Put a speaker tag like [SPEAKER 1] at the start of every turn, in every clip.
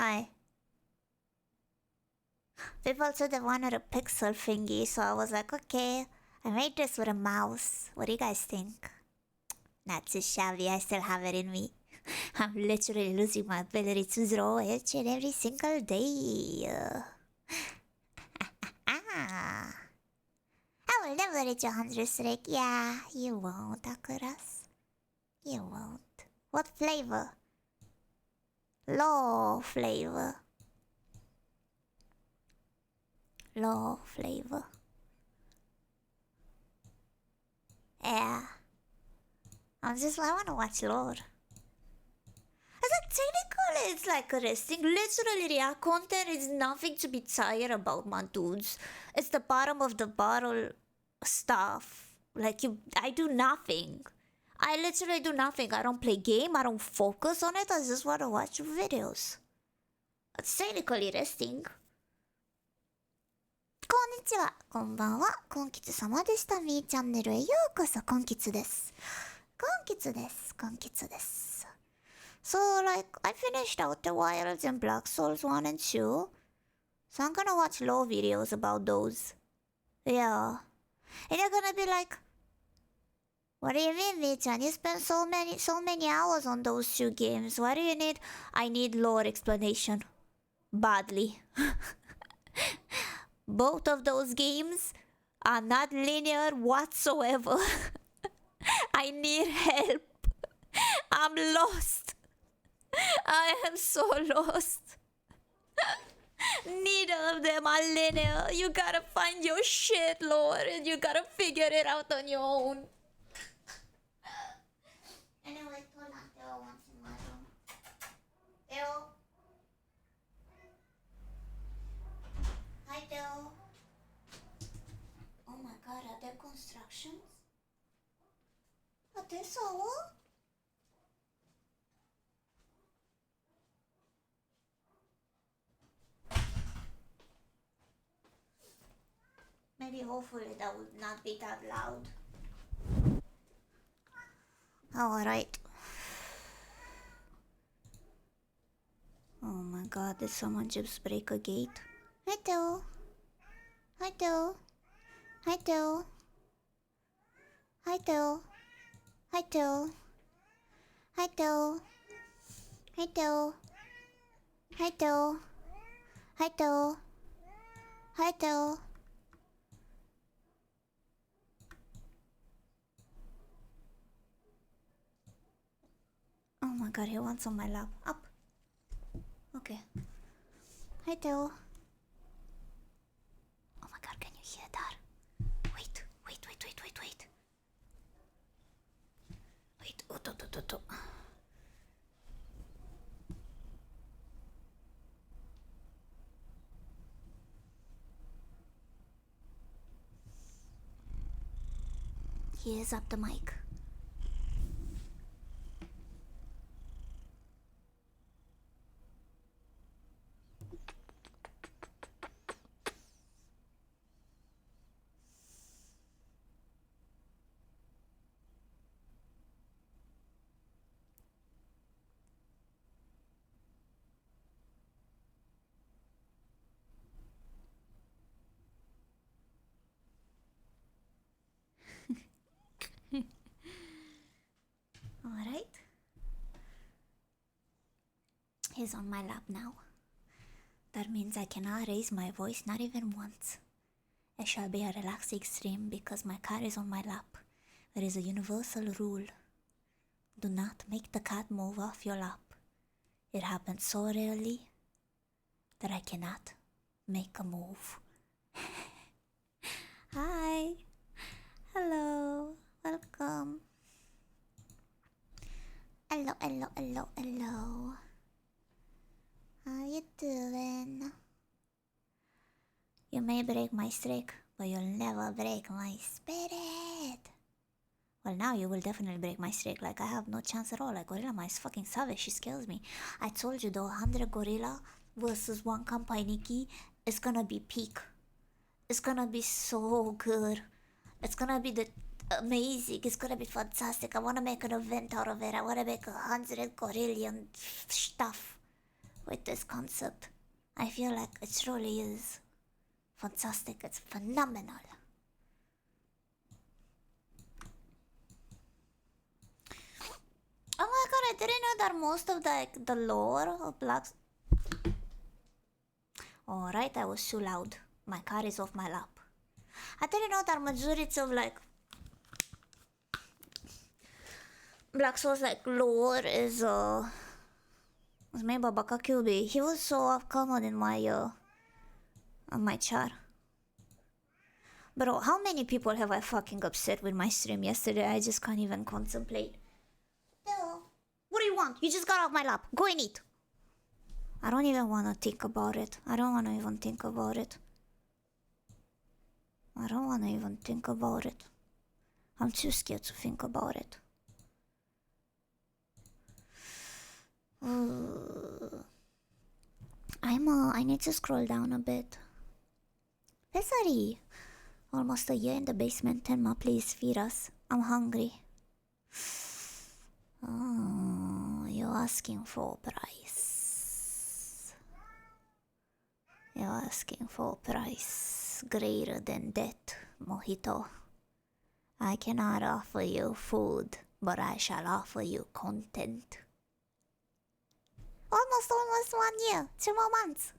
[SPEAKER 1] Hi. People said they wanted a pixel thingy, so I was like, okay, I made this with a mouse. What do you guys think? Not too shabby, I still have it in me. I'm literally losing my ability to draw each and every single day. Ah. I will never reach 100 streak. Yeah, you won't, Akuras. You won't. What flavor? Low flavor. Low flavor. Yeah. I wanna watch Lord. As a technically, it's like resting. Literally, React content is nothing to be tired about, my dudes. It's the bottom of the bottle stuff. Like, I do nothing. I literally do nothing. I don't play game. I don't focus on it. I just wanna watch videos. It's technically resting. こんにちは、こんばんは。こんきつ様でした。みーチャンネルへようこそ。こんきつです。こんきつです。こんきつです。So, like, I finished Outer Wilds and Black Souls 1 and 2. So I'm gonna watch low videos about those. Yeah. And you're gonna be like, what do you mean, Mii-chan? You spent so many hours on those two games. What do you need? I need lore explanation. Badly. Both of those games are not linear whatsoever. I need help. I'm lost. I am so lost. Neither of them are linear. You gotta find your shit, Lord, and you gotta figure it out on your own. Anyway, hold on. Theo wants in my room. Theo? Hi, Theo. Oh my god, are there constructions? Are there so? Maybe hopefully that would not be that loud. Alright. Oh my god, did someone just break a gate? Hi Theo. Hi Theo. Hi Theo. Hi Theo. Hi Theo. Hi Theo. Hi Theo. Hi Theo. Hi Theo. Hi Theo. Oh my god, he wants on my lap. Up. Okay. Hi Theo. Oh my god, can you hear that? Wait. Wait. Oh. He is up the mic. Alright. He's on my lap now. That means I cannot raise my voice, not even once. It shall be a relaxing stream because my cat is on my lap. There is a universal rule. Do not make the cat move off your lap. It happens so rarely that I cannot make a move. Hi. Hello. Welcome. Hello. How you doing? You may break my streak, but you'll never break my spirit. Well, now you will definitely break my streak. Like, I have no chance at all. Like, Gorilla Ma is fucking savage. She scares me. I told you, though, 100 Gorilla versus 1 Kampaniki is gonna be peak. It's gonna be so good. It's gonna be amazing. It's gonna be fantastic. I wanna make an event out of it. I wanna make 100 Gorillion stuff. with this concept. I feel like it truly is fantastic. It's phenomenal. Oh my god, I didn't know that most of the lore of Black... Alright, I was too loud. My car is off my lap. I didn't know that majority of like Black Souls like lore is was made by Bakakyubi. He was so off common in my on my chat. Bro, how many people have I fucking upset with my stream yesterday? I just can't even contemplate. No. What do you want? You just got off my lap. Go and eat. I don't even want to think about it. I don't want to even think about it. I don't want to even think about it. I'm too scared to think about it. I need to scroll down a bit. Pesari! Almost a year in the basement. Tenma, please feed us. I'm hungry. Oh, you're asking for a price. You're asking for a price greater than that, Mojito. I cannot offer you food, but I shall offer you content. Almost 1 year. 2 more months.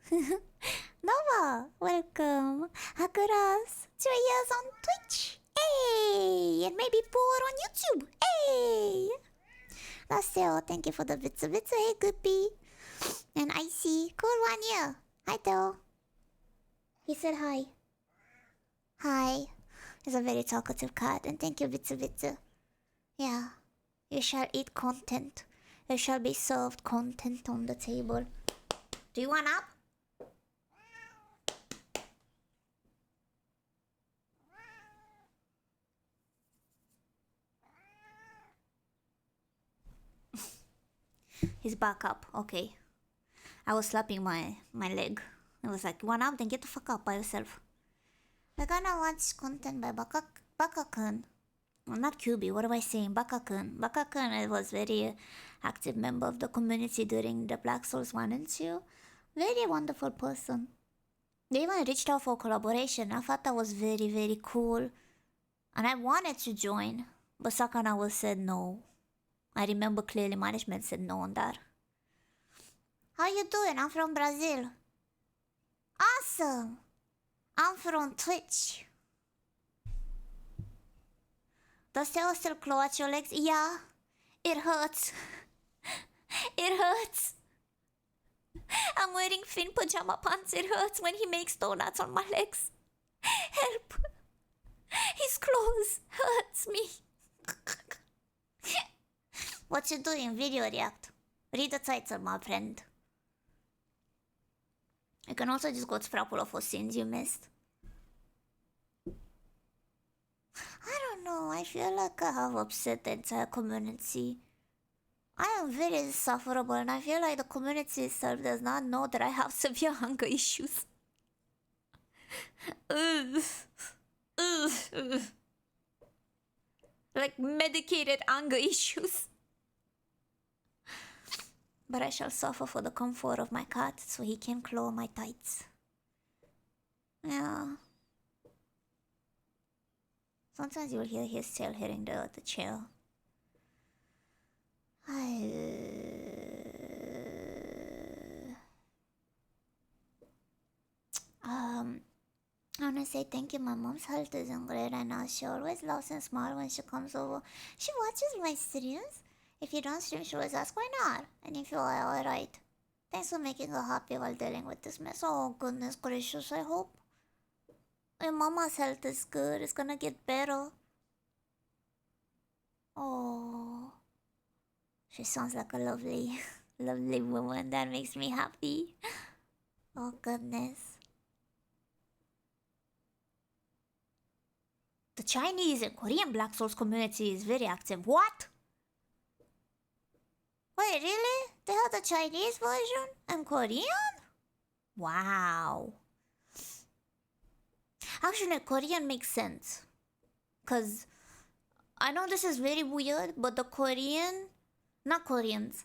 [SPEAKER 1] Nova, welcome. Hakuras, 3 years on Twitch. Hey! And maybe 4 on YouTube. Hey! Laseo, thank you for the bits. Hey, Guppy. And Icy, cool 1 year. Hi, Theo. He said hi. Hi. He's a very talkative cat. And thank you, Bitsu. Yeah. You shall eat content. There shall be served content on the table. Do you want up? He's back up. Okay. I was slapping my leg. I was like, one up, then get the fuck up by yourself. We're gonna watch content by Baka-kun. Well, not QB, what am I saying? Baka-kun. Baka-kun was very active member of the community during the Black Souls 1 and 2. Very wonderful person. They even reached out for collaboration. I thought that was very, very cool. And I wanted to join, but Sakana was said no. I remember clearly management said no on that. How you doing? I'm from Brazil. Awesome! I'm from Twitch. Does Theo still claw at your legs? Yeah. It hurts. It hurts. I'm wearing thin pajama pants. It hurts when he makes donuts on my legs. Help. His claws hurts me. What you doing? Video react. Read the title, my friend. You can also just go to Frapolo for scenes you missed. I don't know, I feel like I have upset the entire community. I am very insufferable and I feel like the community itself does not know that I have severe hunger issues. Like medicated anger issues. But I shall suffer for the comfort of my cat so he can claw my tights. Yeah. Sometimes you'll hear his tail hitting the chair. I wanna say thank you. My mom's health isn't great right now. She always laughs and smiles when she comes over. She watches my streams. If you don't stream, she always asks why not. And if you are alright. Thanks for making her happy while dealing with this mess. Oh goodness gracious, I hope my mama's health is good. It's gonna get better. Oh, she sounds like a lovely, lovely woman. That makes me happy. Oh goodness. The Chinese and Korean Black Souls community is very active. What? Wait, really? They have the Chinese version and Korean? Wow. Actually, Korean makes sense. Cause I know this is very weird, but the Korean, not Koreans,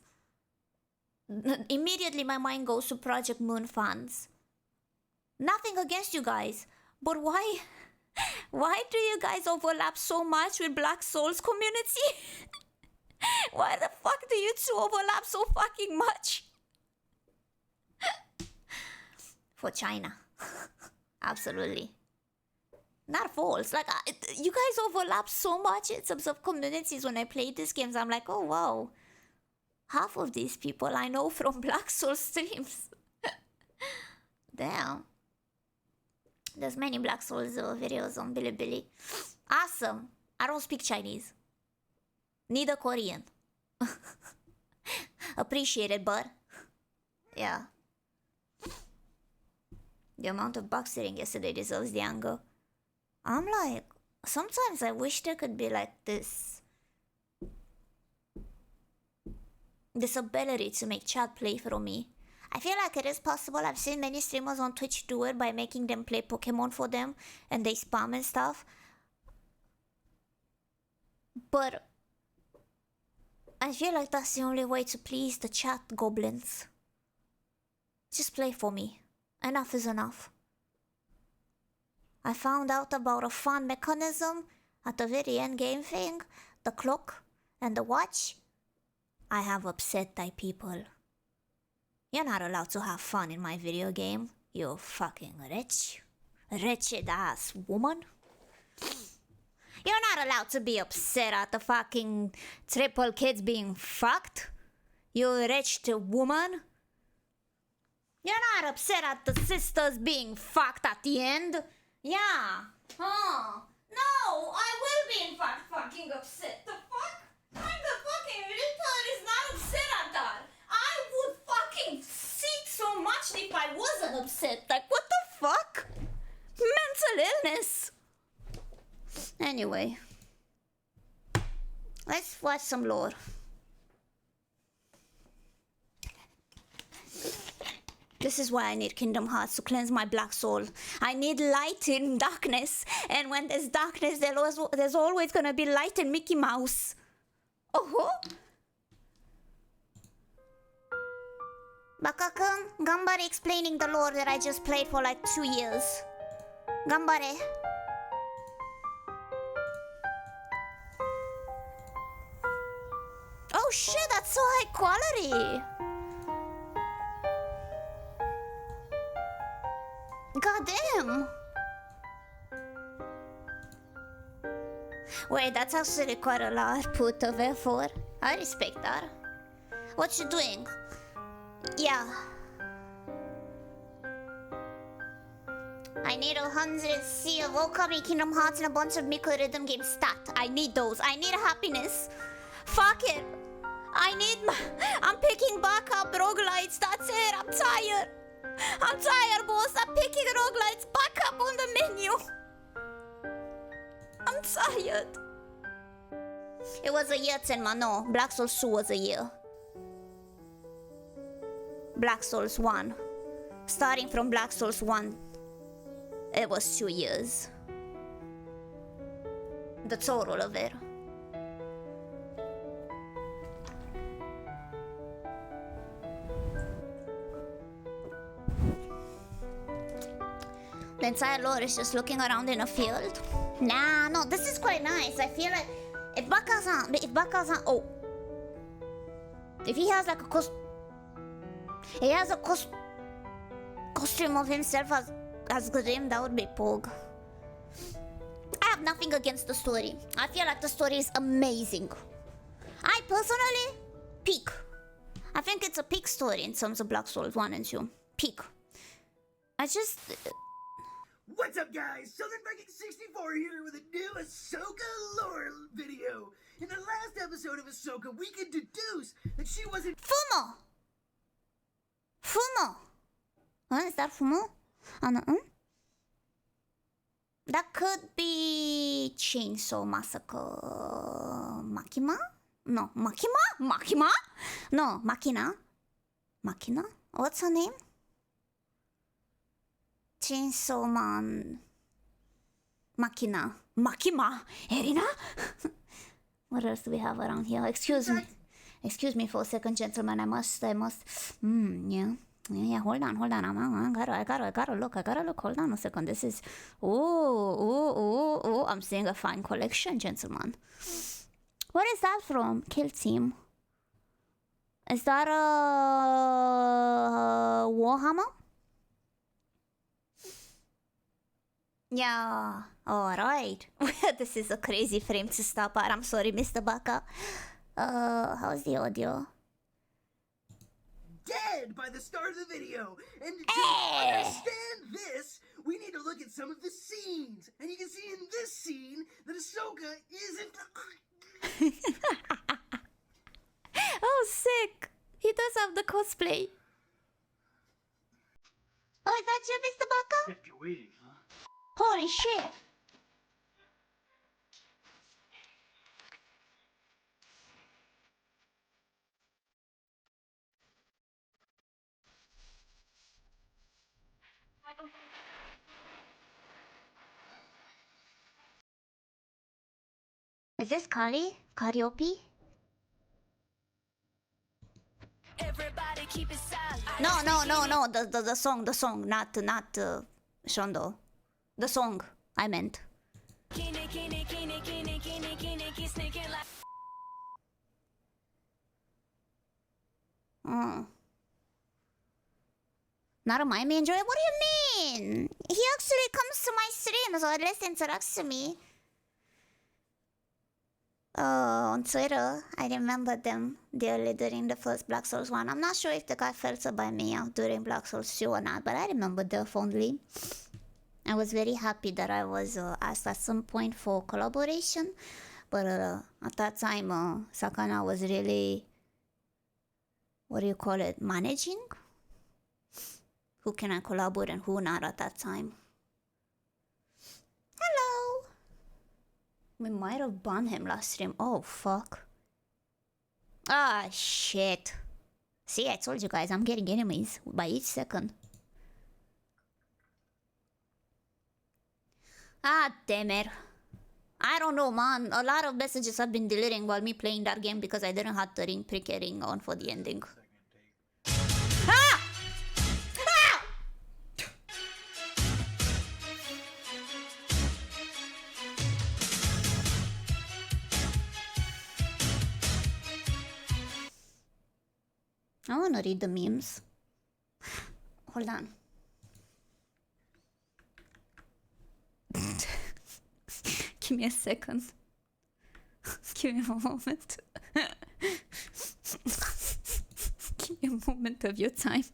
[SPEAKER 1] Immediately my mind goes to Project Moon fans. Nothing against you guys, but why do you guys overlap so much with Black Souls community? Why the fuck do you two overlap so fucking much? For China. Absolutely. Not false. Like, you guys overlap so much in terms of communities. When I play these games, I'm like, oh wow. Half of these people I know from Black Souls streams. Damn. There's many Black Souls videos on Bilibili. Awesome. I don't speak Chinese. Neither Korean. Appreciate it, bud. Yeah. The amount of box sitting yesterday deserves the anger. I'm like, sometimes I wish there could be like this ability to make chat play for me. I feel like it is possible. I've seen many streamers on Twitch do it by making them play Pokemon for them and they spam and stuff. But I feel like that's the only way to please the chat goblins. Just play for me. Enough is enough. I found out about a fun mechanism at the very end game thing. The clock and the watch. I have upset thy people. You're not allowed to have fun in my video game, you fucking wretched ass woman. You're not allowed to be upset at the fucking triple kids being fucked, you wretched woman. You're not upset at the sisters being fucked at the end. Yeah. Huh. No, I will be in fact fucking upset. The fuck? I'm the fucking retard is not upset at that. I would fucking seek so much if I wasn't upset. Like, what the fuck? Mental illness. Anyway. Let's watch some lore. This is why I need Kingdom Hearts to cleanse my black soul. I need light in darkness. And when there's darkness, there's always gonna be light in Mickey Mouse. Oh. Baka-kun, Gambare explaining the lore that I just played for like 2 years. Gambare. Oh shit, that's so high quality. God damn. Wait, that's actually quite a lot put of effort. I respect that. What you doing? Yeah. I need 100 C of Okami Kingdom Hearts and a bunch of Miko Rhythm Game stat. I need those. I need happiness. Fuck it. I'm picking back up roguelites. That's it. I'm tired. I'm tired, boss. I'm picking roguelites back up on the menu. I'm tired. It was a year, Tenma. No, Black Souls 2 was a year. Black Souls 1. Starting from Black Souls 1, it was 2 years. The total of it. The entire lore is just looking around in a field. Nah, no, this is quite nice. I feel like if Baka-san, oh, if he has like a costume of himself as Grim, that would be Pog. I have nothing against the story. I feel like the story is amazing. I personally peak. I think it's a peak story in terms of Black Souls 1 and 2. Peak. I just.
[SPEAKER 2] What's up, guys? Southern Viking 64 here with a new Ahsoka lore video. In the last episode of Ahsoka, we could deduce that she wasn't
[SPEAKER 1] Fumo! Is that Fumo? That could be Chainsaw Massacre. Makima? No, Makima? No, Makina? What's her name? Chainsaw Man. Makima. Erina? What else do we have around here? Excuse me. Excuse me for a second, gentlemen. I must. Yeah. Yeah, hold on. I gotta look. Hold on a second. This is, I'm seeing a fine collection, gentlemen. Where is that from? Kill Team. Is that a Warhammer? Yeah, alright. This is a crazy frame to stop at. I'm sorry, Mr. Baka. How's the audio?
[SPEAKER 2] Dead by the start of the video. And to understand this, we need to look at some of the scenes. And you can see in this scene that Ahsoka isn't...
[SPEAKER 1] Oh, sick! He does have the cosplay. Oh, is that you, Mr. Baka?
[SPEAKER 3] Kept you waiting, huh?
[SPEAKER 1] Holy shit! Is this Kali? Karaoke?
[SPEAKER 4] Everybody keep it silent.
[SPEAKER 1] No. The song, not Shondo. The song, I meant. Not a Maemi enjoy? What do you mean? He actually comes to my streams or at least interacts to me. On Twitter, I remember them dearly during the first Black Souls 1. I'm not sure if the guy felt so by me out during Black Souls 2 or not, but I remember them fondly. I was very happy that I was asked at some point for collaboration, but at that time, Sakana was really, what do you call it, managing? Who can I collaborate and who not at that time? Hello! We might have banned him last stream. Oh, fuck. Ah, shit. See, I told you guys, I'm getting enemies by each second. Ah, damn it. I don't know, man. A lot of messages have been deleting while me playing that game because I didn't have the ring on for the ending. Ah! Ah! I wanna read the memes. Hold on. Give me a second. Give me a moment. Give me a moment of your time.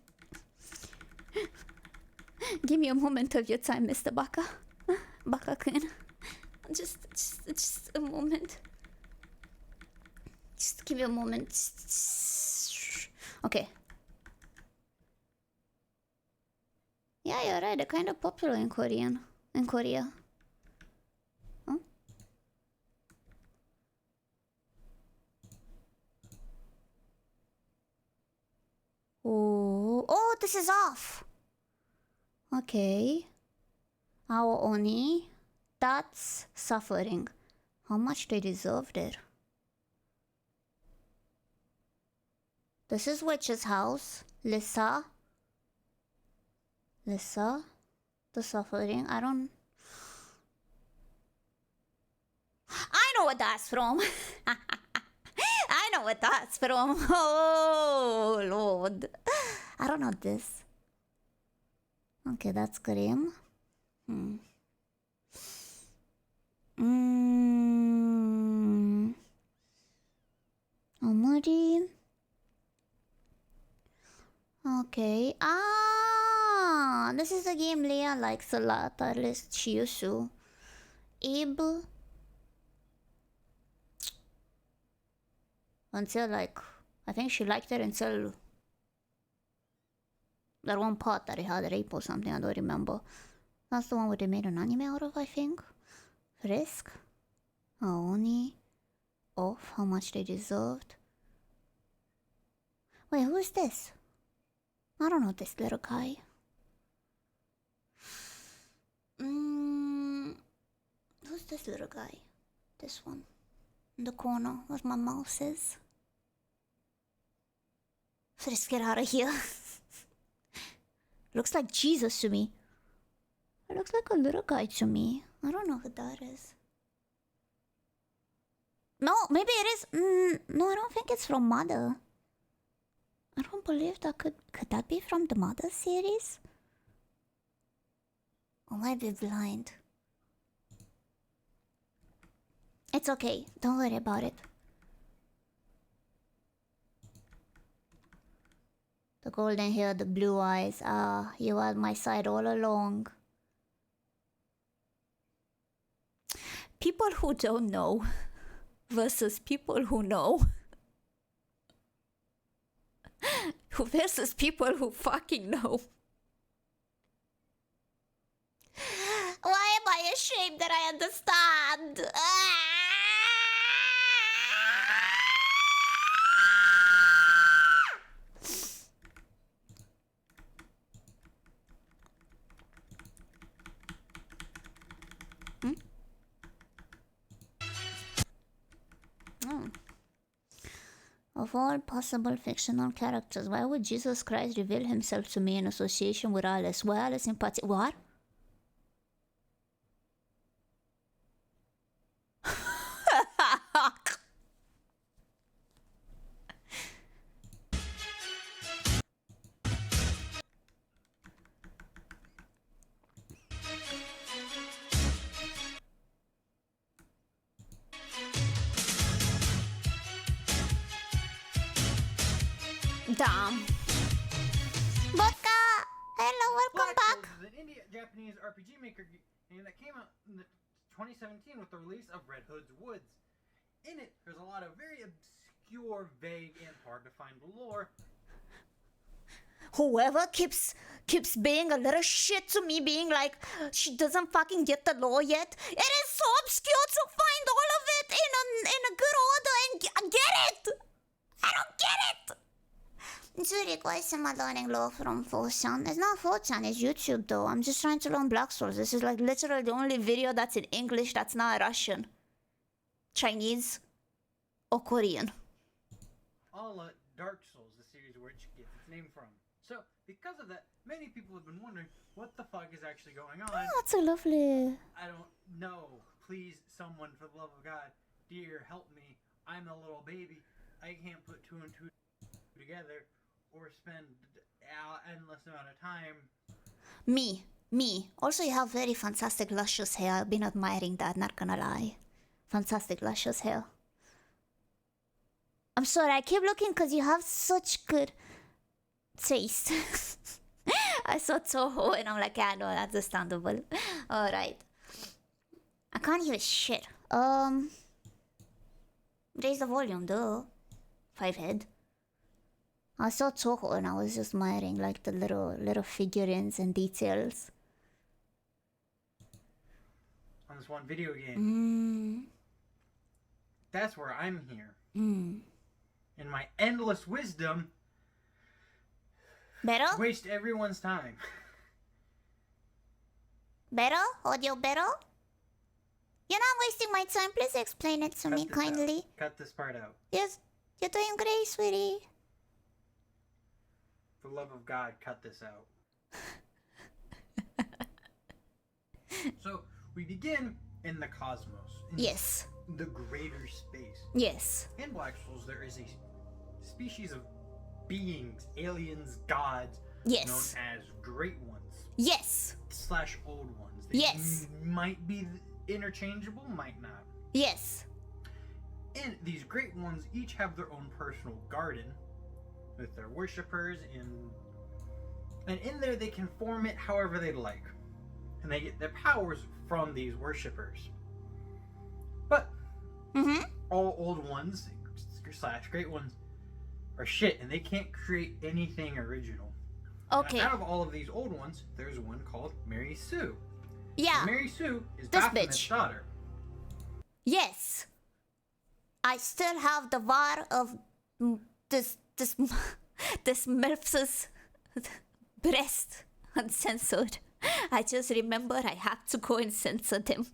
[SPEAKER 1] Give me a moment of your time, Mr. Baka. Baka-kun. Just a moment. Just give me a moment. Okay. Yeah, you're right. They're kind of popular in Korea. Huh? Oh, this is off. Okay. Our Oni. That's suffering. How much they deserved it? This is Witch's house. Lissa. The suffering. I know what that's from. I know what that's from. Oh, Lord. I don't know this. Okay, that's grim. Omuri. Okay. This is a game Leah likes a lot. At least she used to. Able. Until like, I think she liked it until that one part that it had rape or something. I don't remember. That's the one where they made an anime out of, I think. Risk. Oni. Off. How much they deserved. Wait, who is this? I don't know this little guy. Who's this little guy? This one. In the corner where my mouse is. So let's get out of here. Looks like Jesus to me. It looks like a little guy to me. I don't know who that is. No, maybe it is. No, I don't think it's from Mother. I don't believe that could that be from the Mother series? I might be blind. It's okay. Don't worry about it. The golden hair, the blue eyes. Ah, you were at my side all along. People who don't know versus people who know. Versus people who fucking know. Why am I ashamed that I understand? Of all possible fictional characters, why would Jesus Christ reveal himself to me in association with Alice? Why Alice in particular? What? Damn. Vodka! Hello, welcome back.
[SPEAKER 3] Black Souls is an India-Japanese RPG maker game that came out in 2017 with the release of Red Hood's Woods. In it, there's a lot of very obscure, vague, and hard to find lore.
[SPEAKER 1] Whoever keeps being a little shit to me, being like, she doesn't fucking get the lore yet. It is so obscure to find all of it in a good order and get it. I don't get it. Zurich, why am I learning lore from 4chan? It's not 4chan, it's YouTube though. I'm just trying to learn Black Souls. This is like literally the only video that's in English that's not Russian, Chinese, or Korean.
[SPEAKER 3] Dark Souls, the series where it gets its name from. So, because of that, many people have been wondering what the fuck is actually going on.
[SPEAKER 1] Oh, that's so lovely.
[SPEAKER 3] I don't know. Please, someone, for the love of God, dear, help me. I'm a little baby. I can't put two and two together or spend endless amount of time.
[SPEAKER 1] Me. Also, you have very fantastic, luscious hair. I've been admiring that, not gonna lie. Fantastic, luscious hair. I'm sorry, I keep looking because you have such good taste. I saw Toho and I'm like, yeah, no, that's understandable. Alright. I can't hear shit. Raise the volume, though. 5 head. I saw Toho and I was just admiring like the little figurines and details.
[SPEAKER 3] On this one video game. That's where I'm here. In my endless wisdom.
[SPEAKER 1] Better?
[SPEAKER 3] Waste everyone's time.
[SPEAKER 1] Better? Audio better? You're not wasting my time. Please explain it to me kindly.
[SPEAKER 3] Cut this part out.
[SPEAKER 1] Yes, you're doing great, sweetie.
[SPEAKER 3] For the love of God, cut this out. So, we begin in the cosmos.
[SPEAKER 1] Yes.
[SPEAKER 3] The greater space.
[SPEAKER 1] Yes.
[SPEAKER 3] In Black Souls, there is a species of beings, aliens, gods,
[SPEAKER 1] Yes.
[SPEAKER 3] known as Great Ones.
[SPEAKER 1] Yes.
[SPEAKER 3] / Old Ones. They
[SPEAKER 1] Yes.
[SPEAKER 3] might be interchangeable, might not.
[SPEAKER 1] Yes.
[SPEAKER 3] And these Great Ones each have their own personal garden with their worshippers, and in there they can form it however they like. And they get their powers from these worshippers. But all Old Ones / Great Ones are shit, and they can't create anything original.
[SPEAKER 1] Okay.
[SPEAKER 3] And out of all of these Old Ones, there's one called Mary Sue.
[SPEAKER 1] Yeah.
[SPEAKER 3] And Mary Sue is
[SPEAKER 1] This
[SPEAKER 3] Baphomet's
[SPEAKER 1] bitch.
[SPEAKER 3] daughter.
[SPEAKER 1] Yes. I still have the var of this MILF's breast uncensored. I just remember I have to go and censor them.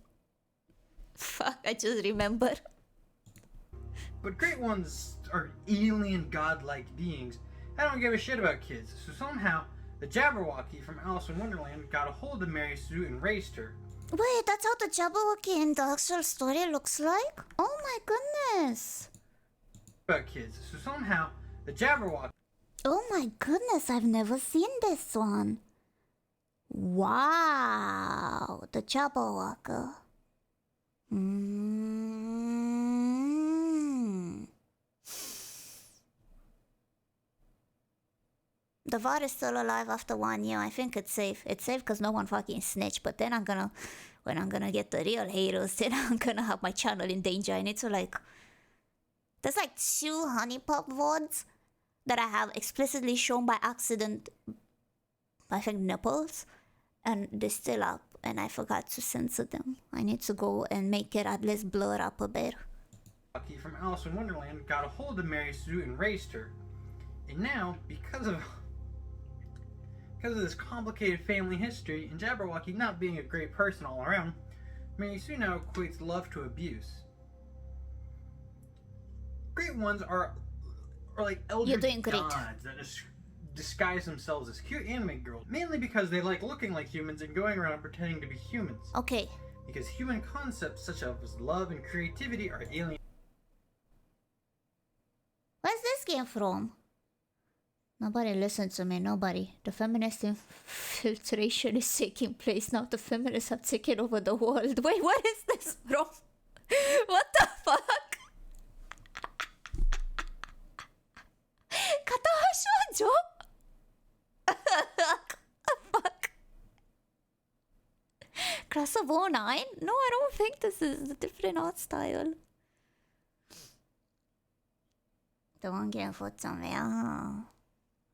[SPEAKER 1] Fuck, I just remember.
[SPEAKER 3] But Great Ones are alien godlike beings, I don't give a shit about kids, so somehow the Jabberwocky from Alice in Wonderland got a hold of Mary Sue and raised her.
[SPEAKER 1] Wait, that's how the Jabberwocky in the actual story looks like? Oh my goodness.
[SPEAKER 3] About kids, so somehow the Jabberwocky.
[SPEAKER 1] Oh my goodness, I've never seen this one. Wow, the Jabberwocky. The VAR is still alive after 1 year. I think it's safe. It's safe because no one fucking snitched. But then when I'm gonna get the real haters, then I'm gonna have my channel in danger. I need to there's 2 honey pop VODs that I have explicitly shown by accident, I think nipples, and they're still up, and I forgot to censor them. I need to go and make it at least blur up a bit.
[SPEAKER 3] From Alice in Wonderland got a hold of Mary Sue and raised her. And now, because of this complicated family history and Jabberwocky not being a great person all around, Mary Sue now equates love to abuse. Great ones are like elder gods that disguise themselves as cute anime girls, mainly because they like looking like humans and going around pretending to be humans.
[SPEAKER 1] Okay.
[SPEAKER 3] Because human concepts such as love and creativity are alien.
[SPEAKER 1] Where's this game from? Nobody listens to me, nobody. The feminist infiltration is taking place now. The feminists have taken over the world. Wait, what is this from? What the fuck? Katahashojo? Fuck. Class of 09? No, I don't think this is a different art style. The one game for some, yeah.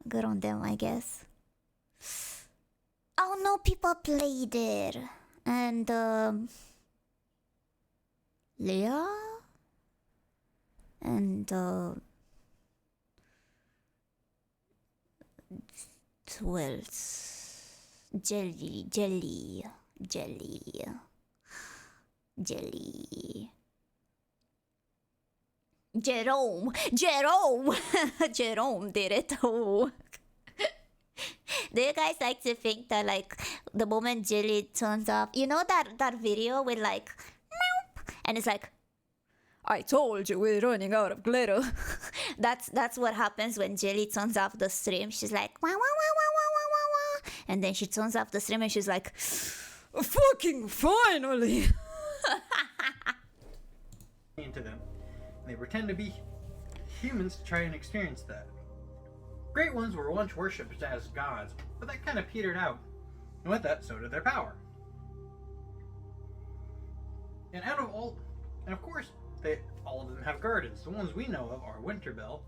[SPEAKER 1] Good on them, I guess. Oh no, people played it. And Leah? And who else? Jelly. Jerome Jerome did it. Oh. Do you guys like to think that the moment Jelly turns off, you know that video with meow, and it's like, I told you we're running out of glitter. That's what happens when Jelly turns off the stream. She's like wah wah wah wah wah wah wah wah, and then she turns off the stream and she's like, fucking finally.
[SPEAKER 3] Into them. They pretend to be humans to try and experience that. Great ones were once worshipped as gods, but that kind of petered out. And with that, so did their power. And of course, all of them have gardens. The ones we know of are Winterbell,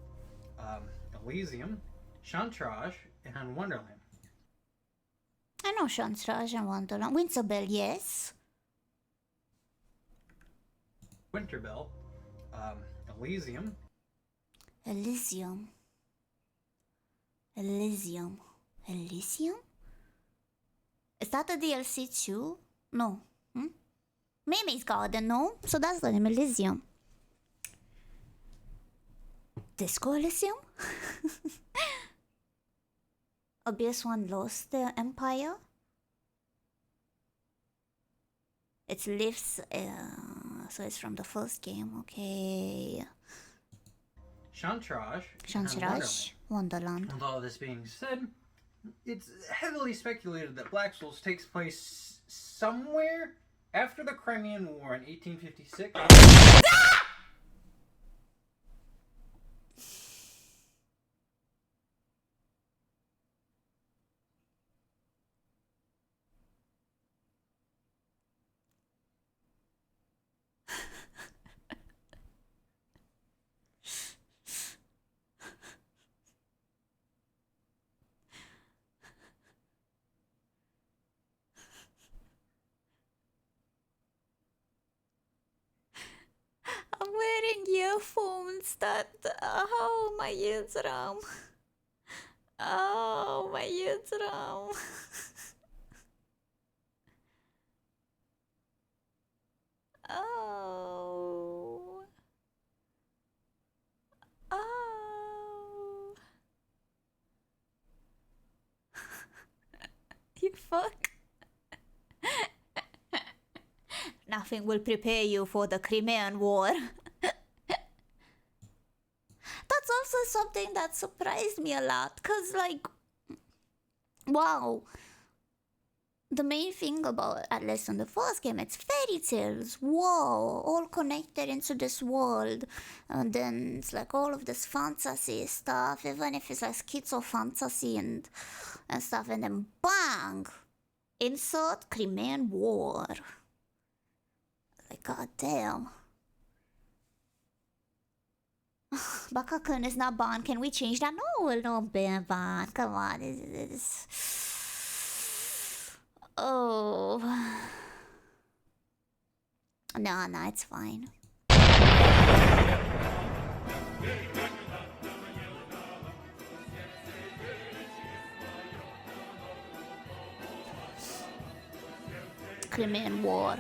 [SPEAKER 3] Elysium, Chantrage, and Wonderland.
[SPEAKER 1] I know Chantrage and Wonderland. Winterbell, yes.
[SPEAKER 3] Winterbell, Elysium.
[SPEAKER 1] Elysium. Is that the DLC too? No. Maemi's Garden, no? So that's the name, Elysium. Disco Elysium? Abyss One lost the Empire? It lives, so it's from the first game, okay.
[SPEAKER 3] Chantrage,
[SPEAKER 1] Wonderland.
[SPEAKER 3] With all this being said, it's heavily speculated that Black Souls takes place somewhere after the Crimean War in 1856.
[SPEAKER 1] I'm wearing earphones that... Oh, my ears ram. Oh, my ears ram. Oh. Oh. fuck? Nothing will prepare you for the Crimean War. That's also something that surprised me a lot, cause like, wow. The main thing about, at least in the first game, it's fairy tales. Whoa, all connected into this world. And then it's like all of this fantasy stuff, even if it's like schizo fantasy and stuff. And then bang! Insert Crimean War. Like, goddamn. Baka-kun is not banned. Can we change that? No, we'll not ban banned. Come on. It's... Oh. No, it's fine. Crimean War.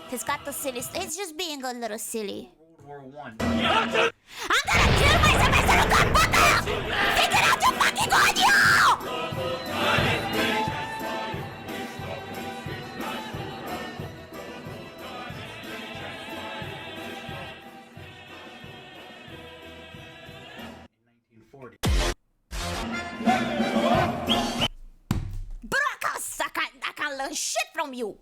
[SPEAKER 1] He's got the silly. It's just being a little silly.
[SPEAKER 3] World War I.
[SPEAKER 1] I'm gonna kill myself instead of God, fucker! Figure out your fucking audio!
[SPEAKER 3] 1940.
[SPEAKER 1] Bracas! I can't learn shit from you!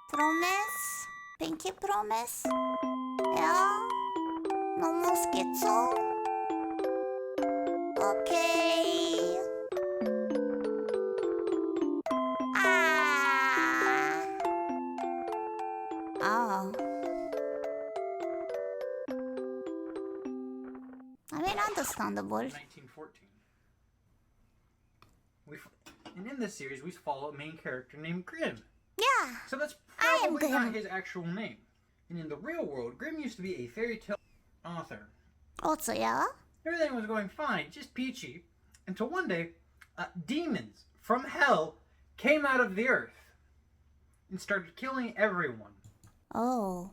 [SPEAKER 1] Promise? Pinky promise? Yeah? No more schizo? Okay. Oh. I mean, understandable.
[SPEAKER 3] 1914. And in this series, we follow a main character named Grimm.
[SPEAKER 1] Yeah.
[SPEAKER 3] So that's
[SPEAKER 1] I am
[SPEAKER 3] probably not
[SPEAKER 1] Grimm.
[SPEAKER 3] his actual name. And in the real world, Grimm used to be a fairy tale author.
[SPEAKER 1] Also, yeah?
[SPEAKER 3] Everything was going fine, just peachy, until one day, demons from hell came out of the earth and started killing everyone.
[SPEAKER 1] Oh.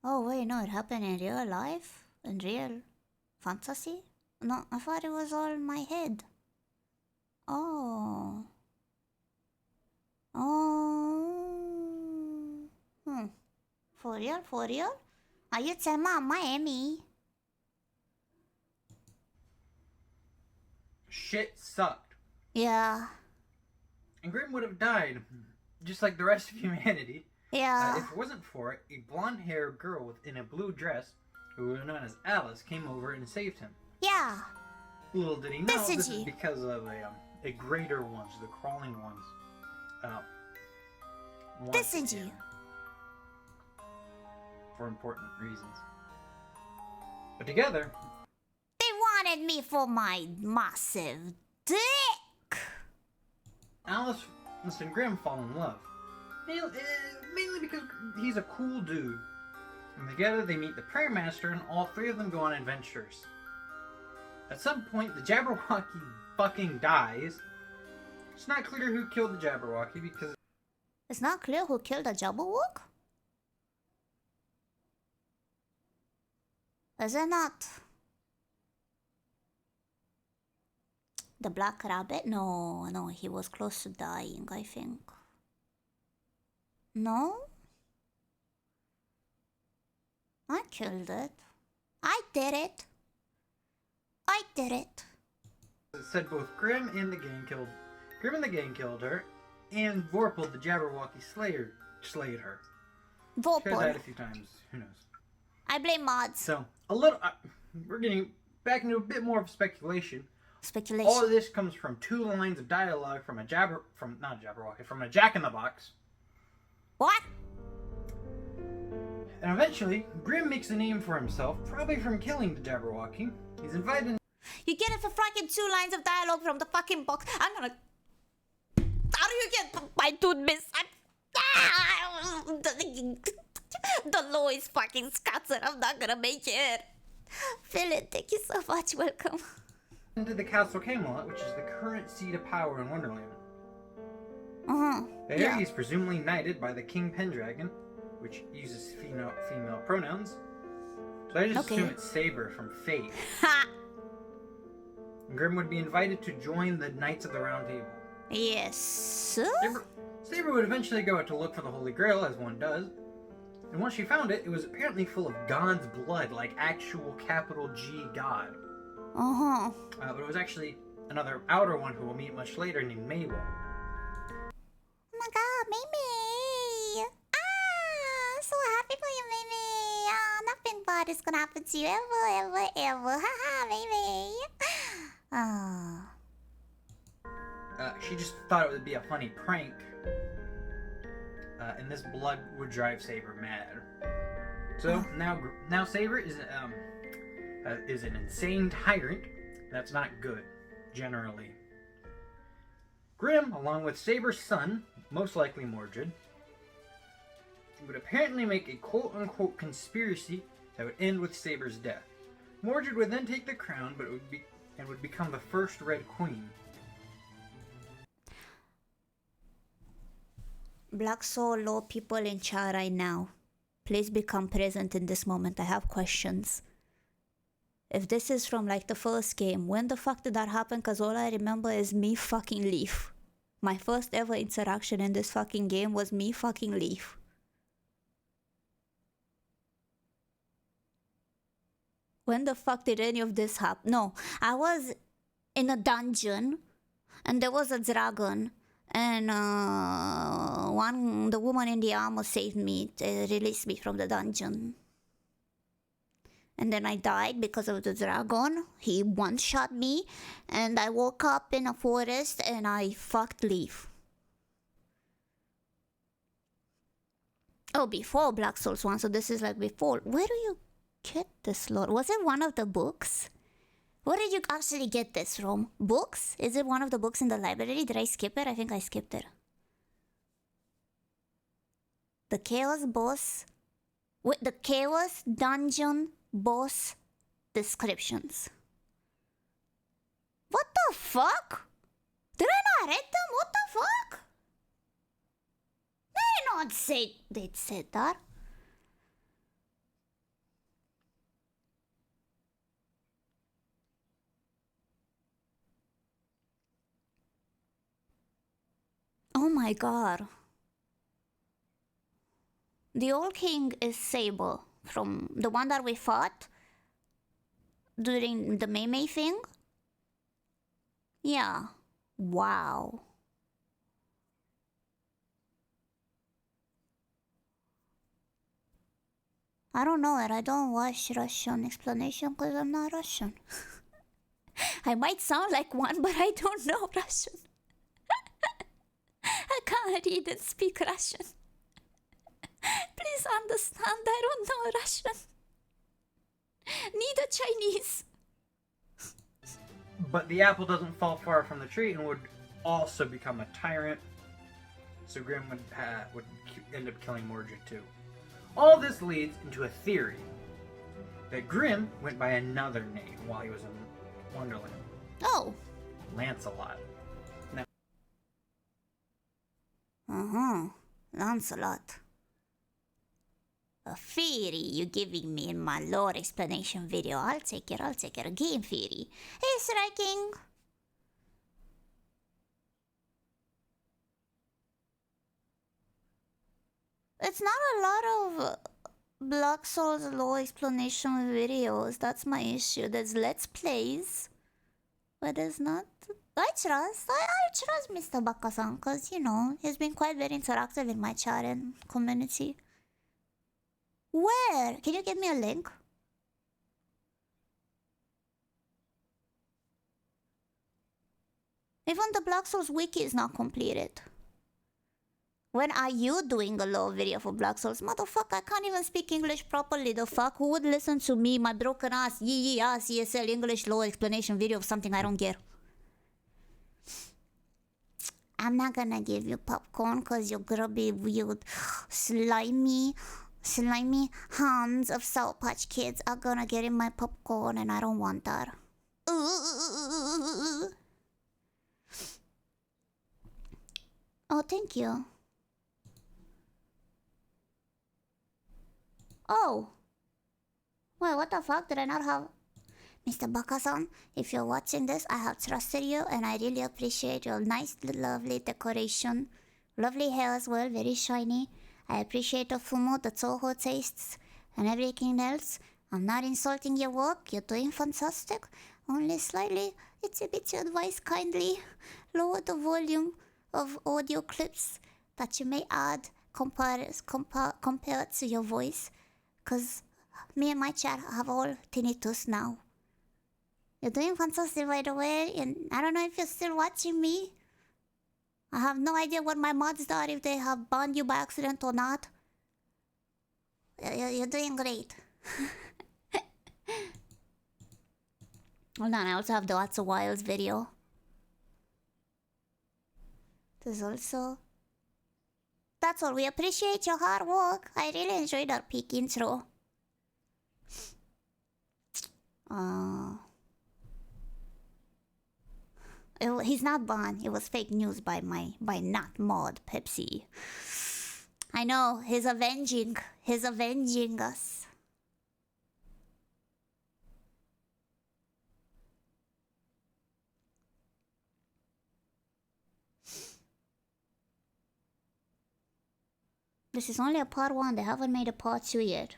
[SPEAKER 1] Oh, wait, no, it happened in real life? In real fantasy? No, I thought it was all in my head. Oh. Oh. For real? For real? Are you Tenma Maemi?
[SPEAKER 3] Shit sucked.
[SPEAKER 1] Yeah.
[SPEAKER 3] And Grimm would have died, just like the rest of humanity,
[SPEAKER 1] Yeah.
[SPEAKER 3] if it wasn't for it. A blonde-haired girl in a blue dress, who was known as Alice, came over and saved him.
[SPEAKER 1] Yeah.
[SPEAKER 3] Little did he know, this is
[SPEAKER 1] Messagey.
[SPEAKER 3] because of a greater ones, the crawling ones.
[SPEAKER 1] Messagey.
[SPEAKER 3] For important reasons. But together,
[SPEAKER 1] They wanted me for my massive dick.
[SPEAKER 3] Alice and Grimm fall in love. Mainly because he's a cool dude. And together they meet the Prayer Master, and all three of them go on adventures. At some point, the Jabberwocky fucking dies. It's not clear who killed the Jabberwocky because
[SPEAKER 1] It's not clear who killed the Jabberwock? Is it not the Black Rabbit? No, he was close to dying, I think. No? I killed it. I did it. I did it.
[SPEAKER 3] it said both Grimm and the gang killed her, and Vorpal, the Jabberwocky Slayer, slayed her. She has died
[SPEAKER 1] Vopor.
[SPEAKER 3] a few times. Who knows?
[SPEAKER 1] I blame mods.
[SPEAKER 3] So a little. We're getting back into a bit more of speculation.
[SPEAKER 1] Speculation.
[SPEAKER 3] All of this comes from 2 lines of dialogue from a Jack in the Box.
[SPEAKER 1] What?
[SPEAKER 3] And eventually, Grimm makes a name for himself, probably from killing the Jabberwocky. He's invited.
[SPEAKER 1] You get it for fucking 2 lines of dialogue from the fucking box. I'm gonna. How do you get my dude miss? The law is fucking scattered. I'm not gonna make it. Philip, thank you so much. Welcome.
[SPEAKER 3] Into the Castle Camelot, which is the current seat of power in Wonderland. There
[SPEAKER 1] Yeah.
[SPEAKER 3] he's presumably knighted by the King Pendragon, which uses female pronouns. So I just assume it's Saber from Fate.
[SPEAKER 1] Ha!
[SPEAKER 3] Grim would be invited to join the Knights of the Round Table.
[SPEAKER 1] Yes.
[SPEAKER 3] Saber would eventually go out to look for the Holy Grail, as one does. And once she found it, it was apparently full of God's blood, like actual capital G God. But it was actually another outer one who we'll meet much later named Mabel.
[SPEAKER 1] Oh my god, Mimi! Ah, so happy for you, Mimi! Ah, nothing bad is gonna happen to you ever. Haha, Mimi! Ah.
[SPEAKER 3] She just thought it would be a funny prank. And this blood would drive Saber mad. So now Saber is an insane tyrant. That's not good, generally. Grim, along with Saber's son, most likely Mordred, would apparently make a quote-unquote conspiracy that would end with Saber's death. Mordred would then take the crown, but would become the first Red Queen.
[SPEAKER 1] Black Soul Law people in chat right now, please become present in this moment. I have questions. If this is from like the first game, when the fuck did that happen? Cause all I remember is me fucking leave. My first ever interaction in this fucking game was me fucking leave. When the fuck did any of this happen? No, I was in a dungeon and there was a dragon. And the woman in the armor saved me, released me from the dungeon. And then I died because of the dragon. He one-shot me, and I woke up in a forest, and I fucked leave. Oh, before Black Souls 1, so this is like before. Where do you get this lore? Was it one of the books? Where did you actually get this from? Books? Is it one of the books in the library? Did I skip it? I think I skipped it. The Chaos Boss... Wait, the Chaos Dungeon Boss descriptions. What the fuck? Did I not read them? What the fuck? They not say... They said that. Oh my god. The old king is Saber from the one that we fought during the Mei thing. Yeah. Wow. I don't know it. I don't watch Russian explanation because I'm not Russian. I might sound like one, but I don't know Russian. I can't read and speak Russian. Please understand, I don't know Russian. Neither Chinese.
[SPEAKER 3] But the apple doesn't fall far from the tree and would also become a tyrant. So Grim would end up killing Mordred too. All this leads into a theory that Grim went by another name while he was in Wonderland.
[SPEAKER 1] Oh.
[SPEAKER 3] Lancelot.
[SPEAKER 1] Lancelot. A theory you giving me in my lore explanation video. I'll take it. A game theory. Hey, Striking. It's not a lot of Black Souls lore explanation videos. That's my issue. There's Let's Plays, but there's not... I trust Mr. Bakasan because, you know, he's been quite very interactive in my chat and community. Where? Can you give me a link? Even the Black Souls wiki is not completed. When are you doing a lore video for Black Souls? Motherfucker, I can't even speak English properly. The fuck? Who would listen to me, my broken ass, ass ESL English lore explanation video of something I don't get? I'm not gonna give you popcorn because you're grubby, weird, slimy, slimy hands of Sour Patch Kids are gonna get in my popcorn and I don't want that. Oh, thank you. Oh. Wait, what the fuck? Did I not have... Mr. Bakasan, if you're watching this, I have trusted you and I really appreciate your nice, lovely decoration. Lovely hair as well, very shiny. I appreciate the fumo, the Toho tastes, and everything else. I'm not insulting your work, you're doing fantastic. Only slightly, it's a bit your advice kindly. Lower the volume of audio clips that you may add compared to your voice. Cause me and my chat have all tinnitus now. You're doing fantastic, by the way, and I don't know if you're still watching me. I have no idea what my mods are, if they have banned you by accident or not. You're doing great. Hold on, I also have the Lots of Wilds video. There's also... That's all, we appreciate your hard work. I really enjoyed our peak intro. He's not banned. It was fake news by not mod Pepsi. I know, he's avenging us. This is only a part 1, they haven't made a part 2 yet.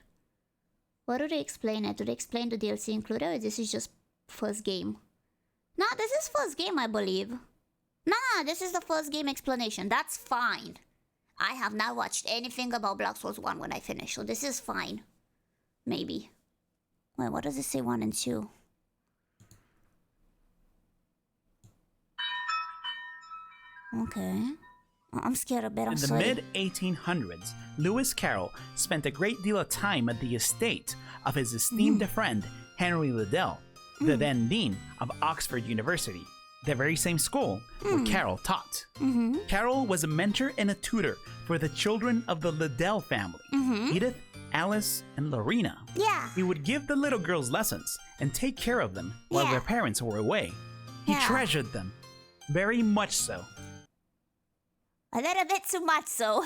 [SPEAKER 1] What do they explain it? Do they explain the DLC included, or this is just first game? No, this is first game, I believe. No, this is the first game explanation. That's fine. I have not watched anything about Black Souls 1 when I finish, so this is fine. Maybe. Wait, what does it say 1 and 2? Okay. I'm scared a bit, I'm sorry.
[SPEAKER 5] In the mid-1800s, Lewis Carroll spent a great deal of time at the estate of his esteemed friend Henry Liddell, the then dean of Oxford University, the very same school where Carroll taught. Carroll was a mentor and a tutor for the children of the Liddell family, Edith, Alice, and Lorena.
[SPEAKER 1] Yeah.
[SPEAKER 5] He would give the little girls lessons and take care of them while their parents were away. He treasured them, very much so.
[SPEAKER 1] A little bit too much, so.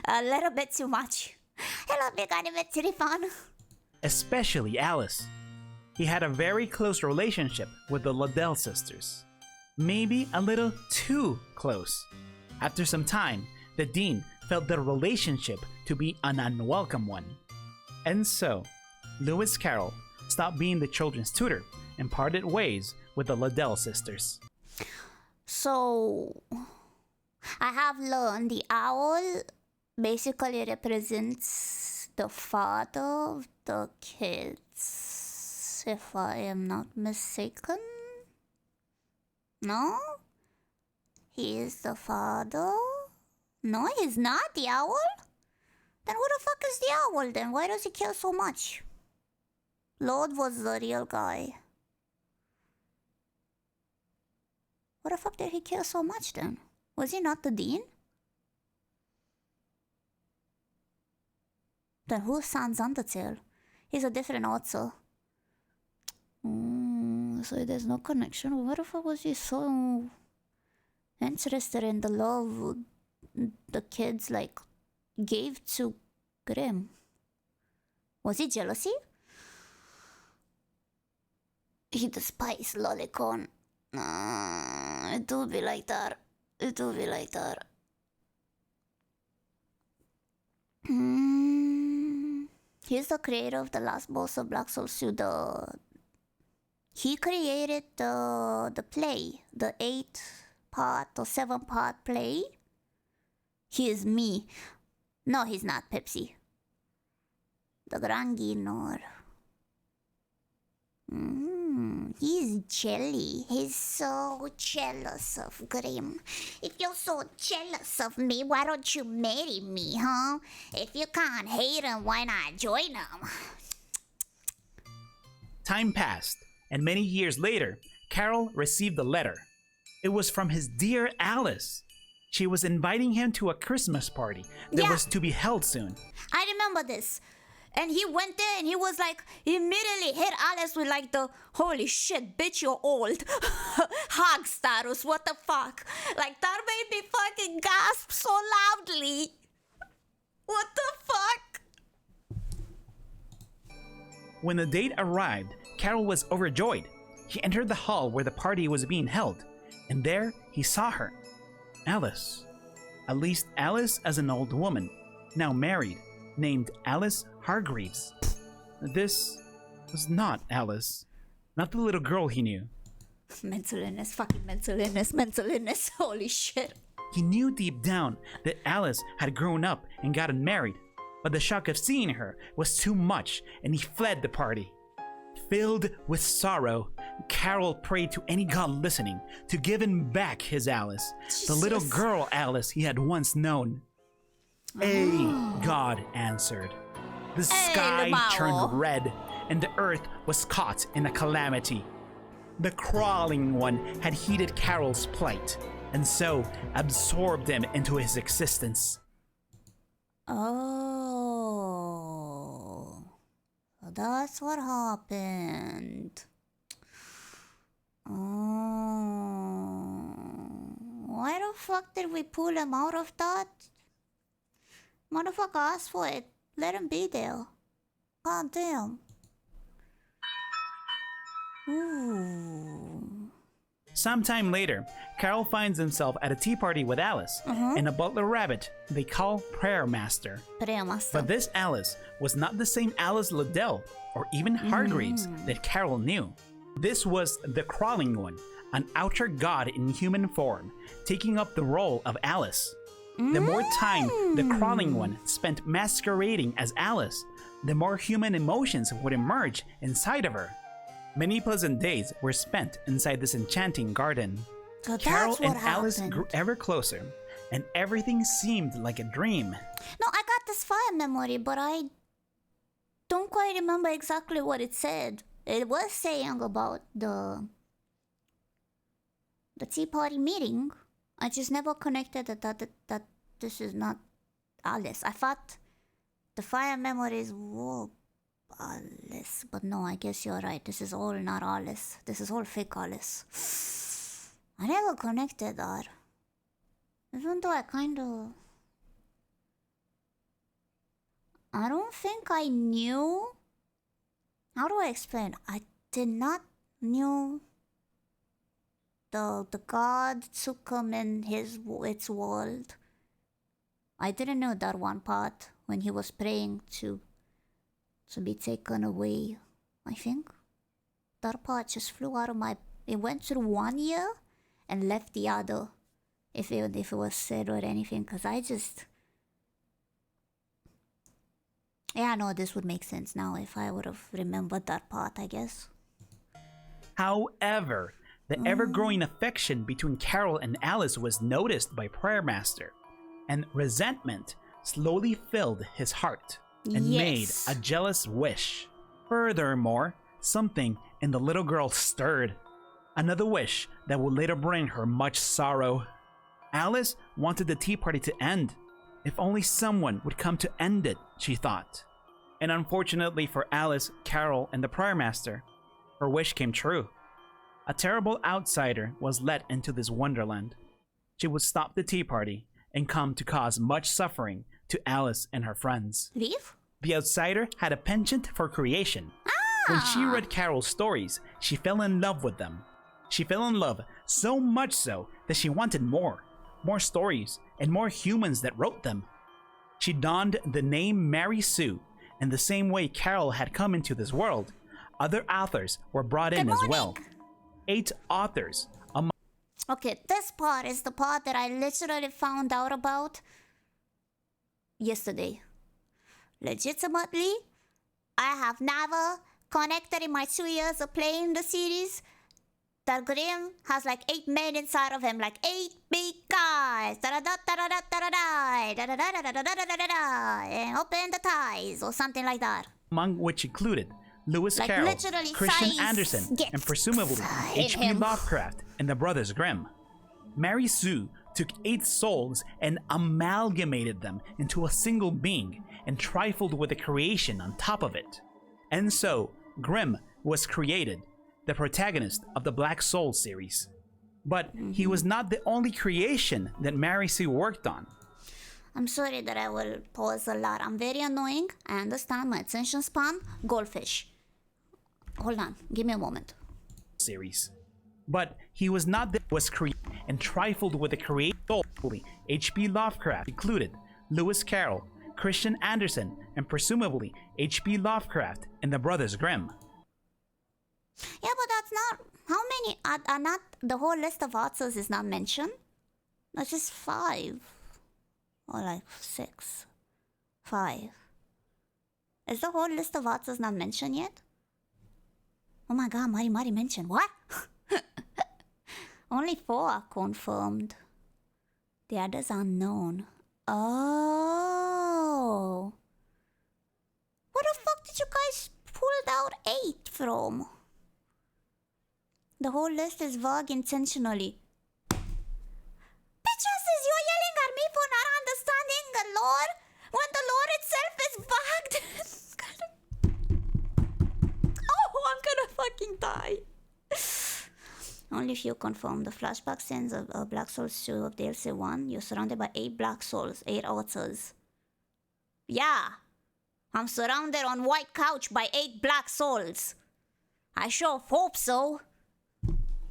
[SPEAKER 1] A little bit too much. Hello, big anime fan.
[SPEAKER 5] Especially Alice. He had a very close relationship with the Liddell sisters. Maybe a little too close. After some time, the dean felt the relationship to be an unwelcome one. And so, Lewis Carroll stopped being the children's tutor and parted ways with the Liddell sisters.
[SPEAKER 1] So, I have learned the owl basically represents the father of the kids, if I am not mistaken. No? He is the father? No, he's not the owl? Then who the fuck is the owl then? Why does he care so much? Lord was the real guy. What the fuck did he care so much then? Was he not the dean? Then who's Sans Undertale? He's a different author. So there's no connection. What the fuck was he so interested in the love the kids like gave to Grimm? Was he jealousy? He despised Lolicon. It do be like that. It do be like that. He's the creator of the last boss of Black Souls 2. He created the play, the 8-part or 7-part play. He is me. No, he's not Pepsi. The Gran Ginor. He's jelly. He's so jealous of Grimm. If you're so jealous of me, why don't you marry me, huh? If you can't hate him, why not join him?
[SPEAKER 5] Time passed, and many years later, Carol received a letter. It was from his dear Alice. She was inviting him to a Christmas party that
[SPEAKER 1] Yeah.
[SPEAKER 5] was to be held soon.
[SPEAKER 1] I remember this. And he went there and he was like, immediately hit Alice with like the, holy shit, bitch, you're old. Hog status, what the fuck? Like, that made me fucking gasp so loudly. What the fuck?
[SPEAKER 5] When the date arrived, Carol was overjoyed. He entered the hall where the party was being held, and there he saw her. Alice. At least Alice as an old woman, now married, named Alice Hargreaves. This was not Alice. Not the little girl he knew.
[SPEAKER 1] Mental illness, fucking mental illness, holy shit.
[SPEAKER 5] He knew deep down that Alice had grown up and gotten married, but the shock of seeing her was too much and he fled the party. Filled with sorrow, Carol prayed to any god listening to give him back his Alice, the little
[SPEAKER 1] Jesus.
[SPEAKER 5] girl Alice he had once known. A god answered. The sky
[SPEAKER 1] Lamao.
[SPEAKER 5] turned red and the earth was caught in a calamity. The crawling one had heeded Carol's plight and so absorbed him into his existence.
[SPEAKER 1] Oh. So that's what happened. Oh. Why the fuck did we pull him out of that? Motherfucker asked for it. Let him be there. God damn. Ooh.
[SPEAKER 5] Sometime later, Carol finds himself at a tea party with Alice and a butler rabbit they call Prayer Master. But this Alice was not the same Alice Liddell or even Hargreaves that Carol knew. This was the Crawling One, an outer god in human form, taking up the role of Alice. The more time the Crawling One spent masquerading as Alice, the more human emotions would emerge inside of her. Many pleasant days were spent inside this enchanting garden.
[SPEAKER 1] So
[SPEAKER 5] Carol
[SPEAKER 1] that's what
[SPEAKER 5] and Alice
[SPEAKER 1] happened.
[SPEAKER 5] grew ever closer, and everything seemed like a dream.
[SPEAKER 1] No, I got this fire memory, but I don't quite remember exactly what it said. It was saying about the tea party meeting. I just never connected that this is not Alice. I thought the fire memories were Alice, but no, I guess you're right. This is all not Alice. This is all fake Alice. I never connected that. Even though I don't think I knew. How do I explain? I did not knew the god took him in its world. I didn't know that one part when he was praying to be taken away. I think that part just flew out of my. It went through one ear and left the other. If it was said or anything, because I just. Yeah, no, this would make sense now if I would have remembered that part, I guess.
[SPEAKER 5] However, the ever-growing affection between Carol and Alice was noticed by Prayer Master, and resentment slowly filled his heart and made
[SPEAKER 1] Yes.
[SPEAKER 5] a jealous wish. Furthermore, something in the little girl stirred. Another wish that would later bring her much sorrow. Alice wanted the tea party to end. If only someone would come to end it, she thought. And unfortunately for Alice, Carol, and the Prayer Master, her wish came true. A terrible outsider was let into this wonderland. She would stop the tea party and come to cause much suffering to Alice and her friends.
[SPEAKER 1] Leave?
[SPEAKER 5] The outsider had a penchant for creation. When she read Carol's stories, she fell in love with them. She fell in love so much so that she wanted more stories, and more humans that wrote them. She donned the name Mary Sue, and the same way Carol had come into this world, other authors were brought in as well. 8 authors, among
[SPEAKER 1] Okay, this part is the part that I literally found out about yesterday. Legitimately, I have never connected in my 2 years of playing the series that Grimm has like 8 men inside of him, like 8 big guys. And open the ties or something like that.
[SPEAKER 5] among which included Lewis
[SPEAKER 1] Like
[SPEAKER 5] Carroll,
[SPEAKER 1] literally
[SPEAKER 5] Christian
[SPEAKER 1] size
[SPEAKER 5] Andersen,
[SPEAKER 1] gets
[SPEAKER 5] and presumably
[SPEAKER 1] in
[SPEAKER 5] H.P.
[SPEAKER 1] him.
[SPEAKER 5] Lovecraft and the Brothers Grimm. Mary Sue took 8 souls and amalgamated them into a single being and trifled with the creation on top of it. And so, Grimm was created, the protagonist of the Black Soul series. But he was not the only creation that Mary Sue worked on.
[SPEAKER 1] I'm sorry that I will pause a lot. I'm very annoying. I understand my attention span. Goldfish. Hold on. Give me a moment.
[SPEAKER 5] Series. But he was not the was created and trifled with the creation. H.P. Lovecraft included Lewis Carroll, Christian Andersen, and presumably H.P. Lovecraft and the Brothers Grimm.
[SPEAKER 1] Yeah, but that's not... How many are not... The whole list of authors is not mentioned? That's just 5. Or like 6. 5. Is the whole list of authors not mentioned yet? Oh my god, Mari mentioned. What? Only 4 are confirmed. The others are unknown. Oh. What the fuck did you guys pull out 8 from? The whole list is vague intentionally. Bitches, you're yelling at me for not understanding the lore when the lore itself is vague. Oh, I'm gonna fucking die. Only few confirmed. The flashback scenes of Black Souls 2 of DLC 1. You're surrounded by 8 Black Souls, 8 authors. Yeah. I'm surrounded on white couch by 8 Black Souls. I sure hope so.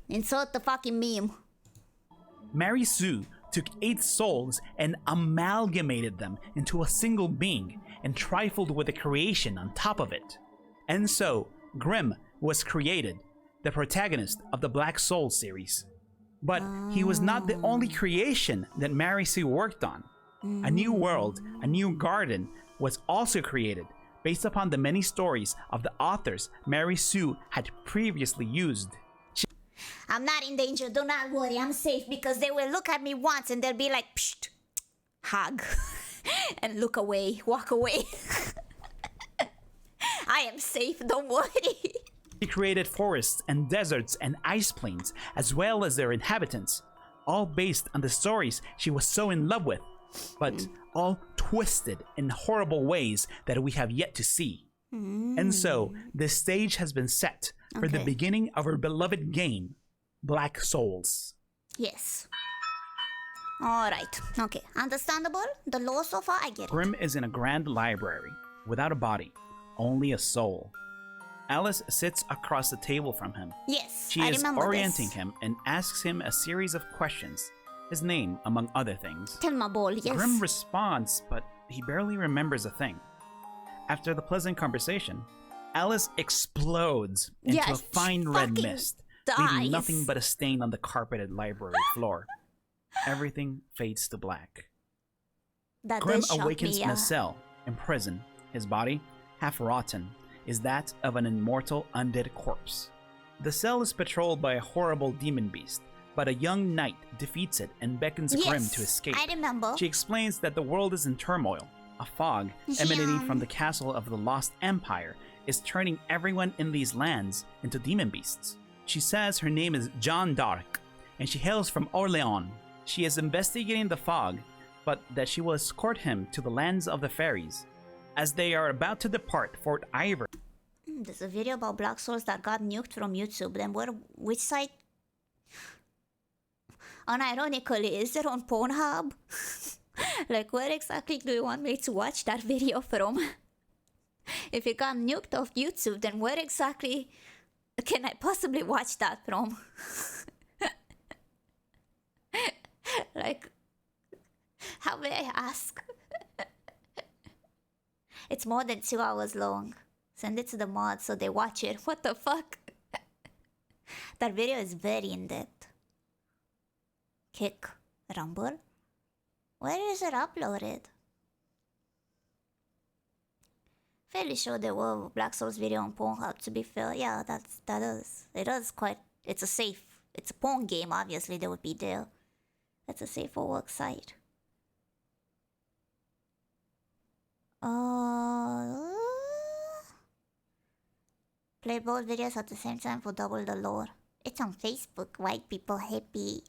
[SPEAKER 1] Insert the fucking meme.
[SPEAKER 5] Mary Sue took 8 souls and amalgamated them into a single being and trifled with the creation on top of it. And so, Grimm was created, the protagonist of the Black Soul series. But he was not the only creation that Mary Sue worked on. A new world, a new garden was also created based upon the many stories of the authors Mary Sue had previously used.
[SPEAKER 1] I'm not in danger, do not worry, I'm safe because they will look at me once and they'll be like, psht, hug, and look away, walk away. I am safe, don't worry.
[SPEAKER 5] She created forests and deserts and ice plains, as well as their inhabitants, all based on the stories she was so in love with, but all twisted in horrible ways that we have yet to see. And so, the stage has been set for the beginning of her beloved game, Black Souls.
[SPEAKER 1] Yes. Alright, okay, understandable. The lore so far, I get it.
[SPEAKER 5] Grimm is in a grand library, without a body, only a soul. Alice sits across the table from him.
[SPEAKER 1] Yes,
[SPEAKER 5] She
[SPEAKER 1] I
[SPEAKER 5] is
[SPEAKER 1] remember
[SPEAKER 5] orienting
[SPEAKER 1] this.
[SPEAKER 5] him and asks him a series of questions, his name among other things.
[SPEAKER 1] Tenma Ball, yes.
[SPEAKER 5] Grimm responds, but he barely remembers a thing. After the pleasant conversation, Alice explodes into a fine red mist, leaving nothing but a stain on the carpeted library floor. Everything fades to black.
[SPEAKER 1] That
[SPEAKER 5] Grimm
[SPEAKER 1] does shock
[SPEAKER 5] awakens
[SPEAKER 1] me,
[SPEAKER 5] in a cell, in prison. His body, half rotten, is that of an immortal undead corpse. The cell is patrolled by a horrible demon beast, but a young knight defeats it and beckons Grimm to escape.
[SPEAKER 1] I remember.
[SPEAKER 5] She explains that the world is in turmoil. A fog, emanating from the castle of the Lost Empire, is turning everyone in these lands into demon beasts. She says her name is Jeanne d'Arc, and she hails from Orléans. She is investigating the fog, but that she will escort him to the lands of the fairies. As they are about to depart Fort Ivor.
[SPEAKER 1] There's a video about Black Souls that got nuked from YouTube. Then which site? Unironically, is it on Pornhub? Like, where exactly do you want me to watch that video from? If it got nuked off YouTube, then where exactly can I possibly watch that from? Like, how may I ask? It's more than 2 hours long. Send it to the mods so they watch it. What the fuck? That video is very in-depth. Kick. Rumble? Where is it uploaded? Fairly sure there were Black Souls video on Pornhub, to be fair. Yeah, that is. It is quite... It's a porn game, obviously they would be there. It's a safe for work site. Play both videos at the same time for double the lore. It's on Facebook, white people happy.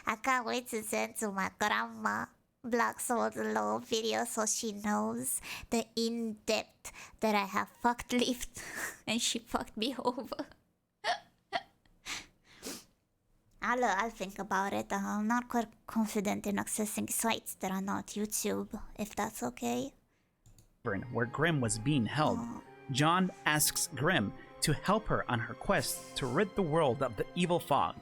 [SPEAKER 1] I can't wait to send to my grandma Black Soul's lore video so she knows the in-depth that I have fucked Leaf and she fucked me over. I'll think about it. I'm not quite confident in accessing sites that are not YouTube, if that's okay.
[SPEAKER 5] Where Grim was being held, John asks Grim to help her on her quest to rid the world of the evil fog.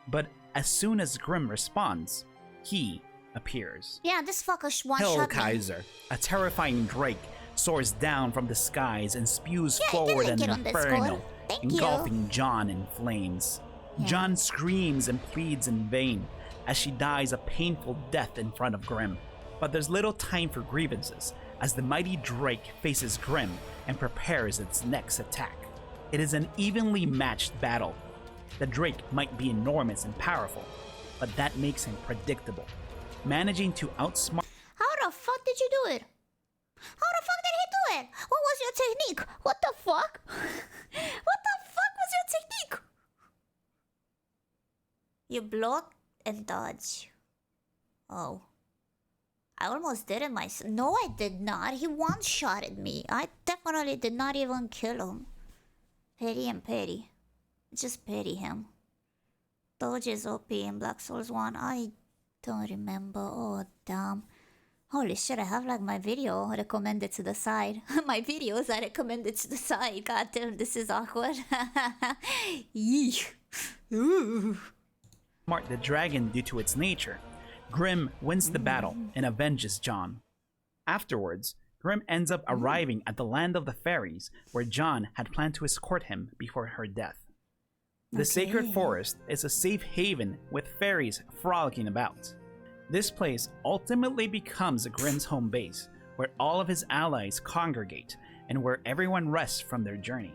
[SPEAKER 5] But as soon as Grim responds, he appears.
[SPEAKER 1] Yeah, this fucker one-shot me.
[SPEAKER 5] Hellkaiser, a terrifying drake, soars down from the skies and spews forward an inferno, engulfing John in flames.
[SPEAKER 1] Yeah.
[SPEAKER 5] John screams and pleads in vain as she dies a painful death in front of Grim. But there's little time for grievances as the mighty drake faces Grim and prepares its next attack. It is an evenly matched battle. The drake might be enormous and powerful, but that makes him predictable, managing to outsmart.
[SPEAKER 1] How the fuck did you do it? How the fuck did he do it? What was your technique? What the fuck? What the fuck was your technique? You block and dodge. Oh. I almost did it myself. No, I did not. He one-shotted me. I definitely did not even kill him. Petty and petty. Just pity him. Dodge is OP in Black Souls 1. I don't remember. Oh, damn. Holy shit, I have like my video recommended to the side. My videos are recommended to the side. God damn, this is awkward. Yeesh. Ooh.
[SPEAKER 5] Smart the dragon due to its nature. Grim wins the battle and avenges John. Afterwards, Grim ends up arriving at the land of the fairies, where John had planned to escort him before her death. The sacred forest is a safe haven with fairies frolicking about. This place ultimately becomes Grim's home base, where all of his allies congregate and where everyone rests from their journey.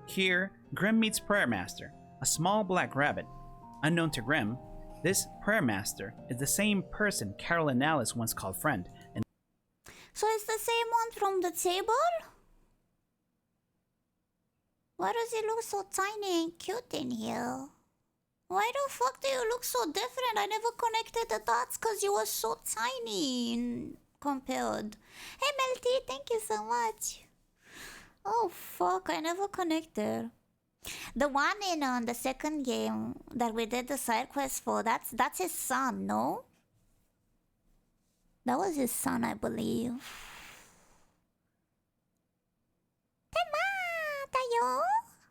[SPEAKER 5] Here, Grim meets Prayer Master, a small black rabbit. Unknown to Grim, this Prayer Master is the same person Carol and Alice once called friend. And
[SPEAKER 1] so it's the same one from the table? Why does he look so tiny and cute in here? Why the fuck do you look so different? I never connected the dots because you were so tiny compared. Hey Melty, thank you so much. Oh fuck, I never connected. The one in the second game that we did the side quest for, that's his son, no? That was his son, I believe.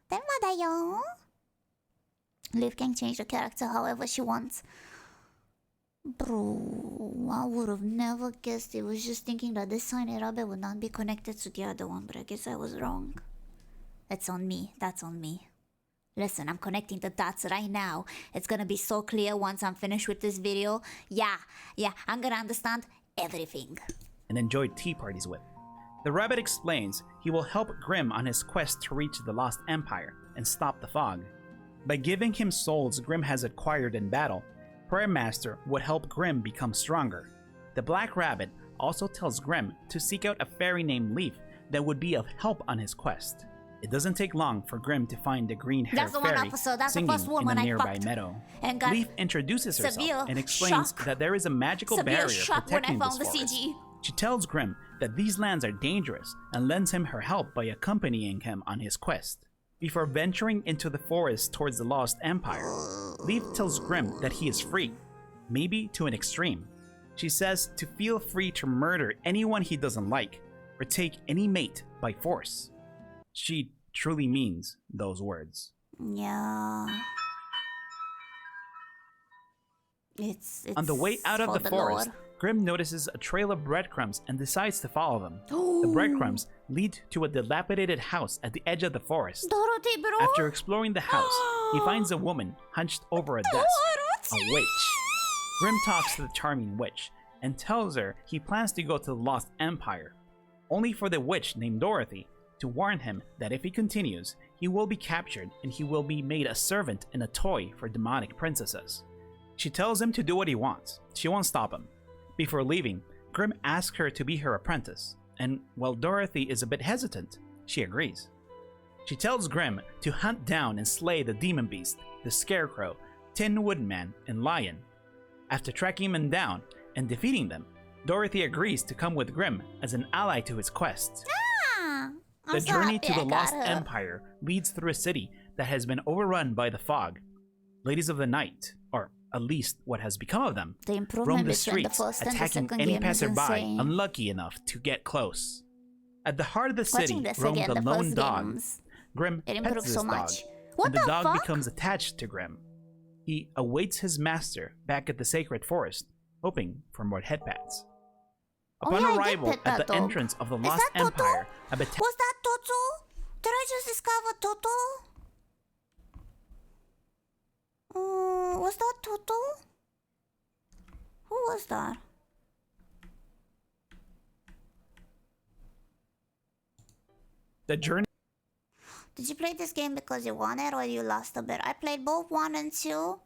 [SPEAKER 1] Tenma dayo. Liv can change the character however she wants. Bro, I would have never guessed. It was just thinking that this Sign Erabe would not be connected to the other one, but I guess I was wrong. It's on me. That's on me. Listen, I'm connecting the dots right now. It's gonna be so clear once I'm finished with this video. Yeah, I'm gonna understand everything.
[SPEAKER 5] and enjoyed tea parties with. The rabbit explains he will help Grim on his quest to reach the Lost Empire and stop the fog. By giving him souls Grim has acquired in battle, Prayer Master would help Grim become stronger. The Black Rabbit also tells Grim to seek out a fairy named Leaf that would be of help on his quest. It doesn't take long for Grim to find the green-haired fairy singing in a nearby meadow. Leaf introduces herself and explains that there is a magical barrier protecting this forest. She tells Grim that these lands are dangerous and lends him her help by accompanying him on his quest. Before venturing into the forest towards the Lost Empire, Leaf tells Grim that he is free, maybe to an extreme. She says to feel free to murder anyone he doesn't like, or take any mate by force. She truly means those words.
[SPEAKER 1] Yeah. It's
[SPEAKER 5] on the way out of the forest, Grim notices a trail of breadcrumbs and decides to follow them. The breadcrumbs lead to a dilapidated house at the edge of the forest.
[SPEAKER 1] Dorothy, bro.
[SPEAKER 5] After exploring the house, he finds a woman hunched over a desk, a witch. Grim talks to the charming witch and tells her he plans to go to the Lost Empire, only for the witch named Dorothy to warn him that if he continues, he will be captured and he will be made a servant and a toy for demonic princesses. She tells him to do what he wants. She won't stop him. Before leaving, Grim asks her to be her apprentice, and while Dorothy is a bit hesitant, she agrees. She tells Grim to hunt down and slay the demon beast, the Scarecrow, Tin Woodman, and Lion. After tracking them down and defeating them, Dorothy agrees to come with Grimm as an ally to his quest.
[SPEAKER 1] Ah,
[SPEAKER 5] The
[SPEAKER 1] I'm so
[SPEAKER 5] journey
[SPEAKER 1] happy
[SPEAKER 5] to the
[SPEAKER 1] I got
[SPEAKER 5] Lost
[SPEAKER 1] her.
[SPEAKER 5] Empire leads through a city that has been overrun by the fog. Ladies of the Night, or at least what has become of them,
[SPEAKER 1] The
[SPEAKER 5] roam
[SPEAKER 1] improvement
[SPEAKER 5] the
[SPEAKER 1] between the
[SPEAKER 5] streets,
[SPEAKER 1] first and the
[SPEAKER 5] attacking
[SPEAKER 1] second
[SPEAKER 5] any
[SPEAKER 1] game is
[SPEAKER 5] passerby
[SPEAKER 1] insane.
[SPEAKER 5] unlucky enough to get close. At the heart of the city
[SPEAKER 1] Watching this
[SPEAKER 5] roams
[SPEAKER 1] again,
[SPEAKER 5] the
[SPEAKER 1] the
[SPEAKER 5] lone
[SPEAKER 1] first
[SPEAKER 5] dog.
[SPEAKER 1] games,
[SPEAKER 5] Grimm
[SPEAKER 1] it
[SPEAKER 5] pets
[SPEAKER 1] improved
[SPEAKER 5] this
[SPEAKER 1] so
[SPEAKER 5] dog,
[SPEAKER 1] much. What
[SPEAKER 5] and the
[SPEAKER 1] the
[SPEAKER 5] dog
[SPEAKER 1] fuck?
[SPEAKER 5] becomes attached to Grimm. He awaits his master back at the sacred forest, hoping for more headpats.
[SPEAKER 1] Oh,
[SPEAKER 5] Upon
[SPEAKER 1] yeah, I did
[SPEAKER 5] arrival
[SPEAKER 1] pet
[SPEAKER 5] at
[SPEAKER 1] that
[SPEAKER 5] the
[SPEAKER 1] dog.
[SPEAKER 5] entrance of the
[SPEAKER 1] Is
[SPEAKER 5] Lost
[SPEAKER 1] that Toto?
[SPEAKER 5] Empire, a battalion
[SPEAKER 1] Was that Toto? Did I just discover Toto? Was that Toto? Who was that?
[SPEAKER 5] the journey
[SPEAKER 1] Did you play this game because you won it or you lost a bit? I played both 1 and 2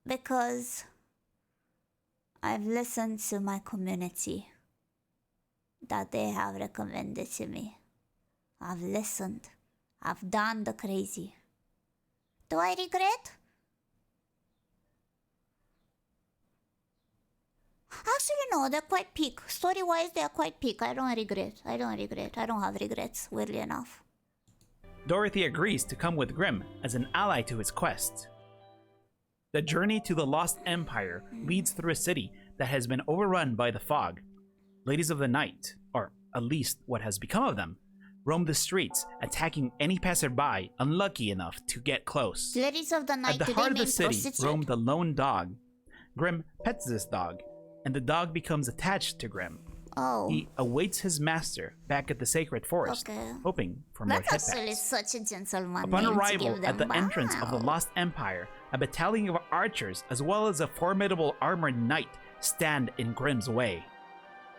[SPEAKER 1] because I've listened to my community that they have recommended to me. I've listened. I've done the crazy. Do I regret? Actually, no, they're quite peak. Story-wise, they're quite peak. I don't regret. I don't have regrets, weirdly enough.
[SPEAKER 5] Dorothy agrees to come with Grimm as an ally to his quest. The journey to the Lost Empire leads through a city that has been overrun by the fog. Ladies of the Night, or at least what has become of them, roam the streets, attacking any passerby unlucky enough to get close.
[SPEAKER 1] Ladies of the Night,
[SPEAKER 5] At the
[SPEAKER 1] do
[SPEAKER 5] heart
[SPEAKER 1] they
[SPEAKER 5] of the
[SPEAKER 1] mean
[SPEAKER 5] city
[SPEAKER 1] prostitute?
[SPEAKER 5] roam the lone dog. Grimm pets this dog, and the dog becomes attached to Grimm.
[SPEAKER 1] Oh,
[SPEAKER 5] He awaits his master back at the sacred forest,
[SPEAKER 1] Okay.
[SPEAKER 5] hoping for more
[SPEAKER 1] that's actually
[SPEAKER 5] headpats.
[SPEAKER 1] such a gentleman
[SPEAKER 5] Upon
[SPEAKER 1] name to
[SPEAKER 5] arrival
[SPEAKER 1] give
[SPEAKER 5] at
[SPEAKER 1] them.
[SPEAKER 5] the entrance of the
[SPEAKER 1] Wow.
[SPEAKER 5] Lost Empire, a battalion of archers as well as a formidable armored knight stand in Grimm's way.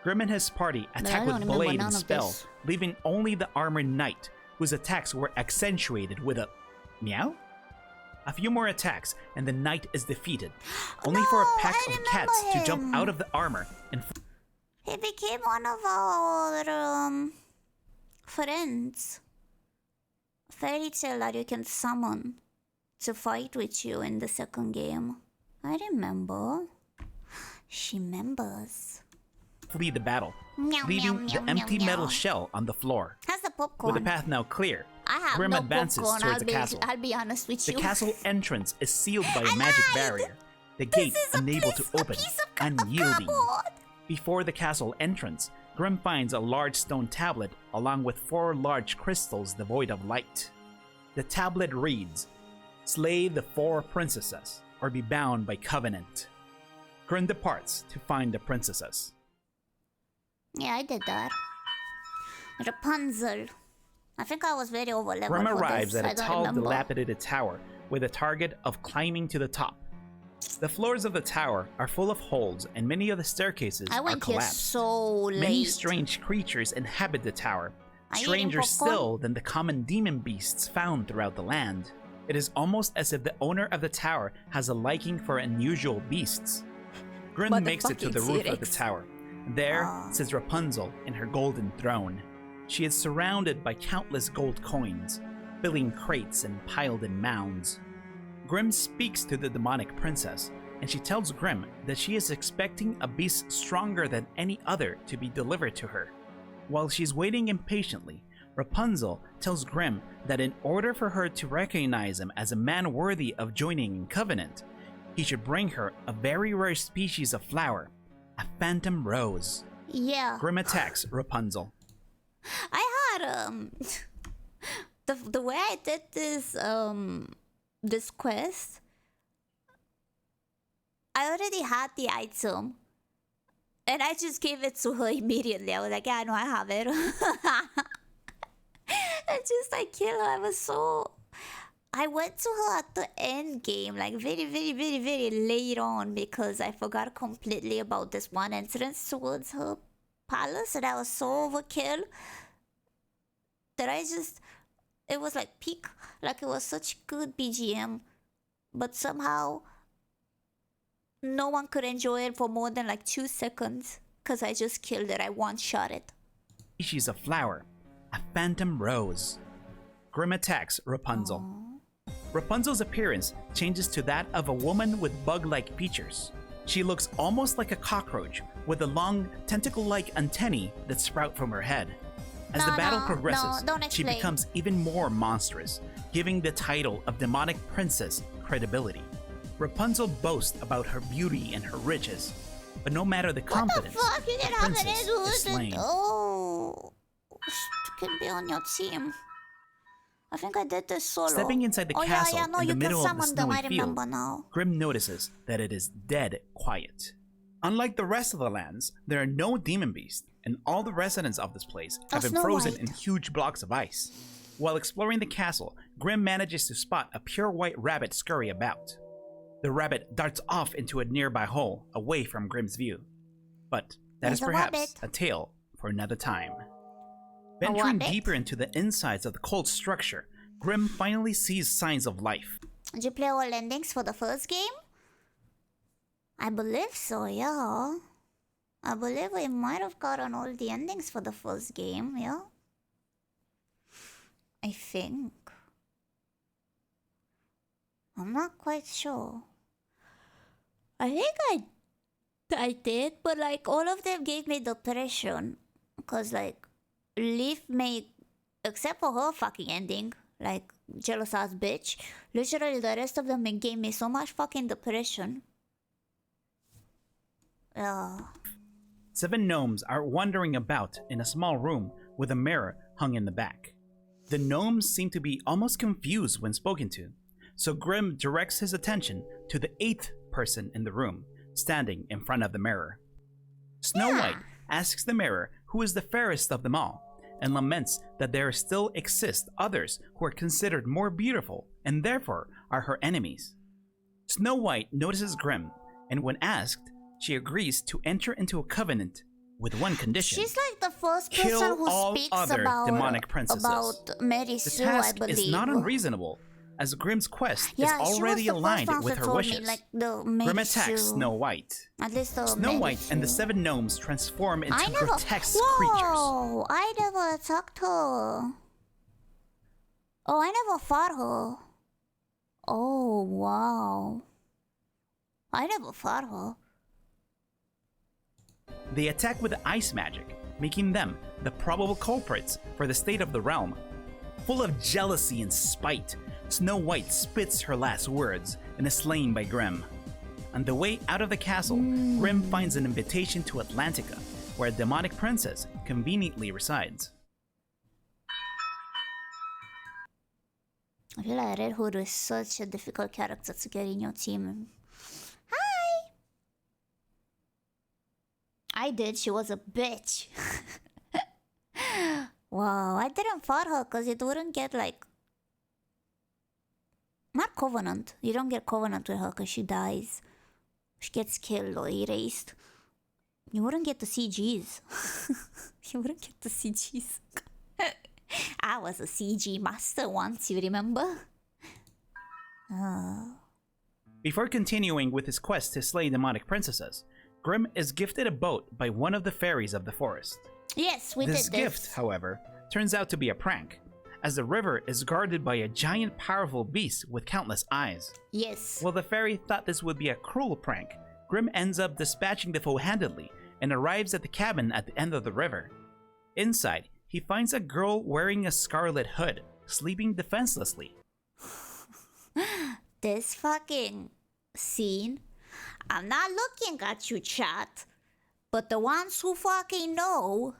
[SPEAKER 5] Grimm and his party
[SPEAKER 1] I
[SPEAKER 5] attack
[SPEAKER 1] don't
[SPEAKER 5] with
[SPEAKER 1] remember
[SPEAKER 5] blade
[SPEAKER 1] none
[SPEAKER 5] and
[SPEAKER 1] of
[SPEAKER 5] spell,
[SPEAKER 1] this.
[SPEAKER 5] leaving only the armored knight, whose attacks were accentuated with a meow? A few more attacks, and the knight is defeated, only for a
[SPEAKER 1] No,
[SPEAKER 5] pack
[SPEAKER 1] I
[SPEAKER 5] of
[SPEAKER 1] remember
[SPEAKER 5] cats to jump
[SPEAKER 1] him.
[SPEAKER 5] out of the armor and
[SPEAKER 1] He became one of our friends. Fairy tale that you can summon to fight with you in the second game. I remember. She remembers.
[SPEAKER 5] flee the battle,
[SPEAKER 1] Meow,
[SPEAKER 5] leaving
[SPEAKER 1] meow,
[SPEAKER 5] the
[SPEAKER 1] meow,
[SPEAKER 5] empty
[SPEAKER 1] meow,
[SPEAKER 5] metal
[SPEAKER 1] meow.
[SPEAKER 5] shell on the floor.
[SPEAKER 1] How's the popcorn?
[SPEAKER 5] With the path now clear,
[SPEAKER 1] I have
[SPEAKER 5] Grimm
[SPEAKER 1] no
[SPEAKER 5] advances
[SPEAKER 1] popcorn.
[SPEAKER 5] towards the castle.
[SPEAKER 1] I'll be honest with
[SPEAKER 5] The
[SPEAKER 1] you.
[SPEAKER 5] castle entrance is sealed by
[SPEAKER 1] I
[SPEAKER 5] a magic
[SPEAKER 1] lied!
[SPEAKER 5] barrier, the
[SPEAKER 1] This
[SPEAKER 5] gate
[SPEAKER 1] is a
[SPEAKER 5] unable
[SPEAKER 1] piece-
[SPEAKER 5] to open,
[SPEAKER 1] a piece of
[SPEAKER 5] unyielding.
[SPEAKER 1] cardboard.
[SPEAKER 5] Before the castle entrance, Grimm finds a large stone tablet along with 4 large crystals devoid of light. The tablet reads, "Slay the 4 princesses, or be bound by covenant." Grimm departs to find the princesses.
[SPEAKER 1] Yeah, I did that. Rapunzel. I think I was very over leveled
[SPEAKER 5] Grimm
[SPEAKER 1] for
[SPEAKER 5] arrives
[SPEAKER 1] this.
[SPEAKER 5] at
[SPEAKER 1] I
[SPEAKER 5] a
[SPEAKER 1] don't
[SPEAKER 5] tall,
[SPEAKER 1] remember.
[SPEAKER 5] dilapidated tower with a target of climbing to the top. The floors of the tower are full of holes, and many of the staircases
[SPEAKER 1] I
[SPEAKER 5] are
[SPEAKER 1] went here
[SPEAKER 5] collapsed.
[SPEAKER 1] so late.
[SPEAKER 5] Many strange creatures inhabit the tower,
[SPEAKER 1] Are you
[SPEAKER 5] stranger
[SPEAKER 1] eating popcorn?
[SPEAKER 5] still than the common demon beasts found throughout the land. It is almost as if the owner of the tower has a liking for unusual beasts. Grimm makes it to the roof of the
[SPEAKER 1] T-Rex.
[SPEAKER 5] tower. There
[SPEAKER 1] Ah.
[SPEAKER 5] sits Rapunzel in her golden throne. She is surrounded by countless gold coins, filling crates and piled in mounds. Grimm speaks to the demonic princess, and she tells Grimm that she is expecting a beast stronger than any other to be delivered to her. While she's waiting impatiently, Rapunzel tells Grimm that in order for her to recognize him as a man worthy of joining in covenant, he should bring her a very rare species of flower, a phantom rose.
[SPEAKER 1] Yeah.
[SPEAKER 5] Grimm attacks Rapunzel.
[SPEAKER 1] I had the way I did this this quest, I already had the item and I just gave it to her immediately. I was like, yeah, I know I have it. And just like kill her. I went to her at the end game, like very, very, very, very late on, because I forgot completely about this one entrance towards her palace, and I was so overkill that it was like peak, like it was such good BGM, but somehow no one could enjoy it for more than like 2 seconds because I just killed it. I one-shot it.
[SPEAKER 5] Species of flower, a phantom rose. Grimm attacks Rapunzel. Rapunzel's appearance changes to that of a woman with bug-like features. She looks almost like a cockroach with the long, tentacle-like antennae that sprout from her head. As the battle progresses,
[SPEAKER 1] don't
[SPEAKER 5] she
[SPEAKER 1] explain.
[SPEAKER 5] becomes even more monstrous, giving the title of demonic princess credibility. Rapunzel boasts about her beauty and her riches, but no matter the confidence,
[SPEAKER 1] Fuck, you
[SPEAKER 5] the
[SPEAKER 1] can have
[SPEAKER 5] princess
[SPEAKER 1] it.
[SPEAKER 5] is slain.
[SPEAKER 1] Oh, can be on your team. I think I did this solo.
[SPEAKER 5] Stepping inside the
[SPEAKER 1] oh,
[SPEAKER 5] castle
[SPEAKER 1] yeah, no,
[SPEAKER 5] in the
[SPEAKER 1] you
[SPEAKER 5] middle
[SPEAKER 1] can
[SPEAKER 5] of the
[SPEAKER 1] summon them.
[SPEAKER 5] snowy
[SPEAKER 1] I remember
[SPEAKER 5] field,
[SPEAKER 1] now.
[SPEAKER 5] Grim notices that it is dead quiet. Unlike the rest of the lands, there are no demon beasts, and all the residents of this place have been
[SPEAKER 1] Snow
[SPEAKER 5] frozen
[SPEAKER 1] White.
[SPEAKER 5] in huge blocks of ice. While exploring the castle, Grim manages to spot a pure white rabbit scurry about. The rabbit darts off into a nearby hole, away from Grim's view. But that is
[SPEAKER 1] There's a
[SPEAKER 5] perhaps
[SPEAKER 1] rabbit.
[SPEAKER 5] a tale for another time. Venturing
[SPEAKER 1] rabbit?
[SPEAKER 5] deeper into the insides of the cold structure, Grim finally sees signs of life.
[SPEAKER 1] Did you play all endings for the first game? I believe so, yeah. I believe we might have gotten all the endings for the first game, yeah? I think. I'm not quite sure. I think I did, but like all of them gave me depression. Cause like Leaf made, except for her fucking ending, like jealous ass bitch, literally the rest of them gave me so much fucking depression. Yeah.
[SPEAKER 5] 7 gnomes are wandering about in a small room with a mirror hung in the back. The gnomes seem to be almost confused when spoken to, so Grim directs his attention to the 8th person in the room, standing in front of the mirror. Snow White asks the mirror who is the fairest of them all, and laments that there still exist others who are considered more beautiful and therefore are her enemies. Snow White notices Grim, and when asked, she agrees to enter into a covenant with one condition.
[SPEAKER 1] She's like the first
[SPEAKER 5] Kill
[SPEAKER 1] person who
[SPEAKER 5] all
[SPEAKER 1] speaks
[SPEAKER 5] other
[SPEAKER 1] about
[SPEAKER 5] demonic princesses.
[SPEAKER 1] Mary
[SPEAKER 5] The
[SPEAKER 1] Sue, I
[SPEAKER 5] task
[SPEAKER 1] believe.
[SPEAKER 5] is not unreasonable, as Grim's quest is
[SPEAKER 1] Yeah,
[SPEAKER 5] already
[SPEAKER 1] she was the
[SPEAKER 5] aligned
[SPEAKER 1] first one
[SPEAKER 5] with
[SPEAKER 1] that
[SPEAKER 5] her
[SPEAKER 1] told
[SPEAKER 5] wishes.
[SPEAKER 1] Me, like, the Mary
[SPEAKER 5] Grim attacks
[SPEAKER 1] Sue.
[SPEAKER 5] Snow White.
[SPEAKER 1] At least the
[SPEAKER 5] Snow
[SPEAKER 1] Mary
[SPEAKER 5] White and the
[SPEAKER 1] Sue.
[SPEAKER 5] 7 gnomes transform into
[SPEAKER 1] I never.
[SPEAKER 5] grotesque creatures.
[SPEAKER 1] Whoa! I never attacked her. Oh, I never fought her. Oh wow! I never fought her.
[SPEAKER 5] They attack with ice magic, making them the probable culprits for the state of the realm. Full of jealousy and spite, Snow White spits her last words and is slain by Grim. On the way out of the castle, Grim finds an invitation to Atlantica, where a demonic princess conveniently resides.
[SPEAKER 1] I feel like Red Hood is such a difficult character to get in your team. Hi! I did, she was a bitch. Wow, I didn't fight her because it wouldn't get like... Not Covenant. You don't get Covenant with her because she dies. She gets killed or erased. You wouldn't get the CGs. You wouldn't get the CGs. I was a CG master once, you remember?
[SPEAKER 5] Before continuing with his quest to slay demonic princesses, Grim is gifted a boat by one of the fairies of the forest.
[SPEAKER 1] Yes, we
[SPEAKER 5] This
[SPEAKER 1] did
[SPEAKER 5] gift, however, turns out to be a prank, as the river is guarded by a giant powerful beast with countless eyes.
[SPEAKER 1] Yes.
[SPEAKER 5] While the fairy thought this would be a cruel prank, Grim ends up dispatching the foe handedly and arrives at the cabin at the end of the river. Inside, he finds a girl wearing a scarlet hood, sleeping defenselessly.
[SPEAKER 1] This fucking scene. I'm not looking at you, chat. But the ones who fucking know,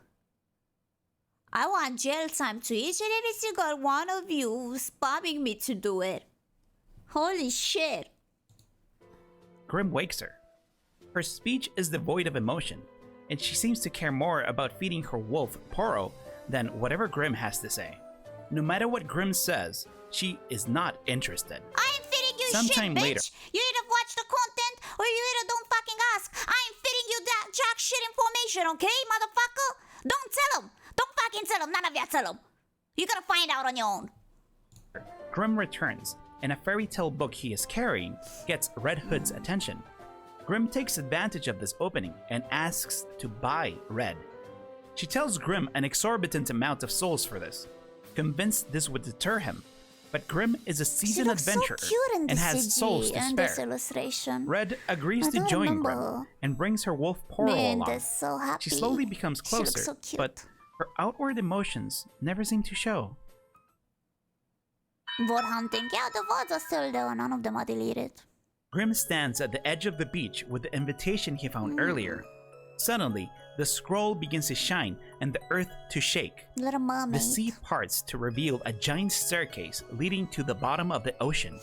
[SPEAKER 1] I want jail time to each and every single one of you spamming me to do it. Holy shit.
[SPEAKER 5] Grim wakes her. Her speech is devoid of emotion, and she seems to care more about feeding her wolf, Poro, than whatever Grim has to say. No matter what Grim says, she is not interested.
[SPEAKER 1] I ain't feeding you
[SPEAKER 5] Sometime
[SPEAKER 1] shit, bitch.
[SPEAKER 5] later.
[SPEAKER 1] You either watch the content or you either don't fucking ask. I ain't feeding you that jack shit information, okay, motherfucker? Don't tell him. Don't fucking tell him. None of y'all tell him. You gotta find out on your own.
[SPEAKER 5] Grim returns, and a fairy tale book he is carrying gets Red Hood's attention. Grim takes advantage of this opening and asks to buy Red. She tells Grim an exorbitant amount of souls for this, convinced this would deter him. But Grim is a
[SPEAKER 1] She
[SPEAKER 5] seasoned
[SPEAKER 1] looks
[SPEAKER 5] adventurer
[SPEAKER 1] so cute in
[SPEAKER 5] and
[SPEAKER 1] this
[SPEAKER 5] has souls
[SPEAKER 1] CG
[SPEAKER 5] to
[SPEAKER 1] and
[SPEAKER 5] spare.
[SPEAKER 1] this illustration.
[SPEAKER 5] Red agrees
[SPEAKER 1] I
[SPEAKER 5] to
[SPEAKER 1] don't
[SPEAKER 5] join Grim
[SPEAKER 1] remember
[SPEAKER 5] and brings her wolf Poro
[SPEAKER 1] being
[SPEAKER 5] along.
[SPEAKER 1] this so happy.
[SPEAKER 5] She slowly becomes
[SPEAKER 1] She looks
[SPEAKER 5] closer,
[SPEAKER 1] so cute.
[SPEAKER 5] but her outward emotions never seem to show.
[SPEAKER 1] Bird hunting. Yeah, the birds are still there. None of them are deleted.
[SPEAKER 5] Grim stands at the edge of the beach with the invitation he found earlier. Suddenly, the scroll begins to shine and the earth to shake.
[SPEAKER 1] Little mermaid.
[SPEAKER 5] The sea parts to reveal a giant staircase leading to the bottom of the ocean.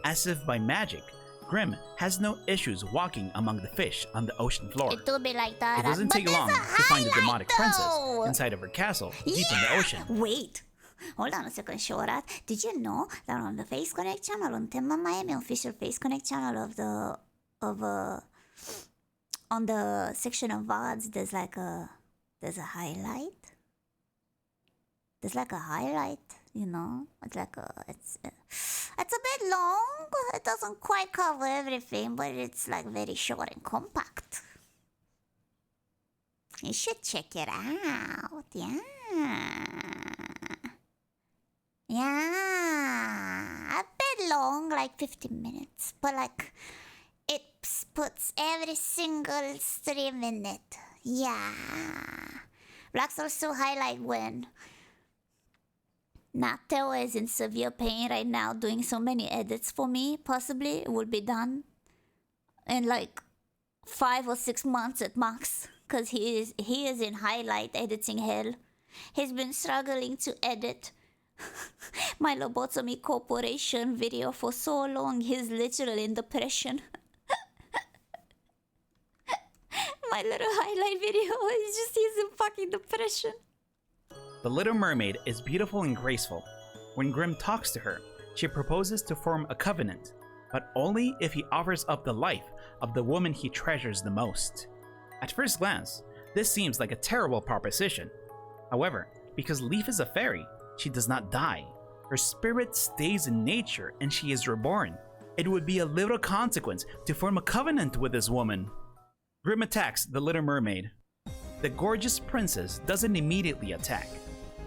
[SPEAKER 5] As if by magic, Grim has no issues walking among the fish on the ocean floor.
[SPEAKER 1] It will be like that.
[SPEAKER 5] It doesn't
[SPEAKER 1] but
[SPEAKER 5] take
[SPEAKER 1] there's
[SPEAKER 5] long
[SPEAKER 1] a
[SPEAKER 5] to find the
[SPEAKER 1] highlight,
[SPEAKER 5] demonic princess
[SPEAKER 1] though.
[SPEAKER 5] inside of her castle, deep in the ocean.
[SPEAKER 1] Wait. Hold on a second, Shorat. Did you know that on the Face Connect channel, on Tenma Maemi official Face Connect channel on the section of VODs, there's a highlight? There's like a highlight, you know? It's a bit long. It doesn't quite cover everything, but it's like very short and compact. You should check it out, yeah. Yeah, a bit long, like 15 minutes, but like it puts every single stream in it. Yeah. Black Soul still highlight when Nateo is in severe pain right now, doing so many edits for me. Possibly it will be done in like 5 or 6 months at max, because he is in highlight editing hell. He's been struggling to edit my Lobotomy Corporation video for so long. He's literally in depression. My little highlight video is just he's in fucking depression.
[SPEAKER 5] The Little Mermaid is beautiful and graceful. When Grim talks to her, she proposes to form a covenant, but only if he offers up the life of the woman he treasures the most. At first glance, this seems like a terrible proposition. However, because Leaf is a fairy, she does not die. Her spirit stays in nature and she is reborn. It would be a little consequence to form a covenant with this woman. Grim attacks the Little Mermaid. The gorgeous princess doesn't immediately attack.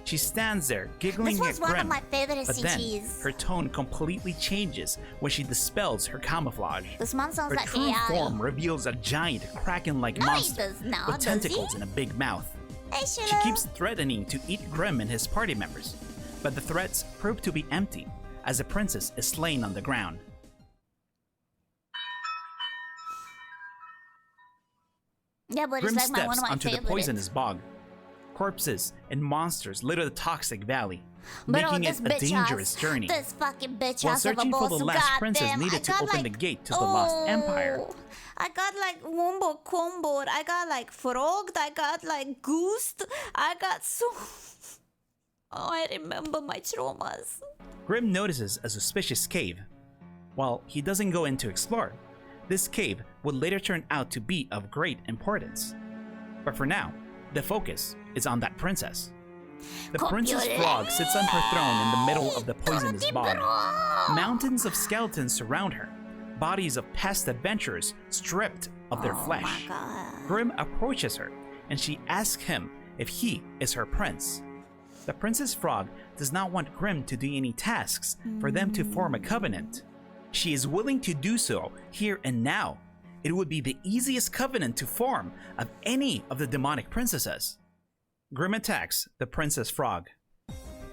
[SPEAKER 5] She stands there giggling
[SPEAKER 1] This was
[SPEAKER 5] at
[SPEAKER 1] one
[SPEAKER 5] Grim,
[SPEAKER 1] of my favorite
[SPEAKER 5] but then
[SPEAKER 1] CGs.
[SPEAKER 5] her tone completely changes when she dispels her camouflage.
[SPEAKER 1] This man sounds
[SPEAKER 5] Her
[SPEAKER 1] like
[SPEAKER 5] true
[SPEAKER 1] AI.
[SPEAKER 5] form reveals a giant kraken-like
[SPEAKER 1] No, he
[SPEAKER 5] monster
[SPEAKER 1] does not,
[SPEAKER 5] with
[SPEAKER 1] does
[SPEAKER 5] tentacles
[SPEAKER 1] he?
[SPEAKER 5] and a big mouth.
[SPEAKER 1] Hey,
[SPEAKER 5] She
[SPEAKER 1] Sheila.
[SPEAKER 5] keeps threatening to eat Grim and his party members, but the threats prove to be empty as the princess is slain on the ground.
[SPEAKER 1] Yeah, but
[SPEAKER 5] Grim
[SPEAKER 1] it's like one
[SPEAKER 5] steps
[SPEAKER 1] of my
[SPEAKER 5] onto the
[SPEAKER 1] favorites.
[SPEAKER 5] poisonous bog. Corpses and monsters litter the toxic valley,
[SPEAKER 1] But
[SPEAKER 5] making
[SPEAKER 1] this
[SPEAKER 5] it a
[SPEAKER 1] bitch
[SPEAKER 5] dangerous
[SPEAKER 1] ass,
[SPEAKER 5] journey.
[SPEAKER 1] This fucking bitch
[SPEAKER 5] While
[SPEAKER 1] ass of a
[SPEAKER 5] searching for
[SPEAKER 1] boss,
[SPEAKER 5] the last princess
[SPEAKER 1] goddamn,
[SPEAKER 5] needed
[SPEAKER 1] I
[SPEAKER 5] to
[SPEAKER 1] got
[SPEAKER 5] open
[SPEAKER 1] like,
[SPEAKER 5] the gate to the Lost Empire.
[SPEAKER 1] I got like wombo comboed. I got like frogged. I got like goosed. I got so. Oh, I remember my traumas.
[SPEAKER 5] Grim notices a suspicious cave. While he doesn't go in to explore, this cave would later turn out to be of great importance. But for now, the focus is on that princess. The Princess Frog sits on her throne in the middle of the poisonous bog. Mountains of skeletons surround her, bodies of past adventurers stripped of their flesh. Grim approaches her, and she asks him if he is her prince. The Princess Frog does not want Grim to do any tasks for them to form a covenant. She is willing to do so here and now. It would be the easiest covenant to form of any of the demonic princesses. Grim attacks the Princess Frog.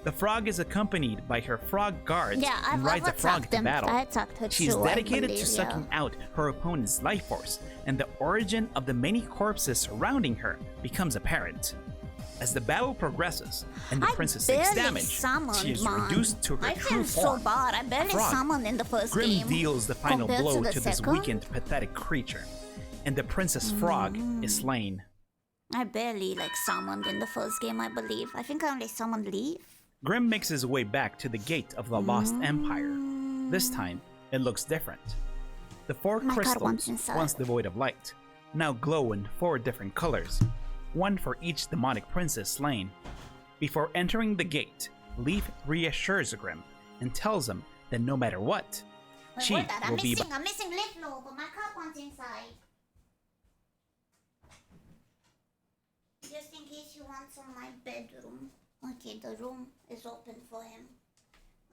[SPEAKER 5] The frog is accompanied by her frog guards and rides a frog to battle. She is dedicated to sucking out her opponent's life force, and the origin of the many corpses surrounding her becomes apparent. As the battle progresses and the princess takes damage, she is reduced to her true form.
[SPEAKER 1] So bad. I barely
[SPEAKER 5] Frog.
[SPEAKER 1] summoned in the first
[SPEAKER 5] Grim
[SPEAKER 1] game.
[SPEAKER 5] deals the final
[SPEAKER 1] compared
[SPEAKER 5] blow
[SPEAKER 1] the
[SPEAKER 5] to this
[SPEAKER 1] second.
[SPEAKER 5] weakened, pathetic creature, and the Princess Frog is slain.
[SPEAKER 1] I barely like summoned in the first game, I believe. I think I only summoned Leaf.
[SPEAKER 5] Grim makes his way back to the gate of the Lost Empire. This time, it looks different. The four
[SPEAKER 1] My God,
[SPEAKER 5] crystals,
[SPEAKER 1] one's inside.
[SPEAKER 5] once devoid of light, now glow in 4 different colors, one for each demonic princess slain. Before entering the gate, Leaf reassures Grim and tells him that no matter what, she will be.
[SPEAKER 1] I'm missing Leaf Low, but my cat wants inside. Just in case he wants on my bedroom. Okay, the room is open for him.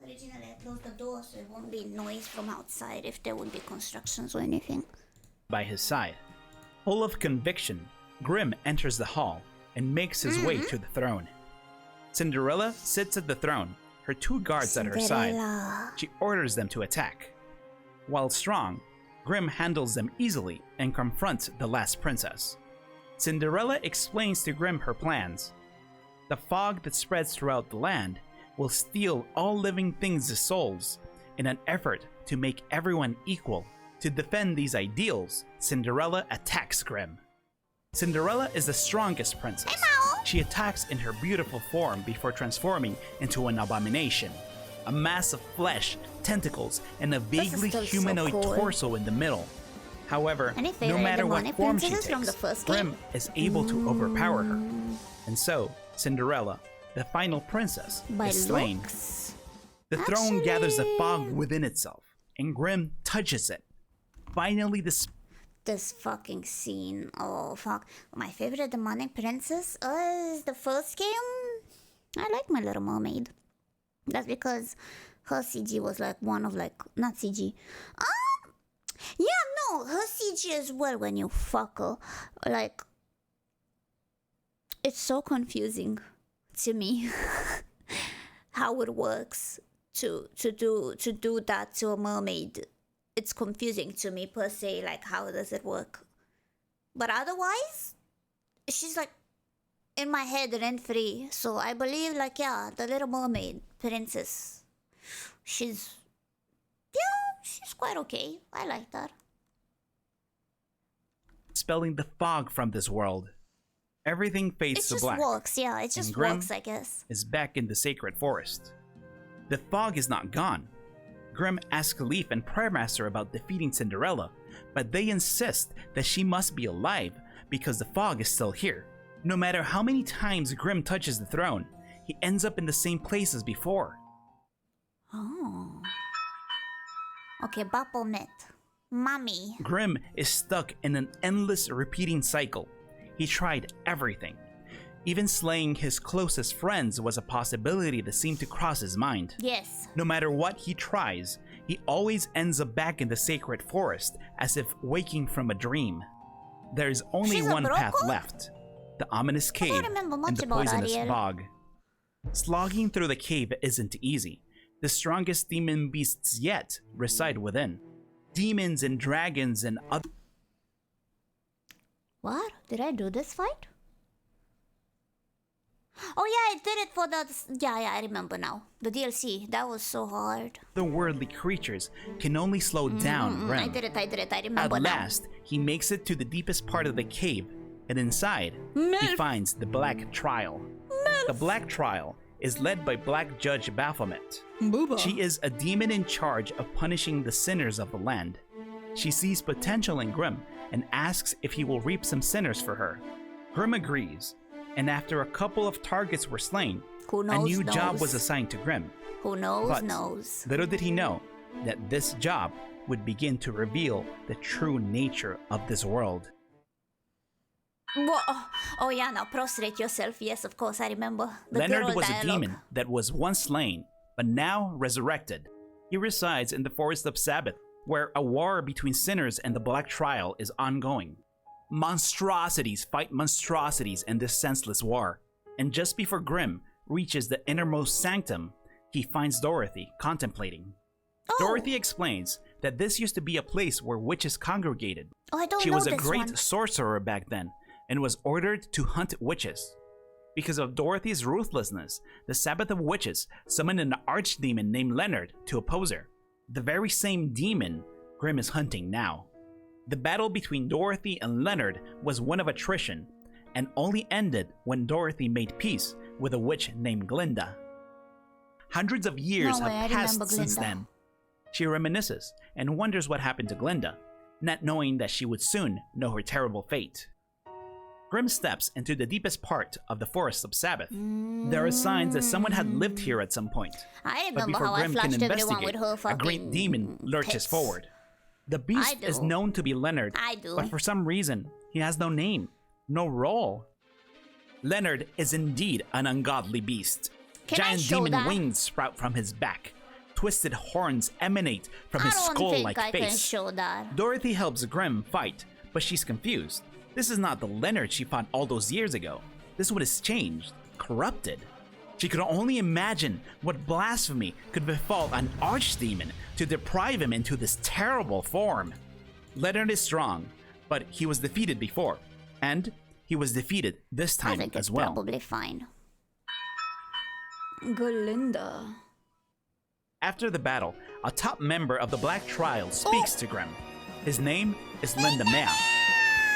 [SPEAKER 1] Originally, I closed the door so it won't be noise from outside if there would be constructions or anything.
[SPEAKER 5] By his side. Full of conviction, Grim enters the hall and makes his way to the throne. Cinderella sits at the throne, her 2 guards at her side.
[SPEAKER 1] Cinderella.
[SPEAKER 5] She orders them to attack. While strong, Grim handles them easily and confronts the last princess. Cinderella explains to Grim her plans. The fog that spreads throughout the land will steal all living things' souls in an effort to make everyone equal. To defend these ideals, Cinderella attacks Grim. Cinderella is the strongest princess. She attacks in her beautiful form before transforming into an abomination. A mass of flesh, tentacles, and a vaguely
[SPEAKER 1] still so
[SPEAKER 5] humanoid
[SPEAKER 1] cool.
[SPEAKER 5] torso in the middle. However,
[SPEAKER 1] Any
[SPEAKER 5] no
[SPEAKER 1] favorite
[SPEAKER 5] matter what
[SPEAKER 1] demonic
[SPEAKER 5] form she
[SPEAKER 1] princesses from the
[SPEAKER 5] takes,
[SPEAKER 1] first
[SPEAKER 5] Grim
[SPEAKER 1] game?
[SPEAKER 5] is able to overpower her. And so, Cinderella, the final princess,
[SPEAKER 1] By
[SPEAKER 5] is slain.
[SPEAKER 1] looks.
[SPEAKER 5] The throne gathers the fog
[SPEAKER 1] Actually-
[SPEAKER 5] within itself, and Grim touches it. Finally,
[SPEAKER 1] This fucking scene. Oh, fuck. My favorite demonic princess is the first game. I like My Little Mermaid. That's because her CG was like one of like, not CG. Yeah, no, her CG as well when you fuck her. Like, it's so confusing to me how it works to do that to a mermaid. It's confusing to me per se, like how does it work? But otherwise, she's like in my head rent-free. So I believe like, yeah, the Little Mermaid princess, she's quite okay. I like that.
[SPEAKER 5] expelling the fog from this world. Everything
[SPEAKER 1] It
[SPEAKER 5] fades to
[SPEAKER 1] just
[SPEAKER 5] black.
[SPEAKER 1] works, yeah, it just
[SPEAKER 5] And Grim
[SPEAKER 1] works, I guess.
[SPEAKER 5] is back in the sacred forest. The fog is not gone. Grim asks Leaf and Prayer Master about defeating Cinderella, but they insist that she must be alive because the fog is still here. No matter how many times Grim touches the throne, he ends up in the same place as before.
[SPEAKER 1] Oh. Okay, Baphomet. Mommy.
[SPEAKER 5] Grim is stuck in an endless repeating cycle. He tried everything. Even slaying his closest friends was a possibility that seemed to cross his mind.
[SPEAKER 1] Yes.
[SPEAKER 5] No matter what he tries, he always ends up back in the sacred forest as if waking from a dream. There is only
[SPEAKER 1] She's a
[SPEAKER 5] one path
[SPEAKER 1] broco?
[SPEAKER 5] left, the ominous cave
[SPEAKER 1] remember much
[SPEAKER 5] and the
[SPEAKER 1] about
[SPEAKER 5] poisonous
[SPEAKER 1] Ariel.
[SPEAKER 5] bog. Slogging through the cave isn't easy. The strongest demon beasts yet reside within. Demons and dragons and other
[SPEAKER 1] What? Did I do this fight? Oh yeah, I did it for the... Yeah, I remember now. The DLC. That was so hard.
[SPEAKER 5] worldly creatures can only slow down Grim.
[SPEAKER 1] I did it, I
[SPEAKER 5] At
[SPEAKER 1] remember now.
[SPEAKER 5] last, he makes it to the deepest part of the cave, and inside, he finds the Black Trial. The Black Trial is led by Black Judge Baphomet. She is a demon in charge of punishing the sinners of the land. She sees potential in Grim and asks if he will reap some sinners for her. Grim agrees, and after a couple of targets were slain,
[SPEAKER 1] Who knows,
[SPEAKER 5] a new job
[SPEAKER 1] knows.
[SPEAKER 5] was assigned to Grim.
[SPEAKER 1] Who knows,
[SPEAKER 5] But
[SPEAKER 1] knows.
[SPEAKER 5] little did he know that this job would begin to reveal the true nature of this world.
[SPEAKER 1] Oh yeah, now prostrate yourself. Yes, of course, I remember. The
[SPEAKER 5] Leonard
[SPEAKER 1] girl
[SPEAKER 5] was
[SPEAKER 1] dialogue.
[SPEAKER 5] a demon that was once slain, but now resurrected. He resides in the Forest of Sabbath, where a war between sinners and the Black Trial is ongoing. Monstrosities fight monstrosities in this senseless war, and just before Grim reaches the innermost sanctum, he finds Dorothy contemplating.
[SPEAKER 1] Oh.
[SPEAKER 5] Dorothy explains that this used to be a place where witches congregated.
[SPEAKER 1] Oh, I don't
[SPEAKER 5] She
[SPEAKER 1] know
[SPEAKER 5] was a
[SPEAKER 1] this
[SPEAKER 5] great
[SPEAKER 1] one.
[SPEAKER 5] sorcerer back then and was ordered to hunt witches. Because of Dorothy's ruthlessness, the Sabbath of Witches summoned an archdemon named Leonard to oppose her. The very same demon Grim is hunting now. The battle between Dorothy and Leonard was one of attrition and only ended when Dorothy made peace with a witch named Glinda. Hundreds of years
[SPEAKER 1] No way,
[SPEAKER 5] have
[SPEAKER 1] I
[SPEAKER 5] passed
[SPEAKER 1] remember
[SPEAKER 5] since
[SPEAKER 1] Glinda.
[SPEAKER 5] then. She reminisces and wonders what happened to Glinda, not knowing that she would soon know her terrible fate. Grim steps into the deepest part of the Forest of Sabbath. There are signs that someone had lived here at some point.
[SPEAKER 1] I
[SPEAKER 5] But
[SPEAKER 1] remember
[SPEAKER 5] before
[SPEAKER 1] how I
[SPEAKER 5] Grim can
[SPEAKER 1] flashed everyone with
[SPEAKER 5] investigate,
[SPEAKER 1] her
[SPEAKER 5] a
[SPEAKER 1] fucking
[SPEAKER 5] great demon lurches
[SPEAKER 1] pets.
[SPEAKER 5] forward. The beast
[SPEAKER 1] I
[SPEAKER 5] is
[SPEAKER 1] do.
[SPEAKER 5] known to be Leonard,
[SPEAKER 1] I do.
[SPEAKER 5] but for some reason, he has no name, no role. Leonard is indeed an ungodly beast.
[SPEAKER 1] Can I
[SPEAKER 5] Giant
[SPEAKER 1] show
[SPEAKER 5] demon
[SPEAKER 1] that?
[SPEAKER 5] wings sprout from his back. twisted horns emanate from
[SPEAKER 1] I
[SPEAKER 5] his
[SPEAKER 1] don't
[SPEAKER 5] skull-like
[SPEAKER 1] think I can
[SPEAKER 5] face.
[SPEAKER 1] show that.
[SPEAKER 5] Dorothy helps Grim fight, but she's confused. This is not the Leonard she fought all those years ago. This one is changed, corrupted. She could only imagine what blasphemy could befall an archdemon to deprive him into this terrible form. Leonard is strong, but he was defeated before, and he was defeated this
[SPEAKER 1] I
[SPEAKER 5] time
[SPEAKER 1] think it's
[SPEAKER 5] as well.
[SPEAKER 1] probably fine.
[SPEAKER 6] Glinda.
[SPEAKER 5] After the battle, a top member of the Black Trial speaks to Grim. His name is Linda Mea.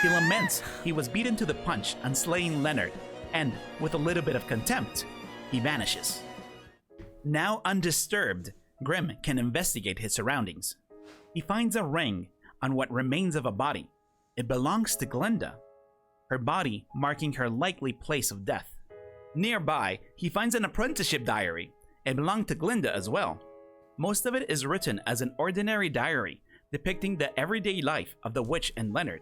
[SPEAKER 5] He laments he was beaten to the punch on slaying Leonard, and with a little bit of contempt, he vanishes. Now undisturbed, Grim can investigate his surroundings. He finds a ring on what remains of a body. It belongs to Glinda, her body marking her likely place of death. Nearby, he finds an apprenticeship diary. It belonged to Glinda as well. Most of it is written as an ordinary diary, depicting the everyday life of the witch and Leonard.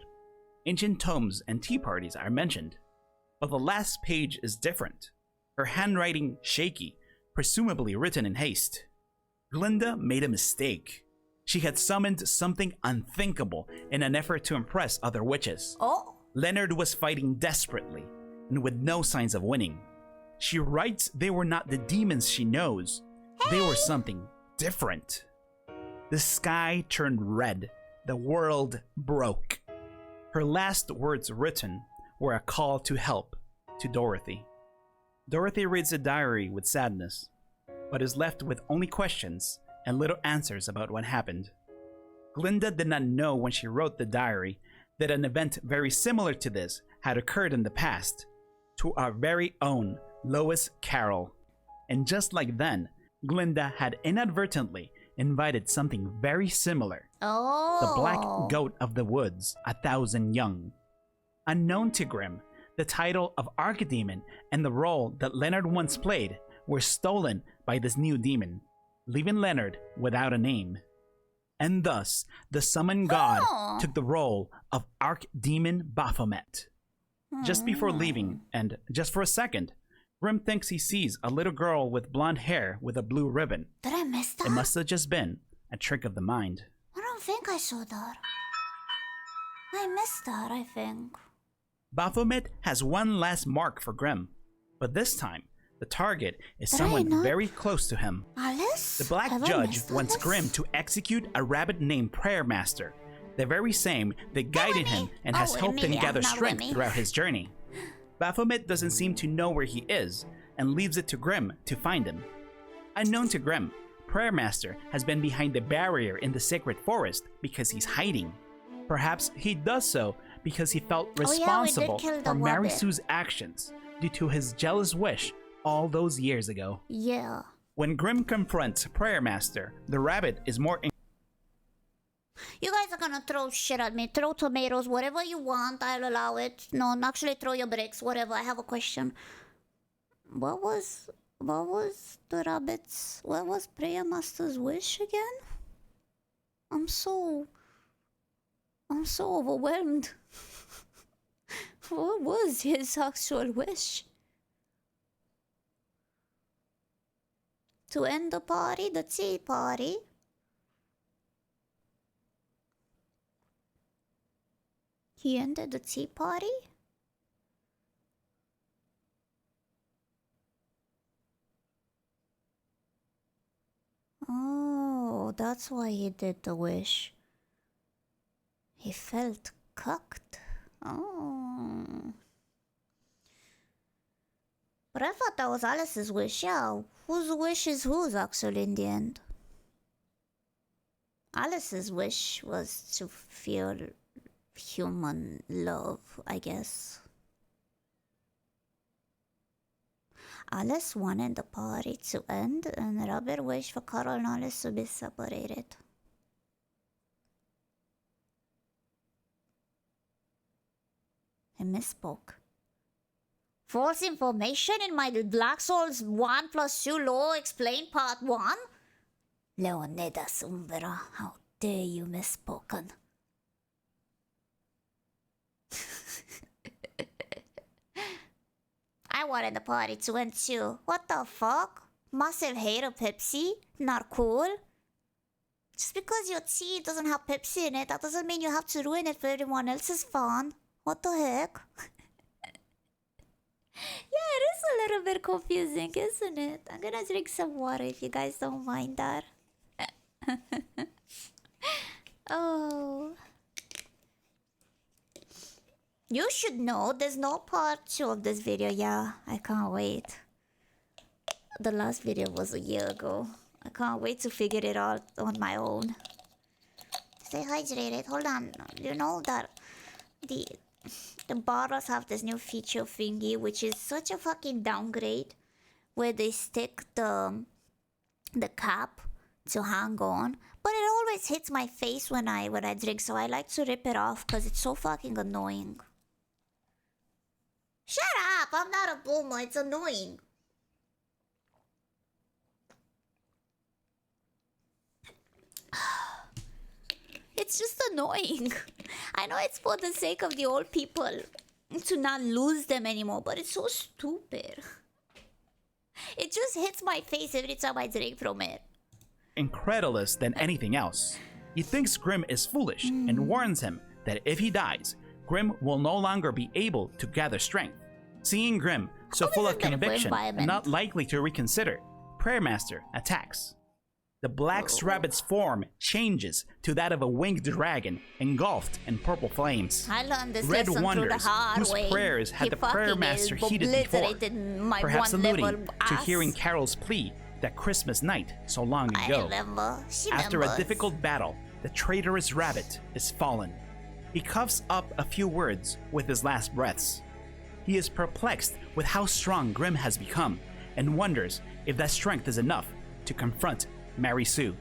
[SPEAKER 5] Ancient tomes and tea parties are mentioned, but the last page is different. Her handwriting shaky, presumably written in haste. Glinda made a mistake. She had summoned something unthinkable in an effort to impress other witches.
[SPEAKER 1] Oh,
[SPEAKER 5] Leonard was fighting desperately, and with no signs of winning. She writes they were not the demons she knows. They were something different. The sky turned red. The world broke. Her last words written were a call to help to Dorothy. Dorothy reads the diary with sadness, but is left with only questions and little answers about what happened. Glinda did not know when she wrote the diary that an event very similar to this had occurred in the past to our very own Lois Carroll. And just like then, Glinda had inadvertently invited something very similar.
[SPEAKER 1] oh.
[SPEAKER 5] The Black Goat of the Woods, 1,000 Young. Unknown to Grim, the title of Archdemon and the role that Leonard once played were stolen by this new demon, leaving Leonard without a name. And thus, the summoned god
[SPEAKER 1] Oh.
[SPEAKER 5] took the role of Archdemon Baphomet. Just before leaving, and just for a second, Grim thinks he sees a little girl with blonde hair with a blue ribbon.
[SPEAKER 1] Did I miss that?
[SPEAKER 5] It must have just been a trick of the mind.
[SPEAKER 1] I don't think I saw that. I missed that, I think.
[SPEAKER 5] Baphomet has one last mark for Grim, but this time, the target is
[SPEAKER 1] Did I
[SPEAKER 5] someone
[SPEAKER 1] not-
[SPEAKER 5] very close to him.
[SPEAKER 1] Alice?
[SPEAKER 5] The Black
[SPEAKER 1] Have I
[SPEAKER 5] Judge
[SPEAKER 1] missed
[SPEAKER 5] wants
[SPEAKER 1] Alice?
[SPEAKER 5] Grim to execute a rabbit named Prayer Master, the very same that guided him and has
[SPEAKER 1] Oh,
[SPEAKER 5] helped him
[SPEAKER 1] Emilia,
[SPEAKER 5] gather
[SPEAKER 1] not
[SPEAKER 5] strength
[SPEAKER 1] Remy.
[SPEAKER 5] throughout his journey. Baphomet doesn't seem to know where he is, and leaves it to Grim to find him. Unknown to Grim, Prayer Master has been behind the barrier in the sacred forest because he's hiding. Perhaps he does so because he felt
[SPEAKER 1] Oh, yeah, we did
[SPEAKER 5] responsible
[SPEAKER 1] kill the
[SPEAKER 5] for
[SPEAKER 1] wabbit.
[SPEAKER 5] Marisu's actions due to his jealous wish all those years ago.
[SPEAKER 1] Yeah.
[SPEAKER 5] When Grim confronts Prayer Master, the rabbit is more
[SPEAKER 1] You guys are gonna throw shit at me. Throw tomatoes, whatever you want, I'll allow it. No, actually throw your bricks, whatever. I have a question. What was the rabbit's, what was Prayer Master's wish again? I'm so overwhelmed. What was his actual wish? To end the party, the tea party? He ended the tea party? Oh, that's why he did the wish. He felt cucked. Oh. But I thought that was Alice's wish, yeah. Whose wish is whose, actually, in the end? Alice's wish was to feel human love, I guess. Alice wanted the party to end, and Robert wished for Carol and Alice to be separated. He misspoke. False information in my Black Souls 1 plus 2 lore explained part 1? Leonidas Umbra, how dare you misspoken? I wanted the party to end too. What the fuck? massive hate of Pepsi. Not cool. Just because your tea doesn't have Pepsi in it, that doesn't mean you have to ruin it for everyone else's fun. What the heck? Yeah, it is a little bit confusing, isn't it? I'm gonna drink some water if you guys don't mind that. Oh. You should know there's no part 2 of this video. Yeah, I can't wait. The last video was a year ago. I can't wait to figure it out on my own. Stay hydrated. Hold on. You know that the bottles have this new feature thingy, which is such a fucking downgrade, where they stick the cap to hang on, but it always hits my face when I drink, so I like to rip it off because it's so fucking annoying. Shut up! I'm not a boomer. It's annoying. It's just annoying. I know it's for the sake of the old people to not lose them anymore, but it's so stupid. It just hits my face every time I drink from it.
[SPEAKER 5] Incredulous than anything else. He thinks Grim is foolish and warns him that if he dies, Grim will no longer be able to gather strength. Seeing Grim so full of conviction and not likely to reconsider, Prayer Master attacks. The black rabbit's form changes to that of a winged dragon engulfed in purple flames.
[SPEAKER 1] I learned this
[SPEAKER 5] Red
[SPEAKER 1] lesson through the
[SPEAKER 5] wonders
[SPEAKER 1] hard
[SPEAKER 5] whose
[SPEAKER 1] way.
[SPEAKER 5] prayers had
[SPEAKER 1] He
[SPEAKER 5] the Prayer Master heeded before,
[SPEAKER 1] obliterated my
[SPEAKER 5] perhaps
[SPEAKER 1] one
[SPEAKER 5] alluding
[SPEAKER 1] level
[SPEAKER 5] to
[SPEAKER 1] ass.
[SPEAKER 5] hearing Carol's plea that Christmas night so long ago.
[SPEAKER 1] I remember. She
[SPEAKER 5] After
[SPEAKER 1] remembers.
[SPEAKER 5] a difficult battle, the traitorous rabbit is fallen. He coughs up a few words with his last breaths. He is perplexed with how strong Grim has become and wonders if that strength is enough to confront Mary Sue.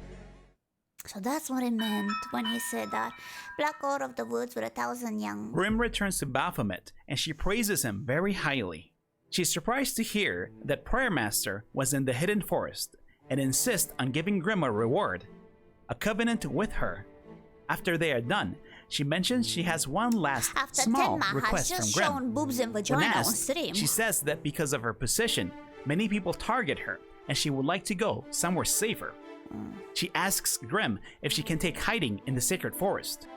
[SPEAKER 1] So that's what it meant when he said that. Black God of the woods with 1,000 young.
[SPEAKER 5] Grim returns to Baphomet and she praises him very highly. She's surprised to hear that Prayer Master was in the hidden forest and insists on giving Grim a reward, a covenant with her. After they are done, she mentions she has one last
[SPEAKER 1] After
[SPEAKER 5] small
[SPEAKER 1] Tenma
[SPEAKER 5] request
[SPEAKER 1] has
[SPEAKER 5] from
[SPEAKER 1] just
[SPEAKER 5] Grim.
[SPEAKER 1] shown boobs and
[SPEAKER 5] When
[SPEAKER 1] vagina on
[SPEAKER 5] asked,
[SPEAKER 1] stream.
[SPEAKER 5] she says that because of her position, many people target her and she would like to go somewhere safer. She asks Grim if she can take hiding in the sacred forest.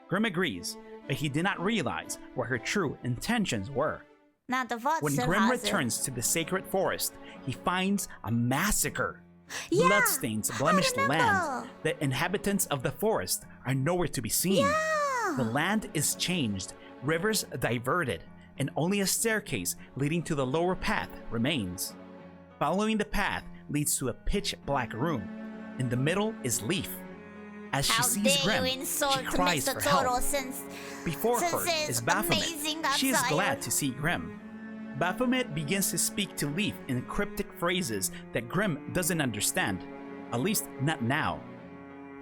[SPEAKER 5] Grim agrees, but he did not realize what her true intentions were.
[SPEAKER 1] Now the vault
[SPEAKER 5] When
[SPEAKER 1] still
[SPEAKER 5] Grim
[SPEAKER 1] has
[SPEAKER 5] returns to the sacred forest, he finds a massacre.
[SPEAKER 1] Yeah,
[SPEAKER 5] Bloodstains
[SPEAKER 1] I
[SPEAKER 5] blemished
[SPEAKER 1] remember.
[SPEAKER 5] land. The inhabitants of the forest are nowhere to be seen.
[SPEAKER 1] Yeah.
[SPEAKER 5] The land is changed, rivers diverted, and only a staircase leading to the lower path remains. Following the path leads to a pitch-black room. In the middle is Leaf. As she
[SPEAKER 1] How
[SPEAKER 5] sees
[SPEAKER 1] dare
[SPEAKER 5] Grim,
[SPEAKER 1] you insult
[SPEAKER 5] she cries
[SPEAKER 1] Mr.
[SPEAKER 5] for
[SPEAKER 1] Toro
[SPEAKER 5] help.
[SPEAKER 1] since
[SPEAKER 5] Before her
[SPEAKER 1] it's
[SPEAKER 5] is Baphomet.
[SPEAKER 1] amazing
[SPEAKER 5] She is
[SPEAKER 1] outside.
[SPEAKER 5] glad to see Grim. Baphomet begins to speak to Leaf in cryptic phrases that Grim doesn't understand, at least not now.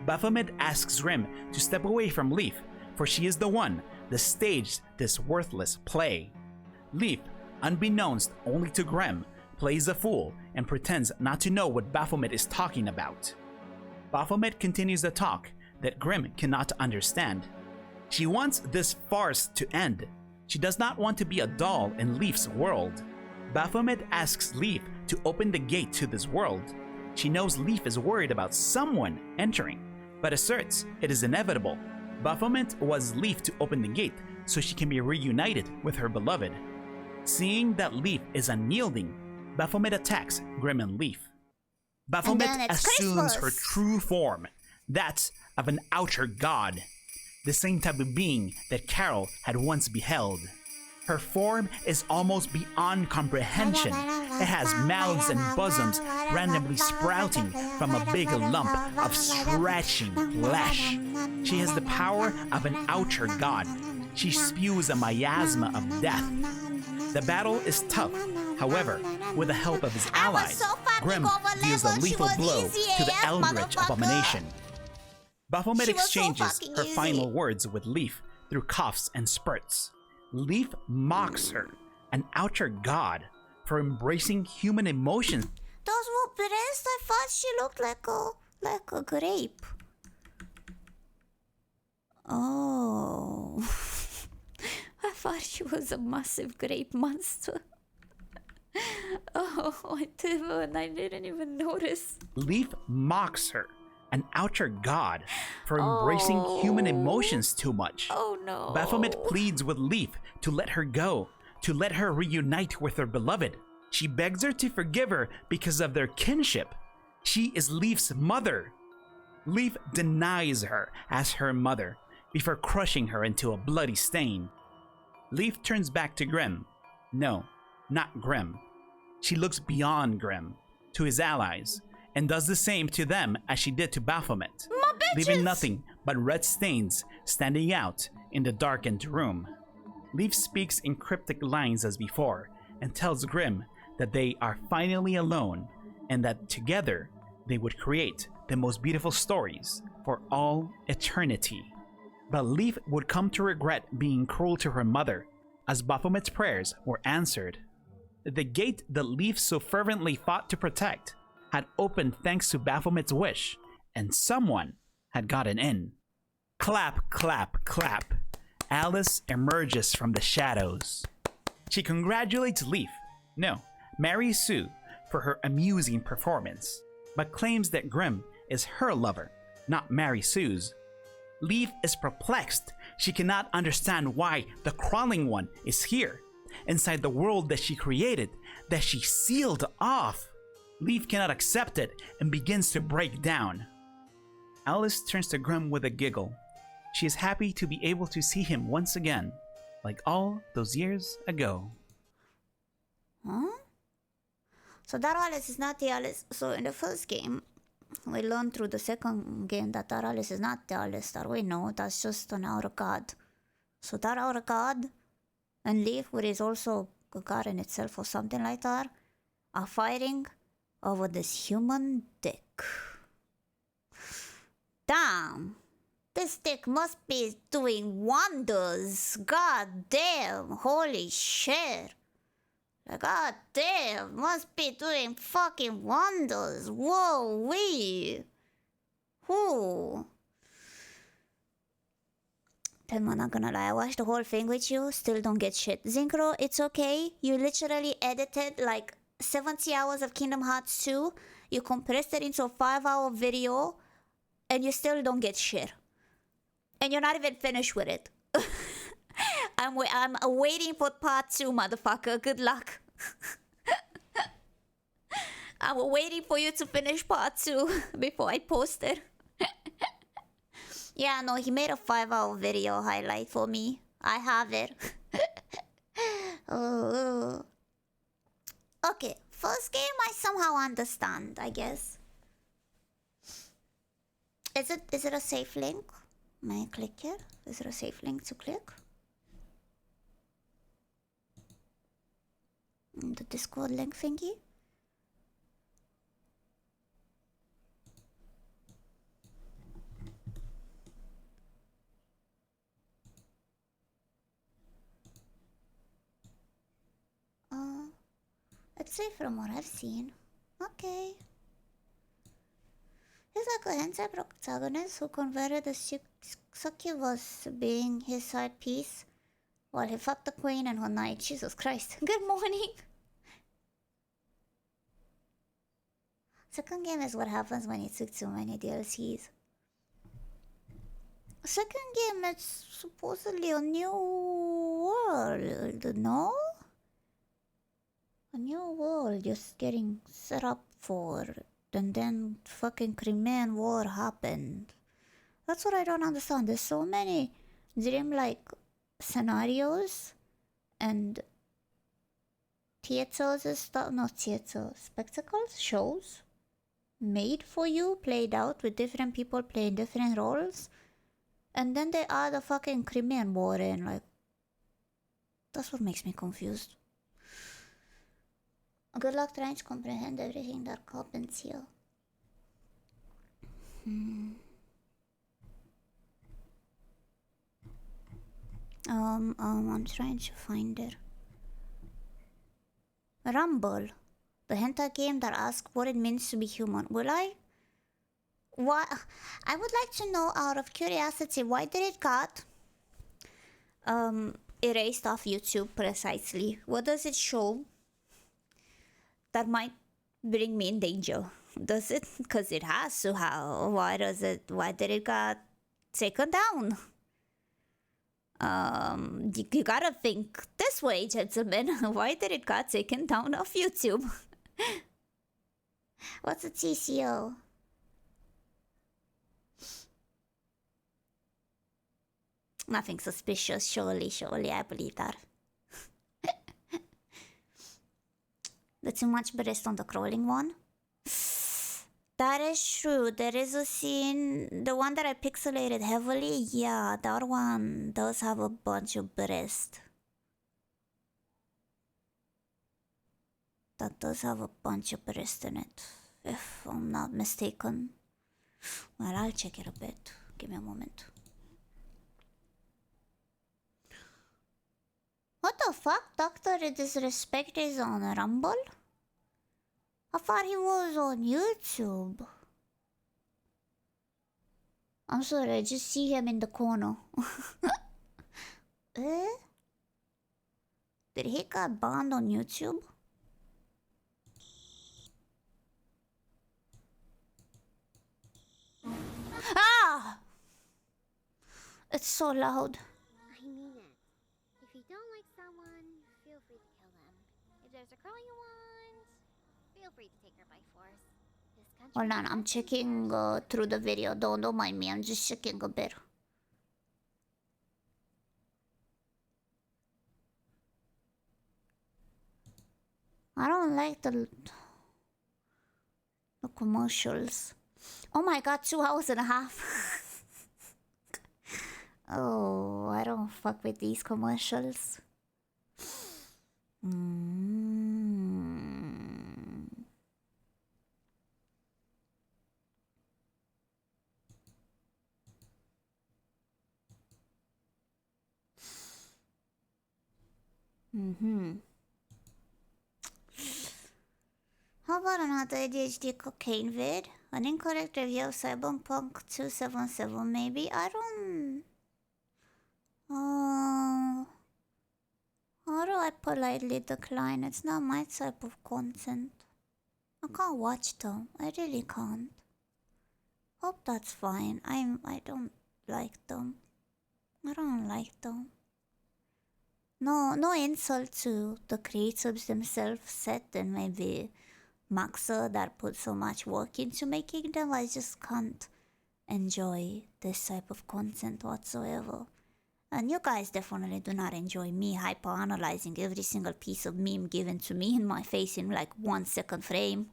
[SPEAKER 5] Baphomet asks Grim to step away from Leaf, for she is the one that staged this worthless play. Leaf, unbeknownst only to Grim, plays a fool and pretends not to know what Baphomet is talking about. Baphomet continues the talk that Grim cannot understand. She wants this farce to end. She does not want to be a doll in Leaf's world. Baphomet asks Leaf to open the gate to this world. She knows Leaf is worried about someone entering, but asserts it is inevitable. Baphomet wants Leaf to open the gate so she can be reunited with her beloved. Seeing that Leaf is unyielding, Baphomet attacks Grim and Leaf. Baphomet
[SPEAKER 1] then it's
[SPEAKER 5] assumes her
[SPEAKER 1] Christmas.
[SPEAKER 5] true form, that of an outer god, the same type of being that Carol had once beheld. Her form is almost beyond comprehension. It has mouths and bosoms randomly sprouting from a big lump of stretching flesh. She has the power of an outer god. She spews a miasma of death. The battle is tough. However, with the help of his
[SPEAKER 1] I was
[SPEAKER 5] allies,
[SPEAKER 1] so fucking
[SPEAKER 5] Grim
[SPEAKER 1] over
[SPEAKER 5] deals a
[SPEAKER 1] level, she
[SPEAKER 5] lethal
[SPEAKER 1] was
[SPEAKER 5] blow
[SPEAKER 1] easy
[SPEAKER 5] to the
[SPEAKER 1] AF,
[SPEAKER 5] eldritch
[SPEAKER 1] motherfucker.
[SPEAKER 5] abomination. Baphomet
[SPEAKER 1] She was so
[SPEAKER 5] exchanges
[SPEAKER 1] fucking
[SPEAKER 5] her
[SPEAKER 1] easy.
[SPEAKER 5] final words with Leaf through coughs and spurts. Leaf mocks her, an outer god, for embracing human emotions.
[SPEAKER 1] Those were breasts. I thought she looked like a grape. Oh. I thought she was a massive grape monster. Oh. I didn't. I didn't even notice.
[SPEAKER 5] Leaf mocks her, an outer god, for embracing human emotions too much.
[SPEAKER 1] Oh no.
[SPEAKER 5] Baphomet pleads with Leaf to let her go, to let her reunite with her beloved. She begs her to forgive her because of their kinship. She is Leaf's mother. Leaf denies her as her mother before crushing her into a bloody stain. Leaf turns back to Grim. No, not Grim. She looks beyond Grim, to his allies, and does the same to them as she did to Baphomet, leaving nothing but red stains standing out in the darkened room. Leaf speaks in cryptic lines as before and tells Grim that they are finally alone and that together they would create the most beautiful stories for all eternity. But Leaf would come to regret being cruel to her mother, as Baphomet's prayers were answered. The gate that Leaf so fervently fought to protect had opened thanks to Baphomet's wish, and someone had gotten in. Clap, clap, clap. Alice emerges from the shadows. She congratulates Leaf, no, Mary Sue, for her amusing performance, but claims that Grim is her lover, not Mary Sue's. Leaf is perplexed. She cannot understand why the crawling one is here, inside the world that she created, that she sealed off. Leaf cannot accept it and begins to break down. Alice turns to Grim with a giggle. She is happy to be able to see him once again, like all those years ago.
[SPEAKER 1] Huh? So that Alice is not the Alice. So in the first game, we learned through the second game that Alice is not the Alice that we know. That's just an outer god. So that outer god and Leaf, which is also a god in itself or something like that, are fighting over this human dick. Damn! This dick must be doing wonders. God damn! Holy shit! Like, god damn! Must be doing fucking wonders. Whoa wee! Whoo! Tenma, not gonna lie, I watched the whole thing with you, still don't get shit. Zincro, it's okay. You literally edited like 70 hours of Kingdom Hearts 2. You compressed it into a 5-hour video, and you still don't get shit. And you're not even finished with it. I'm waiting for part 2, motherfucker. Good luck. I'm waiting for you to finish part 2 before I post it. Yeah, no, he made a 5-hour video highlight for me. I have it. Oh. Okay, first game I somehow understand, I guess. Is it a safe link? May I click here? Is it a safe link to click? The Discord link thingy? It's safe from what I've seen. Okay. He's like a hentai protagonist who converted the succubus being his side piece while he fucked the queen and her knight. Jesus Christ. Good morning. Second game is what happens when you took too many DLCs. Second game is supposedly a new world, no? A new world just getting set up for, and then fucking Crimean War happened. That's what I don't understand. There's so many dreamlike scenarios and theaters and stuff, not theaters, spectacles, shows made for you, played out with different people playing different roles, and then they add a fucking Crimean War in, like, that's what makes me confused. Good luck trying to comprehend everything that happens here. I'm trying to find it. Rumble, the hentai game that asks what it means to be human. Will I? What? I would like to know, out of curiosity, why did it got erased off YouTube precisely? What does it show? that might bring me in danger. Does it? Because it has to. How? Why does it? Why did it got taken down? You gotta think this way, gentlemen. Why did it got taken down off YouTube? What's a TCO? Nothing suspicious, surely, I believe that. The too much breast on the crawling one? That is true. There is a scene, the one that I pixelated heavily, yeah, that one does have a bunch of breast. That does have a bunch of breast in it, if I'm not mistaken. Well, I'll check it a bit. Give me a moment. What the fuck? Dr. Disrespect is on Rumble? I thought he was on YouTube. I'm sorry, I just see him in the corner. Eh? Did he got banned on YouTube? Ah! It's so loud.
[SPEAKER 6] I mean it. If you don't like someone, feel free to kill them. If there's a girl you want, feel free to take her by force. This country
[SPEAKER 1] Hold on, I'm checking through the video. Don't mind me, I'm just checking a bit. I don't like the commercials. Oh my god, 2 hours and a half. Oh, I don't fuck with these commercials. How about another ADHD cocaine vid? An incorrect review of Cyberpunk 277 maybe? I don't... how do I politely decline? It's not my type of content. I can't watch them. I really can't. Hope that's fine. I don't like them. I don't like them. No insult to the creatives themselves, Seth and maybe Maxa that put so much work into making them. I just can't enjoy this type of content whatsoever. And you guys definitely do not enjoy me hyper-analyzing every single piece of meme given to me in my face in like 1 second frame.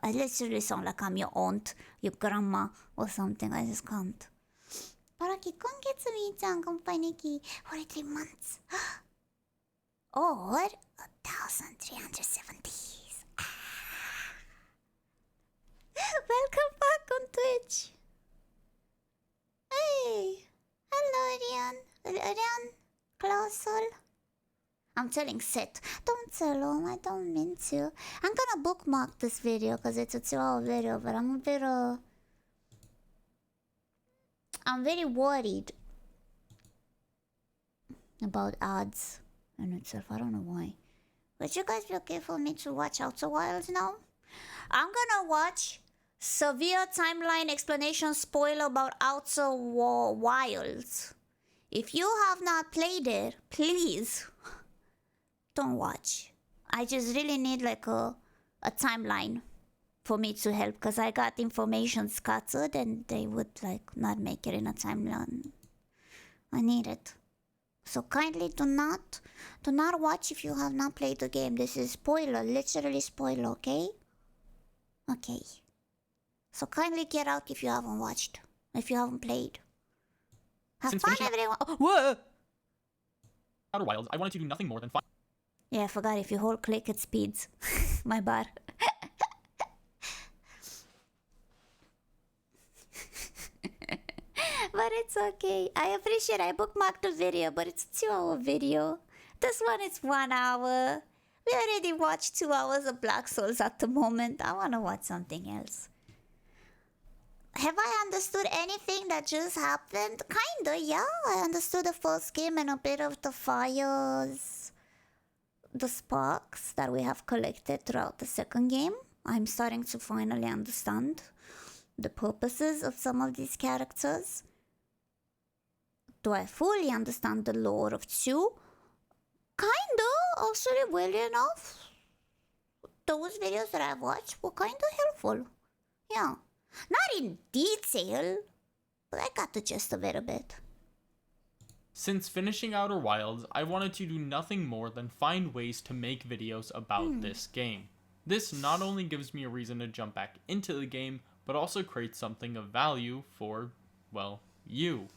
[SPEAKER 1] I literally sound like I'm your aunt, your grandma, or something. I just can't. Paraki, kongetsu Mii-chan, kompaniki, 43 months. Or 1,370s. Welcome back on Twitch. Hey. Hello, Rian. Clausul. I'm telling Seth. Don't tell him. I don't mean to. I'm gonna bookmark this video because it's a 2-hour video, but I'm a bit, I'm very worried about ads in itself. I don't know why. Would you guys be okay for me to watch Outer Wilds now? I'm gonna watch severe timeline explanation spoiler about Outer Wilds. If you have not played it, please don't watch. I just really need like a timeline for me to help, because I got information scattered and they would like not make it in a timeline. I need it. So kindly do not watch if you have not played the game. This is spoiler, literally spoiler, okay? Okay. So kindly get out if you haven't watched, if you haven't played. Have
[SPEAKER 7] Since
[SPEAKER 1] fun,
[SPEAKER 7] finishing-
[SPEAKER 1] everyone. Oh, whoa!
[SPEAKER 7] Outer Wilds, I wanted to do nothing more than find.
[SPEAKER 1] Yeah, I forgot if you hold click it speeds. My bad. But it's okay. I appreciate I bookmarked the video, but it's a 2-hour video. This one is 1 hour. We already watched 2 hours of Black Souls at the moment. I want to watch something else. Have I understood anything that just happened? Kinda, yeah. I understood the first game and a bit of the fires. the sparks that we have collected throughout the second game, I'm starting to finally understand the purposes of some of these characters. Do I fully understand the lore of 2? Kinda, actually, well enough. Those videos that I've watched were kinda helpful. Yeah. Not in detail, but I got the gist of it a bit.
[SPEAKER 7] Since finishing Outer Wilds, I wanted to do nothing more than find ways to make videos about this game. This not only gives me a reason to jump back into the game, but also creates something of value for, well, you.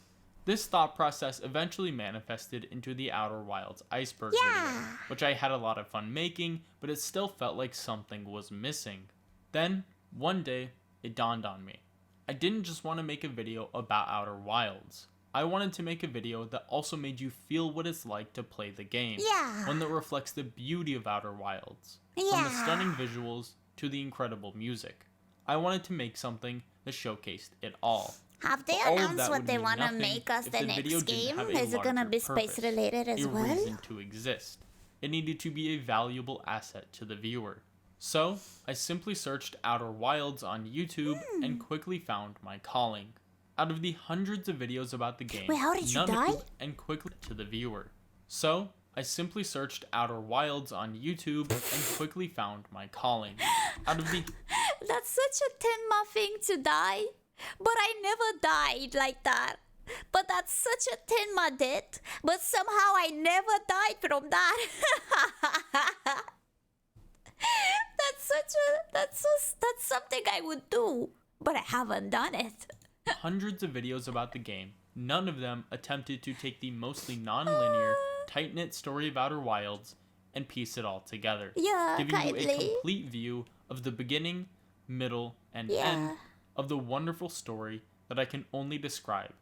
[SPEAKER 7] This thought process eventually manifested into the Outer Wilds iceberg video, which I had a lot of fun making, but it still felt like something was missing. Then, one day, it dawned on me. I didn't just want to make a video about Outer Wilds. I wanted to make a video that also made you feel what it's like to play the game. One that reflects the beauty of Outer Wilds. From the stunning visuals to the incredible music. I wanted to make something that showcased it all.
[SPEAKER 1] Have they announced what they want to make us the next game? Is it gonna be space related as well?
[SPEAKER 7] A reason to exist. It needed to be a valuable asset to the viewer. So, I simply searched Outer Wilds on YouTube and quickly found my calling. Out of the hundreds of videos about the game,
[SPEAKER 1] Wait, how did you die?
[SPEAKER 7] And quickly to the viewer. So, I simply searched Outer Wilds on YouTube and quickly found my calling. Out of the
[SPEAKER 1] That's such a Tenma thing to die. But I never died like that. But that's such a Tenma death. But somehow I never died from that. That's something I would do. But I haven't done it.
[SPEAKER 7] hundreds of videos about the game, none of them attempted to take the mostly non-linear, tight-knit story of Outer Wilds and piece it all together, giving you a complete view of the beginning, middle, and end of the wonderful story that I can only describe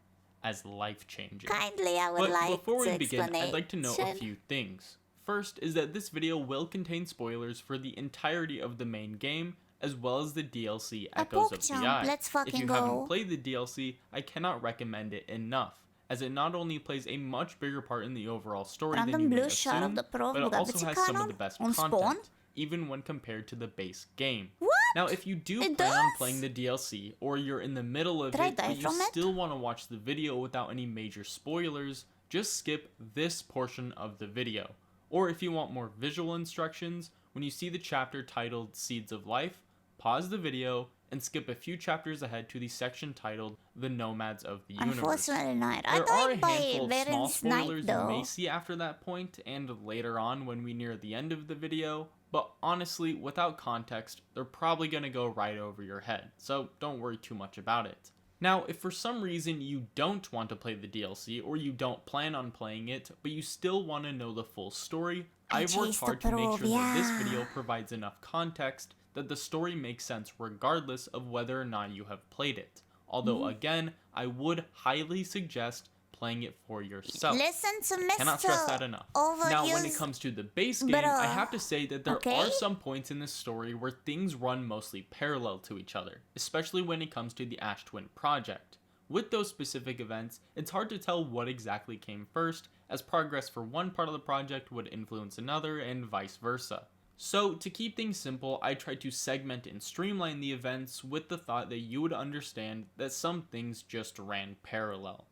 [SPEAKER 7] as life-changing.
[SPEAKER 1] Kindly, I would like
[SPEAKER 7] before
[SPEAKER 1] to
[SPEAKER 7] we begin, I'd like to note a
[SPEAKER 1] explanation.
[SPEAKER 7] few things. First is that this video will contain spoilers for the entirety of the main game, as well as the DLC Echoes of the Eye.
[SPEAKER 1] Let's
[SPEAKER 7] If
[SPEAKER 1] fucking
[SPEAKER 7] you
[SPEAKER 1] go.
[SPEAKER 7] haven't played the DLC, I cannot recommend it enough, as it not only plays a much bigger part in the overall story than you may
[SPEAKER 1] blue shot of
[SPEAKER 7] assume,
[SPEAKER 1] the Pro
[SPEAKER 7] but it also has some of
[SPEAKER 1] Canon
[SPEAKER 7] the best
[SPEAKER 1] on
[SPEAKER 7] content,
[SPEAKER 1] Spawn?
[SPEAKER 7] even when compared to the base game.
[SPEAKER 1] What?
[SPEAKER 7] Now, if you do
[SPEAKER 1] It
[SPEAKER 7] plan on
[SPEAKER 1] does?
[SPEAKER 7] playing the DLC, or you're in the middle of
[SPEAKER 1] Did I
[SPEAKER 7] it,
[SPEAKER 1] die
[SPEAKER 7] but you
[SPEAKER 1] from it?
[SPEAKER 7] still want to watch the video without any major spoilers, just skip this portion of the video. Or if you want more visual instructions, when you see the chapter titled Seeds of Life, pause the video and skip a few chapters ahead to the section titled The Nomads of the Universe.
[SPEAKER 1] Unfortunately not. I
[SPEAKER 7] There are a
[SPEAKER 1] died by
[SPEAKER 7] handful of small
[SPEAKER 1] Varen's Night
[SPEAKER 7] spoilers you
[SPEAKER 1] though.
[SPEAKER 7] may see after that point and later on when we near the end of the video, but honestly, without context, they're probably going to go right over your head, so don't worry too much about it. Now, if for some reason you don't want to play the DLC or you don't plan on playing it, but you still want to know the full story, I've worked
[SPEAKER 1] chased the
[SPEAKER 7] hard to make sure that this
[SPEAKER 1] Perovia.
[SPEAKER 7] video provides enough context that the story makes sense regardless of whether or not you have played it. Although again, I would highly suggest playing it for yourself.
[SPEAKER 1] Listen to Mr.
[SPEAKER 7] Cannot stress that enough. Now, when it comes to the base game, I have to say that there are some points in this story where things run mostly parallel to each other, especially when it comes to the Ash Twin project. With those specific events, it's hard to tell what exactly came first, as progress for one part of the project would influence another, and vice versa. So, to keep things simple, I tried to segment and streamline the events with the thought that you would understand that some things just ran parallel.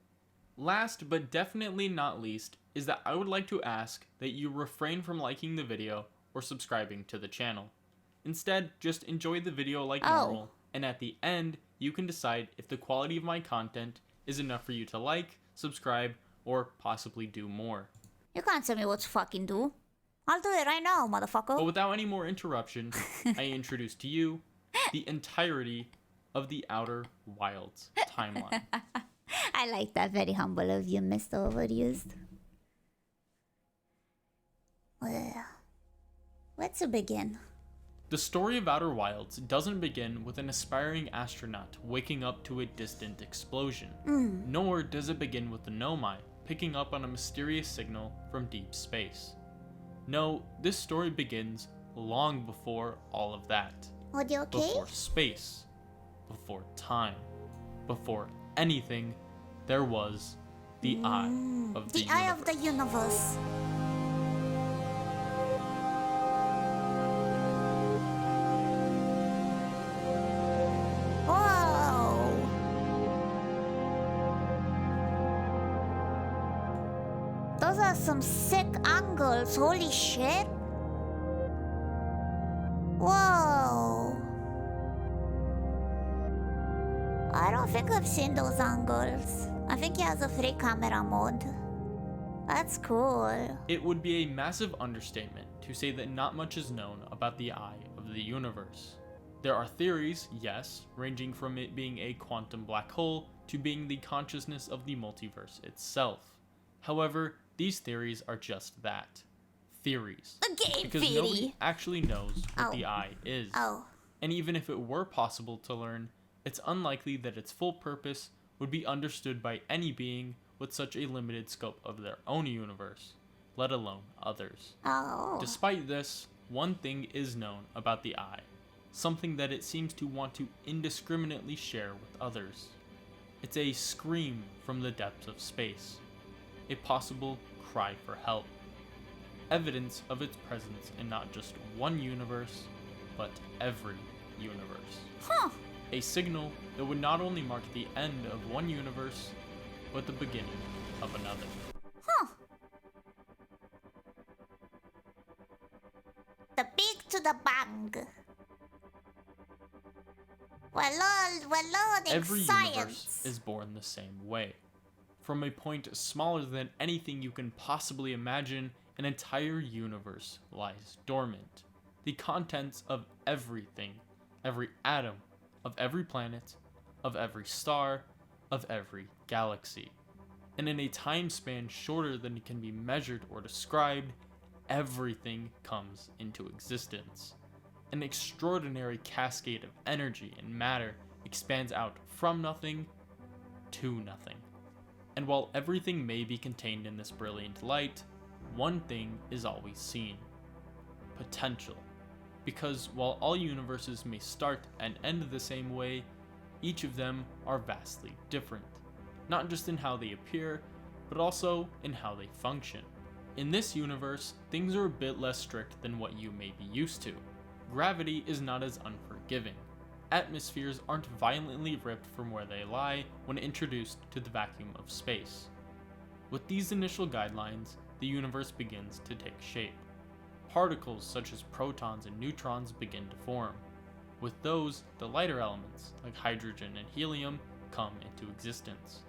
[SPEAKER 7] Last, but definitely not least, is that I would like to ask that you refrain from liking the video or subscribing to the channel. Instead, just enjoy the video like normal, and at the end, you can decide if the quality of my content is enough for you to like, subscribe, or possibly do more.
[SPEAKER 1] You can't tell me what to fucking do. I'll do it right now, motherfucker.
[SPEAKER 7] But without any more interruption, I introduce to you the entirety of the Outer Wilds timeline.
[SPEAKER 1] I like that. Very humble of you, Mr. Overused. Well, where to begin?
[SPEAKER 7] The story of Outer Wilds doesn't begin with an aspiring astronaut waking up to a distant explosion, nor does it begin with the Nomai picking up on a mysterious signal from deep space. No, this story begins long before all of that.
[SPEAKER 1] Are you okay?
[SPEAKER 7] Before space, before time, before anything, there was the Eye of the
[SPEAKER 1] The Eye of the Universe. Those are some sick angles. Holy shit. Whoa. I don't think I've seen those angles. I think he has a free camera mode. That's cool.
[SPEAKER 7] It would be a massive understatement to say that not much is known about the eye of the universe. There are theories, yes, ranging from it being a quantum black hole to being the consciousness of the multiverse itself. However, these theories are just that. Theories.
[SPEAKER 1] A game
[SPEAKER 7] because
[SPEAKER 1] theory.
[SPEAKER 7] nobody actually knows what the eye is.
[SPEAKER 1] Oh.
[SPEAKER 7] And even if it were possible to learn, it's unlikely that its full purpose would be understood by any being with such a limited scope of their own universe, let alone others.
[SPEAKER 1] Oh.
[SPEAKER 7] Despite this, one thing is known about the eye, something that it seems to want to indiscriminately share with others. It's a scream from the depths of space, a possible cry for help, evidence of its presence in not just one universe, but every universe.
[SPEAKER 1] Huh.
[SPEAKER 7] A signal that would not only mark the end of one universe, but the beginning of another.
[SPEAKER 1] Huh. The big to the bang. We're learning
[SPEAKER 7] Every
[SPEAKER 1] science.
[SPEAKER 7] universe is born the same way. From a point smaller than anything you can possibly imagine, an entire universe lies dormant. The contents of everything, every atom, of every planet, of every star, of every galaxy. And in a time span shorter than it can be measured or described, everything comes into existence. An extraordinary cascade of energy and matter expands out from nothing to nothing. And while everything may be contained in this brilliant light, one thing is always seen: potential. Because while all universes may start and end the same way, each of them are vastly different, not just in how they appear, but also in how they function. In this universe, things are a bit less strict than what you may be used to. Gravity is not as unforgiving. Atmospheres aren't violently ripped from where they lie when introduced to the vacuum of space. With these initial guidelines, the universe begins to take shape. Particles such as protons and neutrons begin to form. With those, the lighter elements, like hydrogen and helium, come into existence.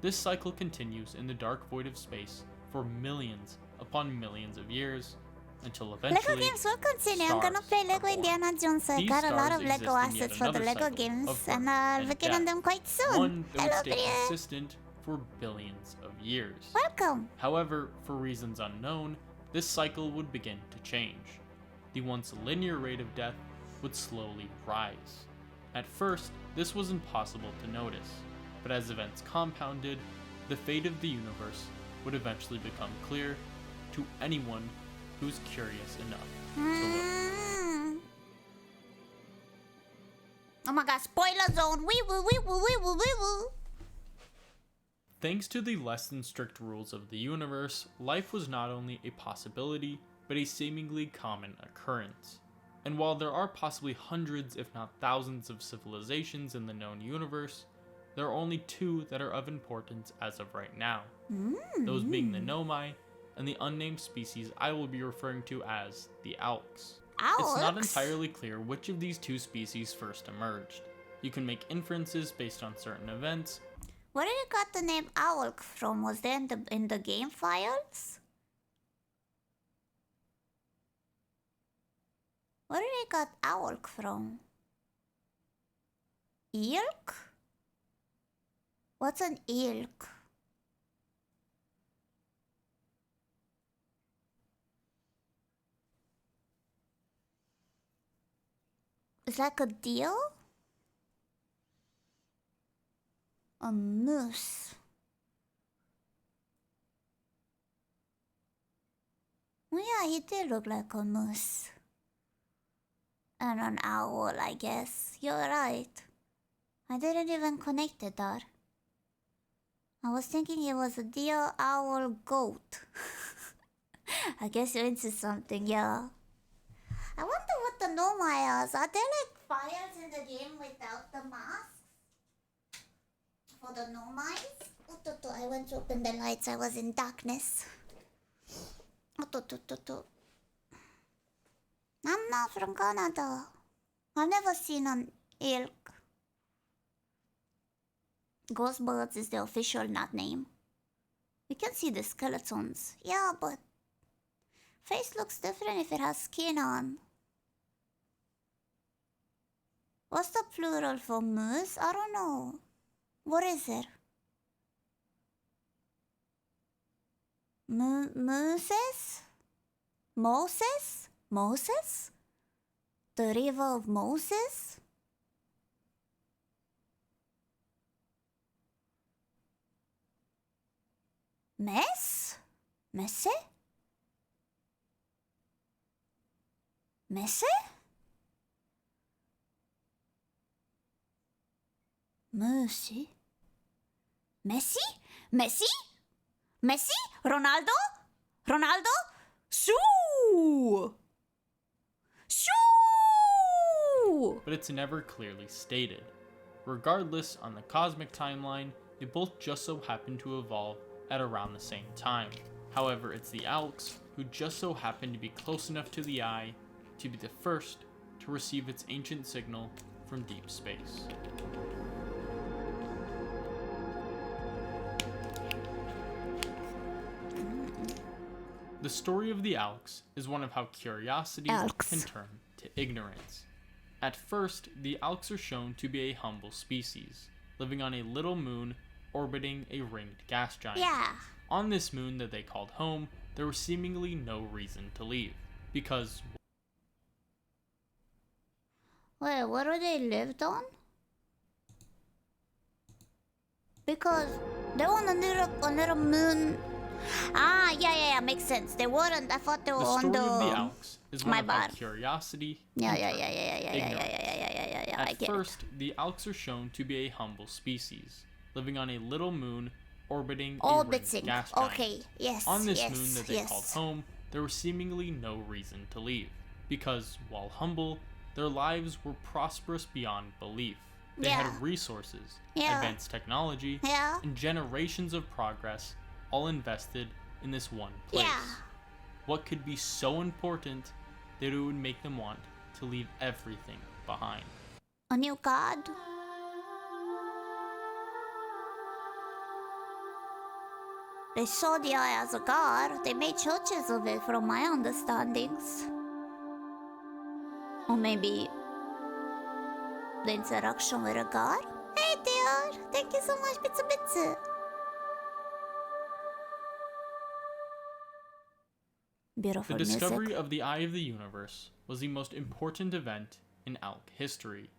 [SPEAKER 7] This cycle continues in the dark void of space for millions upon millions of years, until eventually
[SPEAKER 1] Lego games will continue. I'm gonna play Lego Indiana Jones. I got a lot of Lego assets for the Lego games, and looking at them quite soon.
[SPEAKER 7] One that would
[SPEAKER 1] Hello,
[SPEAKER 7] stay
[SPEAKER 1] dear.
[SPEAKER 7] consistent for billions of years.
[SPEAKER 1] Welcome.
[SPEAKER 7] However, for reasons unknown, this cycle would begin to change. The once linear rate of death would slowly rise. At first, this was impossible to notice, but as events compounded, the fate of the universe would eventually become clear to anyone who's curious enough to look.
[SPEAKER 1] Oh my god, spoiler zone. Wee woo, wee woo, wee woo, wee woo.
[SPEAKER 7] Thanks to the less than strict rules of the universe, life was not only a possibility, but a seemingly common occurrence. And while there are possibly hundreds, if not thousands, of civilizations in the known universe, there are only two that are of importance as of right now. Those being the Nomai and the unnamed species I will be referring to as the Alks. It's not entirely clear which of these two species first emerged. You can make inferences based on certain events.
[SPEAKER 1] Where did it got the name Owlk from? Was there in the game files? Where did it got Owlk from? Ilk? What's an ilk? It's like a deer? A moose. Oh yeah, he did look like a moose. And an owl, I guess. You're right. I didn't even connect the dot. I was thinking it was a deer, owl, goat. I guess you're into something, yeah. I wonder what the Nomai are. Are there like fires in the game without the masks? For the Nomais? I went to open the lights. I was in darkness. I'm not from Canada. I've never seen an elk. Ghostbirds is the official not name. We can see the skeletons. Yeah, but face looks different if it has skin on. What's the plural for moose? I don't know. What is it? Moses? Moses? Moses? The river of Moses? Mess? Messe? Messe? Mercy? Messi? Messi? Messi? Ronaldo? Ronaldo? Shoo! Shoo!
[SPEAKER 7] But it's never clearly stated. Regardless, on the cosmic timeline, they both just so happen to evolve at around the same time. However, it's the Alks who just so happen to be close enough to the eye to be the first to receive its ancient signal from deep space. The story of the Alks is one of how curiosity can turn to ignorance. At first, the Alks are shown to be a humble species, living on a little moon orbiting a ringed gas giant.
[SPEAKER 1] Yeah.
[SPEAKER 7] On this moon that they called home, there was seemingly no reason to leave, because...
[SPEAKER 1] Wait, what do they lived on? Because they were on a little moon. Ah, yeah, makes sense. They weren't. I thought they were on the.
[SPEAKER 7] The story of the Alks is one of how curiosity.
[SPEAKER 1] Yeah.
[SPEAKER 7] At first, the Alks are shown to be a humble species, living on a little moon orbiting a ringed gas giant.
[SPEAKER 1] Okay, yes.
[SPEAKER 7] On this moon that they called home, there was seemingly no reason to leave, because while humble, their lives were prosperous beyond belief. They had resources, advanced technology, and generations of progress, all invested in this one place. What could be so important that it would make them want to leave everything behind?
[SPEAKER 1] A new god? They saw the eye as a god. They made churches of it, from my understandings. Or maybe the interaction with a god? Hey, dear! Thank you so much, Bitsu. Beautiful
[SPEAKER 7] The discovery
[SPEAKER 1] music.
[SPEAKER 7] of the Eye of the Universe was the most important event in Alk history,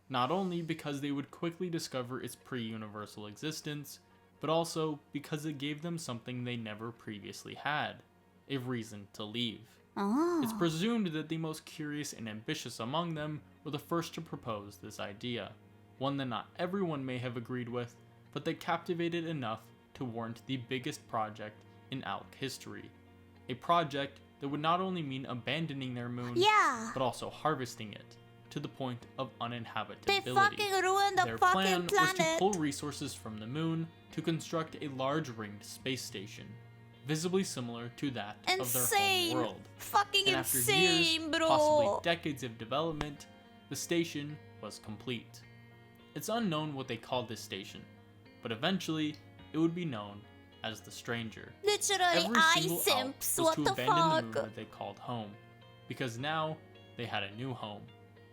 [SPEAKER 7] not only because they would quickly discover its pre-universal existence, but also because it gave them something they never previously had, a reason to leave. It's presumed that the most curious and ambitious among them were the first to propose this idea, one that not everyone may have agreed with, but that captivated enough to warrant the biggest project in Alk history. A project that would not only mean abandoning their moon, but also harvesting it, to the point of uninhabitability.
[SPEAKER 1] They fucking ruined the
[SPEAKER 7] Their
[SPEAKER 1] fucking
[SPEAKER 7] plan was to
[SPEAKER 1] planet.
[SPEAKER 7] pull resources from the moon to construct a large ringed space station, visibly similar to that of their home world.
[SPEAKER 1] Fucking
[SPEAKER 7] And after
[SPEAKER 1] insane,
[SPEAKER 7] years,
[SPEAKER 1] bro.
[SPEAKER 7] possibly decades of development, the station was complete. It's unknown what they called this station, but eventually it would be known as the Stranger.
[SPEAKER 1] Literally,
[SPEAKER 7] Every
[SPEAKER 1] eye
[SPEAKER 7] single
[SPEAKER 1] simps.
[SPEAKER 7] Alk was
[SPEAKER 1] What
[SPEAKER 7] to
[SPEAKER 1] the
[SPEAKER 7] abandon the
[SPEAKER 1] fuck?
[SPEAKER 7] moon that they called home, because now they had a new home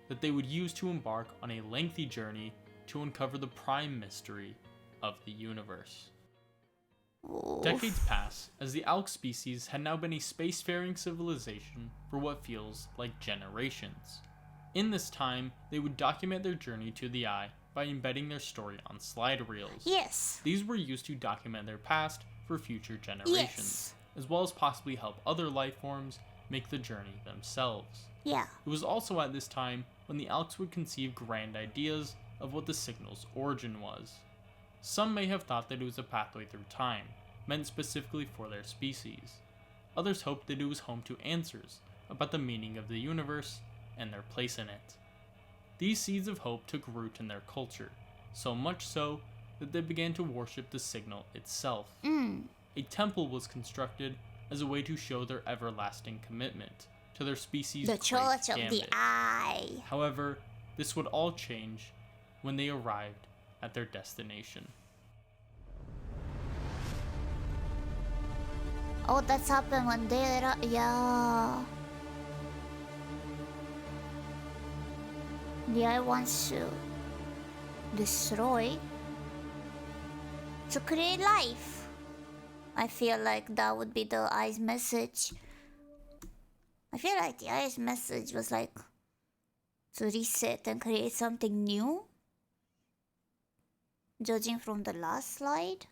[SPEAKER 7] that they would use to embark on a lengthy journey to uncover the prime mystery of the universe. Decades pass as the Alk species had now been a spacefaring civilization for what feels like generations. In this time, they would document their journey to the Eye by embedding their story on slide reels.
[SPEAKER 1] Yes.
[SPEAKER 7] These were used to document their past for future generations, as well as possibly help other life forms make the journey themselves.
[SPEAKER 1] Yeah.
[SPEAKER 7] It was also at this time when the Alks would conceive grand ideas of what the signal's origin was. Some may have thought that it was a pathway through time, meant specifically for their species. Others hoped that it was home to answers about the meaning of the universe and their place in it. These seeds of hope took root in their culture, so much so that they began to worship the signal itself. A temple was constructed as a way to show their everlasting commitment to their species'
[SPEAKER 1] The
[SPEAKER 7] great
[SPEAKER 1] Church of the
[SPEAKER 7] gambit.
[SPEAKER 1] Eye.
[SPEAKER 7] However, this would all change when they arrived at their destination.
[SPEAKER 1] Oh, that's happened when they... Yeah. The Eye wants to destroy to create life. I feel like that would be the Eye's message. I feel like the Eye's message was like to reset and create something new. Judging from the last slide,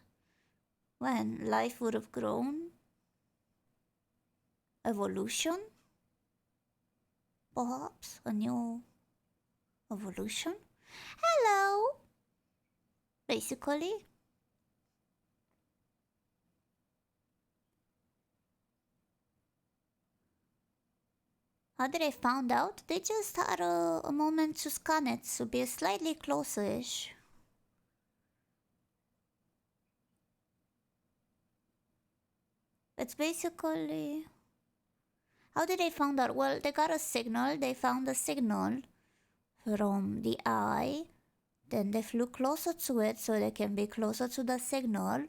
[SPEAKER 1] when life would have grown. Evolution? Perhaps a new evolution? Hello! Basically. How did I found out? They just had a moment to scan it to be slightly closer-ish. It's basically... How did they find out? Well, they got a signal. They found a signal from the Eye. Then they flew closer to it so they can be closer to the signal.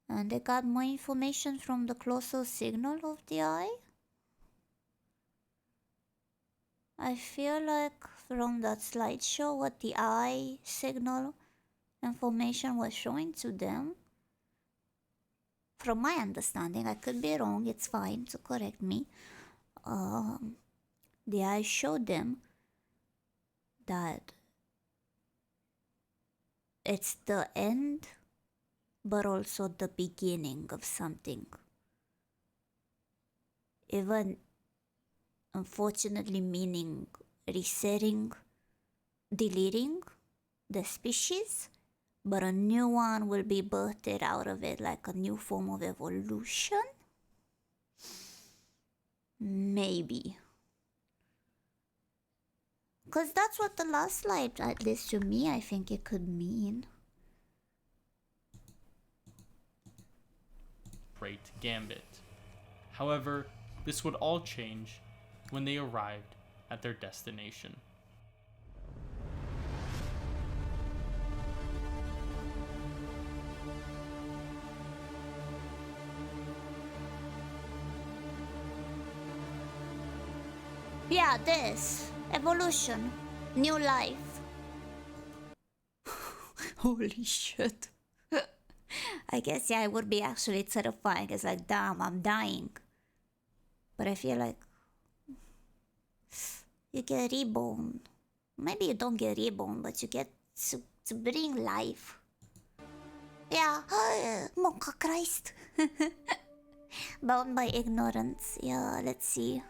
[SPEAKER 1] And they got more information from the closer signal of the Eye. I feel like from that slideshow what the Eye signal information was showing to them. From my understanding, I could be wrong, it's fine to correct me. The Eye showed them that it's the end, but also the beginning of something. Even, unfortunately, meaning resetting, deleting the species. But a new one will be birthed out of it, like a new form of evolution? Maybe. Because that's what the last slide, at least to me, I think it could mean.
[SPEAKER 7] Great gambit. However, this would all change when they arrived at their destination.
[SPEAKER 1] Yeah, this. Evolution. New life. Holy shit. I guess, yeah, it would be actually terrifying. It's like, damn, I'm dying. But I feel like you get reborn. Maybe you don't get reborn, but you get to bring life. Yeah. Monka Christ. Bound by ignorance. Yeah, let's see.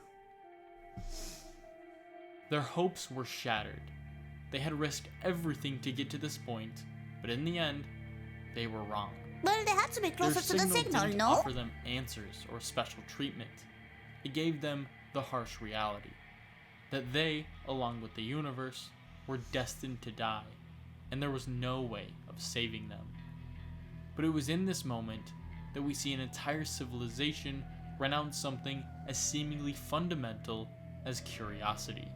[SPEAKER 7] Their hopes were shattered. They had risked everything to get to this point, but in the end, they were wrong.
[SPEAKER 1] Well, they had to be closer to the signal,
[SPEAKER 7] didn't
[SPEAKER 1] no?
[SPEAKER 7] offer them answers or special treatment. It gave them the harsh reality that they, along with the universe, were destined to die, and there was no way of saving them. But it was in this moment that we see an entire civilization renounce something as seemingly fundamental as curiosity.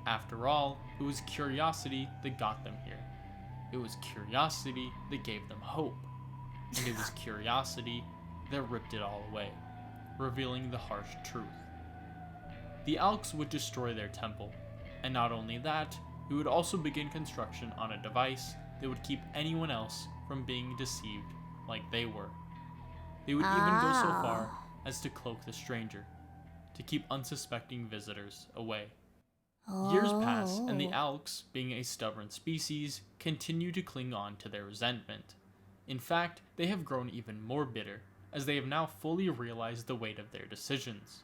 [SPEAKER 7] After all, it was curiosity that got them here. It was curiosity that gave them hope. And it was curiosity that ripped it all away, revealing the harsh truth. The Alks would destroy their temple, and not only that, it would also begin construction on a device that would keep anyone else from being deceived like they were. They would even go so far as to cloak the stranger, to keep unsuspecting visitors away. Years pass, and the Alks, being a stubborn species, continue to cling on to their resentment. In fact, they have grown even more bitter, as they have now fully realized the weight of their decisions.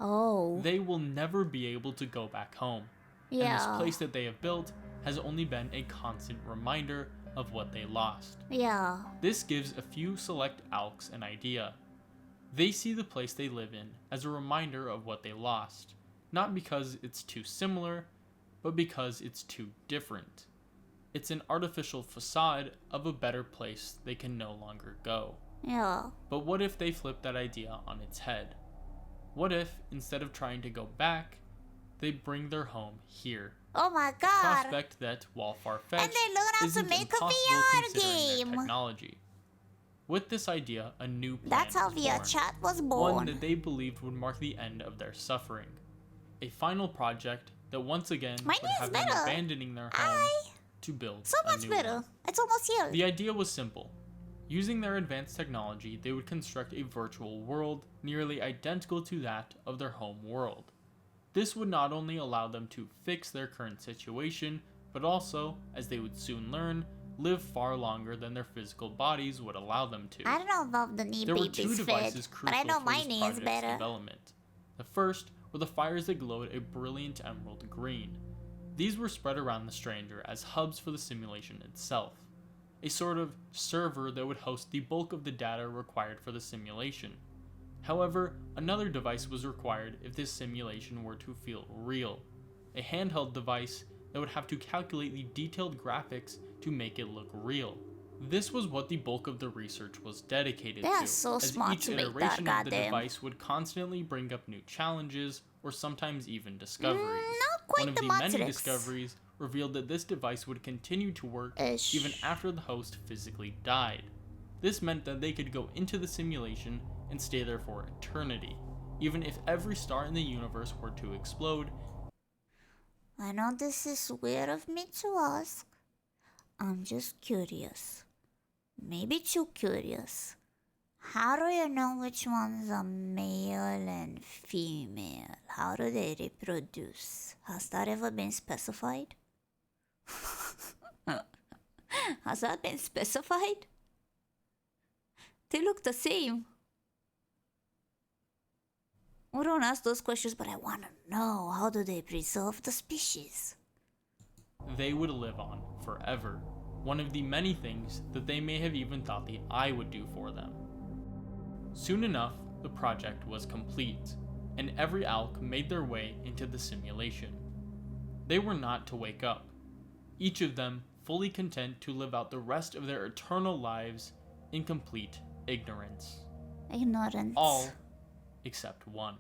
[SPEAKER 7] They will never be able to go back home, and this place that they have built has only been a constant reminder of what they lost. This gives a few select Alks an idea. They see the place they live in as a reminder of what they lost, not because it's too similar, but because it's too different. It's an artificial facade of a better place they can no longer go. But what if they flip that idea on its head? What if, instead of trying to go back, they bring their home here?
[SPEAKER 1] Oh my god.
[SPEAKER 7] Prospect that, while far-fetched,
[SPEAKER 1] And they learn how to
[SPEAKER 7] isn't
[SPEAKER 1] make a
[SPEAKER 7] impossible
[SPEAKER 1] VR
[SPEAKER 7] considering their
[SPEAKER 1] game.
[SPEAKER 7] technology. With this idea, a new plan
[SPEAKER 1] That's how
[SPEAKER 7] was
[SPEAKER 1] VR
[SPEAKER 7] born,
[SPEAKER 1] chat was
[SPEAKER 7] one
[SPEAKER 1] born.
[SPEAKER 7] that they believed would mark the end of their suffering. A final project that once again
[SPEAKER 1] My
[SPEAKER 7] would
[SPEAKER 1] knee is
[SPEAKER 7] have them
[SPEAKER 1] better.
[SPEAKER 7] abandoning their home to build
[SPEAKER 1] So
[SPEAKER 7] a
[SPEAKER 1] much
[SPEAKER 7] new
[SPEAKER 1] better.
[SPEAKER 7] one.
[SPEAKER 1] It's almost healed.
[SPEAKER 7] The idea was simple. Using their advanced technology, they would construct a virtual world nearly identical to that of their home world. This would not only allow them to fix their current situation, but also, as they would soon learn, live far longer than their physical bodies would allow them to.
[SPEAKER 1] I don't know about the knee
[SPEAKER 7] There were two
[SPEAKER 1] babies
[SPEAKER 7] devices
[SPEAKER 1] fit, but
[SPEAKER 7] crucial
[SPEAKER 1] I know
[SPEAKER 7] for
[SPEAKER 1] my
[SPEAKER 7] this
[SPEAKER 1] knee is
[SPEAKER 7] project's
[SPEAKER 1] better.
[SPEAKER 7] development. The first were the fires that glowed a brilliant emerald green. These were spread around the stranger as hubs for the simulation itself, a sort of server that would host the bulk of the data required for the simulation. However, another device was required if this simulation were to feel real, a handheld device that would have to calculate the detailed graphics to make it look real. This was what the bulk of the research was dedicated
[SPEAKER 1] They are
[SPEAKER 7] to,
[SPEAKER 1] so
[SPEAKER 7] as
[SPEAKER 1] smart
[SPEAKER 7] each
[SPEAKER 1] to make that,
[SPEAKER 7] iteration of the
[SPEAKER 1] goddamn.
[SPEAKER 7] device would constantly bring up new challenges, or sometimes even discoveries.
[SPEAKER 1] Not quite
[SPEAKER 7] One of
[SPEAKER 1] the
[SPEAKER 7] the many
[SPEAKER 1] Matrix.
[SPEAKER 7] discoveries revealed that this device would continue to work
[SPEAKER 1] Ish.
[SPEAKER 7] even after the host physically died. This meant that they could go into the simulation and stay there for eternity, even if every star in the universe were to explode.
[SPEAKER 1] I know this is weird of me to ask. I'm just curious. Maybe too curious. How do you know which ones are male and female? How do they reproduce? Has that ever been specified? Has that been specified? They look the same. We don't ask those questions, but I want to know, how do they preserve the species?
[SPEAKER 7] They would live on forever, one of the many things that they may have even thought the eye would do for them. Soon enough, the project was complete, and every ALK made their way into the simulation. They were not to wake up, each of them fully content to live out the rest of their eternal lives in complete ignorance.
[SPEAKER 1] Ignorance.
[SPEAKER 7] All except one.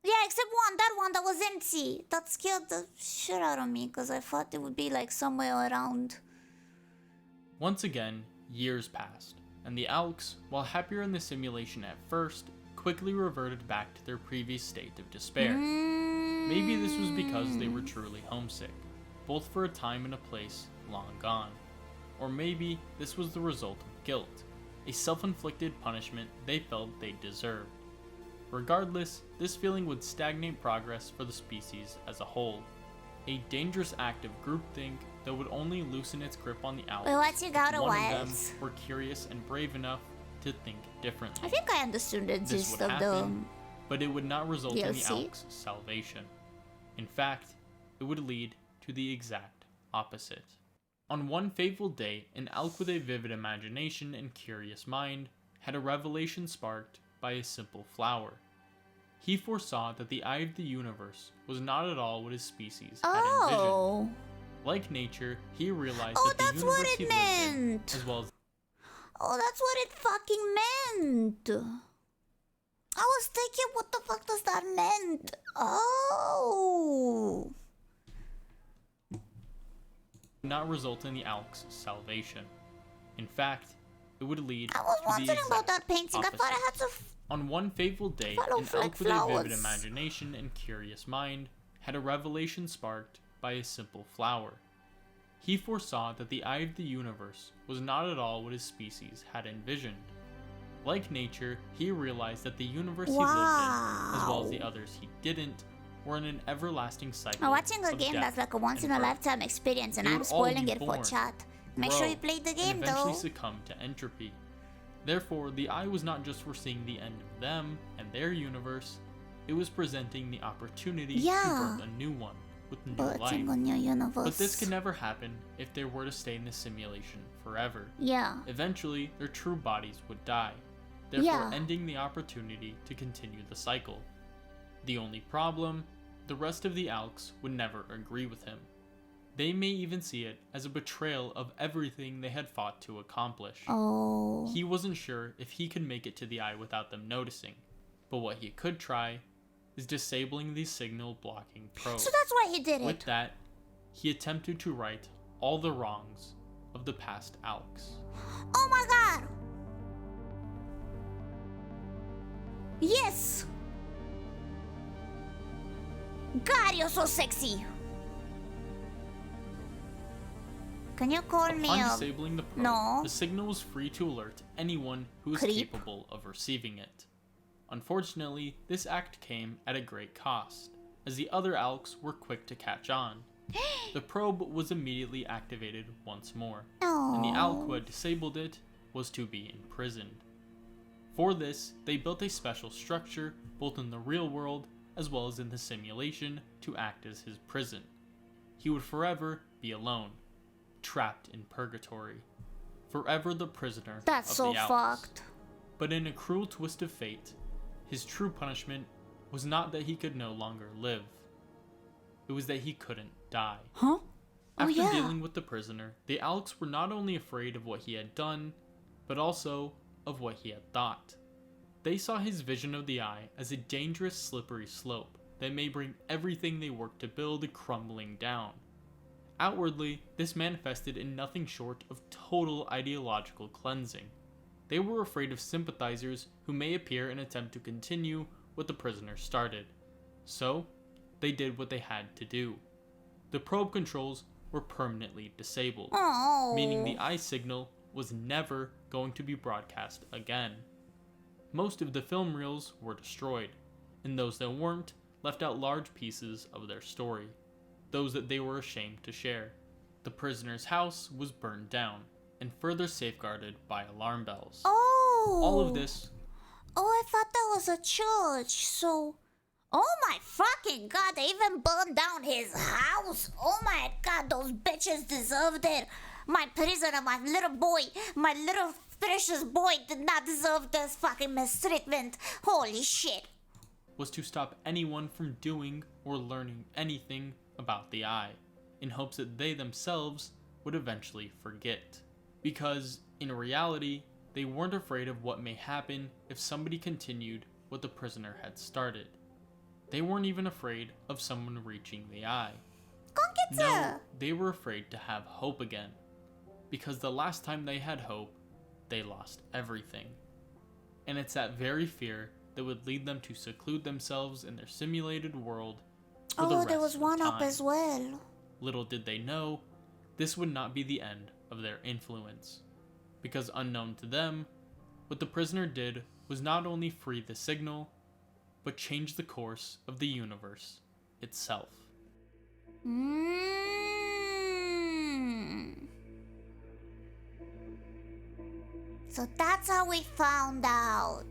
[SPEAKER 1] Yeah, except one. That one that was empty. That scared the shit out of me because I thought it would be like somewhere around.
[SPEAKER 7] Once again, years passed, and the ALKs, while happier in the simulation at first, quickly reverted back to their previous state of despair. Maybe this was because they were truly homesick, both for a time and a place long gone. Or maybe this was the result of guilt, a self-inflicted punishment they felt they deserved. Regardless, this feeling would stagnate progress for the species as a whole, a dangerous act of groupthink that would only loosen its grip on the ALKs.
[SPEAKER 1] Wait, what, you got
[SPEAKER 7] if
[SPEAKER 1] a
[SPEAKER 7] one of them
[SPEAKER 1] wife?
[SPEAKER 7] were curious and brave enough to think differently.
[SPEAKER 1] I think I understood the
[SPEAKER 7] This
[SPEAKER 1] gist
[SPEAKER 7] would
[SPEAKER 1] of the.
[SPEAKER 7] happen, but it would not result in the
[SPEAKER 1] DLC?
[SPEAKER 7] ALK's salvation. In fact, it would lead to the exact opposite. On one fateful day, an ALK with a vivid imagination and curious mind had a revelation sparked by a simple flower. He foresaw that the eye of the universe was not at all what his species had envisioned.
[SPEAKER 1] Oh.
[SPEAKER 7] Like nature, he realized
[SPEAKER 1] Oh,
[SPEAKER 7] that the
[SPEAKER 1] that's what
[SPEAKER 7] universe
[SPEAKER 1] it
[SPEAKER 7] he lived in,
[SPEAKER 1] meant.
[SPEAKER 7] as well as
[SPEAKER 1] Oh, that's what it fucking meant. I was thinking, what the fuck does that mean? Oh.
[SPEAKER 7] not result in the ALK's salvation. In fact, it would lead
[SPEAKER 1] I was
[SPEAKER 7] to the
[SPEAKER 1] wondering about
[SPEAKER 7] exact
[SPEAKER 1] that painting. I thought I had
[SPEAKER 7] opposite.
[SPEAKER 1] to.
[SPEAKER 7] On one fateful day,
[SPEAKER 1] Follow
[SPEAKER 7] an
[SPEAKER 1] like
[SPEAKER 7] ALK with a vivid
[SPEAKER 1] flowers.
[SPEAKER 7] imagination and curious mind had a revelation sparked by a simple flower. He foresaw that the eye of the universe was not at all what his species had envisioned. Like nature, he realized that the universe he lived in, as well as the
[SPEAKER 1] Wow.
[SPEAKER 7] others he didn't, were in an everlasting cycle.
[SPEAKER 1] I'm watching a
[SPEAKER 7] of
[SPEAKER 1] game
[SPEAKER 7] death
[SPEAKER 1] that's like a once in
[SPEAKER 7] and
[SPEAKER 1] a
[SPEAKER 7] birth.
[SPEAKER 1] lifetime experience, and
[SPEAKER 7] They
[SPEAKER 1] I'm
[SPEAKER 7] would all
[SPEAKER 1] spoiling
[SPEAKER 7] be
[SPEAKER 1] it for
[SPEAKER 7] born,
[SPEAKER 1] chat. Make sure
[SPEAKER 7] grow,
[SPEAKER 1] you play the
[SPEAKER 7] and
[SPEAKER 1] game
[SPEAKER 7] eventually
[SPEAKER 1] though.
[SPEAKER 7] succumb to entropy. Therefore, the eye was not just foreseeing the end of them and their universe, it was presenting the opportunity
[SPEAKER 1] Yeah.
[SPEAKER 7] to birth a new one with new
[SPEAKER 1] But
[SPEAKER 7] life.
[SPEAKER 1] in a new universe.
[SPEAKER 7] But this could never happen if they were to stay in this simulation forever.
[SPEAKER 1] Yeah.
[SPEAKER 7] Eventually, their true bodies would die, therefore
[SPEAKER 1] Yeah.
[SPEAKER 7] ending the opportunity to continue the cycle. The only problem, the rest of the ALKs would never agree with him. They may even see it as a betrayal of everything they had fought to accomplish.
[SPEAKER 1] Oh.
[SPEAKER 7] He wasn't sure if he could make it to the eye without them noticing, but what he could try is disabling the signal blocking probe.
[SPEAKER 1] So that's why he did
[SPEAKER 7] With
[SPEAKER 1] it.
[SPEAKER 7] that, he attempted to right all the wrongs of the past Alks.
[SPEAKER 1] Oh my god! Yes! God, you're so sexy! Can you call me
[SPEAKER 7] Upon
[SPEAKER 1] a...
[SPEAKER 7] disabling the probe,
[SPEAKER 1] No.
[SPEAKER 7] the signal was free to alert anyone who is
[SPEAKER 1] Creep.
[SPEAKER 7] capable of receiving it. Unfortunately, this act came at a great cost, as the other Alks were quick to catch on. The probe was immediately activated once more, and the Alk who had disabled it was to be imprisoned. For this, they built a special structure both in the real world as well as in the simulation to act as his prison. He would forever be alone, trapped in purgatory, forever the prisoner
[SPEAKER 1] That's
[SPEAKER 7] of
[SPEAKER 1] so
[SPEAKER 7] the Alks.
[SPEAKER 1] fucked.
[SPEAKER 7] But in a cruel twist of fate, his true punishment was not that he could no longer live. It was that he couldn't die.
[SPEAKER 1] Huh?
[SPEAKER 7] After
[SPEAKER 1] yeah.
[SPEAKER 7] dealing with the prisoner, the Alks were not only afraid of what he had done, but also of what he had thought. They saw his vision of the Eye as a dangerous slippery slope that may bring everything they worked to build crumbling down. Outwardly, this manifested in nothing short of total ideological cleansing. They were afraid of sympathizers who may appear and attempt to continue what the prisoner started. So, they did what they had to do. The probe controls were permanently disabled,
[SPEAKER 1] Oh.
[SPEAKER 7] meaning the eye signal was never going to be broadcast again. Most of the film reels were destroyed, and those that weren't left out large pieces of their story, those that they were ashamed to share. The prisoner's house was burned down, and further safeguarded by alarm bells.
[SPEAKER 1] Oh.
[SPEAKER 7] All of this
[SPEAKER 1] Oh, I thought that was a church, so... Oh my fucking god, they even burned down his house! Oh my god, those bitches deserved it! My prisoner, my little boy, my little precious boy did not deserve this fucking mistreatment. Holy shit.
[SPEAKER 7] was to stop anyone from doing or learning anything about the Eye, in hopes that they themselves would eventually forget. Because, in reality, they weren't afraid of what may happen if somebody continued what the prisoner had started. They weren't even afraid of someone reaching the Eye. No, they were afraid to have hope again. Because the last time they had hope, they lost everything. And it's that very fear that would lead them to seclude themselves in their simulated world for the rest
[SPEAKER 1] there was
[SPEAKER 7] of
[SPEAKER 1] one
[SPEAKER 7] time.
[SPEAKER 1] up as well.
[SPEAKER 7] Little did they know, this would not be the end of their influence. Because unknown to them, what the prisoner did was not only free the signal, but change the course of the universe itself.
[SPEAKER 1] So that's how we found out.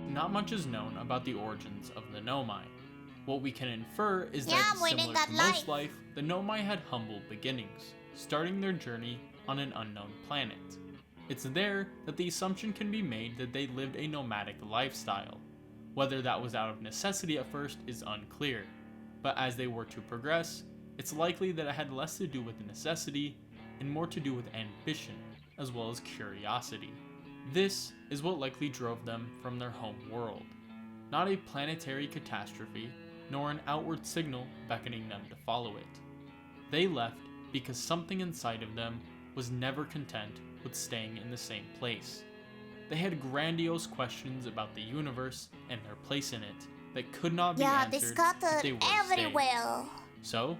[SPEAKER 7] Not much is known about the origins of the Nomai. What we can infer is
[SPEAKER 1] Yeah,
[SPEAKER 7] that,
[SPEAKER 1] I'm waiting
[SPEAKER 7] similar
[SPEAKER 1] that
[SPEAKER 7] to
[SPEAKER 1] life.
[SPEAKER 7] most life, the Nomai had humble beginnings, starting their journey on an unknown planet. It's there that the assumption can be made that they lived a nomadic lifestyle. Whether that was out of necessity at first is unclear, but as they were to progress, it's likely that it had less to do with necessity and more to do with ambition, as well as curiosity. This is what likely drove them from their home world. Not a planetary catastrophe, nor an outward signal beckoning them to follow it. They left because something inside of them was never content with staying in the same place. They had grandiose questions about the universe and their place in it that could not be
[SPEAKER 1] Yeah, they
[SPEAKER 7] answered if
[SPEAKER 1] scattered
[SPEAKER 7] they were to stay.
[SPEAKER 1] everywhere.
[SPEAKER 7] So,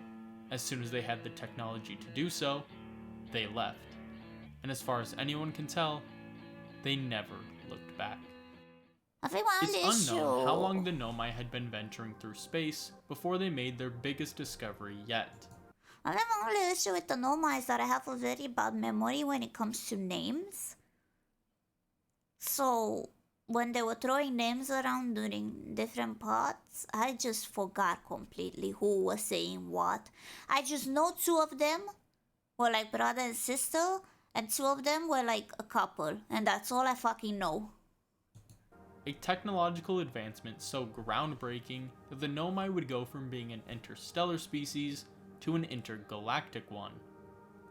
[SPEAKER 7] as soon as they had the technology to do so, they left. And as far as anyone can tell, they never looked back. It's unknown how long the Nomai had been venturing through space before they made their biggest discovery yet.
[SPEAKER 1] I think the only issue with the Nomai is that I have a very bad memory when it comes to names. So, when they were throwing names around during different parts, I just forgot completely who was saying what. I just know two of them were like brother and sister, and two of them were like a couple, and that's all I fucking know.
[SPEAKER 7] A technological advancement so groundbreaking that the Nomai would go from being an interstellar species to an intergalactic one.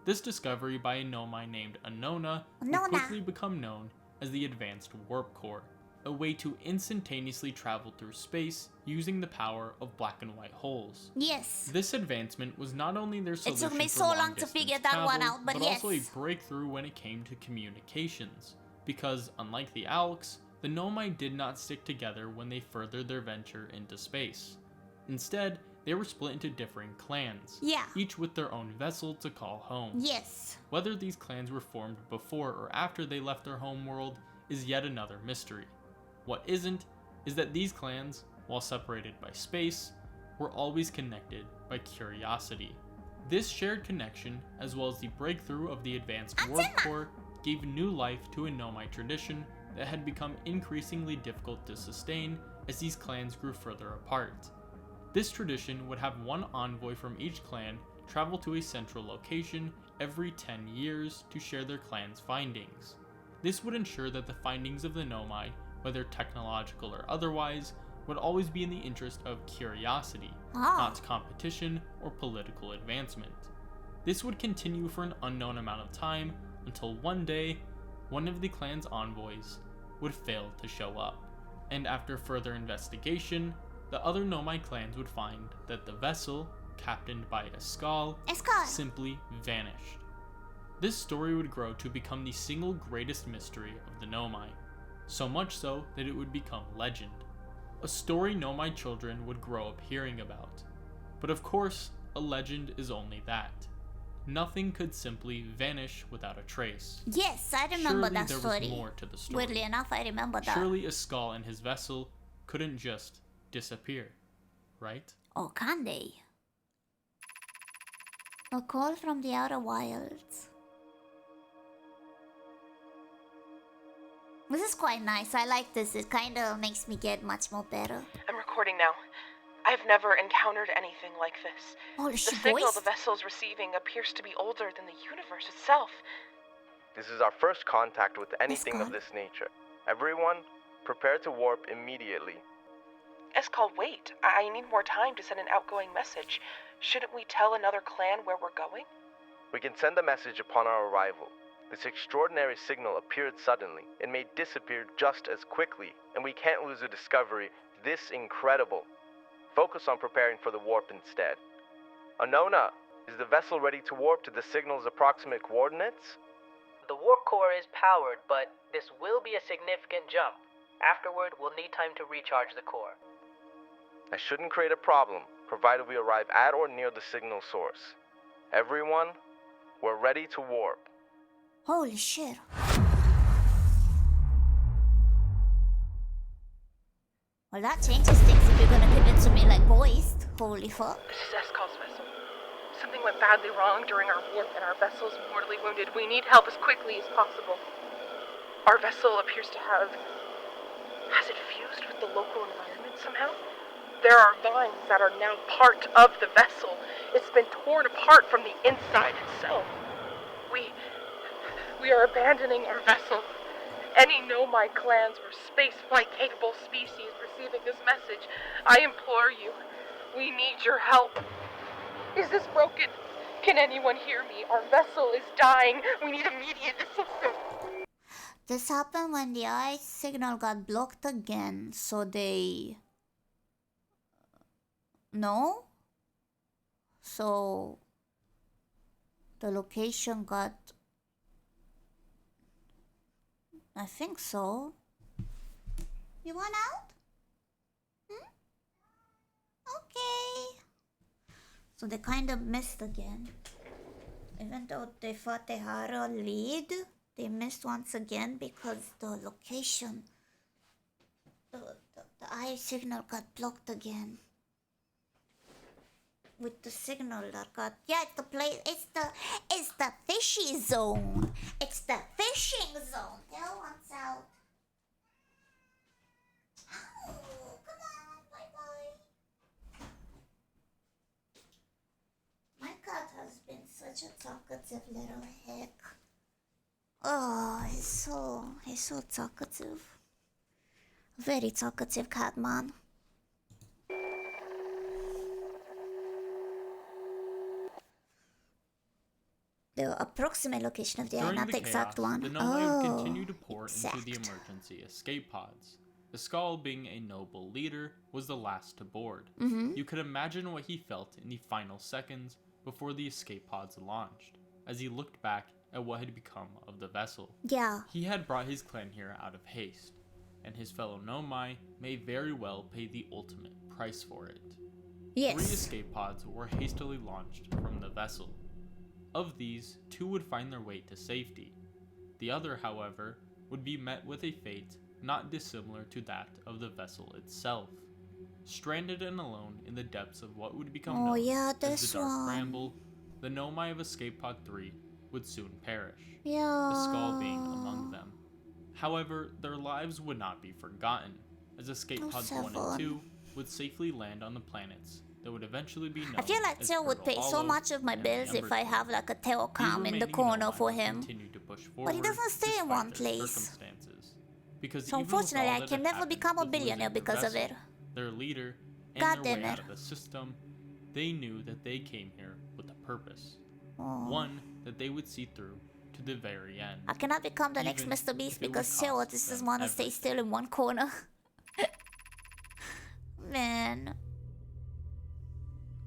[SPEAKER 7] This discovery by a Nomai named Anona would
[SPEAKER 1] Anona.
[SPEAKER 7] quickly become known as the Advanced Warp Core, a way to instantaneously travel through space using the power of black and white holes.
[SPEAKER 1] Yes.
[SPEAKER 7] This advancement was not only their solution
[SPEAKER 1] took me
[SPEAKER 7] for
[SPEAKER 1] so long to
[SPEAKER 7] long-distance
[SPEAKER 1] figure that one
[SPEAKER 7] travel,
[SPEAKER 1] out, but
[SPEAKER 7] also a
[SPEAKER 1] yes.
[SPEAKER 7] breakthrough when it came to communications, because unlike the Alks, the Nomai did not stick together when they furthered their venture into space. Instead, they were split into differing clans,
[SPEAKER 1] Yeah.
[SPEAKER 7] each with their own vessel to call home.
[SPEAKER 1] Yes.
[SPEAKER 7] Whether these clans were formed before or after they left their home world is yet another mystery. What isn't is that these clans, while separated by space, were always connected by curiosity. This shared connection, as well as the breakthrough of the Advanced Warp Core, gave new life to a Nomai tradition that had become increasingly difficult to sustain as these clans grew further apart. This tradition would have one envoy from each clan travel to a central location every 10 years to share their clan's findings. This would ensure that the findings of the Nomai, whether technological or otherwise, would always be in the interest of curiosity, not competition or political advancement. This would continue for an unknown amount of time until one day, one of the clan's envoys would fail to show up. And after further investigation, the other Nomai clans would find that the vessel, captained by Escal, simply vanished. This story would grow to become the single greatest mystery of the Nomai, so much so that it would become legend. A story Nomai children would grow up hearing about. But of course, a legend is only that. Nothing could simply vanish without a trace.
[SPEAKER 1] Yes, I remember
[SPEAKER 7] Surely
[SPEAKER 1] that
[SPEAKER 7] there
[SPEAKER 1] story.
[SPEAKER 7] was more to the story.
[SPEAKER 1] Weirdly enough, I remember that.
[SPEAKER 7] Surely Escal and his vessel couldn't just disappear, right?
[SPEAKER 1] Or can they? A call from the outer wilds. This is quite nice. I like this. It kind of makes me get much more better.
[SPEAKER 8] I'm recording now. I've never encountered anything like this.
[SPEAKER 1] Oh, is
[SPEAKER 8] The
[SPEAKER 1] she
[SPEAKER 8] signal
[SPEAKER 1] voiced?
[SPEAKER 8] the vessel's receiving appears to be older than the universe itself.
[SPEAKER 9] This is our first contact with anything
[SPEAKER 1] gone.
[SPEAKER 9] of this nature. Everyone, prepare to warp immediately.
[SPEAKER 8] Escal, wait. I need more time to send an outgoing message. Shouldn't we tell another clan where we're going?
[SPEAKER 9] We can send a message upon our arrival. This extraordinary signal appeared suddenly. It may disappear just as quickly, and we can't lose a discovery this incredible. Focus on preparing for the warp instead. Anona, is the vessel ready to warp to the signal's approximate coordinates?
[SPEAKER 10] The warp core is powered, but this will be a significant jump. Afterward, we'll need time to recharge the core.
[SPEAKER 9] I shouldn't create a problem, provided we arrive at or near the signal source. Everyone, we're ready to warp.
[SPEAKER 1] Holy shit. Well, that changes things if you're gonna give it to me like voiced. Holy fuck.
[SPEAKER 8] This is Escal's vessel. Something went badly wrong during our warp and our vessel's mortally wounded. We need help as quickly as possible. Our vessel appears to have... Has it fused with the local environment somehow? There are vines that are now part of the vessel. It's been torn apart from the inside itself. We are abandoning our vessel. Any Nomai clans or spaceflight-capable species receiving this message, I implore you, we need your help. Is this broken? Can anyone hear me? Our vessel is dying. We need immediate assistance.
[SPEAKER 1] This happened when the eye signal got blocked again, so they... No? So... The location got... I think so. You want out? Okay. So they kind of missed again. Even though they thought they had a lead, they missed once again because the location, the eye signal got blocked again. With the signal that got, yeah, it's the place, it's the fishy zone. It's the fishing zone. Tell what's out. Oh, come on, bye-bye. My cat has been such a talkative little hick. Oh, he's so talkative. Very talkative cat, man. The approximate location of the eye,
[SPEAKER 7] During
[SPEAKER 1] not
[SPEAKER 7] the
[SPEAKER 1] the exact
[SPEAKER 7] chaos,
[SPEAKER 1] one.
[SPEAKER 7] the Nomai would
[SPEAKER 1] Oh,
[SPEAKER 7] continue to pour into the
[SPEAKER 1] exact.
[SPEAKER 7] emergency escape pods. The Skull, being a noble leader, was the last to board.
[SPEAKER 1] Mm-hmm.
[SPEAKER 7] You could imagine what he felt in the final seconds before the escape pods launched, as he looked back at what had become of the vessel.
[SPEAKER 1] Yeah.
[SPEAKER 7] He had brought his clan here out of haste, and his fellow Nomai may very well pay the ultimate price for it.
[SPEAKER 1] Yes.
[SPEAKER 7] 3 escape pods were hastily launched from the vessel. Of these, 2 would find their way to safety. The other, however, would be met with a fate not dissimilar to that of the vessel itself. Stranded and alone in the depths of what would become known as the Dark Bramble, the Nomai of Escape Pod 3 would soon perish,
[SPEAKER 1] Yeah.
[SPEAKER 7] the Skull being among them. However, their lives would not be forgotten, as Escape Pods 1 and 2 would safely land on the planets that would eventually be known
[SPEAKER 1] I feel like
[SPEAKER 7] as
[SPEAKER 1] Teo would
[SPEAKER 7] Fertile
[SPEAKER 1] pay so
[SPEAKER 7] Hollow
[SPEAKER 1] much of my
[SPEAKER 7] and
[SPEAKER 1] bills
[SPEAKER 7] the
[SPEAKER 1] if I
[SPEAKER 7] Ember
[SPEAKER 1] have
[SPEAKER 7] Twin.
[SPEAKER 1] like a Teo
[SPEAKER 7] These
[SPEAKER 1] cam in the
[SPEAKER 7] remaining
[SPEAKER 1] corner
[SPEAKER 7] Nomai
[SPEAKER 1] for
[SPEAKER 7] would
[SPEAKER 1] him.
[SPEAKER 7] continue to push
[SPEAKER 1] But he
[SPEAKER 7] forward
[SPEAKER 1] doesn't stay in
[SPEAKER 7] despite
[SPEAKER 1] one
[SPEAKER 7] their
[SPEAKER 1] place.
[SPEAKER 7] circumstances. Because
[SPEAKER 1] So
[SPEAKER 7] even with all
[SPEAKER 1] unfortunately, I
[SPEAKER 7] that
[SPEAKER 1] can
[SPEAKER 7] had
[SPEAKER 1] never
[SPEAKER 7] happened
[SPEAKER 1] become a
[SPEAKER 7] with
[SPEAKER 1] billionaire
[SPEAKER 7] losing their
[SPEAKER 1] because of
[SPEAKER 7] vessel,
[SPEAKER 1] it.
[SPEAKER 7] their leader, and
[SPEAKER 1] God
[SPEAKER 7] their
[SPEAKER 1] damn
[SPEAKER 7] way
[SPEAKER 1] it.
[SPEAKER 7] out of the system, they knew that they came here with a purpose.
[SPEAKER 1] Oh.
[SPEAKER 7] One that they would see through to the very end.
[SPEAKER 1] I cannot become the next
[SPEAKER 7] even
[SPEAKER 1] Mr. Beast
[SPEAKER 7] if it would
[SPEAKER 1] because Teo
[SPEAKER 7] cost
[SPEAKER 1] just
[SPEAKER 7] them
[SPEAKER 1] want to stay
[SPEAKER 7] everything.
[SPEAKER 1] still in one corner. Man.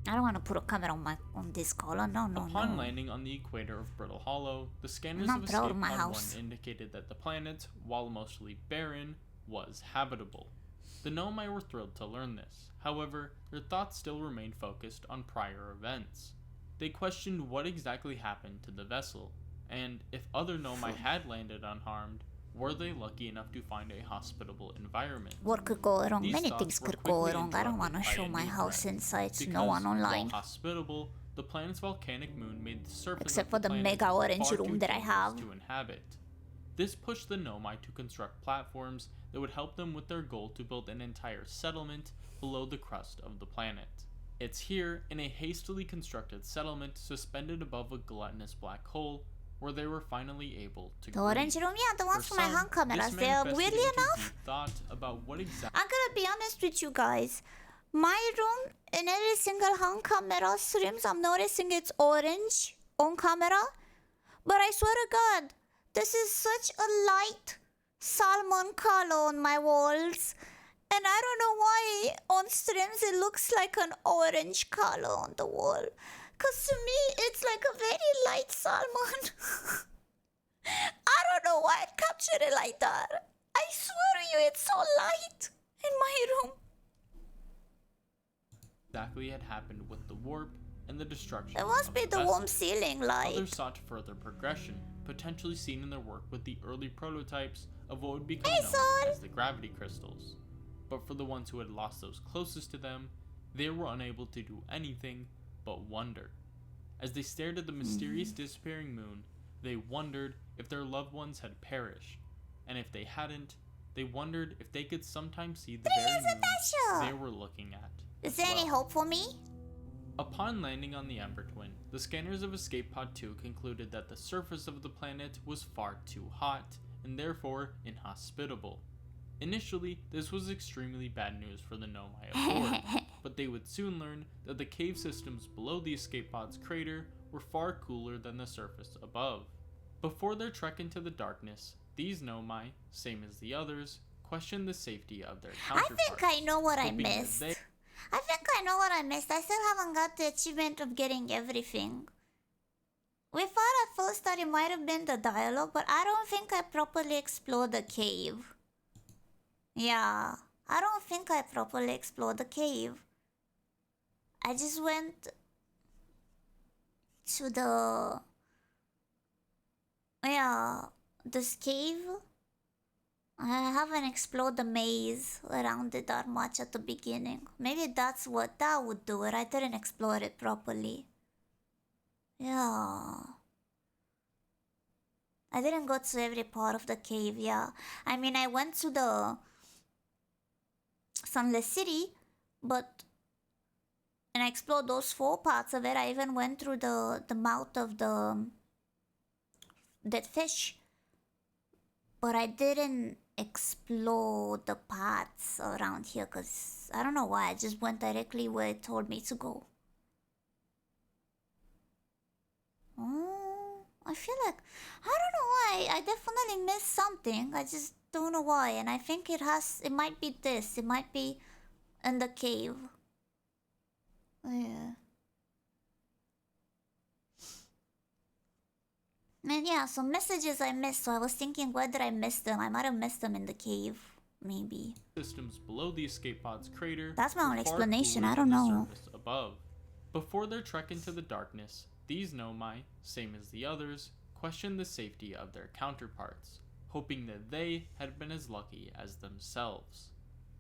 [SPEAKER 1] I don't want to put a camera on this collar. No, no,
[SPEAKER 7] Upon
[SPEAKER 1] no.
[SPEAKER 7] landing on the equator of Brittle Hollow, the scanners
[SPEAKER 1] not
[SPEAKER 7] of
[SPEAKER 1] proud
[SPEAKER 7] Escape
[SPEAKER 1] of my
[SPEAKER 7] Pod
[SPEAKER 1] house.
[SPEAKER 7] 1 indicated that the planet, while mostly barren, was habitable. The Nomai were thrilled to learn this. However, their thoughts still remained focused on prior events. They questioned what exactly happened to the vessel, and if other Nomai had landed unharmed, were they lucky enough to find a hospitable environment?
[SPEAKER 1] What could go wrong?
[SPEAKER 7] These
[SPEAKER 1] Many
[SPEAKER 7] thoughts
[SPEAKER 1] things
[SPEAKER 7] were
[SPEAKER 1] could go
[SPEAKER 7] quickly
[SPEAKER 1] wrong. I don't want to
[SPEAKER 7] interrupted by
[SPEAKER 1] show
[SPEAKER 7] a
[SPEAKER 1] my
[SPEAKER 7] new
[SPEAKER 1] house
[SPEAKER 7] threat,
[SPEAKER 1] inside to
[SPEAKER 7] because
[SPEAKER 1] no one online.
[SPEAKER 7] while hospitable, the planet's volcanic moon made the surface
[SPEAKER 1] Except
[SPEAKER 7] of
[SPEAKER 1] for the
[SPEAKER 7] planet
[SPEAKER 1] mega orange
[SPEAKER 7] far
[SPEAKER 1] room
[SPEAKER 7] too
[SPEAKER 1] that I
[SPEAKER 7] dangerous
[SPEAKER 1] have.
[SPEAKER 7] to inhabit. This pushed the Nomai to construct platforms that would help them with their goal to build an entire settlement below the crust of the planet. It's here, in a hastily constructed settlement suspended above a gluttonous black hole, where they were finally able to
[SPEAKER 1] The
[SPEAKER 7] breathe.
[SPEAKER 1] orange room, yeah, the ones
[SPEAKER 7] For
[SPEAKER 1] for my
[SPEAKER 7] some,
[SPEAKER 1] hand cameras.
[SPEAKER 7] this
[SPEAKER 1] They're
[SPEAKER 7] manifested
[SPEAKER 1] weirdly
[SPEAKER 7] into
[SPEAKER 1] enough.
[SPEAKER 7] deep thought about what exactly
[SPEAKER 1] I'm gonna be honest with you guys. My room, in every single hand camera streams, I'm noticing it's orange on camera. But I swear to God, this is such a light salmon color on my walls. And I don't know why on streams it looks like an orange color on the wall. Cause to me, it's like a very light salmon. I don't know why it captured it like that. I swear to you, it's so light in my room.
[SPEAKER 7] had happened with the warp and the destruction.
[SPEAKER 1] It must
[SPEAKER 7] of
[SPEAKER 1] be the
[SPEAKER 7] vessel.
[SPEAKER 1] warm ceiling light.
[SPEAKER 7] Others sought further progression, potentially seen in their work with the early prototypes of what would become
[SPEAKER 1] Hey,
[SPEAKER 7] known
[SPEAKER 1] Sol.
[SPEAKER 7] as the gravity crystals. But for the ones who had lost those closest to them, they were unable to do anything but wonder. As they stared at the mysterious disappearing moon, they wondered if their loved ones had perished, and if they hadn't, they wondered if they could sometime see the very moon they were looking at.
[SPEAKER 1] Is there any hope for me?
[SPEAKER 7] Upon landing on the Ember Twin, the scanners of Escape Pod 2 concluded that the surface of the planet was far too hot, and therefore inhospitable. Initially, this was extremely bad news for the Nomai aboard, but they would soon learn that the cave systems below the Escape Pod's crater were far cooler than the surface above. Before their trek into the darkness, these Nomai, same as the others, questioned the safety of their
[SPEAKER 1] I
[SPEAKER 7] counterparts.
[SPEAKER 1] think I know what I
[SPEAKER 7] hoping that
[SPEAKER 1] missed.
[SPEAKER 7] they-
[SPEAKER 1] I think I know what I missed. I still haven't got the achievement of getting everything. We thought at first that it might have been the dialogue, but I don't think I properly explored the cave. Yeah, I don't think I properly explored the cave. I just went to this cave. I haven't explored the maze around it that much at the beginning. Maybe that's what that would do it. I didn't explore it properly. Yeah. I didn't go to every part of the cave, yeah. I mean, I went to the Sunless City, and I explored those 4 parts of it. I even went through the mouth of the dead fish. But I didn't explore the parts around here because I don't know why. I just went directly where it told me to go. Oh. I feel like I don't know why. I definitely missed something. I just don't know why. And I think it might be this. It might be in the cave. Yeah. And yeah, some messages I missed, so I was thinking whether I missed them. I might have missed them in the cave, maybe.
[SPEAKER 7] Systems below the escape pod's crater.
[SPEAKER 1] That's my
[SPEAKER 7] were
[SPEAKER 1] only
[SPEAKER 7] far
[SPEAKER 1] explanation,
[SPEAKER 7] cooler
[SPEAKER 1] I don't
[SPEAKER 7] than the
[SPEAKER 1] know.
[SPEAKER 7] surface above. Before their trek into the darkness, these Nomai, same as the others, questioned the safety of their counterparts, hoping that they had been as lucky as themselves.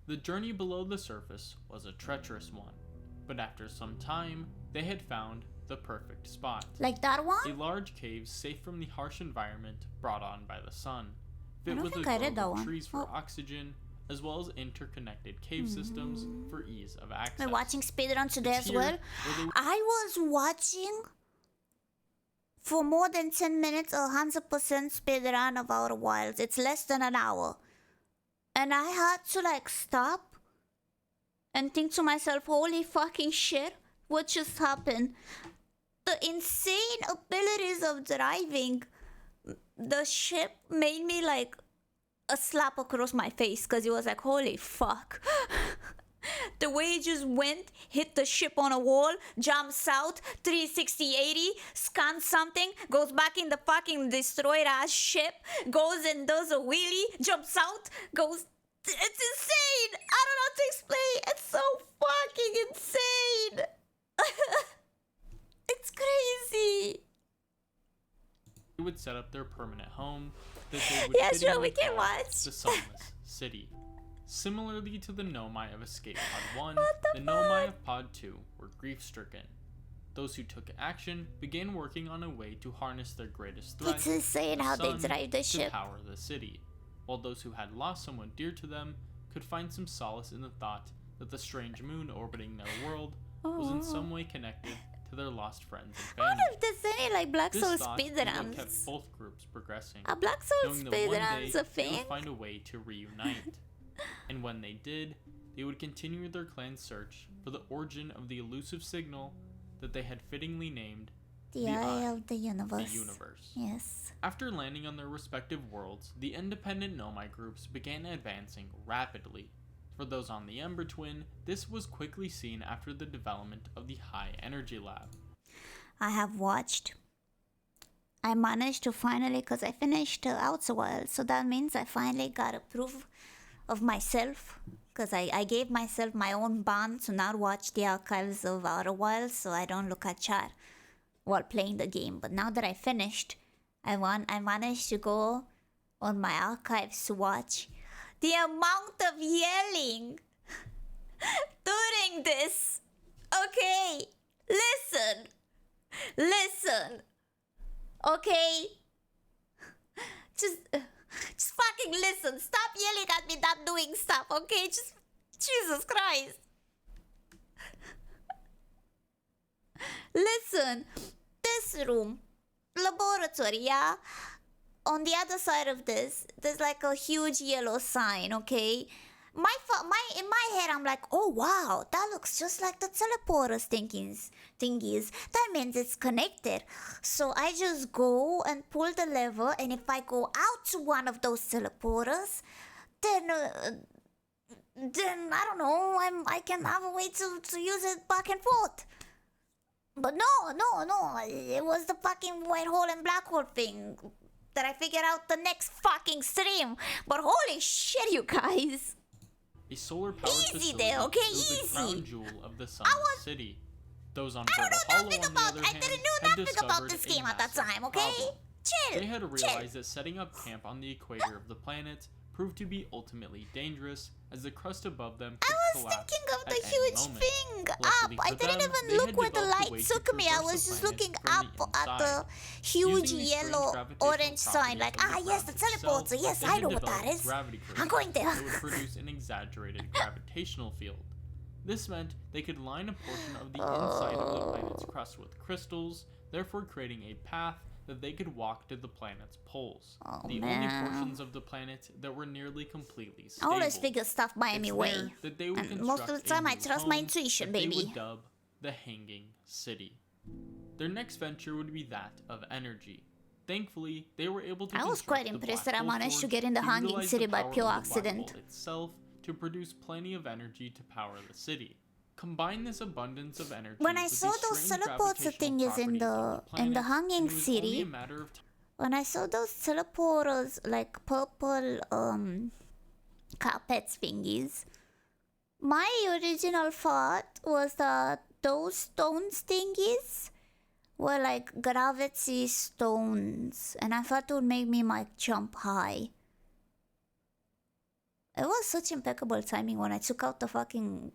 [SPEAKER 7] The journey below the surface was a treacherous one, but after some time, they had found the perfect spot.
[SPEAKER 1] Like that one?
[SPEAKER 7] A large cave safe from the harsh environment brought on by the sun,
[SPEAKER 1] I
[SPEAKER 7] fit
[SPEAKER 1] don't
[SPEAKER 7] with a
[SPEAKER 1] think I read
[SPEAKER 7] grove
[SPEAKER 1] that
[SPEAKER 7] of
[SPEAKER 1] one.
[SPEAKER 7] trees for
[SPEAKER 1] Oh.
[SPEAKER 7] oxygen, as well as interconnected cave systems for ease of access.
[SPEAKER 1] We're watching speedrun today
[SPEAKER 7] It's
[SPEAKER 1] as well.
[SPEAKER 7] here where they
[SPEAKER 1] I was watching for more than 10 minutes 100% speedrun of Outer Wilds. It's less than an hour. And I had to like stop and think to myself, holy fucking shit, what just happened? The insane abilities of driving the ship made me like a slap across my face because it was like, holy fuck. The way it just went, hit the ship on a wall, jumps out, 360 80, scans something, goes back in the fucking destroyed ass ship, goes and does a wheelie, jumps out, goes. It's insane! I don't know how to explain. It's so fucking insane! It's crazy!
[SPEAKER 7] They would set up their permanent home that they would
[SPEAKER 1] Yeah, sure,
[SPEAKER 7] fittingly
[SPEAKER 1] we can
[SPEAKER 7] call
[SPEAKER 1] watch.
[SPEAKER 7] the Sunless City. Similarly to the Nomai of Escape Pod 1,
[SPEAKER 1] What
[SPEAKER 7] the
[SPEAKER 1] the
[SPEAKER 7] Nomai
[SPEAKER 1] fuck?
[SPEAKER 7] of Pod 2 were grief-stricken. Those who took action began working on a way to harness their greatest threat,
[SPEAKER 1] It's insane
[SPEAKER 7] the
[SPEAKER 1] how they
[SPEAKER 7] sun,
[SPEAKER 1] drive the
[SPEAKER 7] to
[SPEAKER 1] ship.
[SPEAKER 7] power the city, while those who had lost someone dear to them could find some solace in the thought that the strange moon orbiting their world was in some way connected to their lost friends and
[SPEAKER 1] I
[SPEAKER 7] family.
[SPEAKER 1] wonder if there's any like Black
[SPEAKER 7] This
[SPEAKER 1] Soul
[SPEAKER 7] thought is what kept
[SPEAKER 1] speedruns.
[SPEAKER 7] both groups progressing,
[SPEAKER 1] Are Black Soul
[SPEAKER 7] knowing that one day
[SPEAKER 1] speedruns a
[SPEAKER 7] they
[SPEAKER 1] thing?
[SPEAKER 7] would find a way to reunite. And when they did, they would continue their clan's search for the origin of the elusive signal that they had fittingly named
[SPEAKER 1] The Eye of the Universe.
[SPEAKER 7] the universe.
[SPEAKER 1] Yes.
[SPEAKER 7] After landing on their respective worlds, the independent Nomai groups began advancing rapidly. For those on the Ember Twin, this was quickly seen after the development of the High Energy Lab.
[SPEAKER 1] I have watched. I managed to finally, because I finished Outer Wilds, so that means I finally got a proof of myself. Because I gave myself my own ban to not watch the archives of Outer Wilds, so I don't look at chat while playing the game. But now that I finished, I managed to go on my archives to watch the amount of yelling during this. Okay, listen, okay, just fucking listen. Stop yelling at me, not doing stuff, okay? Just Jesus Christ. Listen, this room, laboratory, yeah? On the other side of this, there's like a huge yellow sign, okay? In my head, I'm like, oh wow, that looks just like the teleporters thingies. That means it's connected. So I just go and pull the lever, and if I go out to one of those teleporters, then I don't know, I can have a way to use it back and forth. But no, it was the fucking white hole and black hole thing that I figured out the next fucking stream. But holy shit, you guys.
[SPEAKER 7] A solar-powered
[SPEAKER 1] Easy
[SPEAKER 7] facility
[SPEAKER 1] there, okay?
[SPEAKER 7] was the
[SPEAKER 1] Easy.
[SPEAKER 7] crown jewel of the Sunless City. Those on
[SPEAKER 1] I don't
[SPEAKER 7] Verbal
[SPEAKER 1] know
[SPEAKER 7] Hollow,
[SPEAKER 1] nothing
[SPEAKER 7] on the
[SPEAKER 1] about.
[SPEAKER 7] other
[SPEAKER 1] I
[SPEAKER 7] hand,
[SPEAKER 1] didn't know
[SPEAKER 7] had
[SPEAKER 1] nothing about
[SPEAKER 7] discovered
[SPEAKER 1] this
[SPEAKER 7] a
[SPEAKER 1] game at that
[SPEAKER 7] massive
[SPEAKER 1] time. Okay,
[SPEAKER 7] problem.
[SPEAKER 1] chill.
[SPEAKER 7] They had
[SPEAKER 1] chill.
[SPEAKER 7] realized that setting up camp on the equator of the planet proved to be ultimately dangerous, as the crust above them could
[SPEAKER 1] I was
[SPEAKER 7] collapse
[SPEAKER 1] thinking of the
[SPEAKER 7] at any
[SPEAKER 1] huge
[SPEAKER 7] moment.
[SPEAKER 1] thing up.
[SPEAKER 7] Luckily
[SPEAKER 1] I
[SPEAKER 7] for
[SPEAKER 1] didn't
[SPEAKER 7] them,
[SPEAKER 1] even
[SPEAKER 7] they
[SPEAKER 1] look
[SPEAKER 7] had
[SPEAKER 1] where the
[SPEAKER 7] developed a
[SPEAKER 1] light
[SPEAKER 7] way to
[SPEAKER 1] took me. I
[SPEAKER 7] traverse
[SPEAKER 1] was
[SPEAKER 7] the
[SPEAKER 1] just
[SPEAKER 7] planet
[SPEAKER 1] looking
[SPEAKER 7] from
[SPEAKER 1] up
[SPEAKER 7] the
[SPEAKER 1] at the
[SPEAKER 7] inside.
[SPEAKER 1] huge
[SPEAKER 7] Using the strange
[SPEAKER 1] yellow
[SPEAKER 7] gravitational
[SPEAKER 1] orange sign. Like,
[SPEAKER 7] properties of
[SPEAKER 1] yes, the
[SPEAKER 7] ground itself,
[SPEAKER 1] teleporter. Yes,
[SPEAKER 7] they
[SPEAKER 1] I
[SPEAKER 7] had
[SPEAKER 1] know what that
[SPEAKER 7] developed
[SPEAKER 1] is.
[SPEAKER 7] gravity
[SPEAKER 1] I'm going there.
[SPEAKER 7] that would produce an exaggerated gravitational field. This meant they could line a portion of the inside of the planet's crust with crystals, therefore creating a path that they could walk to the planet's poles. The only portions of the planet that were nearly completely
[SPEAKER 1] I
[SPEAKER 7] stable.
[SPEAKER 1] always figure stuff Miami
[SPEAKER 7] It's
[SPEAKER 1] way.
[SPEAKER 7] there that they would
[SPEAKER 1] And most of the
[SPEAKER 7] construct a
[SPEAKER 1] time, I
[SPEAKER 7] new
[SPEAKER 1] trust my
[SPEAKER 7] home
[SPEAKER 1] intuition,
[SPEAKER 7] that they
[SPEAKER 1] baby.
[SPEAKER 7] would dub the Hanging City. Their next venture would be that of energy. Thankfully, they were able to
[SPEAKER 1] I was
[SPEAKER 7] construct
[SPEAKER 1] quite
[SPEAKER 7] the
[SPEAKER 1] impressed
[SPEAKER 7] black
[SPEAKER 1] that I
[SPEAKER 7] hole
[SPEAKER 1] managed to
[SPEAKER 7] forge
[SPEAKER 1] get in the Hanging
[SPEAKER 7] utilize
[SPEAKER 1] City by
[SPEAKER 7] power
[SPEAKER 1] pure
[SPEAKER 7] of the black
[SPEAKER 1] accident.
[SPEAKER 7] hole itself to produce plenty of energy to power the city. Combine this abundance of energy
[SPEAKER 1] When I
[SPEAKER 7] with
[SPEAKER 1] saw
[SPEAKER 7] the
[SPEAKER 1] those
[SPEAKER 7] strange
[SPEAKER 1] teleports
[SPEAKER 7] gravitational
[SPEAKER 1] thingies in
[SPEAKER 7] properties of
[SPEAKER 1] the
[SPEAKER 7] planet,
[SPEAKER 1] Hanging
[SPEAKER 7] and it was only
[SPEAKER 1] City,
[SPEAKER 7] a matter of time.
[SPEAKER 1] when I saw those teleporters, like purple carpets thingies, my original thought was that those stones thingies were like gravity stones, and I thought it would make me like jump high. It was such impeccable timing when I took out the fucking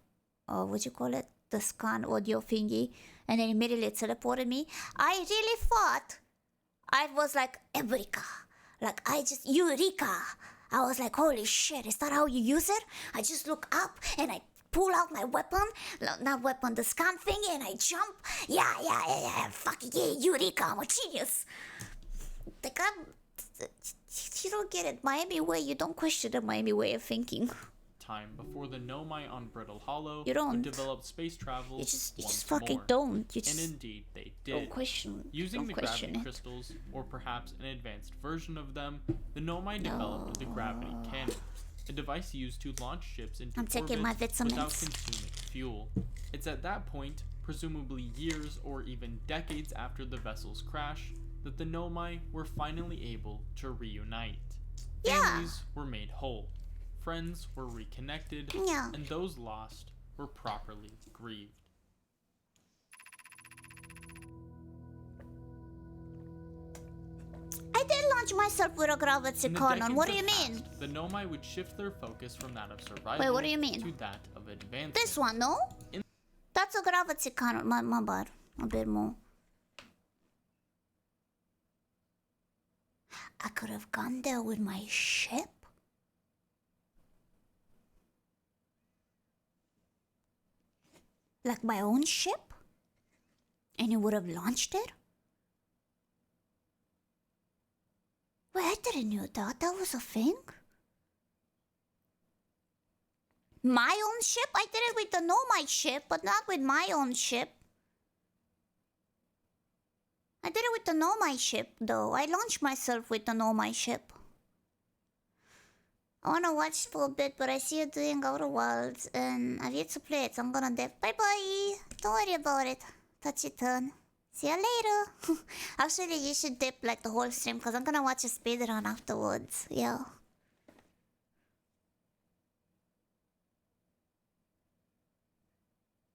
[SPEAKER 1] what you call it, the scan audio thingy, and then immediately it teleported me. I really thought I was like Eureka, like I just Eureka. I was like, holy shit, is that how you use it? I just look up and I pull out my weapon, not weapon, the scan thingy, and I jump. Yeah, fucking yeah, Eureka, I'm a genius. Like you don't get it, Miami way. You don't question the Miami way of thinking.
[SPEAKER 7] Time before the Nomai on Brittle Hollow
[SPEAKER 1] You don't.
[SPEAKER 7] would develop space travel.
[SPEAKER 1] You just
[SPEAKER 7] once
[SPEAKER 1] fucking
[SPEAKER 7] more.
[SPEAKER 1] don't. You just
[SPEAKER 7] And indeed, they did.
[SPEAKER 1] don't question.
[SPEAKER 7] Using
[SPEAKER 1] don't
[SPEAKER 7] the
[SPEAKER 1] question
[SPEAKER 7] gravity
[SPEAKER 1] it.
[SPEAKER 7] crystals, or perhaps an advanced version of them, the Nomai developed the gravity cannon, a device used to launch ships into
[SPEAKER 1] I'm taking
[SPEAKER 7] orbit
[SPEAKER 1] my
[SPEAKER 7] without
[SPEAKER 1] vitamins.
[SPEAKER 7] consuming fuel. It's at that point, presumably years or even decades after the vessel's crash, that the Nomai were finally able to reunite.
[SPEAKER 1] Yeah.
[SPEAKER 7] Families were made whole, friends were reconnected,
[SPEAKER 1] Yeah.
[SPEAKER 7] and those lost were properly grieved.
[SPEAKER 1] I did launch myself with a gravity
[SPEAKER 7] In the
[SPEAKER 1] cannon. What do you
[SPEAKER 7] decades
[SPEAKER 1] mean?
[SPEAKER 7] that passed, the Nomai would shift their focus from that of survival
[SPEAKER 1] Wait, what do you mean?
[SPEAKER 7] to that of advancement.
[SPEAKER 1] This one, no?
[SPEAKER 7] In-
[SPEAKER 1] That's a gravity cannon. My bad. A bit more. I could have gone there with my ship. Like my own ship? And you would have launched it? Wait, I didn't know that. That was a thing? My own ship? I did it with the Nomai ship, but not with my own ship. I did it with the Nomai ship, though. I launched myself with the Nomai ship. I wanna watch for a bit, but I see you doing Outer Wilds, and I've yet to play it, so I'm gonna dip. Bye bye! Don't worry about it. Touch your turn. See you later! Actually, you should dip like the whole stream, because I'm gonna watch a speedrun afterwards. Yeah.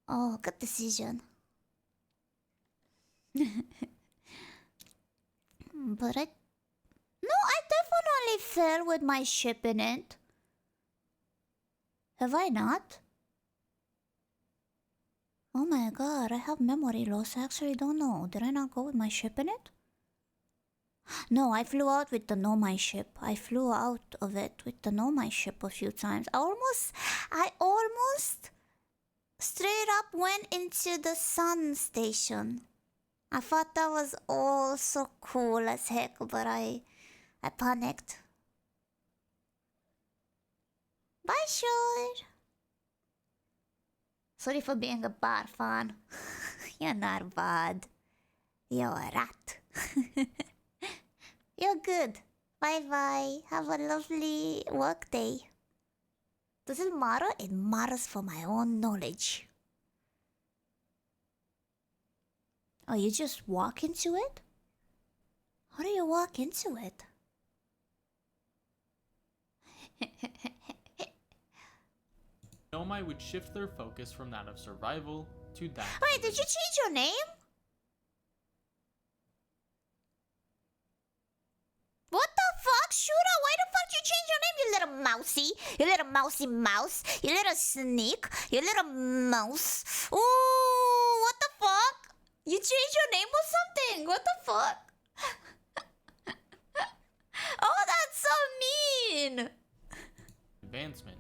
[SPEAKER 1] Oh, good decision. But No, I definitely fell with my ship in it. Have I not? Oh my god, I have memory loss. I actually don't know. Did I not go with my ship in it? No, I flew out with the Nomai ship. I flew out of it with the Nomai ship a few times. I almost straight up went into the sun station. I thought that was all so cool as heck, but I panicked. Bye, Shore. Sorry for being a bad fan. You're not bad. You're a rat. You're good. Bye bye. Have a lovely work day. Does it matter? It matters for my own knowledge. Oh, you just walk into it? How do you walk into it?
[SPEAKER 7] Nomai would shift their focus from that of survival to that.
[SPEAKER 1] Wait, did you change your name? What the fuck, Shura? Why the fuck you change your name, you little mousy? You little mousy mouse? You little sneak? You little mouse? Ooh, what the fuck? You changed your name or something? What the fuck? Oh, that's so mean!
[SPEAKER 7] Advancement.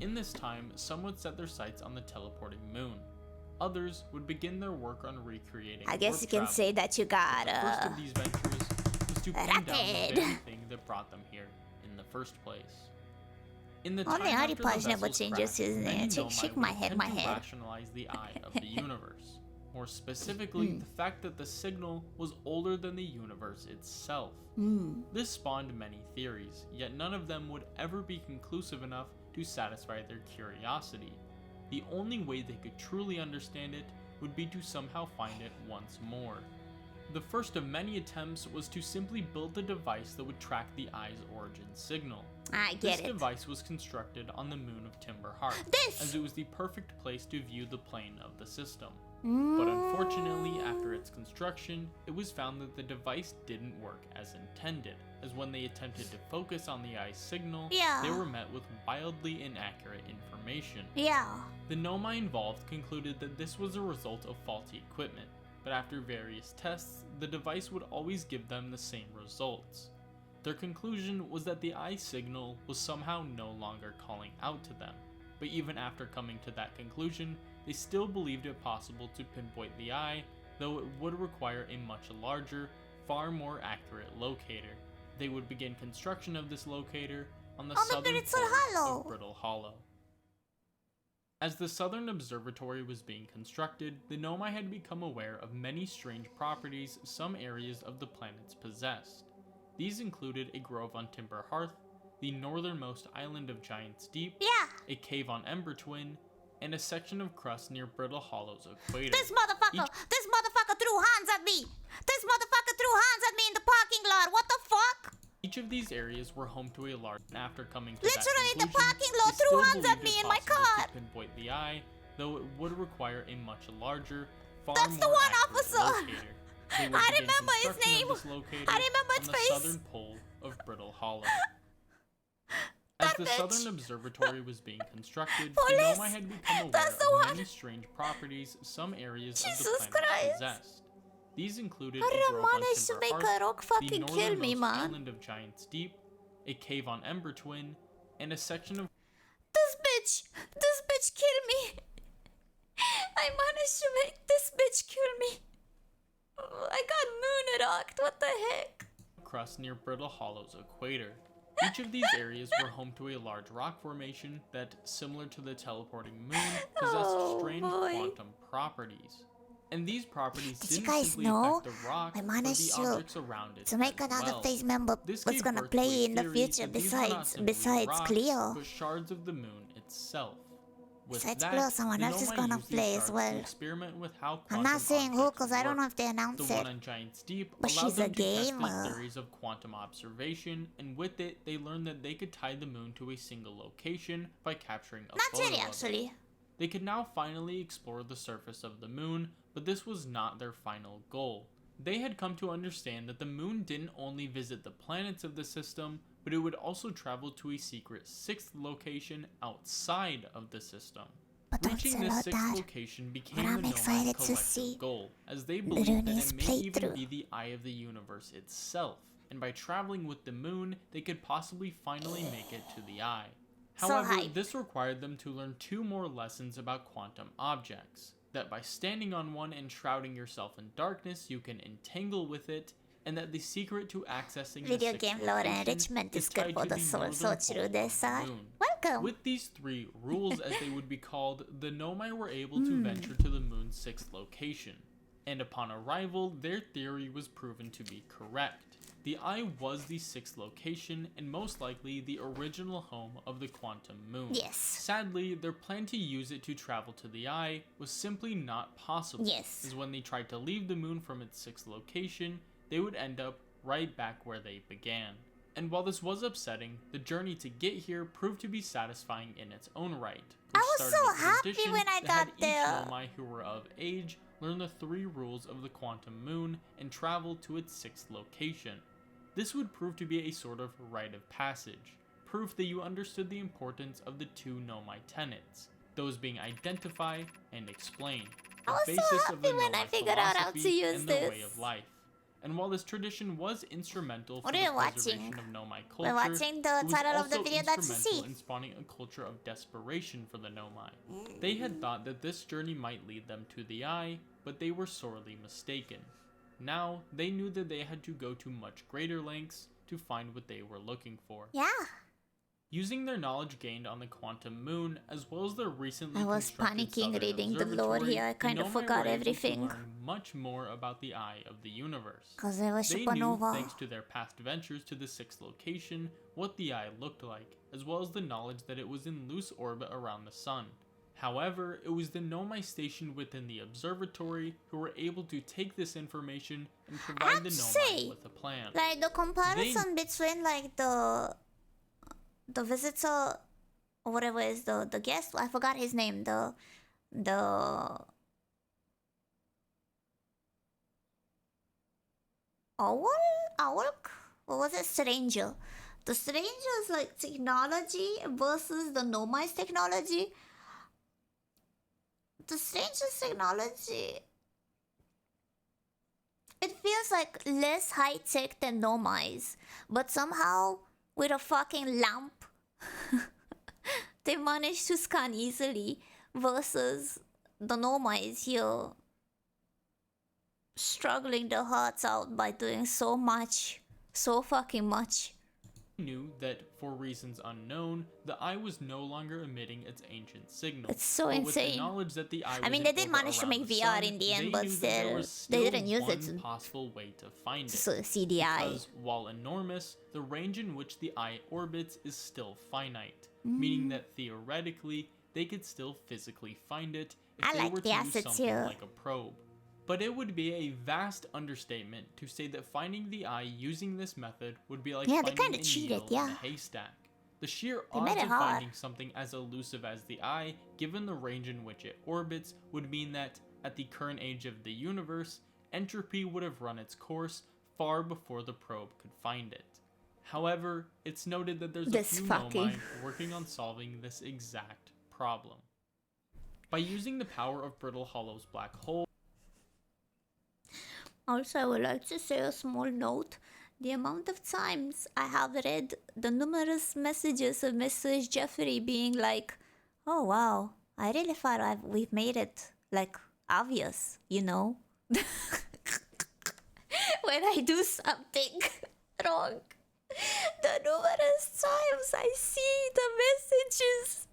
[SPEAKER 7] In this time, some would set their sights on the teleporting moon. Others would begin their work on recreating.
[SPEAKER 1] I guess
[SPEAKER 7] warp
[SPEAKER 1] you can
[SPEAKER 7] travel.
[SPEAKER 1] say that you got
[SPEAKER 7] The first of these ventures was to pin down the
[SPEAKER 1] rapid.
[SPEAKER 7] very thing that brought them here in the first place. In the
[SPEAKER 1] Only
[SPEAKER 7] time
[SPEAKER 1] Harry
[SPEAKER 7] after
[SPEAKER 1] Potter
[SPEAKER 7] the
[SPEAKER 1] never
[SPEAKER 7] vessel's
[SPEAKER 1] changes
[SPEAKER 7] crash,
[SPEAKER 1] his
[SPEAKER 7] many
[SPEAKER 1] name.
[SPEAKER 7] Nomai
[SPEAKER 1] Shake
[SPEAKER 7] would
[SPEAKER 1] my head,
[SPEAKER 7] attempt
[SPEAKER 1] my
[SPEAKER 7] to
[SPEAKER 1] head.
[SPEAKER 7] rationalize the eye of the universe. More specifically, the fact that the signal was older than the universe itself. This spawned many theories, yet none of them would ever be conclusive enough to satisfy their curiosity. The only way they could truly understand it would be to somehow find it once more. The first of many attempts was to simply build a device that would track the eye's origin signal. This device was constructed on the moon of Timber Hearth, as it was the perfect place to view the plane of the system. But unfortunately, after its construction, it was found that the device didn't work as intended, as when they attempted to focus on the eye's signal, they were met with wildly inaccurate information. The Nomai involved concluded that this was a result of faulty equipment, but after various tests, the device would always give them the same results. Their conclusion was that the eye signal was somehow no longer calling out to them, but even after coming to that conclusion, they still believed it possible to pinpoint the eye, though it would require a much larger, far more accurate locator. They would begin construction of this locator on the southern pole of Brittle Hollow. As the Southern Observatory was being constructed, the Nomai had become aware of many strange properties some areas of the planets possessed. These included a grove on Timber Hearth, the northernmost island of Giant's Deep, a cave on Ember Twin, and a section of crust near Brittle Hollow's equator.
[SPEAKER 1] This motherfucker threw hands at me! This motherfucker threw hands at me in the parking lot! What the fuck?
[SPEAKER 7] Each of these areas were home to a large. After coming to
[SPEAKER 1] literally
[SPEAKER 7] that
[SPEAKER 1] the parking lot threw hands at me in my car!
[SPEAKER 7] To pinpoint the eye, though it would require a much larger, far
[SPEAKER 1] That's
[SPEAKER 7] more
[SPEAKER 1] the one,
[SPEAKER 7] accurate
[SPEAKER 1] officer!
[SPEAKER 7] locator.
[SPEAKER 1] I remember his name! I remember its
[SPEAKER 7] on
[SPEAKER 1] face!
[SPEAKER 7] the southern pole of Brittle Hollow. As the Southern Observatory was being constructed, the Nomai had become aware of many strange properties some areas of the planet possessed. These included a grove on Timber Hearth, the northernmost island of Giant's Deep, a cave on Ember Twin, and a section of—
[SPEAKER 1] This bitch killed me! I managed to make this bitch kill me! I got moon-rocked, what the heck?
[SPEAKER 7] Crust near Brittle Hollow's equator. Each of these areas were home to a large rock formation that, similar to the teleporting moon, possessed strange quantum properties. And these properties didn't simply affect the rock, but the objects around it
[SPEAKER 1] to make another phase member was gonna play in the future besides Cleo.
[SPEAKER 7] But shards of the moon itself.
[SPEAKER 1] Besides Cleo, someone else is gonna play as well. I'm not saying who, cause I don't know if they announce
[SPEAKER 7] the
[SPEAKER 1] it.
[SPEAKER 7] one on Giant's Deep
[SPEAKER 1] But
[SPEAKER 7] allowed
[SPEAKER 1] she's
[SPEAKER 7] them
[SPEAKER 1] a
[SPEAKER 7] to test
[SPEAKER 1] gamer.
[SPEAKER 7] their theories of quantum observation, and with it, they learned that they could tie the moon to a single location by capturing a photo
[SPEAKER 1] Not really,
[SPEAKER 7] of it.
[SPEAKER 1] actually.
[SPEAKER 7] They could now finally explore the surface of the moon, but this was not their final goal. They had come to understand that the moon didn't only visit the planets of the system, but it would also travel to a secret sixth location outside of the system.
[SPEAKER 1] But don't
[SPEAKER 7] Reaching
[SPEAKER 1] sell
[SPEAKER 7] this
[SPEAKER 1] out
[SPEAKER 7] sixth
[SPEAKER 1] that.
[SPEAKER 7] location became
[SPEAKER 1] But I'm
[SPEAKER 7] the
[SPEAKER 1] excited
[SPEAKER 7] Nomai's
[SPEAKER 1] to see
[SPEAKER 7] collective goal, as they believed that
[SPEAKER 1] Rooney's
[SPEAKER 7] it may even
[SPEAKER 1] playthrough.
[SPEAKER 7] be the eye of the universe itself, and by traveling with the moon, they could possibly finally make it to the eye. However, this required them to learn two more lessons about quantum objects. That by standing on one and shrouding yourself in darkness, you can entangle with it, and that the secret to accessing
[SPEAKER 1] Video
[SPEAKER 7] the
[SPEAKER 1] game
[SPEAKER 7] sixth
[SPEAKER 1] lore
[SPEAKER 7] location
[SPEAKER 1] enrichment is good
[SPEAKER 7] tied
[SPEAKER 1] for
[SPEAKER 7] to
[SPEAKER 1] the soul, so
[SPEAKER 7] northern
[SPEAKER 1] true
[SPEAKER 7] pole of
[SPEAKER 1] this
[SPEAKER 7] the moon.
[SPEAKER 1] Welcome!
[SPEAKER 7] With these three rules, as they would be called, the Nomai were able to venture to the moon's sixth location. And upon arrival, their theory was proven to be correct. The eye was the sixth location, and most likely the original home of the quantum moon.
[SPEAKER 1] Yes.
[SPEAKER 7] Sadly, their plan to use it to travel to the eye was simply not possible.
[SPEAKER 1] Yes.
[SPEAKER 7] As when they tried to leave the moon from its sixth location, they would end up right back where they began. And while this was upsetting, the journey to get here proved to be satisfying in its own right.
[SPEAKER 1] I was so happy when I got there.
[SPEAKER 7] Each Nomai who were of age learn the three rules of the quantum moon and travel to its sixth location. This would prove to be a sort of rite of passage, proof that you understood the importance of the two Nomai tenets, those being identify and explain, the basis of the Nomai philosophy and the way of life. And while this tradition was instrumental for the preservation of Nomai culture,
[SPEAKER 1] We're watching the
[SPEAKER 7] it was
[SPEAKER 1] title of the
[SPEAKER 7] also
[SPEAKER 1] video that you
[SPEAKER 7] instrumental
[SPEAKER 1] see.
[SPEAKER 7] in spawning a culture of desperation for the Nomai. They had thought that this journey might lead them to the eye, but they were sorely mistaken. Now, they knew that they had to go to much greater lengths to find what they were looking for.
[SPEAKER 1] Yeah.
[SPEAKER 7] Using their knowledge gained on the quantum moon, as well as their recently
[SPEAKER 1] I was
[SPEAKER 7] constructed
[SPEAKER 1] panicking
[SPEAKER 7] southern
[SPEAKER 1] reading the lore
[SPEAKER 7] observatory,
[SPEAKER 1] here. I kind of
[SPEAKER 7] Nomai
[SPEAKER 1] forgot
[SPEAKER 7] were able to
[SPEAKER 1] everything.
[SPEAKER 7] learn much more about the eye of the universe.
[SPEAKER 1] Cause I was
[SPEAKER 7] They knew,
[SPEAKER 1] supernova.
[SPEAKER 7] thanks to their past ventures to the sixth location, what the eye looked like, as well as the knowledge that it was in loose orbit around the sun. However, it was the Nomai stationed within the observatory who were able to take this information and provide the Nomai with a plan.
[SPEAKER 1] Like the comparison between like the visitor or whatever is the guest, I forgot his name, the owl, what was it, stranger? The stranger's like technology versus the Nomai's technology. The stranger's technology, it feels like less high-tech than Nomai's, but somehow with a fucking lamp they managed to scan easily, versus the Nomai's here struggling their hearts out by doing so much, so fucking much.
[SPEAKER 7] Knew that for reasons unknown, the eye was no longer emitting its ancient signal.
[SPEAKER 1] It's so
[SPEAKER 7] but
[SPEAKER 1] insane.
[SPEAKER 7] With the knowledge that the eye
[SPEAKER 1] I mean,
[SPEAKER 7] was
[SPEAKER 1] they
[SPEAKER 7] in
[SPEAKER 1] did
[SPEAKER 7] orbit
[SPEAKER 1] manage to
[SPEAKER 7] around
[SPEAKER 1] make
[SPEAKER 7] the
[SPEAKER 1] VR
[SPEAKER 7] sun,
[SPEAKER 1] in the end,
[SPEAKER 7] they
[SPEAKER 1] but
[SPEAKER 7] knew that there
[SPEAKER 1] still,
[SPEAKER 7] was
[SPEAKER 1] they
[SPEAKER 7] still
[SPEAKER 1] didn't use
[SPEAKER 7] one
[SPEAKER 1] it.
[SPEAKER 7] possible way to find it.
[SPEAKER 1] So CDI.
[SPEAKER 7] Because while enormous, the range in which the eye orbits is still finite, meaning that theoretically they could still physically find it if they were to use something like a probe. But it would be a vast understatement to say that finding the eye using this method would be like finding a needle in a haystack. The sheer odds of finding something as elusive as the eye, given the range in which it orbits, would mean that, at the current age of the universe, entropy would have run its course far before the probe could find it. However, it's noted that there's a few Nomai working on solving this exact problem. By using the power of Brittle Hollow's black hole.
[SPEAKER 1] Also, I would like to say a small note. The amount of times I have read the numerous messages of Mrs. Jeffrey being like, oh wow, I really thought we've made it, like, obvious, you know? When I do something wrong. The numerous times I see the messages.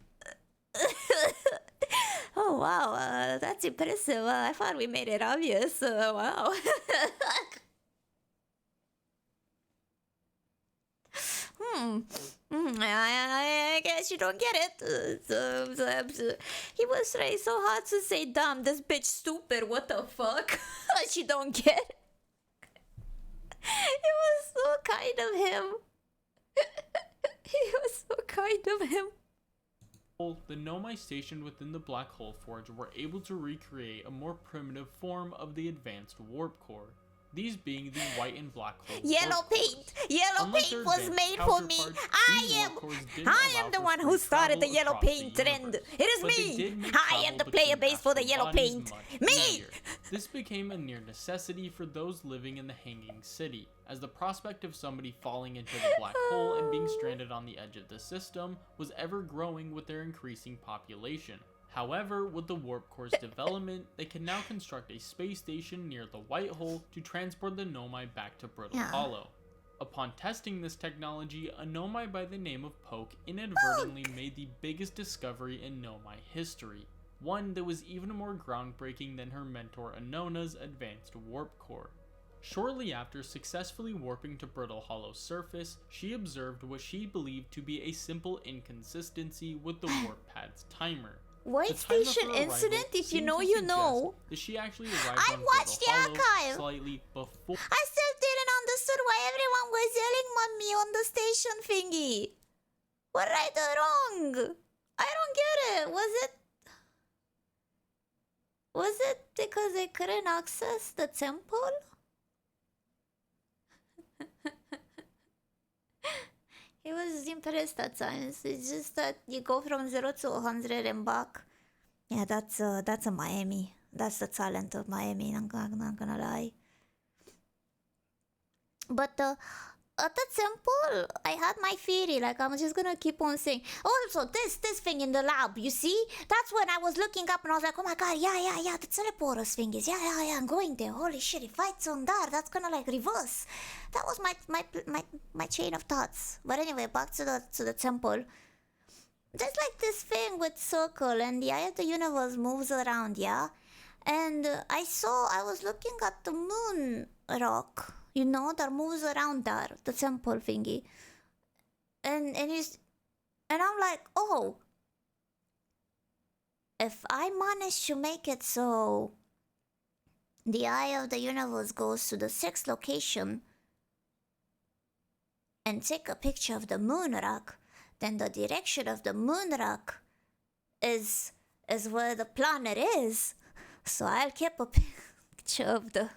[SPEAKER 1] Oh wow, that's impressive. I thought we made it obvious. Wow. I guess you don't get it. He was trying so hard to say dumb. This bitch stupid. What the fuck? She don't get it. It was so kind of him. He was so kind of him.
[SPEAKER 7] The Nomai stationed within the Black Hole Forge were able to recreate a more primitive form of the advanced warp core, these being the white and black hole.
[SPEAKER 1] Yellow paint! Yellow paint was made for me! I am the one who started the yellow paint trend! It is me! I am the player base for the yellow paint! Me!
[SPEAKER 7] This became a near necessity for those living in the Hanging City, as the prospect of somebody falling into the black hole and being stranded on the edge of the system was ever growing with their increasing population. However, with the warp core's development, they can now construct a space station near the white hole to transport the Nomai back to Brittle Hollow. Upon testing this technology, a Nomai by the name of Poke inadvertently made the biggest discovery in Nomai history, one that was even more groundbreaking than her mentor Anona's advanced warp core. Shortly after successfully warping to Brittle Hollow's surface, she observed what she believed to be a simple inconsistency with the warp pad's timer.
[SPEAKER 1] White Station incident? If you know, you know.
[SPEAKER 7] That she actually arrived
[SPEAKER 1] I watched the archive.
[SPEAKER 7] Slightly before.
[SPEAKER 1] I still didn't understand why everyone was yelling at me on the station thingy. What right or wrong? I don't get it. Was it because they couldn't access the temple? He was impressed at times. It's just that you go from 0 to 100 and back. Yeah, that's a Miami. That's the talent of Miami. I'm not gonna lie. But at the temple, I had my theory. Like, I'm just gonna keep on saying. Also, this thing in the lab, you see? That's when I was looking up and I was like, oh my god, yeah, the teleporters thing is, yeah, I'm going there. Holy shit, if it's on there, that's gonna like reverse. That was my chain of thoughts. But anyway, back to the temple. There's like this thing with circle and the eye of the universe moves around, yeah? And I was looking at the moon rock. You know, that moves around there, the temple thingy. And I'm like, oh, if I manage to make it so the eye of the universe goes to the 6th location and take a picture of the moon rock, then the direction of the moon rock is where the planet is. So I'll keep a picture of the...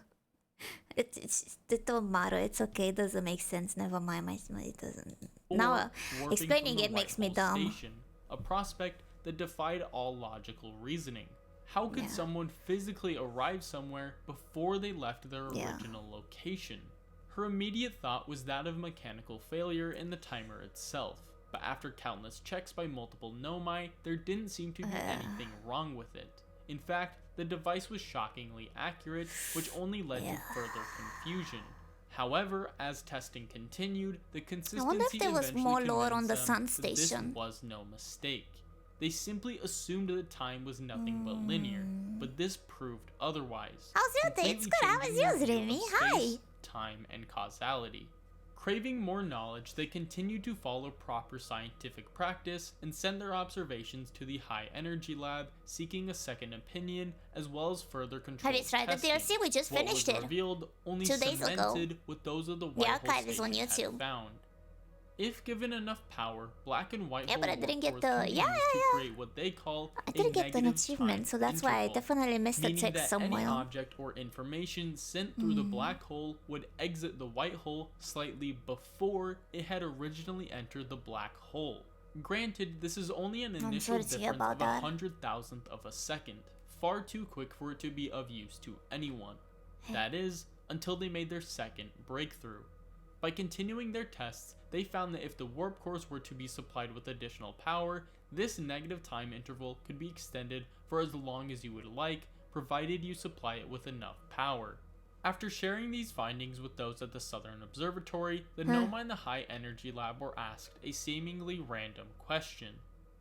[SPEAKER 1] It don't matter. It's okay. It doesn't make sense. Never mind. It doesn't. Now explaining it makes me dumb.
[SPEAKER 7] Station, a prospect that defied all logical reasoning. How could someone physically arrive somewhere before they left their original location? Her immediate thought was that of mechanical failure in the timer itself. But after countless checks by multiple Nomai, there didn't seem to be anything wrong with it. In fact, the device was shockingly accurate, which only led to further confusion. However, as testing continued, the consistency
[SPEAKER 1] I wonder if there was more lore on the sun
[SPEAKER 7] station. This was no mistake. They simply assumed the time was nothing but linear, but this proved otherwise.
[SPEAKER 1] How's your day? It's good. How was yours, Remy? Hi.
[SPEAKER 7] Time and causality. Craving more knowledge, they continued to follow proper scientific practice and sent their observations to the High Energy Lab, seeking a second opinion as well as further control.
[SPEAKER 1] Have you tried the DLC? We just finished it.
[SPEAKER 7] Revealed only
[SPEAKER 1] 2 days ago.
[SPEAKER 7] With those of the white
[SPEAKER 1] archive is on YouTube.
[SPEAKER 7] Found. If given enough power, black and white
[SPEAKER 1] but I didn't get the
[SPEAKER 7] to create what they call
[SPEAKER 1] I didn't get an achievement, so that's why I definitely missed a text somewhere.
[SPEAKER 7] Any object or information sent through the black hole would exit the white hole slightly before it had originally entered the black hole. Granted, this is only an initial difference of 100,000th of a second, far too quick for it to be of use to anyone. That is, until they made their second breakthrough. By continuing their tests, they found that if the warp cores were to be supplied with additional power, this negative time interval could be extended for as long as you would like, provided you supply it with enough power. After sharing these findings with those at the Southern Observatory, the Nomai in the High Energy Lab were asked a seemingly random question.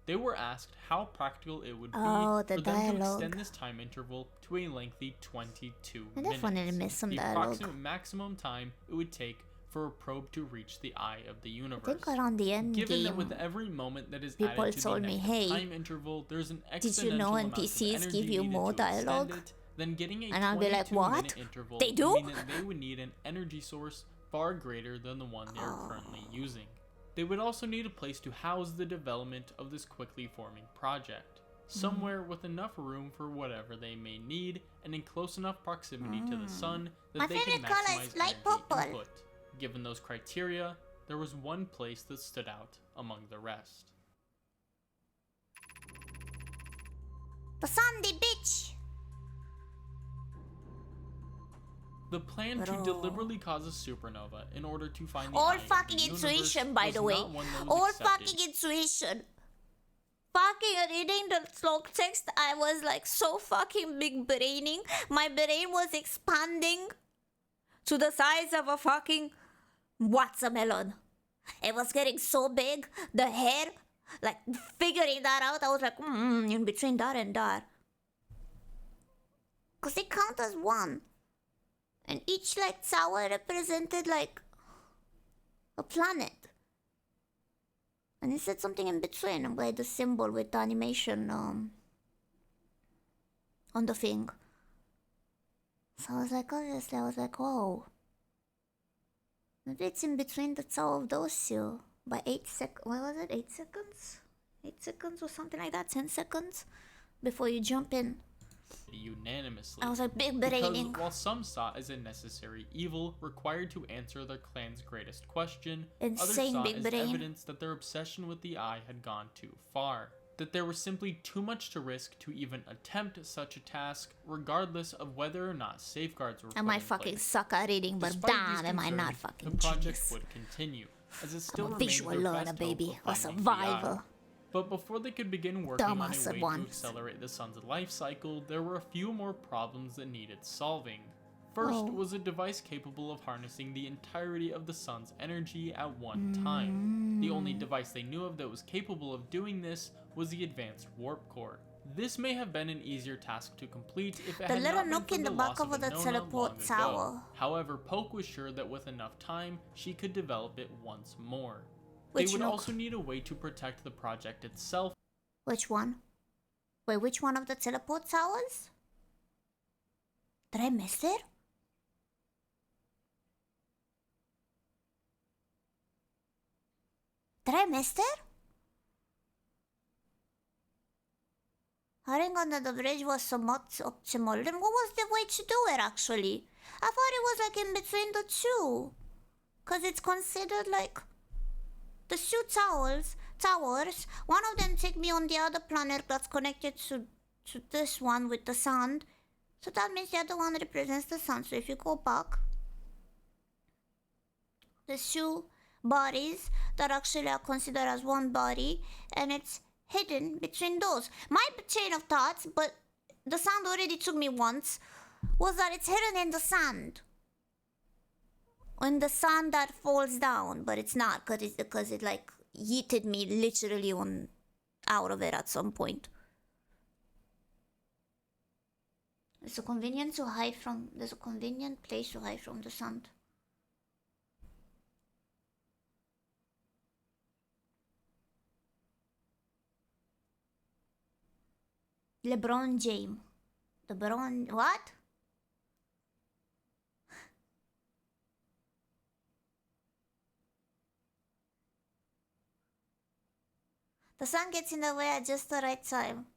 [SPEAKER 7] They were asked how practical it would be for them to extend this time interval to a lengthy 22 minutes.
[SPEAKER 1] I definitely missed some
[SPEAKER 7] dialogue. The approximate maximum time it would take for a probe to reach the eye of the universe.
[SPEAKER 1] I think around the end
[SPEAKER 7] Given
[SPEAKER 1] game,
[SPEAKER 7] that with every moment that is
[SPEAKER 1] people
[SPEAKER 7] added to
[SPEAKER 1] told
[SPEAKER 7] the
[SPEAKER 1] me, hey,
[SPEAKER 7] time interval, there's an
[SPEAKER 1] did you know NPCs give you more dialogue?
[SPEAKER 7] Then getting a
[SPEAKER 1] and I'll be like, what?
[SPEAKER 7] Interval
[SPEAKER 1] they do?
[SPEAKER 7] Would mean that they would need an energy source far greater than the one they are currently using. They would also need a place to house the development of this quickly forming project. Somewhere with enough room for whatever they may need and in close enough proximity to the sun that they can maximize energy input. Given those criteria, there was one place that stood out among the rest.
[SPEAKER 1] The Sandy Beach!
[SPEAKER 7] The plan to deliberately cause a supernova in order to find the
[SPEAKER 1] all fucking intuition, by the way. All fucking intuition. Fucking reading the slog text, I was like so fucking big braining. My brain was expanding to the size of a fucking watermelon. It was getting so big. The hair, like figuring that out, I was like, in between that and that. Because they count as one. And each like tower represented like a planet. And it said something in between by the symbol with the animation on the thing. So I was like, obviously, I was like, oh. Maybe it's in between the two of those two. By 8 seconds. What was it? 8 seconds? 8 seconds or something like that? 10 seconds? Before you jump in.
[SPEAKER 7] Unanimously.
[SPEAKER 1] I was like, big braining.
[SPEAKER 7] Because while some saw it as a necessary evil required to answer their clan's greatest question, others saw it as evidence that their obsession with the eye had gone too far. that there was simply too much to risk to even attempt such a task, regardless of whether or not safeguards were put
[SPEAKER 1] I
[SPEAKER 7] in
[SPEAKER 1] might fucking
[SPEAKER 7] place.
[SPEAKER 1] suck at reading, but
[SPEAKER 7] Despite
[SPEAKER 1] damn,
[SPEAKER 7] these
[SPEAKER 1] am I not
[SPEAKER 7] concerns,
[SPEAKER 1] fucking
[SPEAKER 7] the project
[SPEAKER 1] genius.
[SPEAKER 7] would continue, as it still
[SPEAKER 1] I'm a
[SPEAKER 7] remained
[SPEAKER 1] visual
[SPEAKER 7] their
[SPEAKER 1] learner,
[SPEAKER 7] best hope
[SPEAKER 1] baby.
[SPEAKER 7] of
[SPEAKER 1] A
[SPEAKER 7] finding the eye.
[SPEAKER 1] survivor.
[SPEAKER 7] But before they could begin working on a
[SPEAKER 1] Dumbass at
[SPEAKER 7] way
[SPEAKER 1] once.
[SPEAKER 7] to accelerate the sun's life cycle, there were a few more problems that needed solving. First
[SPEAKER 1] Oh.
[SPEAKER 7] was a device capable of harnessing the entirety of the sun's energy at one time. The only device they knew of that was capable of doing this was the advanced warp core. This may have been an easier task to complete if it
[SPEAKER 1] The
[SPEAKER 7] had
[SPEAKER 1] little
[SPEAKER 7] not been
[SPEAKER 1] nook
[SPEAKER 7] for
[SPEAKER 1] in
[SPEAKER 7] the
[SPEAKER 1] the
[SPEAKER 7] loss
[SPEAKER 1] back
[SPEAKER 7] of
[SPEAKER 1] of the
[SPEAKER 7] Anona
[SPEAKER 1] teleport
[SPEAKER 7] long ago.
[SPEAKER 1] tower.
[SPEAKER 7] However, Poke was sure that with enough time, she could develop it once more.
[SPEAKER 1] Which
[SPEAKER 7] they would
[SPEAKER 1] nook?
[SPEAKER 7] also need a way to protect the project itself.
[SPEAKER 1] Which one? Wait, which one of the teleport towers? Did I miss it? Did I miss it? Hiding under the bridge was somewhat optimal. Then what was the way to do it actually? I thought it was like in between the two. Cause it's considered like the two towers. One of them take me on the other planet that's connected to this one with the sun. So that means the other one represents the sun. So if you go back, the two bodies that actually are considered as one body, and it's hidden between those. My chain of thoughts, but the sand already took me once, was that it's hidden in the sand. In the sand that falls down, but it's not, because it like yeeted me literally out of it at some point. There's a convenient place to hide from the sand. LeBron James. What? The sun gets in the way at just the right time.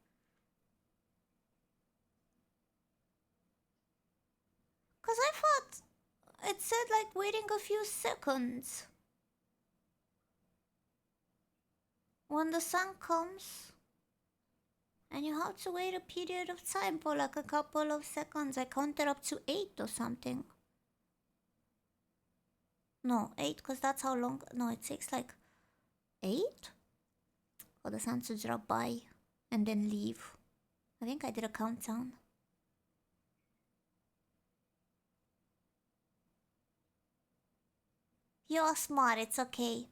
[SPEAKER 1] Cause I thought it said like waiting a few seconds. When the sun comes, and you have to wait a period of time for like a couple of seconds. I counted up to 8 or something. No, 8, because that's how long. No, it takes like 8 for the sun to drop by and then leave. I think I did a countdown. You're smart, it's okay.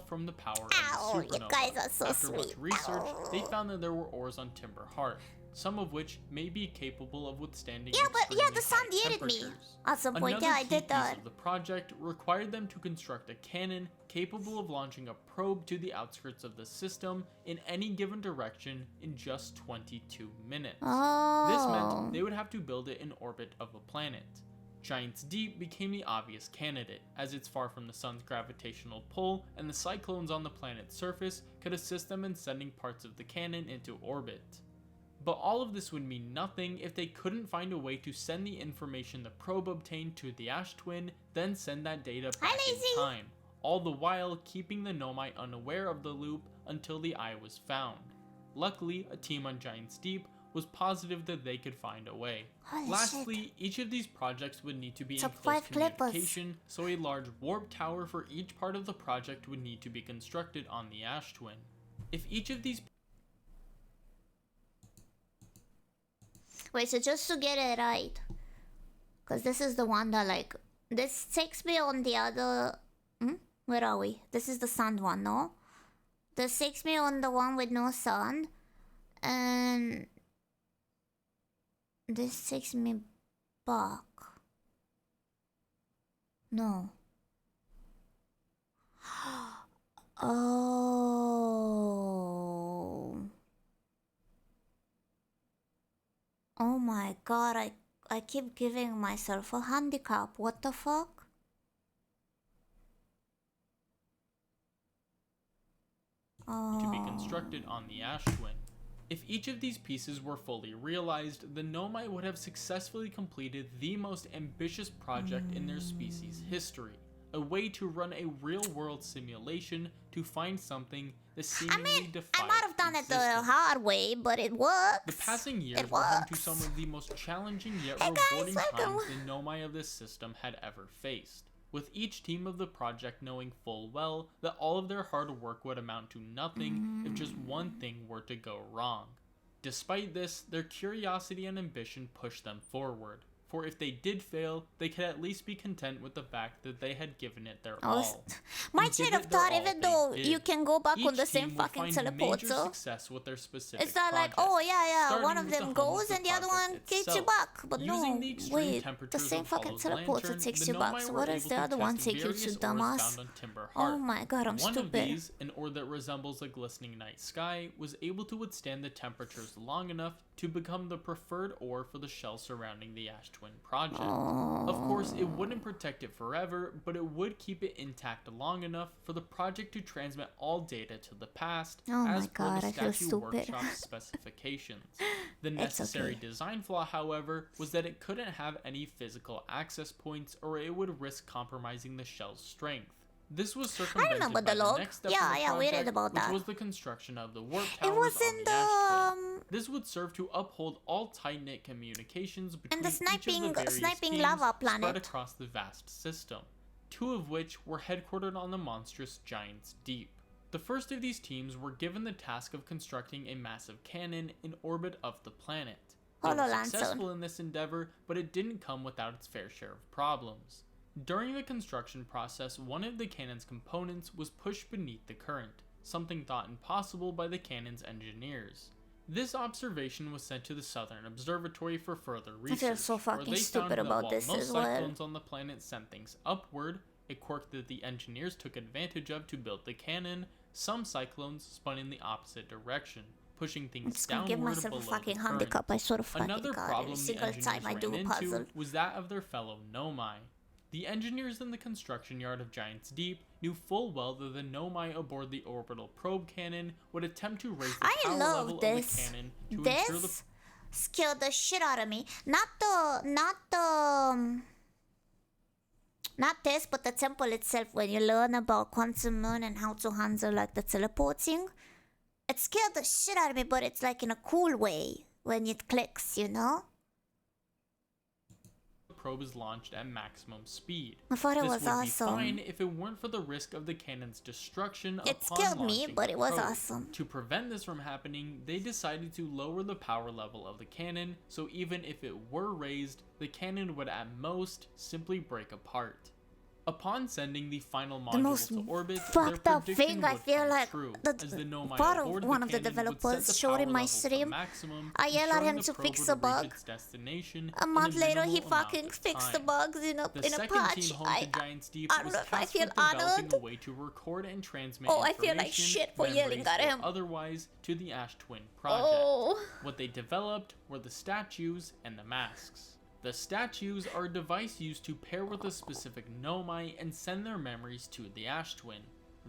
[SPEAKER 7] From the power
[SPEAKER 1] Ow,
[SPEAKER 7] of the supernova.
[SPEAKER 1] you guys are so
[SPEAKER 7] After
[SPEAKER 1] sweet.
[SPEAKER 7] much research,
[SPEAKER 1] Ow.
[SPEAKER 7] they found that there were ores on Timber Heart, some of which may be capable of withstanding
[SPEAKER 1] Yeah, but yeah, the sun
[SPEAKER 7] extremely high
[SPEAKER 1] yeeted me
[SPEAKER 7] temperatures.
[SPEAKER 1] at some point.
[SPEAKER 7] Another
[SPEAKER 1] Yeah, I
[SPEAKER 7] key
[SPEAKER 1] did that.
[SPEAKER 7] piece of the project required them to construct a cannon capable of launching a probe to the outskirts of the system in any given direction in just 22 minutes.
[SPEAKER 1] Oh.
[SPEAKER 7] This meant they would have to build it in orbit of a planet. Giant's Deep became the obvious candidate, as it's far from the sun's gravitational pull, and the cyclones on the planet's surface could assist them in sending parts of the cannon into orbit. But all of this would mean nothing if they couldn't find a way to send the information the probe obtained to the Ash Twin, then send that data back in time, all the while keeping the Nomai unaware of the loop until the eye was found. Luckily, a team on Giant's Deep was positive that they could find a way.
[SPEAKER 1] Holy
[SPEAKER 7] Lastly,
[SPEAKER 1] shit.
[SPEAKER 7] each of these projects would need to be
[SPEAKER 1] Top
[SPEAKER 7] in close
[SPEAKER 1] 5 clippers.
[SPEAKER 7] communication, so a large warp tower for each part of the project would need to be constructed on the Ash Twin. If each of these
[SPEAKER 1] Wait, so just to get it right, because this is the one that like, this takes me on the other, where are we? This is the sun one, no? This takes me on the one with no sun, and this takes me back. No. Oh. Oh my god, I keep giving myself a handicap. What the fuck?
[SPEAKER 7] to be constructed on the Ash Twin. If each of these pieces were fully realized, the Nomai would have successfully completed the most ambitious project in their species' history, a way to run a real-world simulation to find something that seemingly defied
[SPEAKER 1] I might have done it the
[SPEAKER 7] existence.
[SPEAKER 1] hard way, but it works.
[SPEAKER 7] The passing years
[SPEAKER 1] It
[SPEAKER 7] were home to
[SPEAKER 1] works.
[SPEAKER 7] some of the most challenging yet
[SPEAKER 1] Hey guys,
[SPEAKER 7] rewarding
[SPEAKER 1] welcome.
[SPEAKER 7] times the Nomai of this system had ever faced, with each team of the project knowing full well that all of their hard work would amount to nothing if just one thing were to go wrong. Despite this, their curiosity and ambition pushed them forward, for if they did fail, they could at least be content with the fact that they had given it their all.
[SPEAKER 1] My
[SPEAKER 7] And
[SPEAKER 1] train
[SPEAKER 7] give
[SPEAKER 1] of
[SPEAKER 7] it their
[SPEAKER 1] thought,
[SPEAKER 7] all
[SPEAKER 1] even
[SPEAKER 7] they
[SPEAKER 1] though
[SPEAKER 7] did.
[SPEAKER 1] you can go back on
[SPEAKER 7] Each
[SPEAKER 1] the same
[SPEAKER 7] team would
[SPEAKER 1] fucking
[SPEAKER 7] find major
[SPEAKER 1] teleporter,
[SPEAKER 7] success with their specific
[SPEAKER 1] it's not like,
[SPEAKER 7] project,
[SPEAKER 1] oh yeah, one
[SPEAKER 7] starting
[SPEAKER 1] of
[SPEAKER 7] with the
[SPEAKER 1] them
[SPEAKER 7] home of
[SPEAKER 1] goes
[SPEAKER 7] the
[SPEAKER 1] and the other
[SPEAKER 7] project
[SPEAKER 1] one takes you
[SPEAKER 7] itself.
[SPEAKER 1] back. But
[SPEAKER 7] Using
[SPEAKER 1] no,
[SPEAKER 7] the extreme
[SPEAKER 1] wait, the
[SPEAKER 7] temperatures
[SPEAKER 1] same
[SPEAKER 7] of
[SPEAKER 1] fucking
[SPEAKER 7] Hollow's
[SPEAKER 1] teleporter
[SPEAKER 7] lantern,
[SPEAKER 1] takes
[SPEAKER 7] the
[SPEAKER 1] you back.
[SPEAKER 7] Nomai
[SPEAKER 1] So
[SPEAKER 7] were
[SPEAKER 1] what does
[SPEAKER 7] able
[SPEAKER 1] the
[SPEAKER 7] to
[SPEAKER 1] other one
[SPEAKER 7] test
[SPEAKER 1] take you to,
[SPEAKER 7] various ores
[SPEAKER 1] dumbass?
[SPEAKER 7] found on Timber
[SPEAKER 1] Oh
[SPEAKER 7] Hearth.
[SPEAKER 1] my god, I'm
[SPEAKER 7] One
[SPEAKER 1] stupid.
[SPEAKER 7] of these, an ore that resembles a glistening night sky, was able to withstand the temperatures long enough to become the preferred ore for the shell surrounding the Ash Twin project. Of course, it wouldn't protect it forever, but it would keep it intact long enough for the project to transmit all data to the past
[SPEAKER 1] Oh my
[SPEAKER 7] as per
[SPEAKER 1] God,
[SPEAKER 7] the
[SPEAKER 1] I feel
[SPEAKER 7] Statue
[SPEAKER 1] stupid.
[SPEAKER 7] Workshop's specifications. The
[SPEAKER 1] It's
[SPEAKER 7] necessary
[SPEAKER 1] okay.
[SPEAKER 7] design flaw, however, was that it couldn't have any physical access points or it would risk compromising the shell's strength. This was circumvented
[SPEAKER 1] remember
[SPEAKER 7] by
[SPEAKER 1] the log.
[SPEAKER 7] next step
[SPEAKER 1] Yeah,
[SPEAKER 7] of the
[SPEAKER 1] yeah, we read
[SPEAKER 7] project,
[SPEAKER 1] about
[SPEAKER 7] which
[SPEAKER 1] that.
[SPEAKER 7] was the construction of the warp
[SPEAKER 1] It
[SPEAKER 7] towers
[SPEAKER 1] was
[SPEAKER 7] on
[SPEAKER 1] in
[SPEAKER 7] the Ash Twin.
[SPEAKER 1] the
[SPEAKER 7] This would serve to uphold all tight-knit communications between
[SPEAKER 1] the
[SPEAKER 7] each of
[SPEAKER 1] sniping-
[SPEAKER 7] the various
[SPEAKER 1] sniping
[SPEAKER 7] teams
[SPEAKER 1] lava
[SPEAKER 7] spread
[SPEAKER 1] planet.
[SPEAKER 7] across the vast system, two of which were headquartered on the monstrous Giant's Deep. The first of these teams were given the task of constructing a massive cannon in orbit of the planet. They were
[SPEAKER 1] HoloLens
[SPEAKER 7] successful in this endeavor, but it didn't come without its fair share of problems. During the construction process, one of the cannon's components was pushed beneath the current, something thought impossible by the cannon's engineers. This observation was sent to the Southern Observatory for further research,
[SPEAKER 1] feel so
[SPEAKER 7] where
[SPEAKER 1] fucking
[SPEAKER 7] they
[SPEAKER 1] stupid
[SPEAKER 7] found that
[SPEAKER 1] about
[SPEAKER 7] while
[SPEAKER 1] this
[SPEAKER 7] most
[SPEAKER 1] as well.
[SPEAKER 7] cyclones on the planet sent things upward, a quirk that the engineers took advantage of to build the cannon, some cyclones spun in the opposite direction, pushing things
[SPEAKER 1] I'm just gonna
[SPEAKER 7] downward
[SPEAKER 1] give myself a
[SPEAKER 7] below
[SPEAKER 1] fucking
[SPEAKER 7] the current.
[SPEAKER 1] handicap. I sort of fucking
[SPEAKER 7] Another
[SPEAKER 1] got
[SPEAKER 7] problem
[SPEAKER 1] every
[SPEAKER 7] the
[SPEAKER 1] single
[SPEAKER 7] engineers
[SPEAKER 1] time I
[SPEAKER 7] ran
[SPEAKER 1] do a
[SPEAKER 7] into
[SPEAKER 1] puzzle.
[SPEAKER 7] was that of their fellow Nomai. The engineers in the construction yard of Giant's Deep knew full well that the Nomai aboard the orbital probe cannon would attempt to raise the
[SPEAKER 1] I
[SPEAKER 7] power
[SPEAKER 1] love
[SPEAKER 7] level
[SPEAKER 1] this.
[SPEAKER 7] of the cannon to ensure the
[SPEAKER 1] This scared the shit out of me. Not this, but the temple itself. When you learn about Quantum Moon and how to handle like the teleporting, it scared the shit out of me. But it's like in a cool way when it clicks, you know.
[SPEAKER 7] probe is launched at maximum speed.
[SPEAKER 1] I thought it
[SPEAKER 7] This
[SPEAKER 1] was
[SPEAKER 7] would
[SPEAKER 1] awesome.
[SPEAKER 7] be fine if it weren't for the risk of the cannon's destruction
[SPEAKER 1] It
[SPEAKER 7] upon
[SPEAKER 1] scared me,
[SPEAKER 7] launching
[SPEAKER 1] but
[SPEAKER 7] the
[SPEAKER 1] it was
[SPEAKER 7] probe.
[SPEAKER 1] awesome.
[SPEAKER 7] To prevent this from happening, they decided to lower the power level of the cannon, so even if it were raised, the cannon would at most simply break apart. Upon sending the final
[SPEAKER 1] The
[SPEAKER 7] module
[SPEAKER 1] most
[SPEAKER 7] to orbit,
[SPEAKER 1] fucked
[SPEAKER 7] their
[SPEAKER 1] up
[SPEAKER 7] prediction
[SPEAKER 1] thing I
[SPEAKER 7] would
[SPEAKER 1] feel
[SPEAKER 7] come
[SPEAKER 1] like
[SPEAKER 7] true,
[SPEAKER 1] the
[SPEAKER 7] as the Nomai
[SPEAKER 1] part
[SPEAKER 7] aboard
[SPEAKER 1] of one of the
[SPEAKER 7] cannon would set
[SPEAKER 1] developers
[SPEAKER 7] the
[SPEAKER 1] showed in
[SPEAKER 7] power
[SPEAKER 1] my
[SPEAKER 7] level to
[SPEAKER 1] stream.
[SPEAKER 7] maximum,
[SPEAKER 1] I yelled at
[SPEAKER 7] ensuring
[SPEAKER 1] him
[SPEAKER 7] the
[SPEAKER 1] to
[SPEAKER 7] probe
[SPEAKER 1] fix
[SPEAKER 7] would
[SPEAKER 1] the
[SPEAKER 7] reach
[SPEAKER 1] bug.
[SPEAKER 7] its destination
[SPEAKER 1] A
[SPEAKER 7] in
[SPEAKER 1] month later, he
[SPEAKER 7] minimal amount
[SPEAKER 1] fucking
[SPEAKER 7] of
[SPEAKER 1] fixed the
[SPEAKER 7] time.
[SPEAKER 1] bugs in a
[SPEAKER 7] The second
[SPEAKER 1] patch.
[SPEAKER 7] team home to Giant's Deep
[SPEAKER 1] I don't
[SPEAKER 7] was
[SPEAKER 1] know if I
[SPEAKER 7] tasked
[SPEAKER 1] feel
[SPEAKER 7] with developing
[SPEAKER 1] honored.
[SPEAKER 7] a way to record and transmit
[SPEAKER 1] Oh, I feel like
[SPEAKER 7] information,
[SPEAKER 1] shit for yelling
[SPEAKER 7] memories,
[SPEAKER 1] at
[SPEAKER 7] or
[SPEAKER 1] him.
[SPEAKER 7] otherwise to the Ash Twin project.
[SPEAKER 1] Oh.
[SPEAKER 7] What they developed were the statues and the masks. The statues are a device used to pair with a specific Nomai and send their memories to the Ash Twin.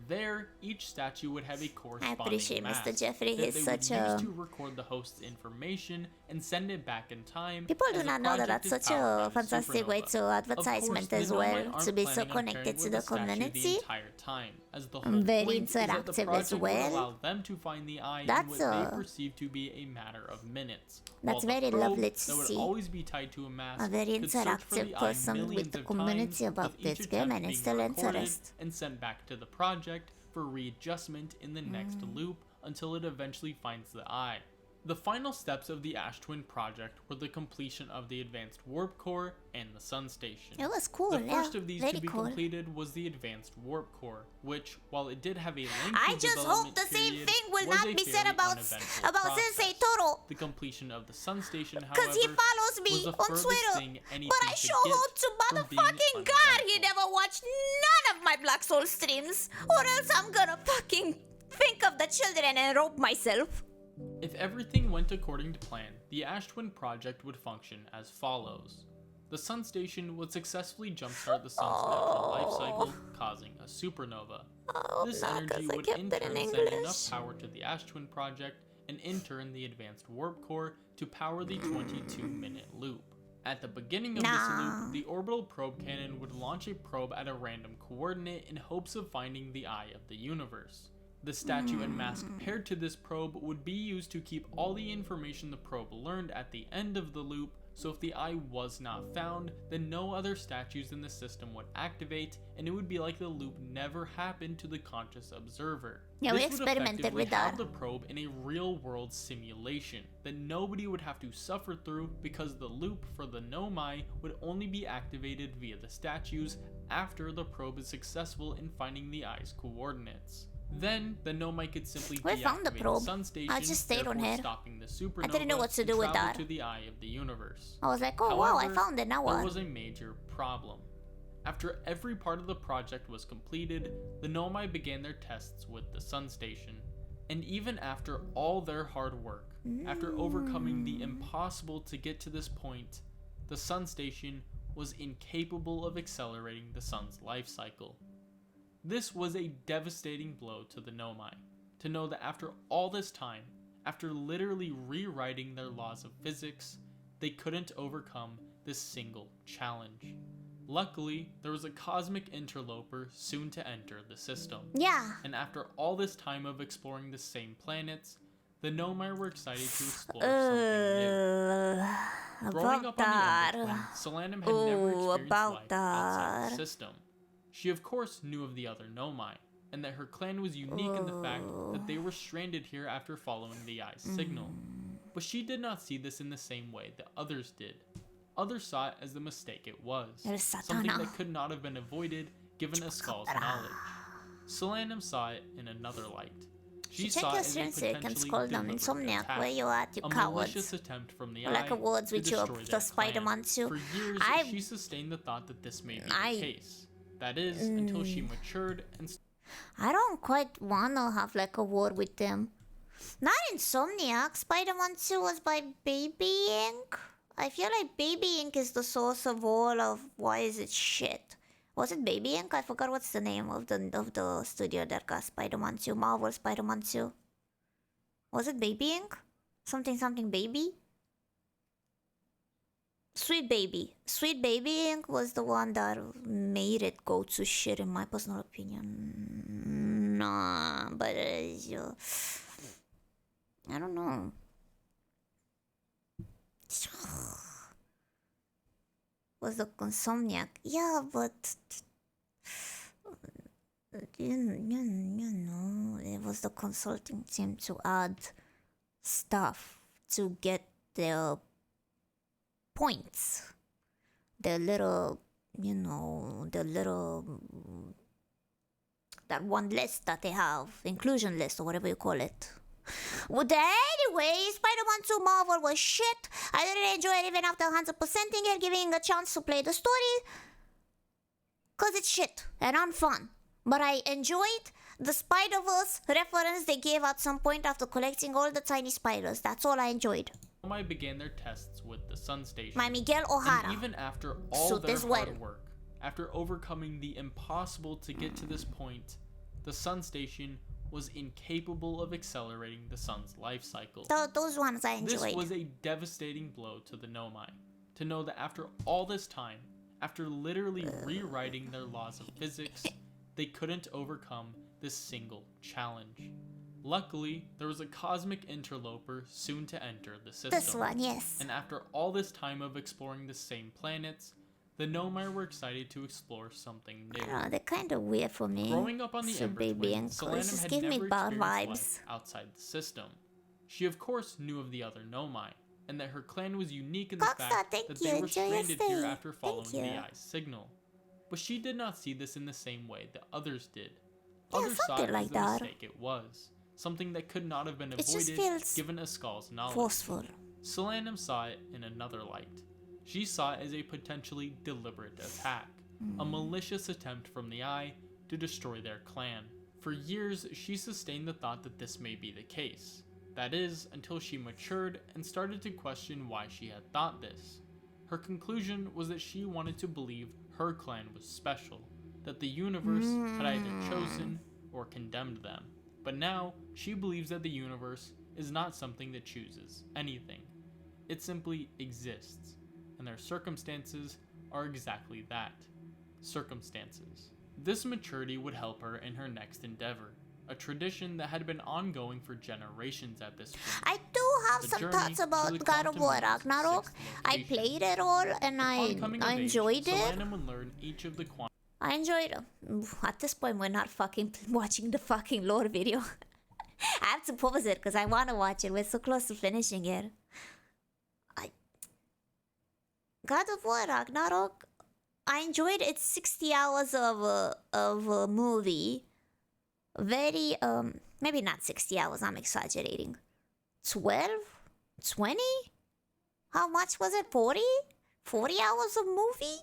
[SPEAKER 7] There, each statue would have a corresponding
[SPEAKER 1] appreciate
[SPEAKER 7] mask
[SPEAKER 1] Mr. Jeffrey.
[SPEAKER 7] that
[SPEAKER 1] He's
[SPEAKER 7] they
[SPEAKER 1] such
[SPEAKER 7] would
[SPEAKER 1] a-
[SPEAKER 7] use to record the host's information and send it back in time.
[SPEAKER 1] People
[SPEAKER 7] as
[SPEAKER 1] do
[SPEAKER 7] the
[SPEAKER 1] not know that
[SPEAKER 7] project
[SPEAKER 1] that's
[SPEAKER 7] is
[SPEAKER 1] such
[SPEAKER 7] powered by
[SPEAKER 1] a
[SPEAKER 7] the
[SPEAKER 1] fantastic way
[SPEAKER 7] supernova.
[SPEAKER 1] to advertisement
[SPEAKER 7] Of course,
[SPEAKER 1] as
[SPEAKER 7] the Nomai
[SPEAKER 1] well,
[SPEAKER 7] aren't
[SPEAKER 1] to be so
[SPEAKER 7] planning on
[SPEAKER 1] connected
[SPEAKER 7] pairing
[SPEAKER 1] to
[SPEAKER 7] with
[SPEAKER 1] the
[SPEAKER 7] statue
[SPEAKER 1] community.
[SPEAKER 7] the entire time, as the whole
[SPEAKER 1] I'm very
[SPEAKER 7] point is that the
[SPEAKER 1] interactive as
[SPEAKER 7] project would
[SPEAKER 1] well.
[SPEAKER 7] allow them to find the eye
[SPEAKER 1] That's
[SPEAKER 7] in what they
[SPEAKER 1] a-
[SPEAKER 7] perceive to be a matter of minutes.
[SPEAKER 1] That's
[SPEAKER 7] while the
[SPEAKER 1] very
[SPEAKER 7] probe
[SPEAKER 1] lovely to
[SPEAKER 7] that would
[SPEAKER 1] see.
[SPEAKER 7] always be tied to a mask
[SPEAKER 1] A very
[SPEAKER 7] could search for
[SPEAKER 1] interactive
[SPEAKER 7] the eye
[SPEAKER 1] person
[SPEAKER 7] millions
[SPEAKER 1] with the
[SPEAKER 7] of
[SPEAKER 1] community
[SPEAKER 7] times,
[SPEAKER 1] about
[SPEAKER 7] with each
[SPEAKER 1] this game,
[SPEAKER 7] attempt
[SPEAKER 1] and it's
[SPEAKER 7] being
[SPEAKER 1] still
[SPEAKER 7] recorded
[SPEAKER 1] interest.
[SPEAKER 7] and sent back to the project for readjustment in the next loop until it eventually finds the eye. The final steps of the Ash Twin project were the completion of the advanced warp core and the sun station.
[SPEAKER 1] It was cool,
[SPEAKER 7] The
[SPEAKER 1] yeah,
[SPEAKER 7] first of these
[SPEAKER 1] very
[SPEAKER 7] to be
[SPEAKER 1] cool.
[SPEAKER 7] completed was the advanced warp core, which, while it did have a lengthy
[SPEAKER 1] I just hope
[SPEAKER 7] development
[SPEAKER 1] the same
[SPEAKER 7] period,
[SPEAKER 1] thing will
[SPEAKER 7] was
[SPEAKER 1] not
[SPEAKER 7] a
[SPEAKER 1] be said
[SPEAKER 7] fairly
[SPEAKER 1] about
[SPEAKER 7] uneventful
[SPEAKER 1] Sensei
[SPEAKER 7] process.
[SPEAKER 1] Toro.
[SPEAKER 7] The completion of the sun station, however,
[SPEAKER 1] Because he follows me
[SPEAKER 7] was the
[SPEAKER 1] on
[SPEAKER 7] furthest
[SPEAKER 1] Twitter.
[SPEAKER 7] thing anything
[SPEAKER 1] But I
[SPEAKER 7] could
[SPEAKER 1] sure
[SPEAKER 7] get
[SPEAKER 1] hope to
[SPEAKER 7] from being
[SPEAKER 1] motherfucking God he
[SPEAKER 7] uneventful.
[SPEAKER 1] never watched none of my Black Soul streams. Or else I'm gonna fucking think of the children and rope myself.
[SPEAKER 7] If everything went according to plan, the Ash Twin project would function as follows. The sun station would successfully jumpstart the sun's natural life cycle, causing a supernova. This
[SPEAKER 1] not,
[SPEAKER 7] energy
[SPEAKER 1] 'cause I
[SPEAKER 7] would
[SPEAKER 1] kept
[SPEAKER 7] in
[SPEAKER 1] it in
[SPEAKER 7] turn send
[SPEAKER 1] English.
[SPEAKER 7] enough power to the Ash Twin project, and in turn the advanced warp core to power the 22-minute loop. At the beginning of this loop, the orbital probe cannon would launch a probe at a random coordinate in hopes of finding the eye of the universe. The statue and mask paired to this probe would be used to keep all the information the probe learned at the end of the loop, so if the eye was not found, then no other statues in the system would activate, and it would be like the loop never happened to the conscious observer.
[SPEAKER 1] Yeah, we experimented with that.
[SPEAKER 7] Have the probe in a real-world simulation that nobody would have to suffer through, because the loop for the Nomai would only be activated via the statues after the probe is successful in finding the eye's coordinates. Then the Nomai could simply
[SPEAKER 1] found the
[SPEAKER 7] deactivate
[SPEAKER 1] probe.
[SPEAKER 7] the sun station,
[SPEAKER 1] I just stayed on
[SPEAKER 7] therefore
[SPEAKER 1] it.
[SPEAKER 7] stopping the supernova.
[SPEAKER 1] I didn't know what to do with that.
[SPEAKER 7] To the eye of the universe.
[SPEAKER 1] I was like, oh wow, I
[SPEAKER 7] However,
[SPEAKER 1] found it, now what?
[SPEAKER 7] There was a major problem. After every part of the project was completed, the Nomai began their tests with the sun station. And even after all their hard work, after overcoming the impossible to get to this point, the sun station was incapable of accelerating the sun's life cycle. This was a devastating blow to the Nomai, to know that after all this time, after literally rewriting their laws of physics, they couldn't overcome this single challenge. Luckily, there was a cosmic interloper soon to enter the system.
[SPEAKER 1] Yeah.
[SPEAKER 7] And after all this time of exploring the same planets, the Nomai were excited to explore something new. Growing up on the Ember Twin, Solanum had never experienced life outside the system. She of course knew of the other Nomai, and that her clan was unique in the fact that they were stranded here after following the eye's signal. But she did not see this in the same way that others did. Others saw it as the mistake it was, something that could not have been avoided given Askal's knowledge. Solanum saw it in another light. She saw it as a potentially deliberate attack,
[SPEAKER 1] where you at, you
[SPEAKER 7] a
[SPEAKER 1] cowards.
[SPEAKER 7] malicious attempt from the
[SPEAKER 1] Like
[SPEAKER 7] eye
[SPEAKER 1] awards
[SPEAKER 7] to
[SPEAKER 1] with your
[SPEAKER 7] destroy
[SPEAKER 1] the
[SPEAKER 7] their
[SPEAKER 1] Spider-Man
[SPEAKER 7] clan.
[SPEAKER 1] too.
[SPEAKER 7] For years, she sustained the thought that this may be the case. That is, until she matured and...
[SPEAKER 1] I don't quite wanna have like a war with them. Not Insomniac. Spider-Man 2 was by Baby Ink. I feel like Baby Ink is the source of all of why is it shit. Was it Baby Ink? I forgot what's the name of the studio that got Spider-Man 2. Marvel Spider-Man 2. Was it Baby Ink? Something Baby? Sweet Baby. Sweet Baby Ink was the one that made it go to shit in my personal opinion. Nah, but I don't know. Was the Insomniac? Yeah, but you know, it was the consulting team to add stuff to get their points, the little, you know, that one list that they have, inclusion list or whatever you call it. Well, anyway, Spider-Man 2 Marvel was shit. I didn't enjoy it even after 100%ing it, giving a chance to play the story, cause it's shit and unfun. But I enjoyed the Spider-Verse reference they gave at some point after collecting all the tiny spiders. That's all I enjoyed.
[SPEAKER 7] Nomai began their tests with the sun station.
[SPEAKER 1] My Miguel O'Hara.
[SPEAKER 7] And even after all their hard work, after overcoming the impossible to get to this point, the sun station was incapable of accelerating the sun's life cycle.
[SPEAKER 1] Those ones I enjoyed.
[SPEAKER 7] This was a devastating blow to the Nomai, to know that after all this time, after literally rewriting their laws of physics, they couldn't overcome this single challenge. Luckily, there was a cosmic interloper soon to enter the system.
[SPEAKER 1] This one, yes.
[SPEAKER 7] And after all this time of exploring the same planets, the Nomai were excited to explore something new.
[SPEAKER 1] I don't know, they're kind of weird for me.
[SPEAKER 7] Growing up on the Ember Twin, Solanum had never experienced life outside the system. She of course knew of the other Nomai, and that her clan was unique in the fact that they were stranded here after following the eye's signal. But she did not see this in the same way that others did. Others saw it as the mistake it was, something that could not have been avoided given Askal's knowledge.
[SPEAKER 1] Forceful.
[SPEAKER 7] Solanum saw it in another light. She saw it as a potentially deliberate attack, a malicious attempt from the Eye to destroy their clan. For years, she sustained the thought that this may be the case. That is, until she matured and started to question why she had thought this. Her conclusion was that she wanted to believe her clan was special, that the universe had either chosen or condemned them. But now, she believes that the universe is not something that chooses anything. It simply exists. and their circumstances are exactly that, circumstances. This maturity would help her in her next endeavor, a tradition that had been ongoing for generations at this point.
[SPEAKER 1] I do have some thoughts about God of War Ragnarok. I played it all and I enjoyed it.
[SPEAKER 7] Solanum would learn each of the
[SPEAKER 1] I enjoyed it. At this point, we're not fucking watching the fucking lore video. I have to pause it because I want to watch it. We're so close to finishing it. God of War Ragnarok, I enjoyed it. It's 60 hours of a movie. Very, maybe not 60 hours, I'm exaggerating. 12? 20? How much was it? 40? 40 hours of movie?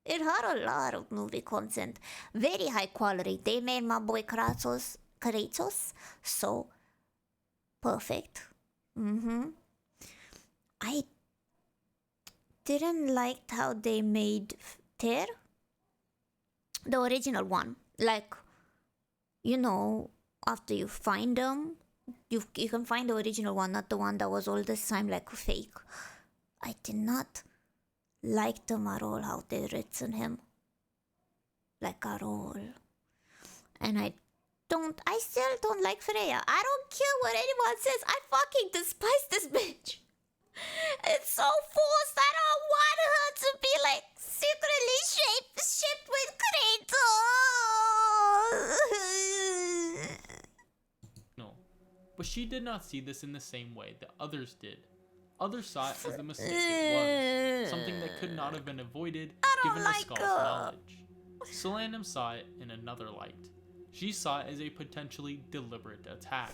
[SPEAKER 1] It had a lot of movie content. Very high quality. They made my boy Kratos so perfect. I didn't like how they made Tyr, the original one. Like, you know, after you find them, you can find the original one, not the one that was all this time like fake. I did not like them at all, how they written him. Like at all. And I still don't like Freya. I don't care what anyone says. I fucking despise this bitch. It's so forced. I don't want her to be like secretly shipped with Kratos.
[SPEAKER 7] No, but she did not see this in the same way that others did. Others saw it as the mistake it was, something that could not have been avoided given the skull's knowledge. Solanum saw it in another light. She saw it as a potentially deliberate attack,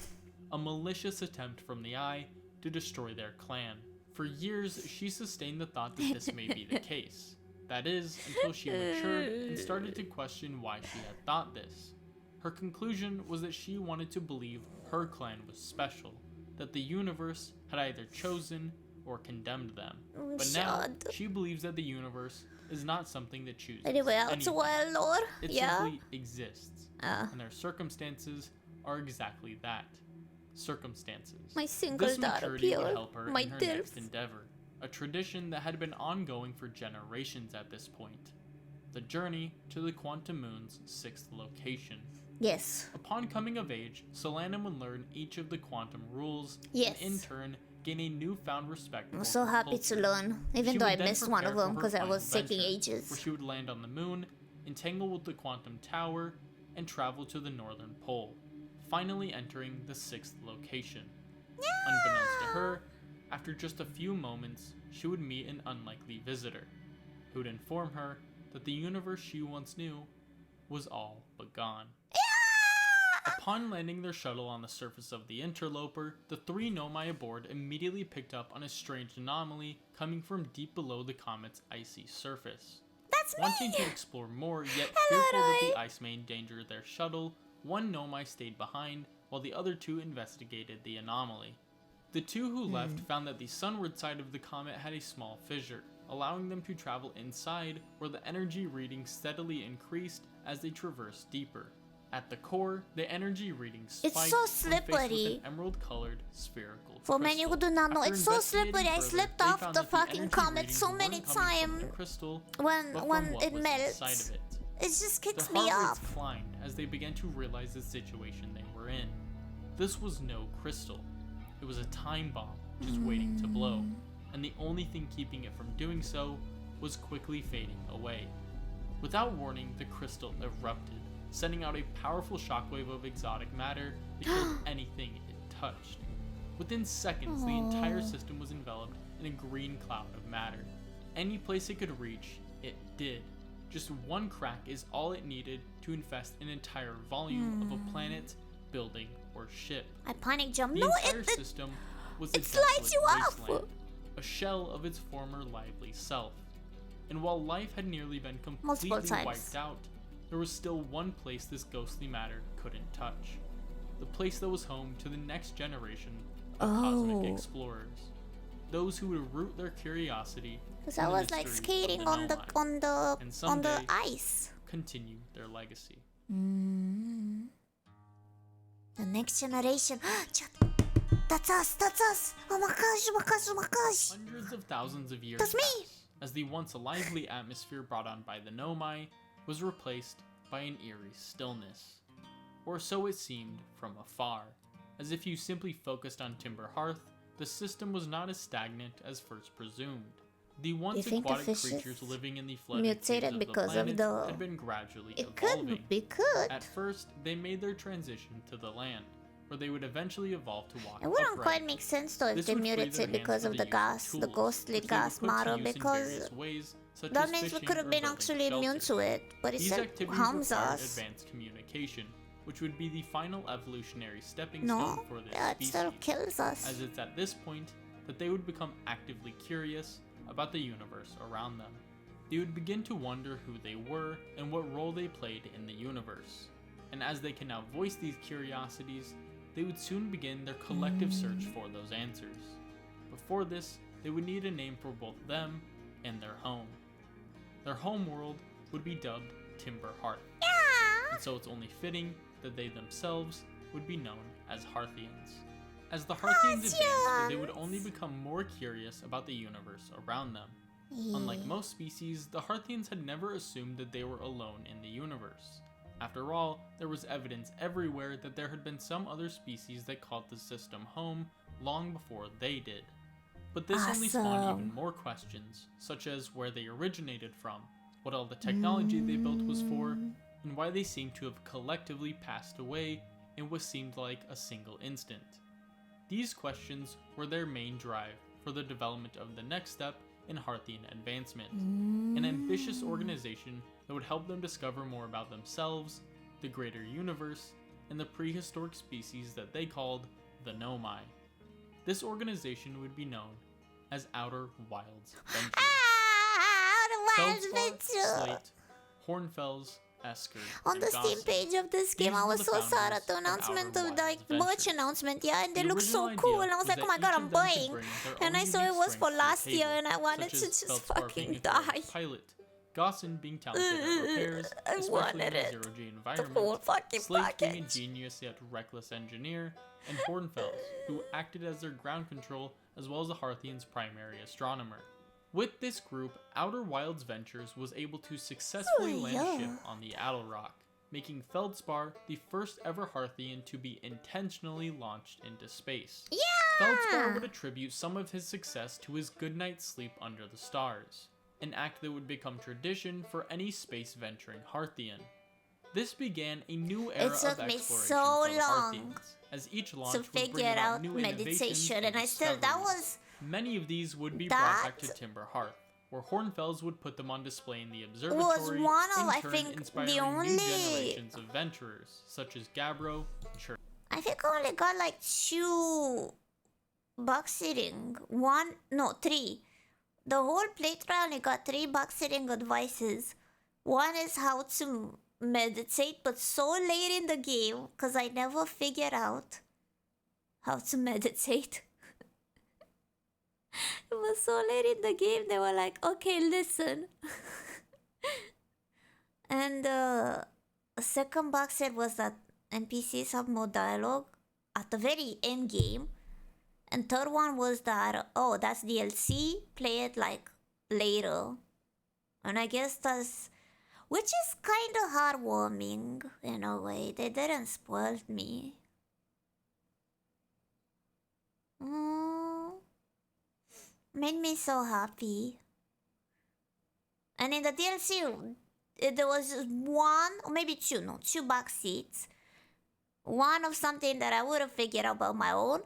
[SPEAKER 7] a malicious attempt from the Eye to destroy their clan. For years, she sustained the thought that this may be the case. That is, until she matured and started to question why she had thought this. Her conclusion was that she wanted to believe her clan was special, that the universe had either chosen or condemned them. But now, she believes that the universe is not something that chooses
[SPEAKER 1] Anyway, Lord.
[SPEAKER 7] It simply exists, and their circumstances are exactly that. Circumstances.
[SPEAKER 1] My single
[SPEAKER 7] this
[SPEAKER 1] daughter,
[SPEAKER 7] maturity would help her
[SPEAKER 1] my
[SPEAKER 7] in her next endeavor, a tradition that had been ongoing for generations at this point. The journey to the Quantum Moon's 6th location.
[SPEAKER 1] Yes.
[SPEAKER 7] Upon coming of age, Solanum would learn each of the quantum rules,
[SPEAKER 1] yes,
[SPEAKER 7] and in turn gain a newfound respect for
[SPEAKER 1] I'm so happy to learn, even though I missed one of them because I was taking ages.
[SPEAKER 7] Where she would land on the moon, entangle with the quantum tower, and travel to the northern pole, finally entering the 6th location. Unbeknownst to her, after just a few moments, she would meet an unlikely visitor, who would inform her that the universe she once knew was all but gone. Upon landing their shuttle on the surface of the interloper, the 3 Nomai aboard immediately picked up on a strange anomaly coming from deep below the comet's icy surface.
[SPEAKER 1] That's
[SPEAKER 7] Wanting to explore more, yet fearful that the ice may endanger their shuttle, 1 Nomai stayed behind, while the other 2 investigated the anomaly. The 2 who left found that the sunward side of the comet had a small fissure, allowing them to travel inside, where the energy reading steadily increased as they traversed deeper. At the core, the energy reading spiked.
[SPEAKER 1] It's so slippery.
[SPEAKER 7] With an emerald-colored spherical
[SPEAKER 1] For many who do not know, it's so slippery. I slipped off the fucking comet so many times when it melts. It just kicks me off.
[SPEAKER 7] Their heart rates climbed as they began to realize the situation they were in. This was no crystal. It was a time bomb just waiting to blow, and the only thing keeping it from doing so was quickly fading away. Without warning, the crystal erupted, sending out a powerful shockwave of exotic matter that killed anything it touched. Within seconds, the entire system was enveloped in a green cloud of matter. Any place it could reach, it did. Just one crack is all it needed to infest an entire volume of a planet, building, or ship.
[SPEAKER 1] I panic jump.
[SPEAKER 7] The entire system was a desolate wasteland, a shell of its former lively self. And while life had nearly been completely wiped out, there was still one place this ghostly matter couldn't touch. The place that was home to the next generation of cosmic explorers. Those who would root their curiosity
[SPEAKER 1] because I was like skating on the ice.
[SPEAKER 7] Continue their legacy.
[SPEAKER 1] The next generation. That's us. Oh my gosh.
[SPEAKER 7] Hundreds of thousands of years
[SPEAKER 1] That's me.
[SPEAKER 7] pass, as the once lively atmosphere brought on by the Nomai was replaced by an eerie stillness. Or so it seemed from afar, as if you simply focused on Timber Hearth, the system was not as stagnant as first presumed. The once aquatic creatures living in the flooded caves of the planet had been gradually evolving. At first, they made their transition to the land, where they would eventually evolve to walk
[SPEAKER 1] It wouldn't
[SPEAKER 7] upright.
[SPEAKER 1] quite make sense though if they mutated because of the gas, the ghostly gas model, because that means we could have been actually immune to it, but it said harms us.
[SPEAKER 7] Advanced communication, which would be the final evolutionary stepping
[SPEAKER 1] No,
[SPEAKER 7] stone for this
[SPEAKER 1] yeah, it
[SPEAKER 7] species,
[SPEAKER 1] still kills us.
[SPEAKER 7] as it's at this point that they would become actively curious about the universe around them. They would begin to wonder who they were and what role they played in the universe. And as they can now voice these curiosities, they would soon begin their collective search for those answers. Before this, they would need a name for both them and their home. Their home world would be dubbed Timber Hearth. And so it's only fitting that they themselves would be known as Hearthians. As the Hearthians advanced, they would only become more curious about the universe around them. Unlike most species, the Hearthians had never assumed that they were alone in the universe. After all, there was evidence everywhere that there had been some other species that called the system home long before they did. But this only spawned even more questions, such as where they originated from, what all the technology they built was for, and why they seemed to have collectively passed away in what seemed like a single instant. These questions were their main drive for the development of the next step in Hearthian advancement, an ambitious organization that would help them discover more about themselves, the greater universe, and the prehistoric species that they called the Nomai. This organization would be known as Outer Wilds Venture.
[SPEAKER 1] Outer Wilds Venture!
[SPEAKER 7] Slate, Hornfels, Esker,
[SPEAKER 1] On the Steam page of this game, I was so sad at the announcement of the merch announcement, yeah, and they look so cool, and I was like, oh my god, I'm buying. And I saw it was for last year, and I wanted to just fucking die.
[SPEAKER 7] Pilot, Gossin being talented at repairs,
[SPEAKER 1] I
[SPEAKER 7] especially
[SPEAKER 1] wanted
[SPEAKER 7] in a
[SPEAKER 1] it.
[SPEAKER 7] zero-G
[SPEAKER 1] The
[SPEAKER 7] environment,
[SPEAKER 1] whole fucking
[SPEAKER 7] Slate being a
[SPEAKER 1] package.
[SPEAKER 7] genius yet reckless engineer, and Hornfels, who acted as their ground control as well as the Hearthians' primary astronomer. With this group, Outer Wilds Ventures was able to successfully land a ship on the Addle Rock, making Feldspar the first ever Hearthian to be intentionally launched into space. Feldspar would attribute some of his success to his good night's sleep under the stars, an act that would become tradition for any space venturing Hearthian. This began a new era of
[SPEAKER 1] took me
[SPEAKER 7] exploration
[SPEAKER 1] so
[SPEAKER 7] for the
[SPEAKER 1] long
[SPEAKER 7] Hearthians, as each launch
[SPEAKER 1] to
[SPEAKER 7] would bring
[SPEAKER 1] figure
[SPEAKER 7] about
[SPEAKER 1] out
[SPEAKER 7] new
[SPEAKER 1] meditation,
[SPEAKER 7] innovations
[SPEAKER 1] and I still, that
[SPEAKER 7] discoveries.
[SPEAKER 1] was,
[SPEAKER 7] Many of these would be brought back to
[SPEAKER 1] that
[SPEAKER 7] Timber Hearth, where Hornfels would put them on display in the
[SPEAKER 1] was
[SPEAKER 7] observatory,
[SPEAKER 1] one of,
[SPEAKER 7] in
[SPEAKER 1] I
[SPEAKER 7] turn
[SPEAKER 1] think,
[SPEAKER 7] inspiring
[SPEAKER 1] the
[SPEAKER 7] new
[SPEAKER 1] only,
[SPEAKER 7] generations of venturers, such as Gabbro and Chur.
[SPEAKER 1] I think I only got like 2 box sitting, 3. The whole playthrough I only got 3 box sitting advices. One is how to meditate, but so late in the game, because I never figured out how to meditate. It was so late in the game, they were like, okay, listen. And a second box set was that NPCs have more dialogue at the very end game. And third one was that, oh, that's DLC, play it like later. And I guess that's, which is kind of heartwarming in a way. They didn't spoil me. Made me so happy. And in the DLC, there was just 1 or maybe 2 box seats. One of something that I would have figured out about my own,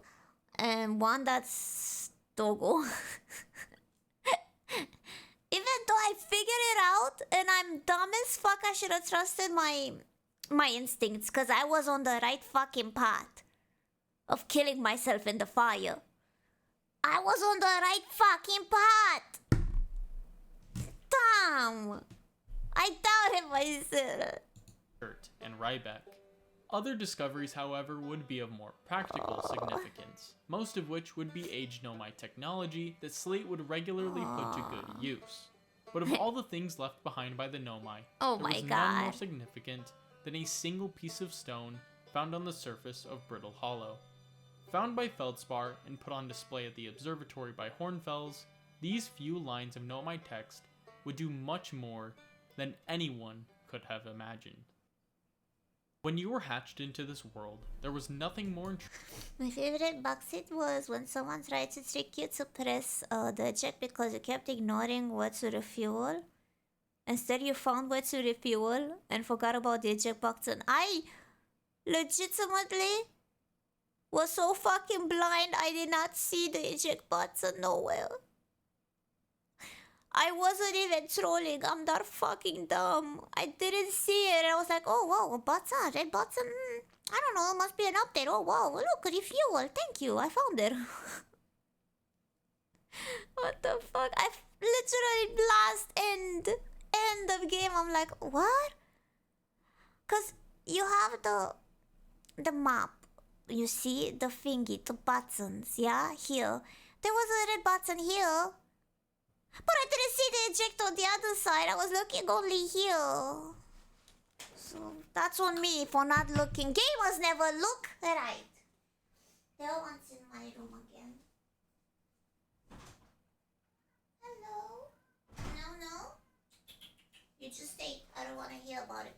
[SPEAKER 1] and one that's Togo. Even though I figured it out and I'm dumb as fuck, I should have trusted my instincts, because I was on the right fucking path of killing myself in the fire. I was on the right fucking path. Damn. I doubted myself.
[SPEAKER 7] And Ryback. Other discoveries, however, would be of more practical significance, most of which would be Age Nomai technology that Slate would regularly put to good use. But of all the things left behind by the Nomai, there was none more significant than a single piece of stone found on the surface of Brittle Hollow. Found by Feldspar and put on display at the observatory by Hornfels, These few lines of Know My text would do much more than anyone could have imagined. When you were hatched into this world, there was nothing more
[SPEAKER 1] My favorite backseat was when someone tried to trick you to press the eject because you kept ignoring where to refuel. Instead, you found where to refuel and forgot about the eject button. I legitimately was so fucking blind I did not see the eject button nowhere. I wasn't even trolling. I'm that fucking dumb. I didn't see it. I was like, oh, wow, a button, red button. I don't know. It must be an update. Oh, wow. Look, refuel. Thank you. I found it. What the fuck? I literally blast end of game. I'm like, what? Because you have the map. You see the thingy, the buttons. Yeah, here. There was a red button here. But I didn't see the eject on the other side. I was looking only here. So that's on me for not looking. Gamers never look right. They're once in my room again. Hello? No? You just stay. I don't want to hear about it.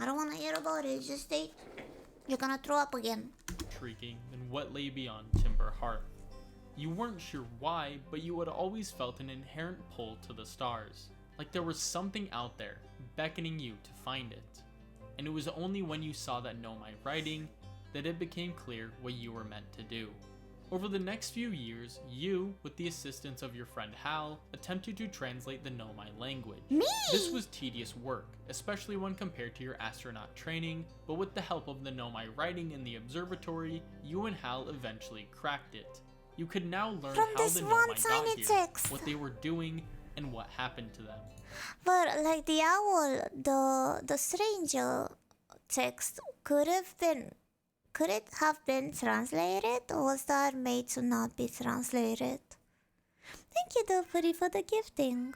[SPEAKER 1] I don't want to hear about it. Just stay. You're gonna throw up again.
[SPEAKER 7] intriguing than what lay beyond Timber Hearth. You weren't sure why, but you had always felt an inherent pull to the stars, like there was something out there, beckoning you to find it. And it was only when you saw that Know My writing that it became clear what you were meant to do. Over the next few years, you, with the assistance of your friend Hal, attempted to translate the Know My language.
[SPEAKER 1] Me?
[SPEAKER 7] This was tedious work, especially when compared to your astronaut training, but with the help of the Know My writing in the observatory, you and Hal eventually cracked it. You could now learn
[SPEAKER 1] From
[SPEAKER 7] how
[SPEAKER 1] this
[SPEAKER 7] the Know
[SPEAKER 1] one
[SPEAKER 7] My
[SPEAKER 1] tiny
[SPEAKER 7] got here,
[SPEAKER 1] text.
[SPEAKER 7] what they were doing, and what happened to them.
[SPEAKER 1] But like the owl, the stranger text could it have been translated, or was that made to not be translated? Thank you, Doperi, for the gifting.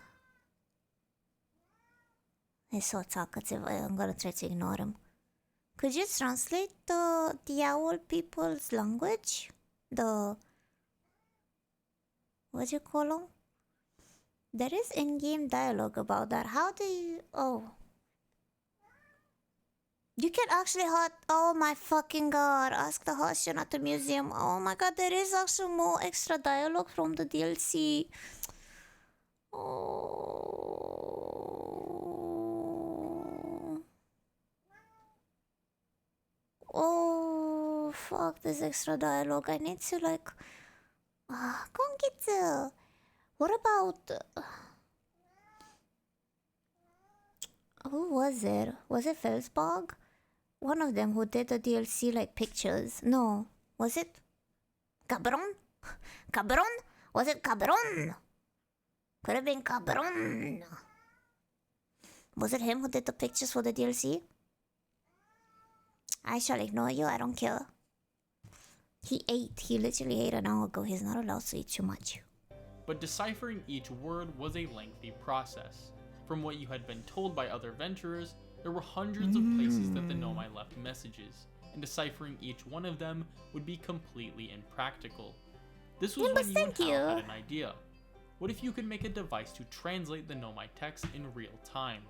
[SPEAKER 1] He's so talkative. I'm gonna try to ignore him. Could you translate the owl people's language? What do you call them? There is in-game dialogue about that. How do you... Oh. You can actually oh my fucking god. Ask the Hoshin at the museum. Oh my god, there is actually more extra dialogue from the DLC. Oh, fuck this extra dialogue. I need to like... Konkitsu. What about... Who was it? Was it Felsbog? One of them who did the DLC like pictures. No. Was it? Cabron? Cabron? Was it Cabron? Could have been Cabron. Was it him who did the pictures for the DLC? I shall ignore you. I don't care. He ate. He literally ate an hour ago. He's not allowed to eat too much.
[SPEAKER 7] But deciphering each word was a lengthy process. From what you had been told by other venturers, there were hundreds of places that the Know My left messages, and deciphering each one of them would be completely impractical. This was when you and Hal had an idea. What if you could make a device to translate the Know My text in real time?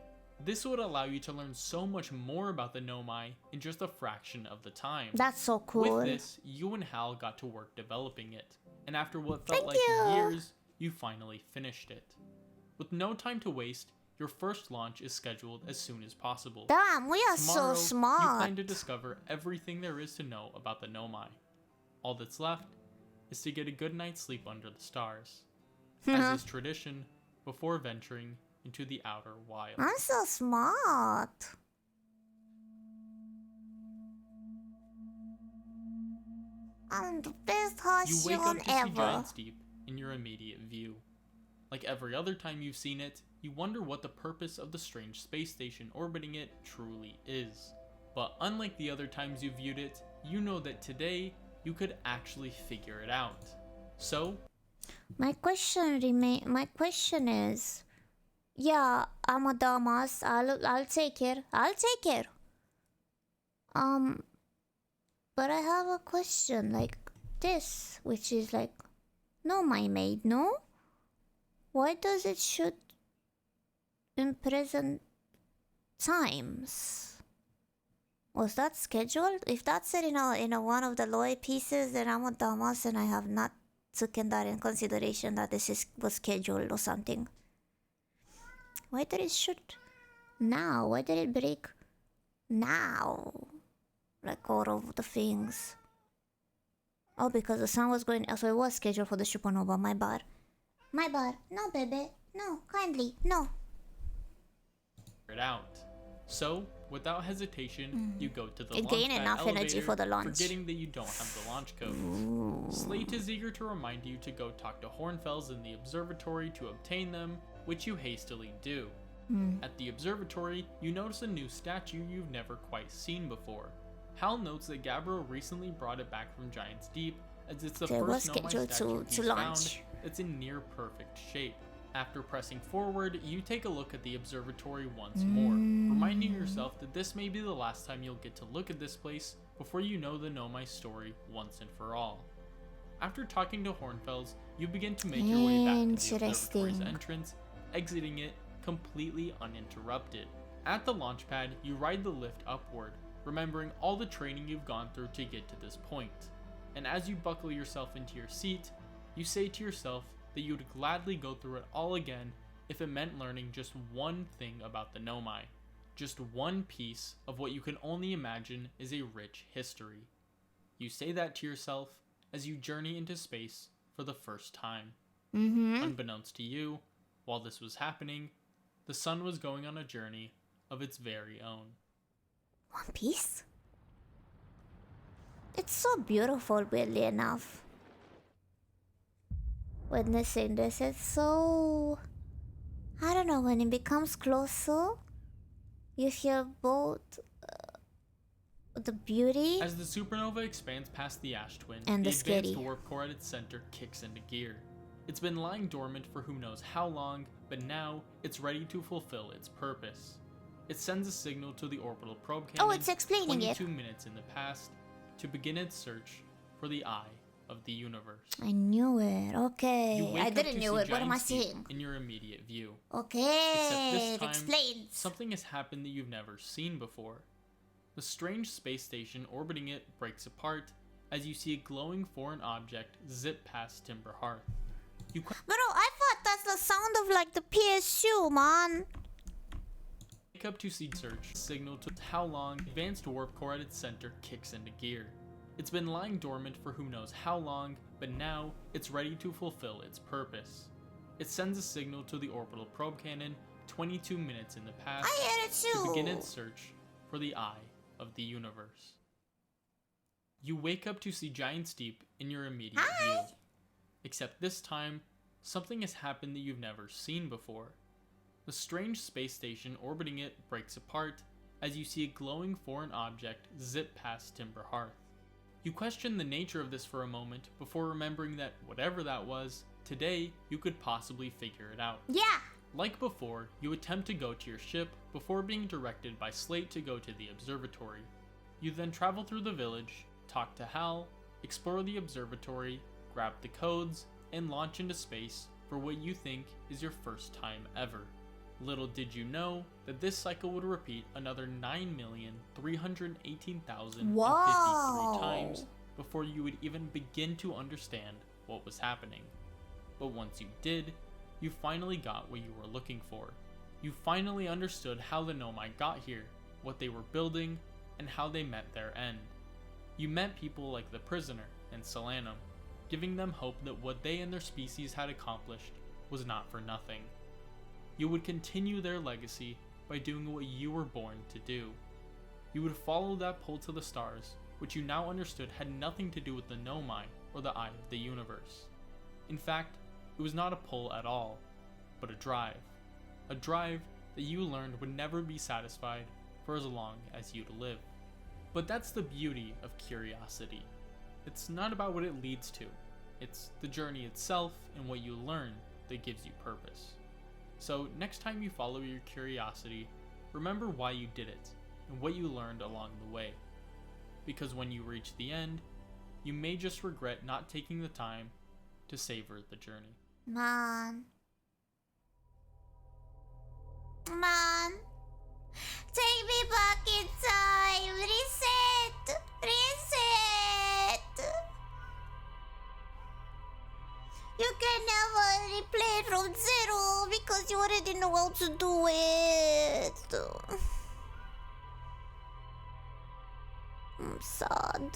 [SPEAKER 7] This would allow you to learn so much more about the Know My in just a fraction of the time.
[SPEAKER 1] That's so cool.
[SPEAKER 7] With this, you and Hal got to work developing it, and after what felt years, you finally finished it. With no time to waste, your first launch is scheduled as soon as possible.
[SPEAKER 1] Damn, we are
[SPEAKER 7] Tomorrow,
[SPEAKER 1] so smart.
[SPEAKER 7] You plan to discover everything there is to know about the Know My. All that's left is to get a good night's sleep under the stars, as is tradition before venturing into the outer wild.
[SPEAKER 1] I'm so smart. I'm the best
[SPEAKER 7] You wake up
[SPEAKER 1] Hoshin
[SPEAKER 7] to see
[SPEAKER 1] ever.
[SPEAKER 7] Giant's Deep in your immediate view. Like every other time you've seen it, you wonder what the purpose of the strange space station orbiting it truly is. But unlike the other times you viewed it, you know that today you could actually figure it out. So,
[SPEAKER 1] My question is, yeah, I'm a dumbass. I'll take it. But I have a question like this, which is like, No, my maid, no? Why does it shoot in present times? Was that scheduled? If that's said in a one of the loi pieces, then I'm a dumbass and I have not taken that in consideration that was scheduled or something. Why did it shoot now? Why did it break now? Like all of the things. Oh, because the sun was going. So it was scheduled for the supernova. My bad. My bad. No, baby. No, kindly. No.
[SPEAKER 7] It out. So, without hesitation, you go to the
[SPEAKER 1] You
[SPEAKER 7] launch
[SPEAKER 1] gain
[SPEAKER 7] pad
[SPEAKER 1] enough energy
[SPEAKER 7] elevator,
[SPEAKER 1] for the launch.
[SPEAKER 7] forgetting that you don't have the launch codes.
[SPEAKER 1] Ooh.
[SPEAKER 7] Slate is eager to remind you to go talk to Hornfels in the observatory to obtain them, which you hastily do. At the observatory, you notice a new statue you've never quite seen before. Hal notes that Gabriel recently brought it back from Giant's Deep, as it's the first Nomai statue he's found that's in near perfect shape. After pressing forward, you take a look at the observatory once more, reminding yourself that this may be the last time you'll get to look at this place before you know the Nomai story once and for all. After talking to Hornfels, you begin to make your way back to the observatory's entrance, exiting it completely uninterrupted. At the launch pad, you ride the lift upward, remembering all the training you've gone through to get to this point. And as you buckle yourself into your seat, you say to yourself that you would gladly go through it all again if it meant learning just one thing about the Nomai. Just one piece of what you can only imagine is a rich history. You say that to yourself as you journey into space for the first time. Unbeknownst to you, while this was happening, the sun was going on a journey of its very own.
[SPEAKER 1] One Piece? It's so beautiful, weirdly enough. Witnessing this, it's so... I don't know, when it becomes closer, you feel both the beauty
[SPEAKER 7] As the supernova expands past the ash twin,
[SPEAKER 1] and
[SPEAKER 7] the
[SPEAKER 1] the
[SPEAKER 7] advanced
[SPEAKER 1] scary.
[SPEAKER 7] warp core at its center kicks into gear. It's been lying dormant for who knows how long, but now it's ready to fulfill its purpose. It sends a signal to the orbital probe cannon,
[SPEAKER 1] Oh, it's explaining it.
[SPEAKER 7] 22 minutes in the past, to begin its search for the eye of the universe.
[SPEAKER 1] I knew it.
[SPEAKER 7] You
[SPEAKER 1] Okay.
[SPEAKER 7] wake
[SPEAKER 1] I
[SPEAKER 7] up
[SPEAKER 1] didn't
[SPEAKER 7] to
[SPEAKER 1] know
[SPEAKER 7] see
[SPEAKER 1] it. What am I
[SPEAKER 7] Giant's Deep
[SPEAKER 1] saying?
[SPEAKER 7] in your immediate view.
[SPEAKER 1] Okay.
[SPEAKER 7] Except this
[SPEAKER 1] It
[SPEAKER 7] time,
[SPEAKER 1] explains.
[SPEAKER 7] something has happened that you've never seen before. The strange space station orbiting it breaks apart as you see a glowing foreign object zip past Timber Hearth. You
[SPEAKER 1] Bro, I thought that's the sound of like the PSU, man.
[SPEAKER 7] wake up to see search signal to how long advanced warp core at its center kicks into gear. It's been lying dormant for who knows how long, but now it's ready to fulfill its purpose. It sends a signal to the orbital probe cannon 22 minutes in the past
[SPEAKER 1] I hear it too.
[SPEAKER 7] to begin its search for the eye of the universe. You wake up to see Giant's Deep in your immediate view. Except this time, something has happened that you've never seen before. The strange space station orbiting it breaks apart as you see a glowing foreign object zip past Timber Hearth. You question the nature of this for a moment before remembering that whatever that was, today you could possibly figure it out.
[SPEAKER 1] Yeah.
[SPEAKER 7] Like before, you attempt to go to your ship before being directed by Slate to go to the observatory. You then travel through the village, talk to Hal, explore the observatory, grab the codes, and launch into space for what you think is your first time ever. Little did you know that this cycle would repeat another 9,318,053
[SPEAKER 1] Wow.
[SPEAKER 7] times before you would even begin to understand what was happening. But once you did, you finally got what you were looking for. You finally understood how the Nomai got here, what they were building, and how they met their end. You met people like the Prisoner and Solanum, giving them hope that what they and their species had accomplished was not for nothing. You would continue their legacy by doing what you were born to do. You would follow that pull to the stars, which you now understood had nothing to do with the Nomai or the Eye of the Universe. In fact, it was not a pull at all, but a drive. A drive that you learned would never be satisfied for as long as you'd live. But that's the beauty of curiosity. It's not about what it leads to. It's the journey itself and what you learn that gives you purpose. So next time you follow your curiosity, remember why you did it and what you learned along the way. Because when you reach the end, you may just regret not taking the time to savor the journey.
[SPEAKER 1] Man. Man. Take me back in time. Reset. Reset. You can never replay from zero because you already know how to do it. I'm sad.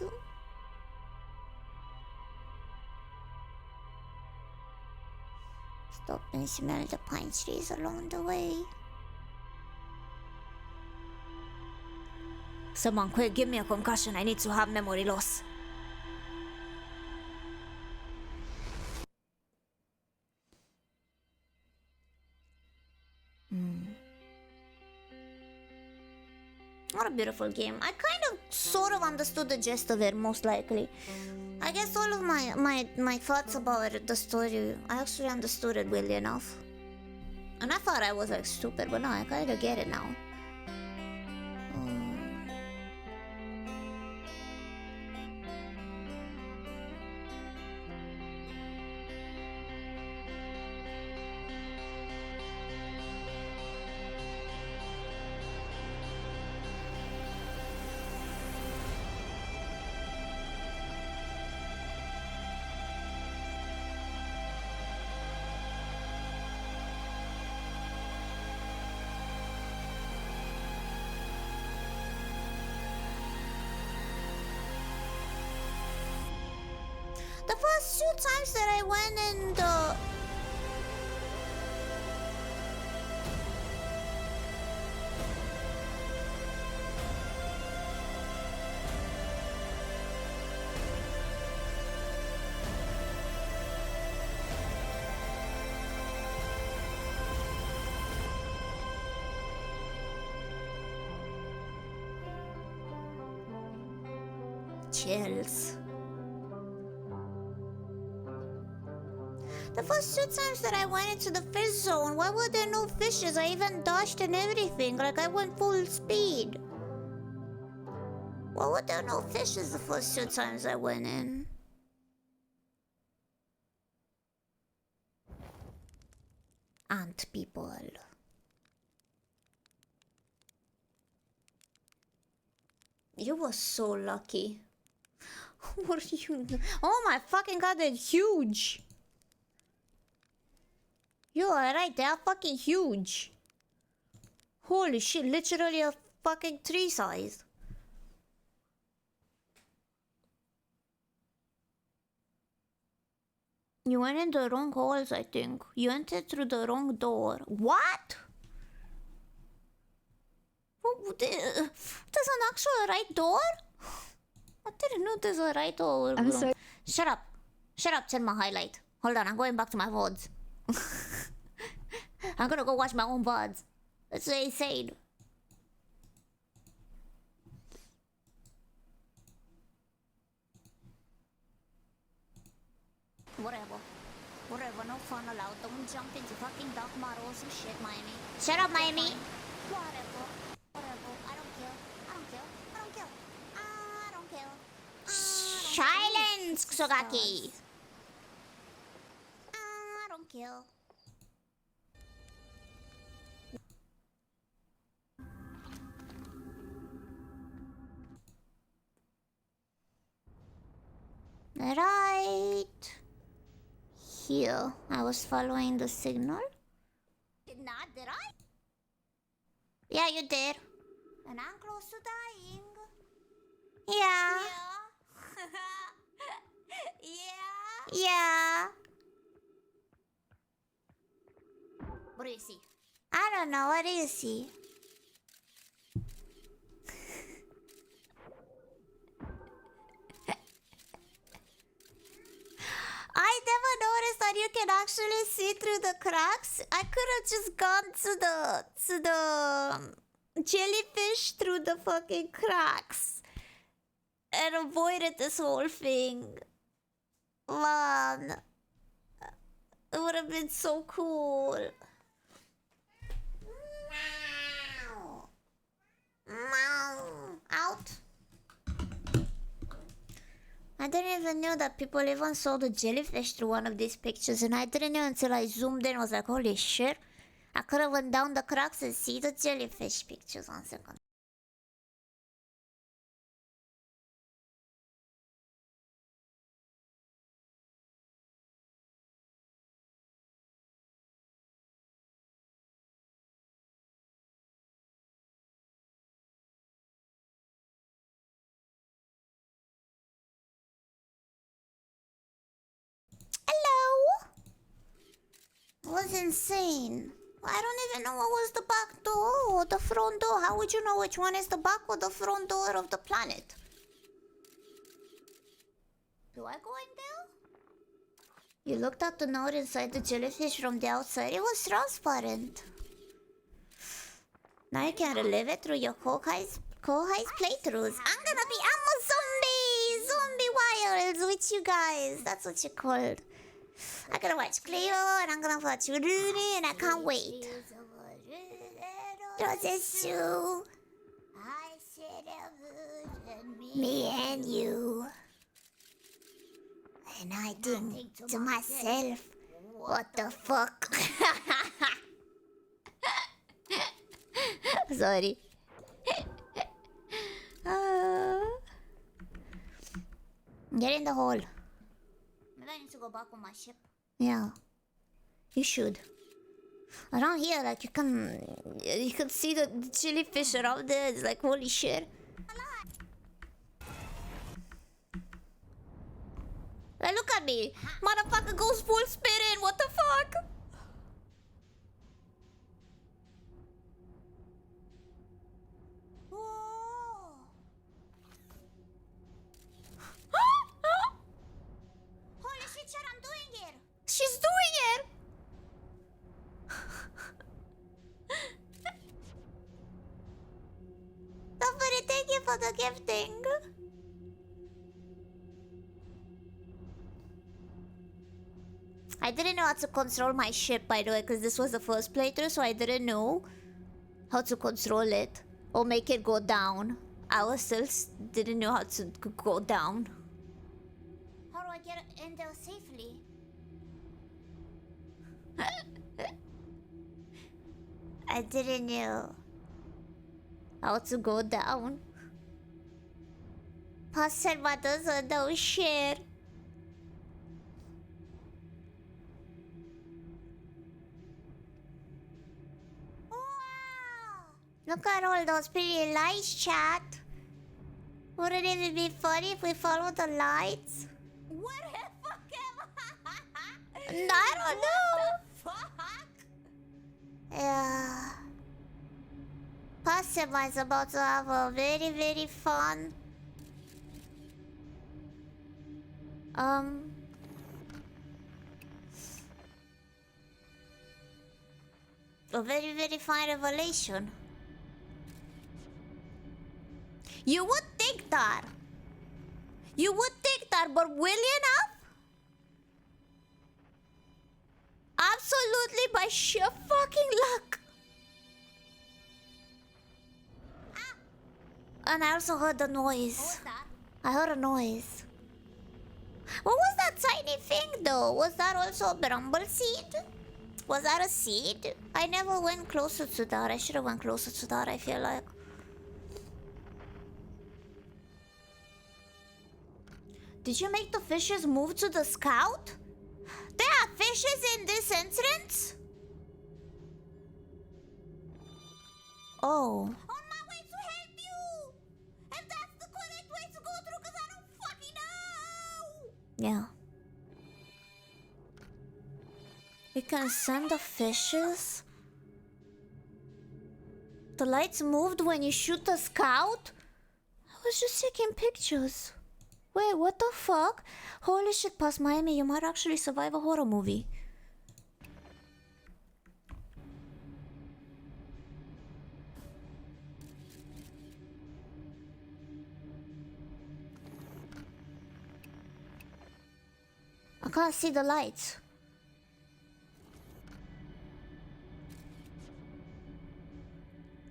[SPEAKER 1] Stop and smell the pine trees along the way. Someone quick, give me a concussion. I need to have memory loss. What a beautiful game. I kind of sort of understood the gist of it, most likely. I guess all of my thoughts about the story, I actually understood it well enough. And I thought I was like stupid, but no, I kind of get it now. The first few times that I went in the... Chills. The first two times that I went into the fish zone, why were there no fishes? I even dodged and everything, like I went full speed. Why were there no fishes the first two times I went in? Ant people. You were so lucky. What are you... Oh my fucking god, they're huge! You are right, they are fucking huge. Holy shit, literally a fucking tree size. You went in the wrong holes, I think. You entered through the wrong door. What? There's an actual right door? I didn't know there's a right door.
[SPEAKER 11] I'm sorry.
[SPEAKER 1] Shut up. Shut up, Tenma highlight. Hold on, I'm going back to my VODs. I'm gonna go watch my own VODs. That's what he said. Whatever. Whatever, no fun allowed. Don't jump into fucking dark models and shit, Miami. Shut up, Miami. Whatever. Whatever. I don't care. I don't care. I don't care. I don't care. Silence, Kusogaki. I don't care. Right here. I was following the signal. Did not, did I? Yeah, you did. And I'm close to dying. Yeah. Yeah. Yeah. What do you see? I don't know. What do you see? I never noticed that you can actually see through the cracks. I could have just gone to the jellyfish through the fucking cracks and avoided this whole thing. Man, it would have been so cool. Out. I didn't even know that people even saw the jellyfish through one of these pictures, and I didn't know until I zoomed in. I was like, holy shit. I could have went down the cracks and see the jellyfish pictures. 1 second. Hello? It was insane. I don't even know what was the back door or the front door. How would you know which one is the back or the front door of the planet? Do I go in there? You looked at the note inside the jellyfish from the outside. It was transparent. Now you can relive it through your co-heist playthroughs. I'm gonna be zombie wilds with you guys. That's what you called. I'm gonna watch Cleo and I'm gonna watch Rooney and I can't wait. Roses too. Me and you. And I think to myself, what the fuck? Sorry. Get in the hole. Maybe I need to go back on my ship. Yeah. You should. Around here, like, you can see the jellyfish around there. It's like, holy shit. Like, look at me. Motherfucker goes full spin in. What the fuck? Holy shit, Chad, I'm doing it. She's doing it. Somebody thank you for the gifting. I didn't know how to control my ship, by the way, because this was the first playthrough, so I didn't know how to control it or make it go down. I was still didn't know how to go down. How do I get in there safely? I didn't know how to go down. Pastor doesn't know shit. Look at all those pretty lights, chat. Wouldn't it even be funny if we followed the lights? What the fuck am I? I don't know. What the fuck? Yeah. Pasema is about to have a very, very fun... a very, very fine revelation. You would think that. You would think that, but will you enough? Absolutely by sheer fucking luck. Ah. And I also heard the noise. What was that? I heard a noise. What was that tiny thing though? Was that also a bramble seed? Was that a seed? I never went closer to that. I should have went closer to that, I feel like. Did you make the fishes move to the scout? There are fishes in this entrance? Oh. On my way to help you! If that's the correct way to go through, because I don't fucking know! Yeah. We can send the fishes? The lights moved when you shoot the scout? I was just taking pictures. Wait, what the fuck? Holy shit, past Miami, you might actually survive a horror movie. I can't see the lights.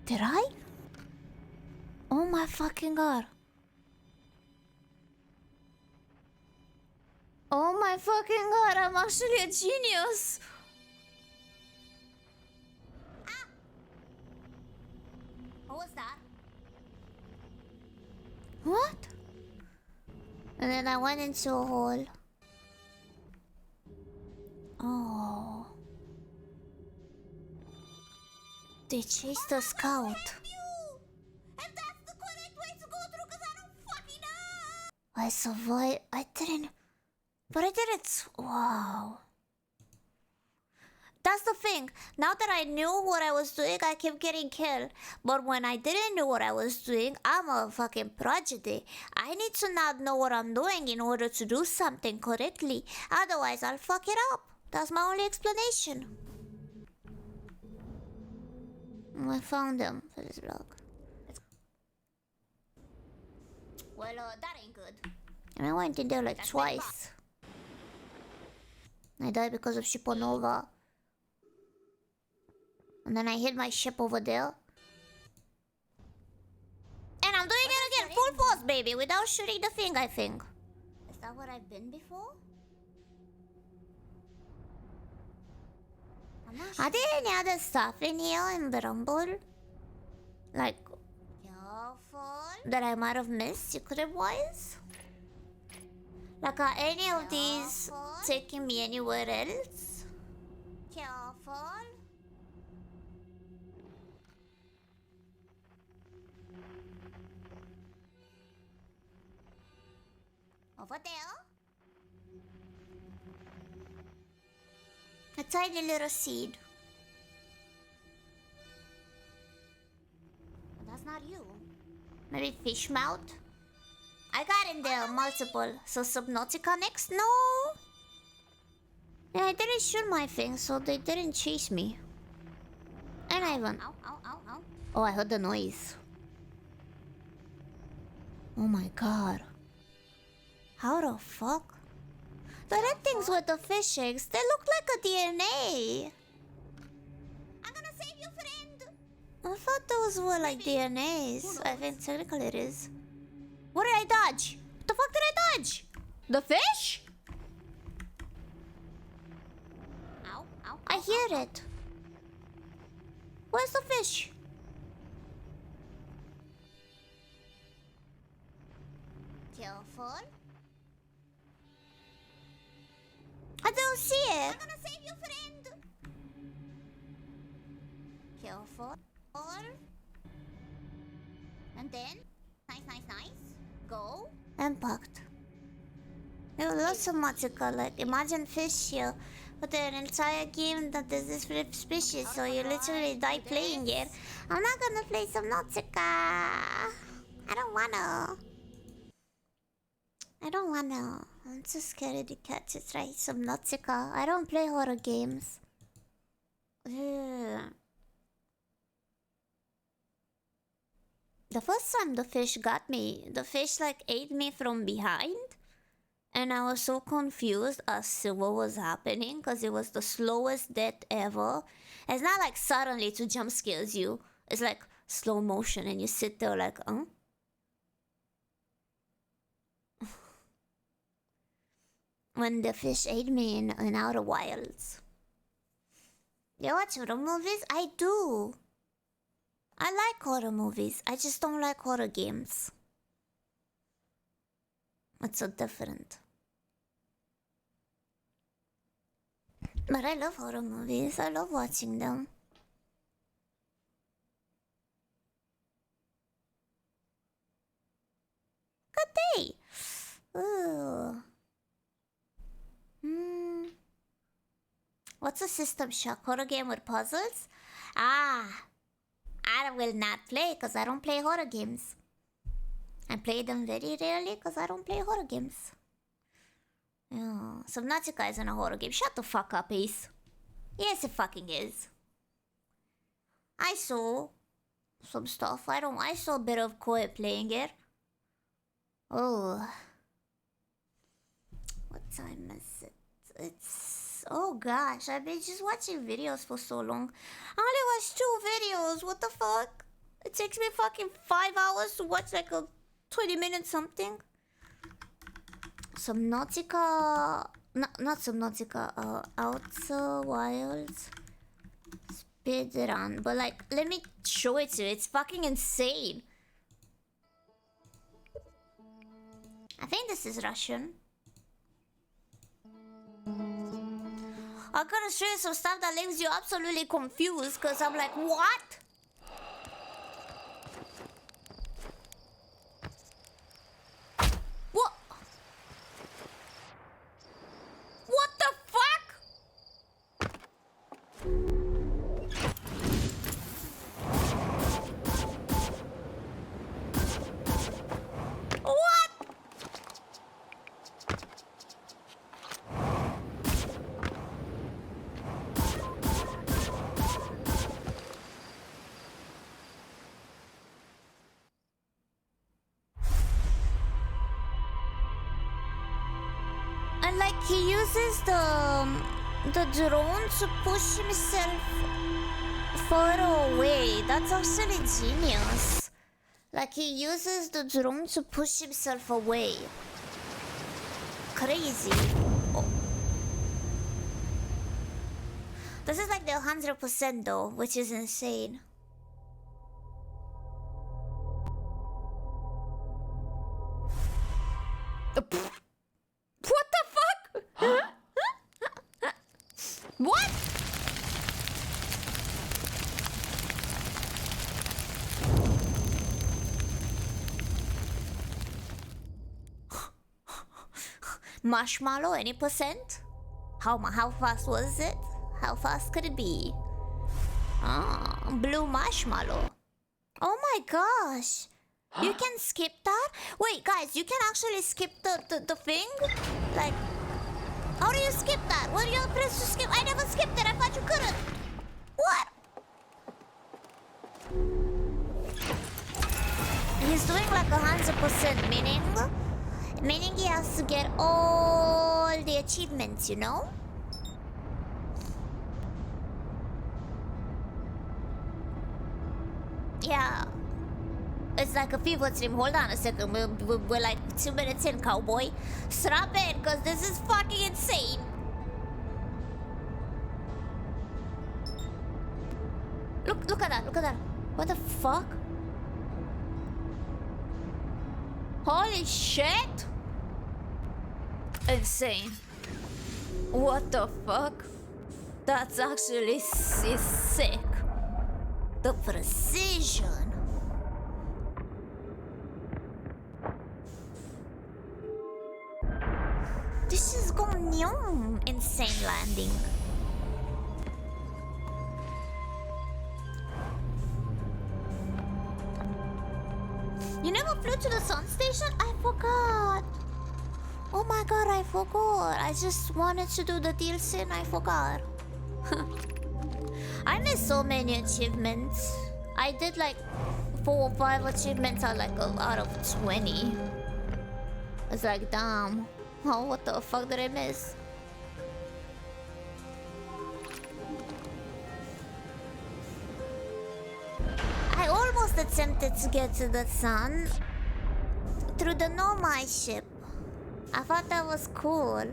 [SPEAKER 1] Did I? Oh my fucking god. fucking god, I'm actually a genius. Ah. What was that? What? And then I went into a hole. Oh. They chased the scout. I survived. I didn't. But I didn't. Wow. That's the thing. Now that I knew what I was doing, I kept getting killed. But when I didn't know what I was doing, I'm a fucking prodigy. I need to not know what I'm doing in order to do something correctly. Otherwise, I'll fuck it up. That's my only explanation. I found them for this vlog. Well, that ain't good. And I went in there like twice. I died because of Supernova. And then I hit my ship over there. And I'm doing it again, full force, baby, without shooting the thing, I think. Is that what I've been before? Are there any other stuff in here in the Rumble? Like, that I might have missed secret-wise? Like, are any of these taking me anywhere else? Careful. Over there. A tiny little seed. That's not you. Maybe fish mouth? I got in there multiple. So Subnautica next? No. Yeah, I didn't shoot my thing, so they didn't chase me. And I went. Oh, I heard the noise. Oh my god. How the fuck? The red things with the fish eggs, they look like a DNA. I'm gonna save you, friend. I thought those were like DNAs. I think technically it is. What did I dodge? What the fuck did I dodge? The fish? Ow, ow, I hear it. Where's the fish? Careful. I don't see it. I'm gonna save you, friend. Careful. And then, nice. Go. Impact. There was lots of Subnautica, like imagine fish here, but an entire game that there's this species, so you literally die playing it. I'm not gonna play Subnautica. I don't wanna. I'm too scared to catch it, right? Subnautica. I don't play horror games. Ugh. The first time the fish got me, the fish like ate me from behind. And I was so confused as to what was happening because it was the slowest death ever. It's not like suddenly to jump scares you. It's like slow motion and you sit there like, huh? When the fish ate me in Outer Wilds. You watch horror movies? I do. I like horror movies. I just don't like horror games. It's so different. But I love horror movies. I love watching them. Good day. Ooh. What's a System Shock horror game with puzzles? I will not play because I don't play horror games. I play them very rarely because I don't play horror games. Yeah, Subnautica isn't a horror game. Shut the fuck up, Ace. Yes, it fucking is. I saw some stuff. I saw a bit of Koi playing it. Oh. What time is it? It's... Oh gosh, I've been just watching videos for so long. I only watched 2 videos. What the fuck? It takes me fucking 5 hours to watch like a 20-minute something. Subnautica not Subnautica, Outer Wilds speedrun, but like, let me show it to you. It's fucking insane. I think this is Russian. I'm gonna show you some stuff that leaves you absolutely confused, cause I'm like, what? What? What the fuck? What? And like he uses the drone to push himself far away. That's actually genius. Like he uses the drone to push himself away. Crazy. Oh. This is like the 100% though, which is insane. What the fuck? What? Marshmallow, any percent? How fast was it? How fast could it be? Ah, blue marshmallow. Oh my gosh. You can skip that? Wait, guys, you can actually skip the thing? Like, how do you skip that? What do you press to skip? I never skipped it. I thought you couldn't. What? He's doing like 100%, meaning he has to get all the achievements, you know? Yeah. It's like a fever dream. Hold on a second. We're like 2 minutes in, cowboy. Strap in, because this is fucking insane. Look at that. Look at that. What the fuck? Holy shit. Insane. What the fuck? That's actually sick. The precision. This is going on. Insane landing. You never flew to the sun station? I forgot. Oh my god, I forgot. I just wanted to do the DLC and I forgot. I missed so many achievements. I did like 4 or 5 achievements out of 20. It's like, damn. Oh, what the fuck did I miss? I almost attempted to get to the sun through the Nomai ship. I thought that was cool.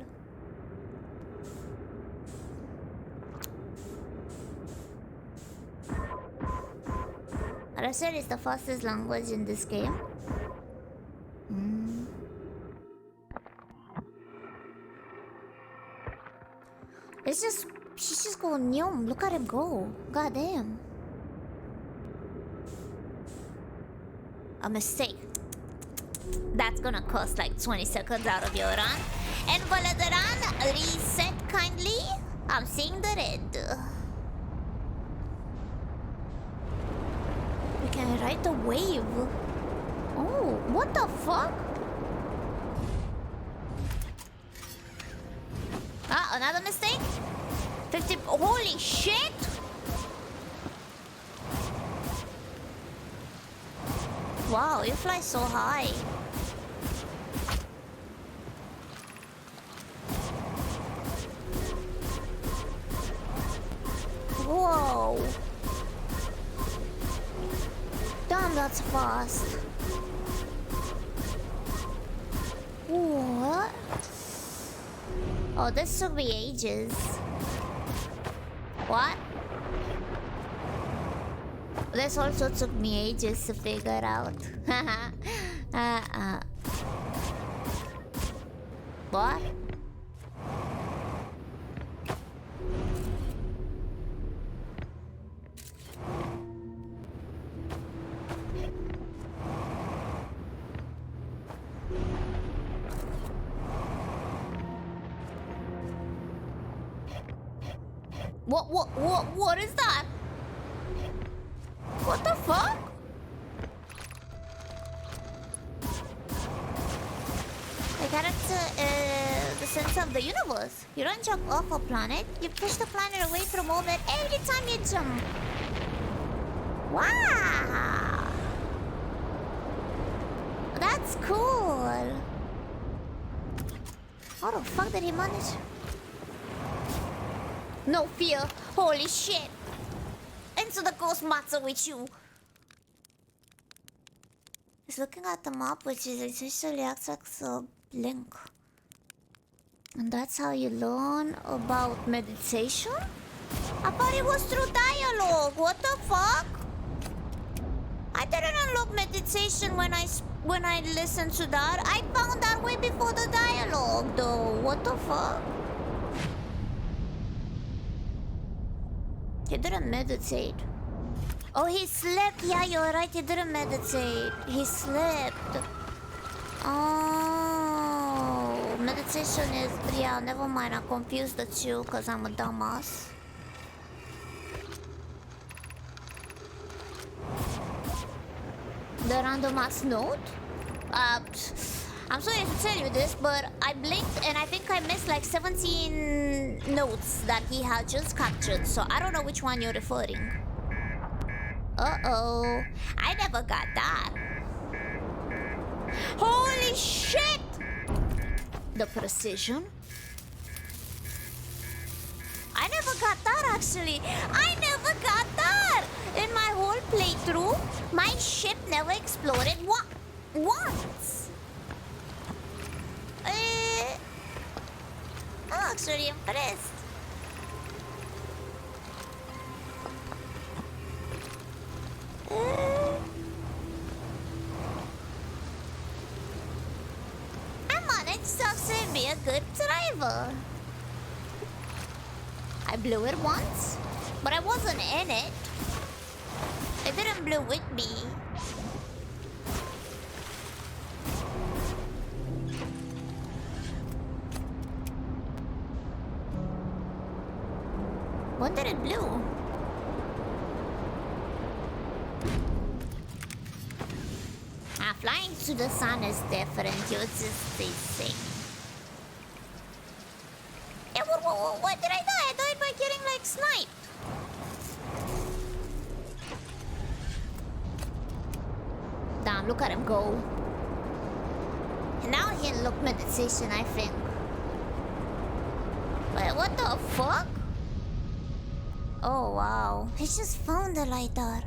[SPEAKER 1] Russian is the fastest language in this game. She's just going yum. Look at him go. God damn. A mistake. That's gonna cost like 20 seconds out of your run. And while the run, reset kindly. I'm seeing the red. We can ride the wave. Oh, what the fuck? Ah, another mistake? 50. Holy shit! Wow, you fly so high. Whoa. Damn, that's fast. What? Oh, this took me ages. What? This also took me ages to figure out. What? What is that? What the fuck? The character is the center of the universe. You don't jump off a planet, you push the planet away from orbit every time you jump. Wow! That's cool. How the fuck did he manage? No fear. Holy shit. Into the ghost matter with you. He's looking at the map, which is essentially acts like a link. And that's how you learn about meditation? I thought it was through dialogue. What the fuck? I didn't unlock meditation when I listened to that. I found that way before the dialogue, though. What the fuck? He didn't meditate. Oh, he slept. Yeah, you're right. He didn't meditate. He slept. Oh, meditation is... Yeah, never mind. I confused the two because I'm a dumbass. The random ass note? I'm sorry to tell you this, but I blinked and I think I missed like 17 notes that he had just captured. So I don't know which one you're referring. Uh-oh. I never got that. Holy shit! The precision. I never got that actually. I never got that! In my whole playthrough, my ship never exploded once. I'm actually impressed. I managed to actually be a good driver. I blew it once, but I wasn't in it. It didn't blow with me. When did it blow? Flying to the sun is different. You just thing. Yeah, what did I die? I died by getting like sniped. Damn, look at him go. And now he unlocked meditation, I think. Wait, what the fuck? Oh wow, he just found the lighter.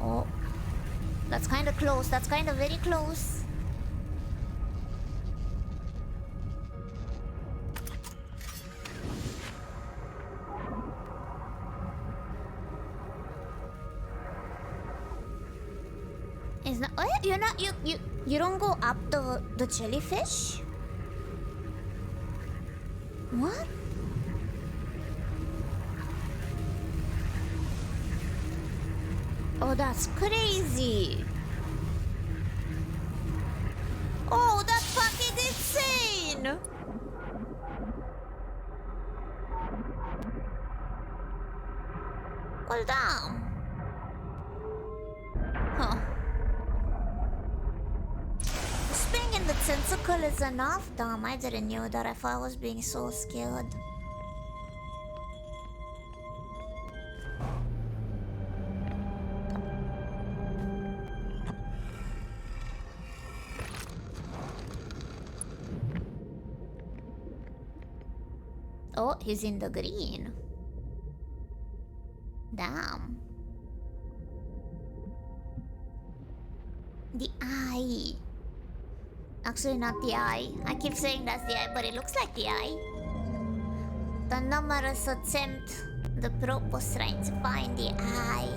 [SPEAKER 1] Oh, that's kind of close. That's kind of very close. Is not? Oh, you're not. You don't go up the jellyfish. What? Oh, that's crazy. Oh, that's fucking insane. Well, damn. Huh. Spinning the tentacle is enough? Damn, I didn't know that. I thought I was being so scared. Oh, he's in the green. Damn. The eye. Actually, not the eye. I keep saying that's the eye, but it looks like the eye. The numerous attempt. The probe was trying to find the eye.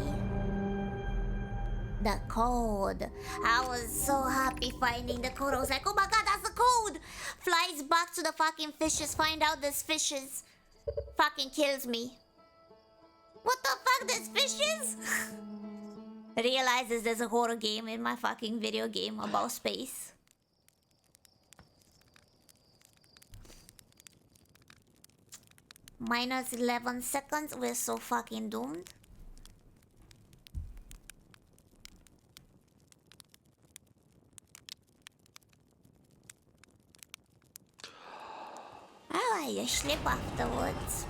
[SPEAKER 1] The code. I was so happy finding the code. I was like, oh my god, that's the code! Flies back to the fucking fishes, find out there's fishes. Fucking kills me. What the fuck, there's fishes? Realizes there's a horror game in my fucking video game about space. Minus 11 seconds, we're so fucking doomed. Oh, you sleep afterwards.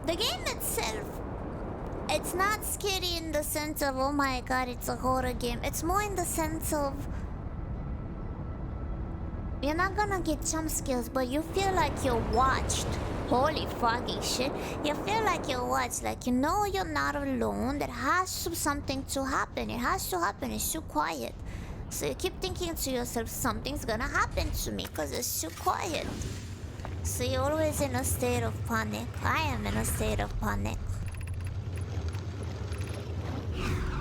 [SPEAKER 1] The game itself, it's not scary in the sense of, oh my god, it's a horror game. It's more in the sense of, you're not gonna get jump scares, but you feel like you're watched. Holy fucking shit. You feel like you're watched, like you know you're not alone. There has to something to happen. It has to happen. It's too quiet. So you keep thinking to yourself, something's gonna happen to me because it's too quiet. So you're always in a state of panic. I am in a state of panic.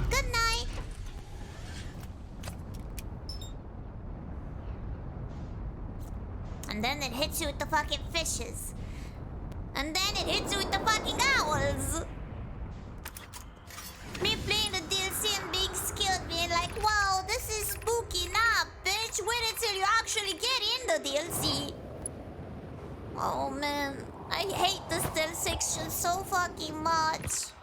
[SPEAKER 1] Good night. And then it hits you with the fucking fishes. And then it hits you with the fucking owls. Me playing the DLC and being scared, being like, wow, this is spooky. Nah, bitch, wait until you actually get in the DLC. Oh man, I hate the stealth section so fucking much.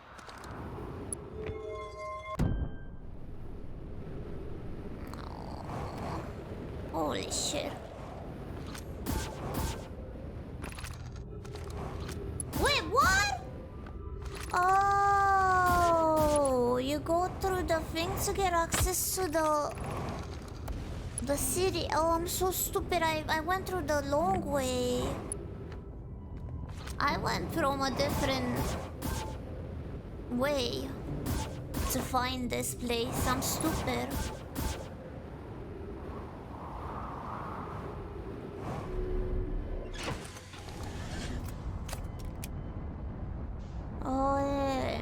[SPEAKER 1] Holy shit. Wait, what? Oh, you go through the thing to get access to the city. Oh, I'm so stupid. I went through the long way. I went from a different way to find this place. I'm stupid. Oh, yeah.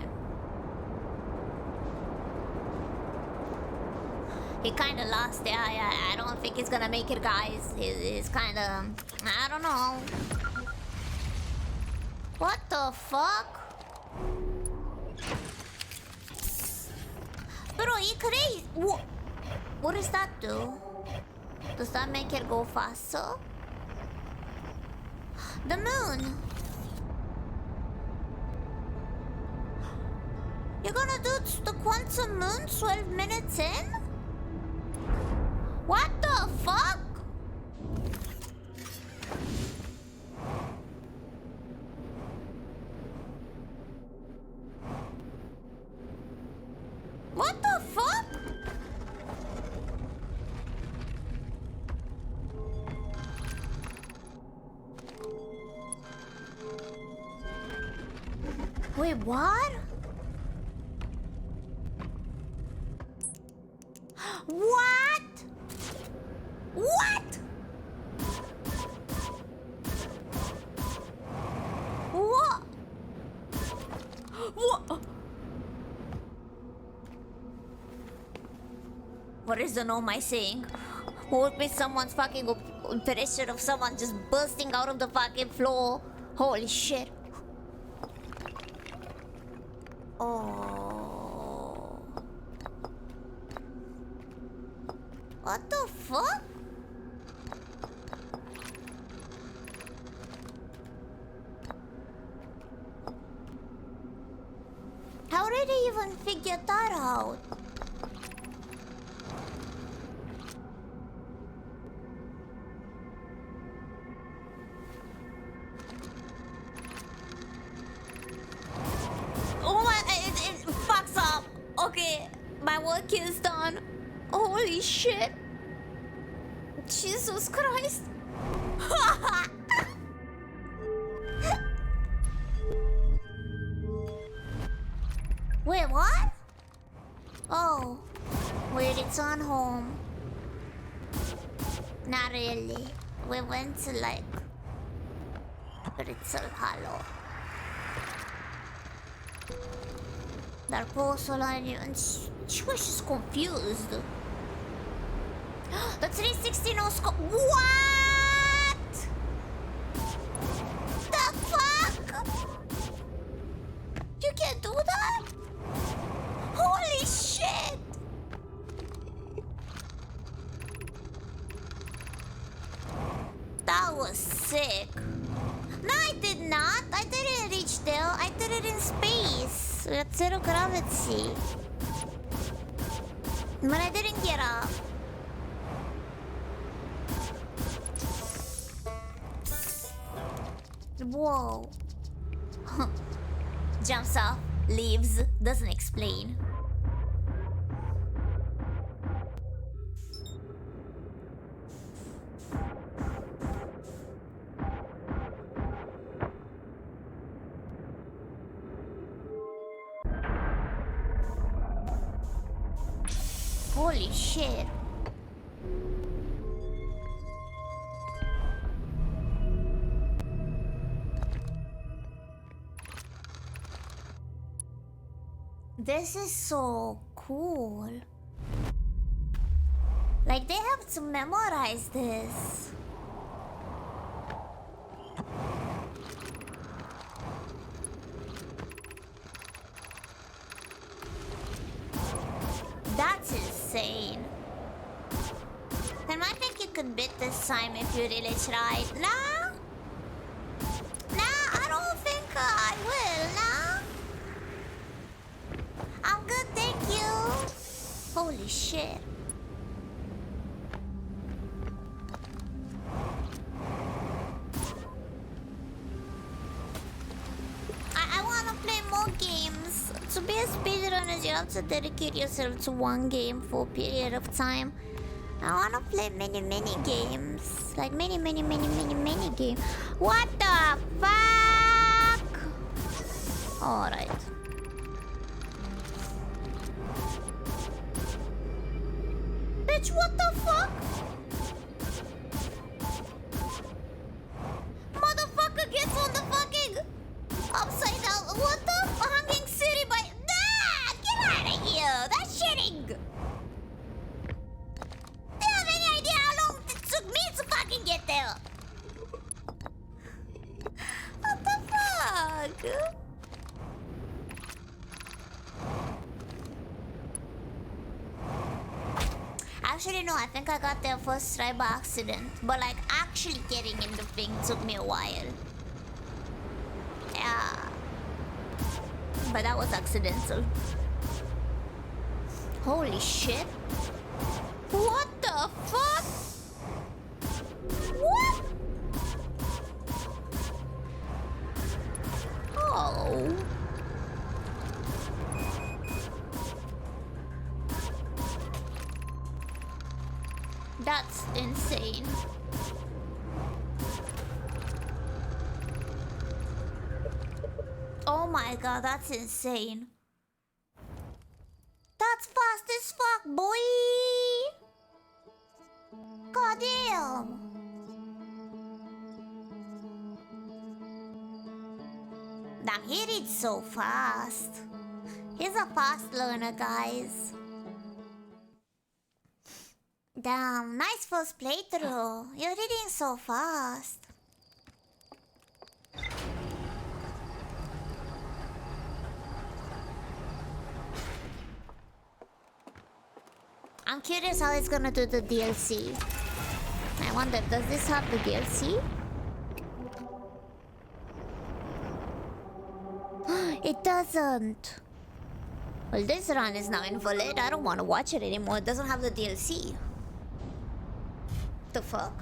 [SPEAKER 1] He kind of lost it. I don't think he's gonna make it, guys. He's kind of... I don't know. What the fuck? Bro, he crazy. What does that do? Does that make it go faster? The moon. You're gonna do the quantum moon 12 minutes in? What the fuck? What the fuck? Wait, what? What? What? What? What? What is the normal saying? Would be someone's fucking impression of someone just bursting out of the fucking floor. Holy shit. Oh. What the fuck? How did they even figure that out? Oh my, it fucks up. Okay, my work is done. Holy shit. Jesus Christ. Wait, what? Oh, wait, it's on home. Not really. We went to like Britzel Hollow. Dar posul ăla... She was just confused. The 360 no scope... What? The fuck? You can't do that? Holy shit! That was sick. No, I did not. I didn't reach there. I did it in space. With zero gravity. But I didn't get up. Whoa. Jumps off, leaves, doesn't explain. Holy shit. This is so cool. Like, they have to memorize this. That's insane. I might think you could beat this time if you really tried. Nah? Nah, I don't think I will, nah? I'm good, thank you. Holy shit. I wanna play more games. To be a speedrunner, you have to dedicate yourself to one game for a period of time. I wanna play many games. Like many games. What the fuck? Alright. Bitch, what the fuck? Motherfucker gets on the fucking upside down. What the hanging city by... Ah! Get out of here! That's shitting! Do you have any idea how long it took me to fucking get there? What the fuck? Actually, no, I think I got there first try by accident. But like, actually getting in the thing took me a while. Yeah. But that was accidental. Holy shit. What the fuck? What? Oh. That's insane. Oh my god, that's insane. That's fast as fuck, boy! God damn! Damn, he reads so fast. He's a fast learner, guys. Damn, nice first playthrough. You're reading so fast. I'm curious how it's gonna do the DLC. I wonder, does this have the DLC? It doesn't. Well, this run is now invalid. I don't want to watch it anymore. It doesn't have the DLC. The fuck?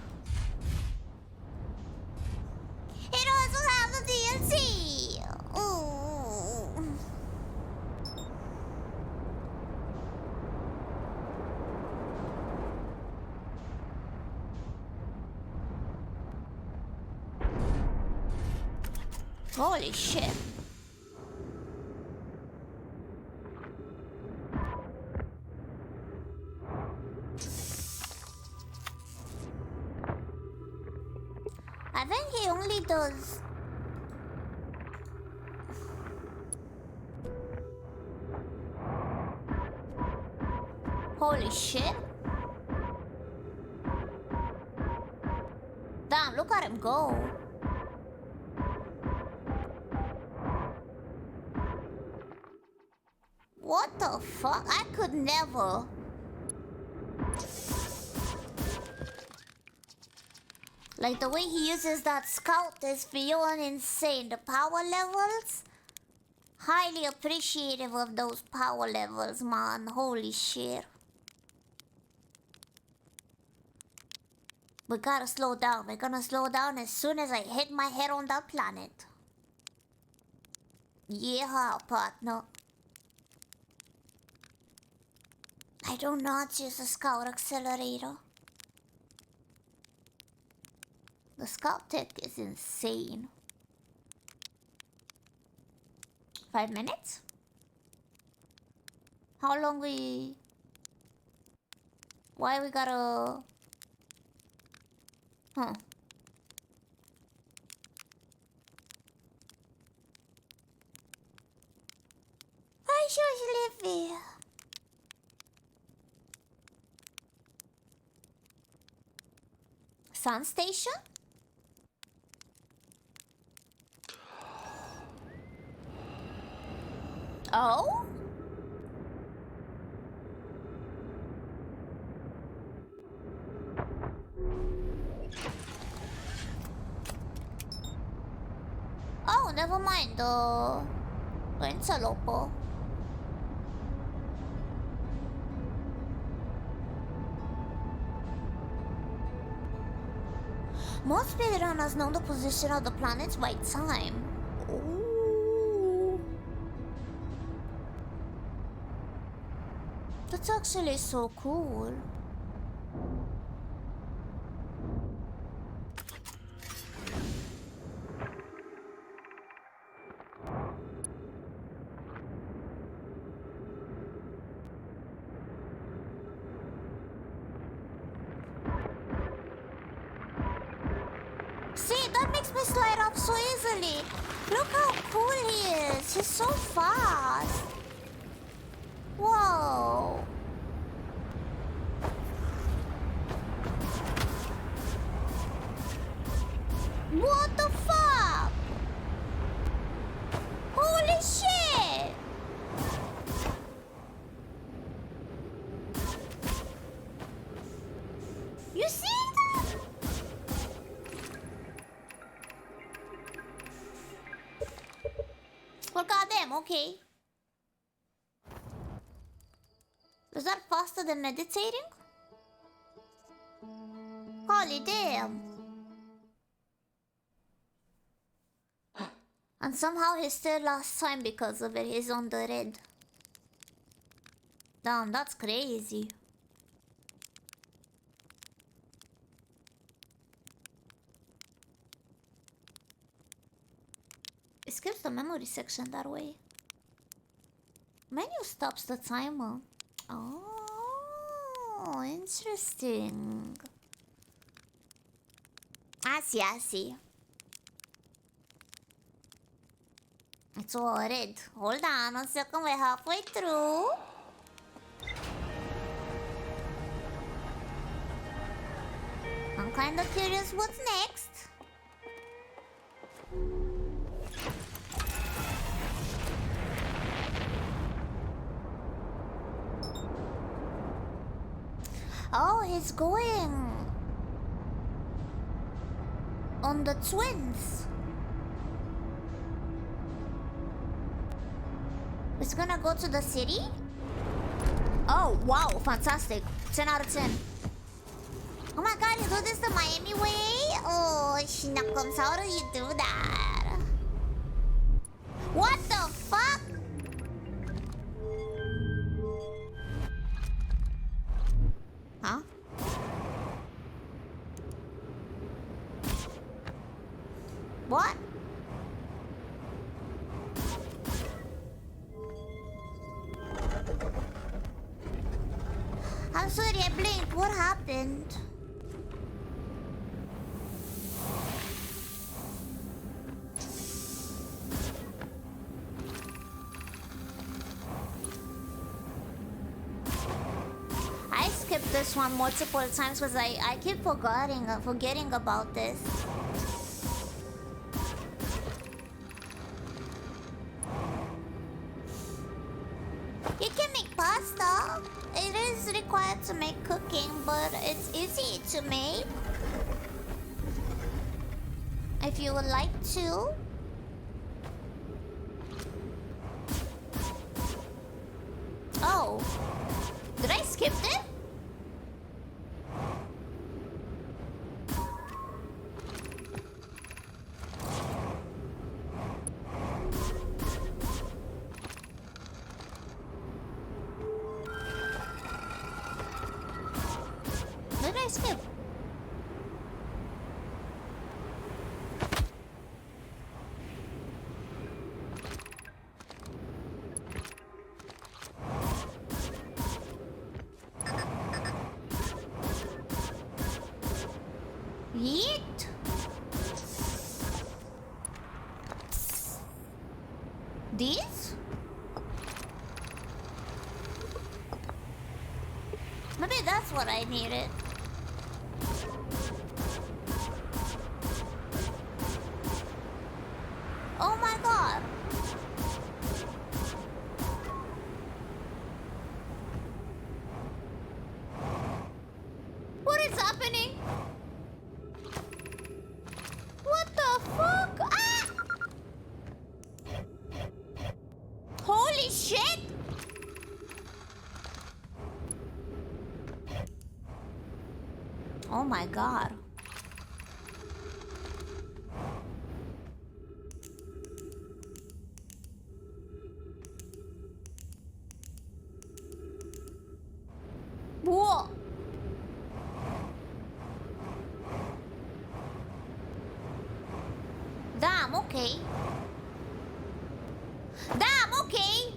[SPEAKER 1] It also have the DLC! Ooh. Holy shit. I think he only does... Holy shit. Damn, look at him go. What the fuck? I could never. Like the way he uses that scout is beyond insane. The power levels? Highly appreciative of those power levels, man. Holy shit. We gotta slow down. We're gonna slow down as soon as I hit my head on that planet. Yeah, partner. I do not use the scout accelerator. The scout tech is insane. 5 minutes? How long we... Why we gotta... Huh. Hi, Sleepy. Sun station? Oh? Oh, never mind. Antelope. Most speedrunners know the position of the planets by time. Ooh. That's actually so cool. See, that makes me slide up so easily. Look how cool he is. He's so fast. Whoa. What the fuck? Holy shit. You see that? Well, goddamn, okay. Is that faster than meditating? Holy damn. And somehow he still lost time because of it. He's on the red. Damn, that's crazy. It skips the memory section that way. Menu stops the timer. Oh, interesting. I see, I see. It's all red. Hold on 1 second, we're halfway through. I'm kind of curious what's next. Oh, he's going on the twins. He's gonna go to the city? Oh, wow, fantastic. 10 out of 10. Oh my god, you do this the Miami way? Oh, Shinakums, how do you do that? What the fuck? Huh? What? I'm sorry, I blinked. What happened? I skipped this one multiple times because I keep forgetting about this. You can make pasta. It is required to make cooking, but it's easy to make. If you would like to. Oh. Did I skip it? Did I skip? Yeet. These? Maybe that's what I needed. Oh my god. What is happening? What the fuck? Ah! Holy shit! Oh my god. Whoa. Damn, okay. Damn, okay.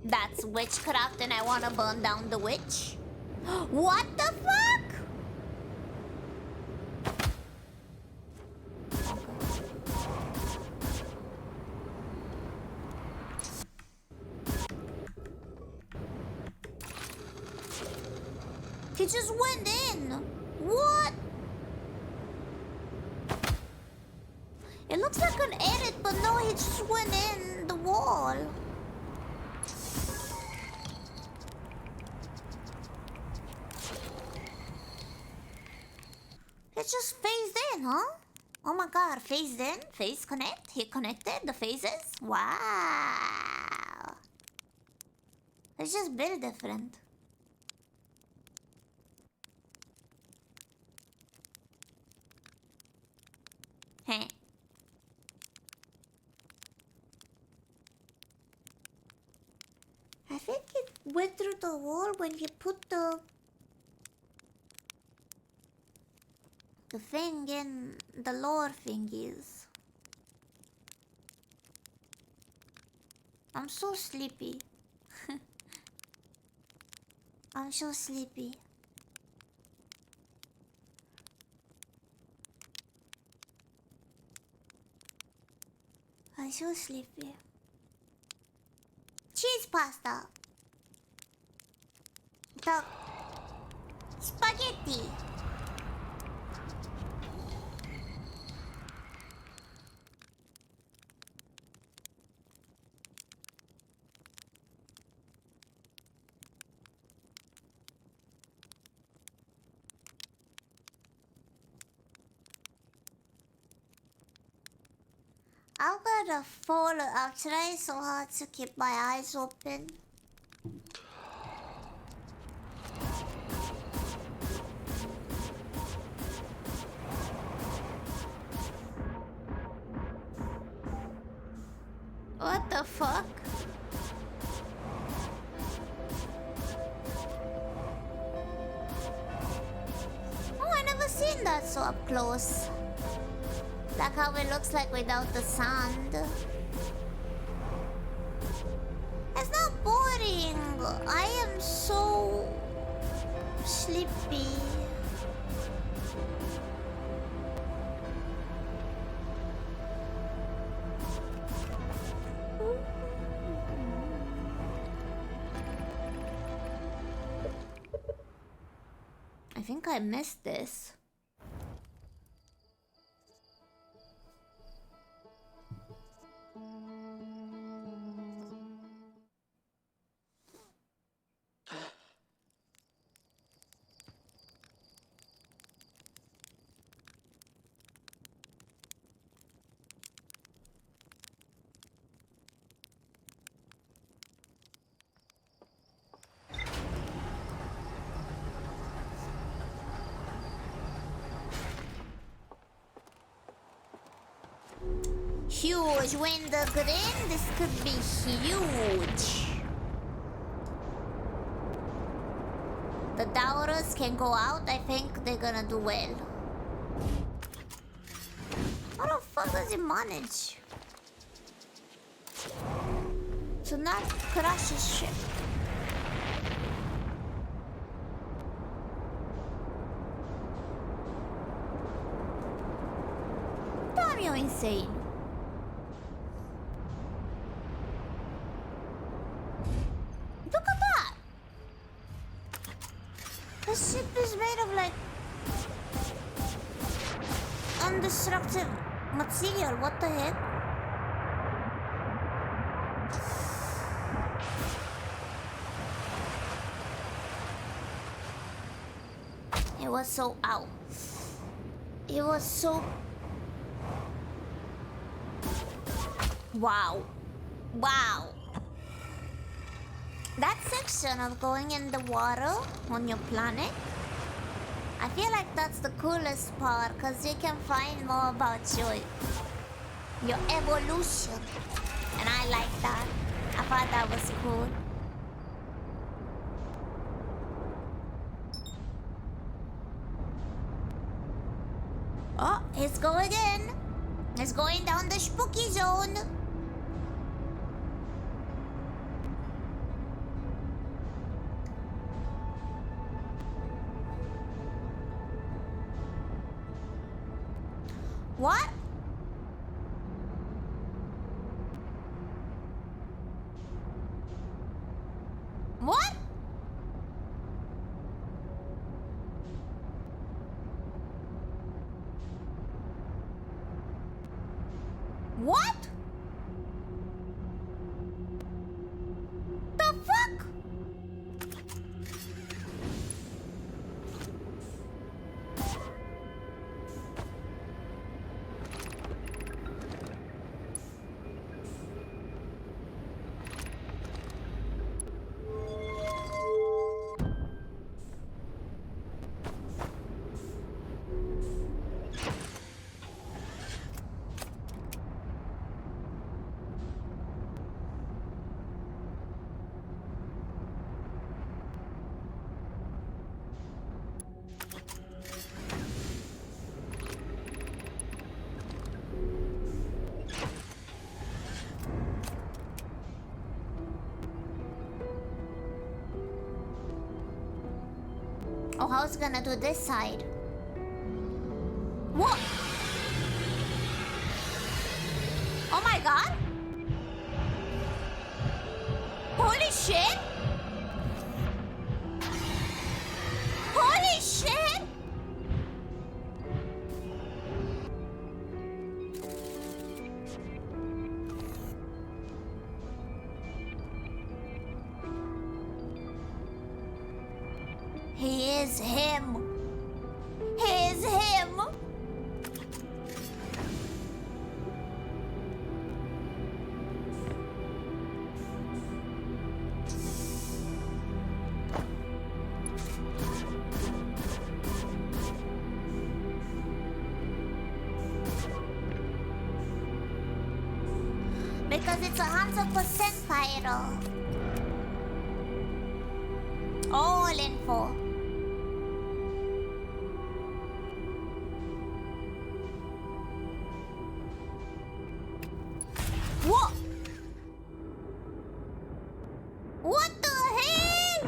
[SPEAKER 1] That's witchcraft and I want to burn down the witch? What the fuck? He just went in. What? It looks like an edit, but no, he just went in the wall. It just phased in, huh? Oh my god, phased in, phase connect, he connected the phases? Wow. It's just very different. Heh. I think it went through the wall when he put the thing in the lower thingies. I'm so sleepy. I'm so sleepy. I'm so sleepy. Cheese pasta. The spaghetti. I'm gonna fall. I'm trying so hard to keep my eyes open. What the fuck? Oh, I never seen that so up close. Like how it looks like without the sand. It's not boring. I am so sleepy. I think I missed this. Huge window green. This could be huge. The doubters can go out. I think they're gonna do well. How the fuck does he manage to not crash his ship? Damn, you're insane. Look at that! The ship is made of like undestructible material. What the heck? It was so out. It was so. Wow. Wow. That section of going in the water on your planet, I feel like that's the coolest part because you can find more about your evolution. And I like that. I thought that was cool. Oh, he's going in. He's going down the spooky zone. What? What? What? The fuck? Oh, how's it gonna do this side? What? Oh my god! Holy shit! Holy shit! He is him. He is him. Because it's 100% pyro. All info. What? What the hell?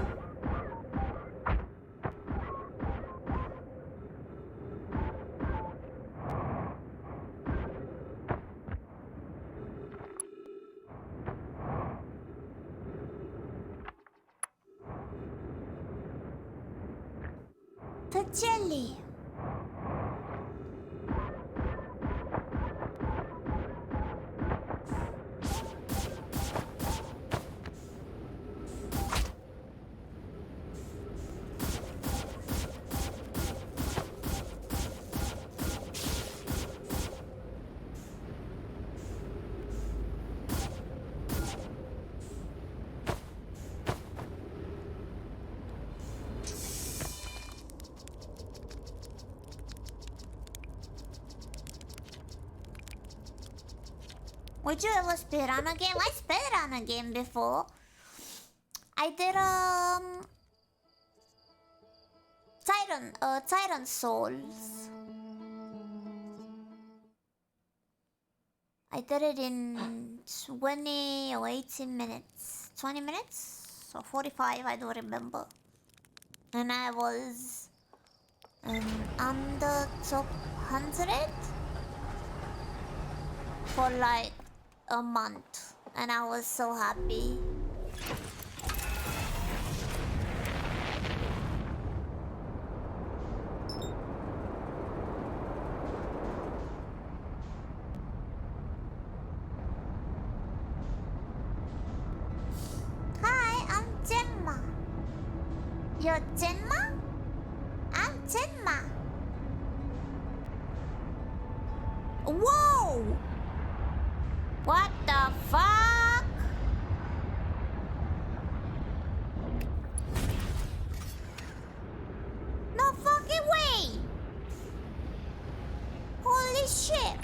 [SPEAKER 1] The jelly. Would you ever speedrun a game? I speedrun a game before. I did Titan Souls. I did it in 20 or 18 minutes. 20 minutes? Or 45, I don't remember. And I was under top 100 for like a month. And I was so happy. Hi, I'm Tenma. You're Tenma? I'm Tenma. Whoa! What the fuck? No fucking way! Holy shit!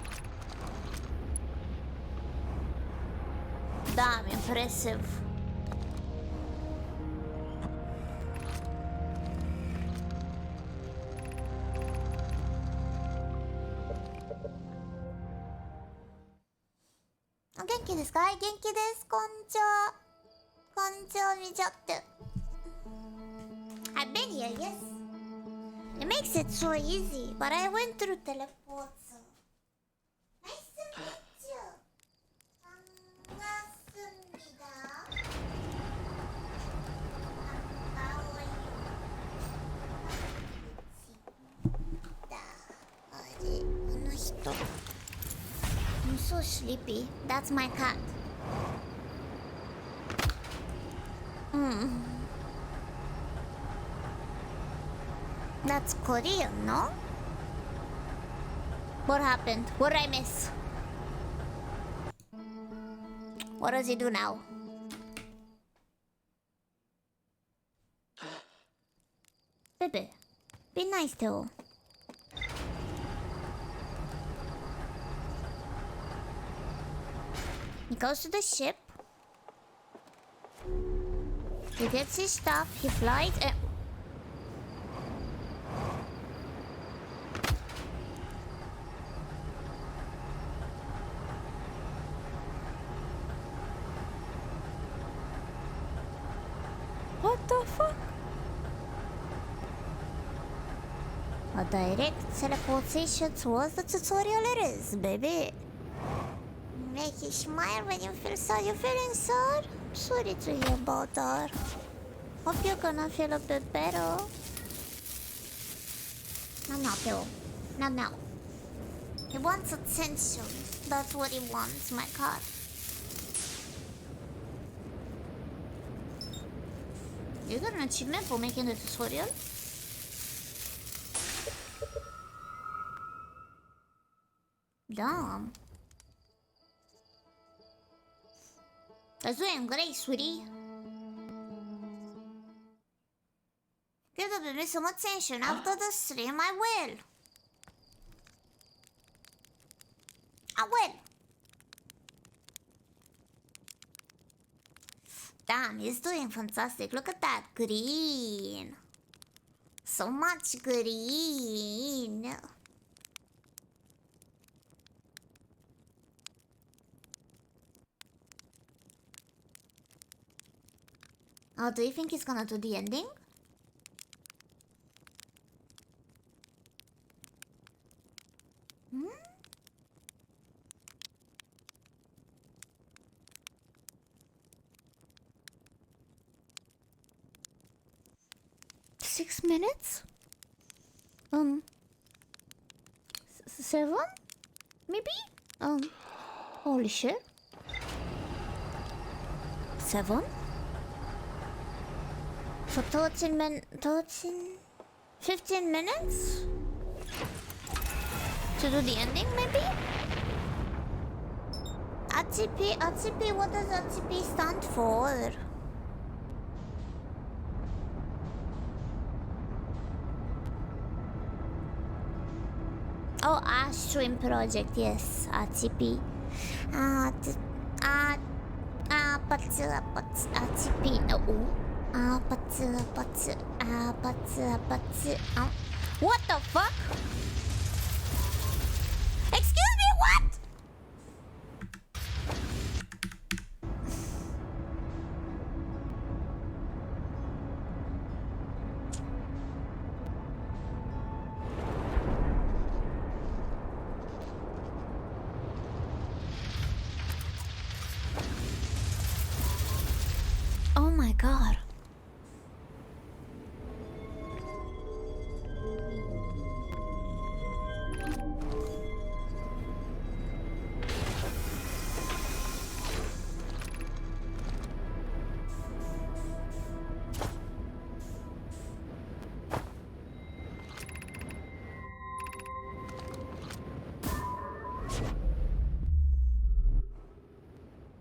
[SPEAKER 1] Damn impressive. Genki desu ka? Genki desu. Konnichiwa. Konnichiwa, Mii-chan. I've been here, yes. It makes it so easy, but I went through teleports. Nice to meet you. 반갑습니다. How are you? I'm so sleepy. That's my cat. That's Korean, no? What happened? What did I miss? What does he do now? Baby, be nice to him. He goes to the ship. He gets his stuff. He flies and... What the fuck? A direct teleportation towards the tutorial it is, baby. Make you smile when you feel sad. You're feeling sad? I'm sorry to hear about that. Hope you're gonna feel a bit better. No, Phil. No. He wants attention. That's what he wants, my cat. You got an achievement for making the tutorial? Damn. That's doing great, sweetie. Give the baby some attention after the stream. I will. Damn, he's doing fantastic. Look at that green. So much green. Oh, do you think he's gonna do the ending? Hmm? Six minutes? 7? Maybe? Holy shit. 7? For 15 minutes? To do the ending, maybe? ATP, what does ATP stand for? Oh, Ashwin Project, yes, ATP. ATP, no. What the fuck? Excuse me, what? Oh my god.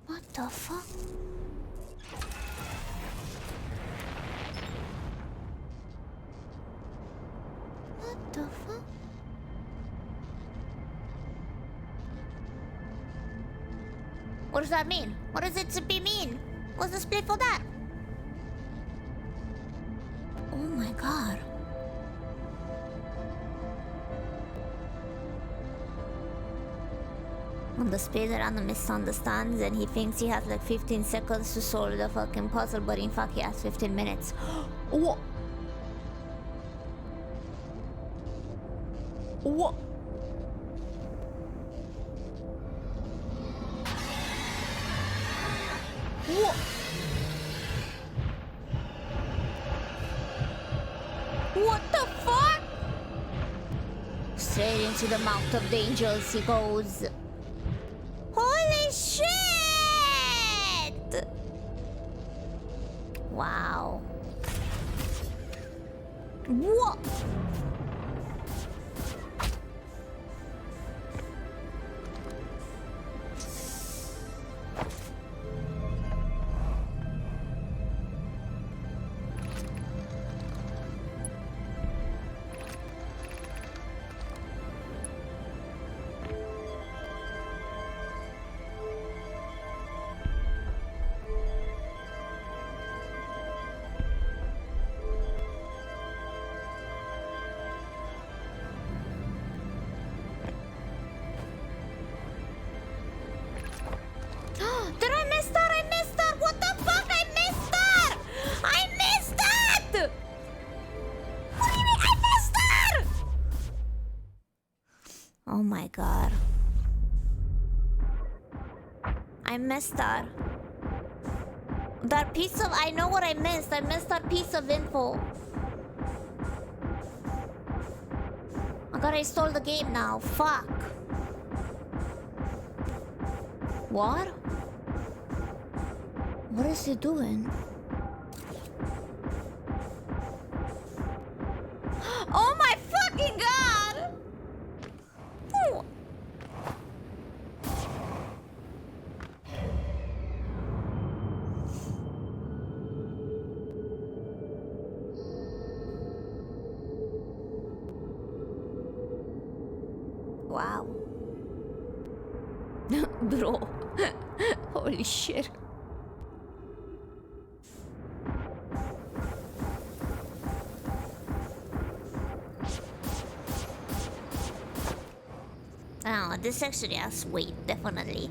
[SPEAKER 1] What the fuck? What the fuck? What does that mean? What does it to be mean? What's the split for that? Oh my god. When the speedrunner misunderstands and he thinks he has like 15 seconds to solve the fucking puzzle, but in fact he has 15 minutes. What? What? What? What the fuck? Straight into the mouth of the angels he goes. Holy shit! Wow. What? Did I miss that? I missed that! What the fuck? I missed that! I missed that! What do you mean I missed that? Oh my god. I missed that. That piece of... I know what I missed. I missed that piece of info. I gotta install the game now. Fuck. What? What is he doing? Oh my fucking god! Ooh. Wow. Bro. Holy shit. Oh, this actually has weight, definitely.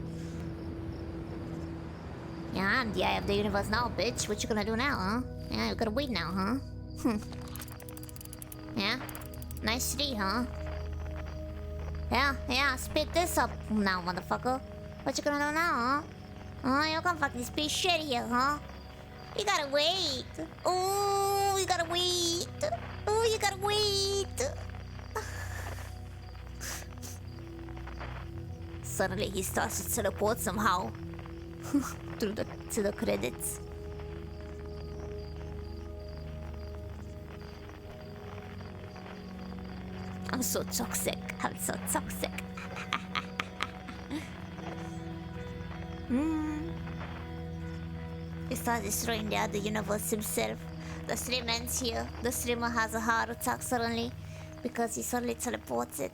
[SPEAKER 1] Yeah, I'm the eye of the universe now, bitch. What you gonna do now, huh? Yeah, you gotta wait now, huh? Yeah? Nice tree, huh? Yeah, spit this up now, motherfucker. What you gonna do now, huh? You gonna fucking spit shit here, huh? You gotta wait. Ooh, you gotta wait. Ooh, you gotta wait. Suddenly he starts to teleport somehow to the credits. I'm so toxic. I'm so toxic. He starts destroying the other universe himself. The stream ends here. The streamer has a heart attack suddenly because he suddenly teleports it.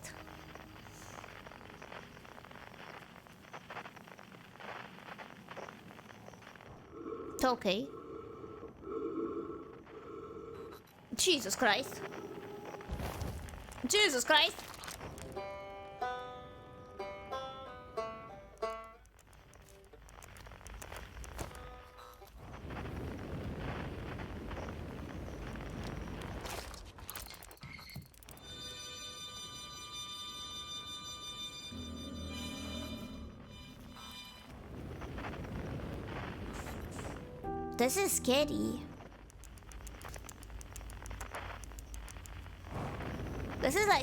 [SPEAKER 1] It's okay. Jesus Christ. Jesus Christ. This is scary.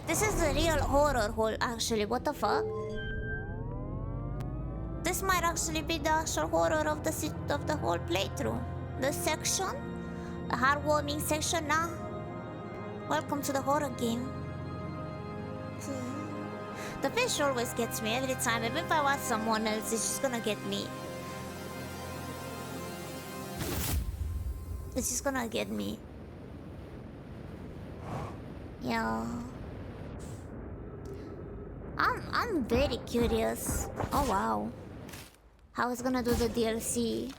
[SPEAKER 1] This is the real horror hole actually. What the fuck? This might actually be the actual horror of the whole playthrough. This section, a heartwarming section now. Welcome to the horror game. The fish always gets me every time. Even if I watch someone else, it's just gonna get me. It's just gonna get me. Yeah. I'm very curious. Oh wow. How it's gonna do the DLC.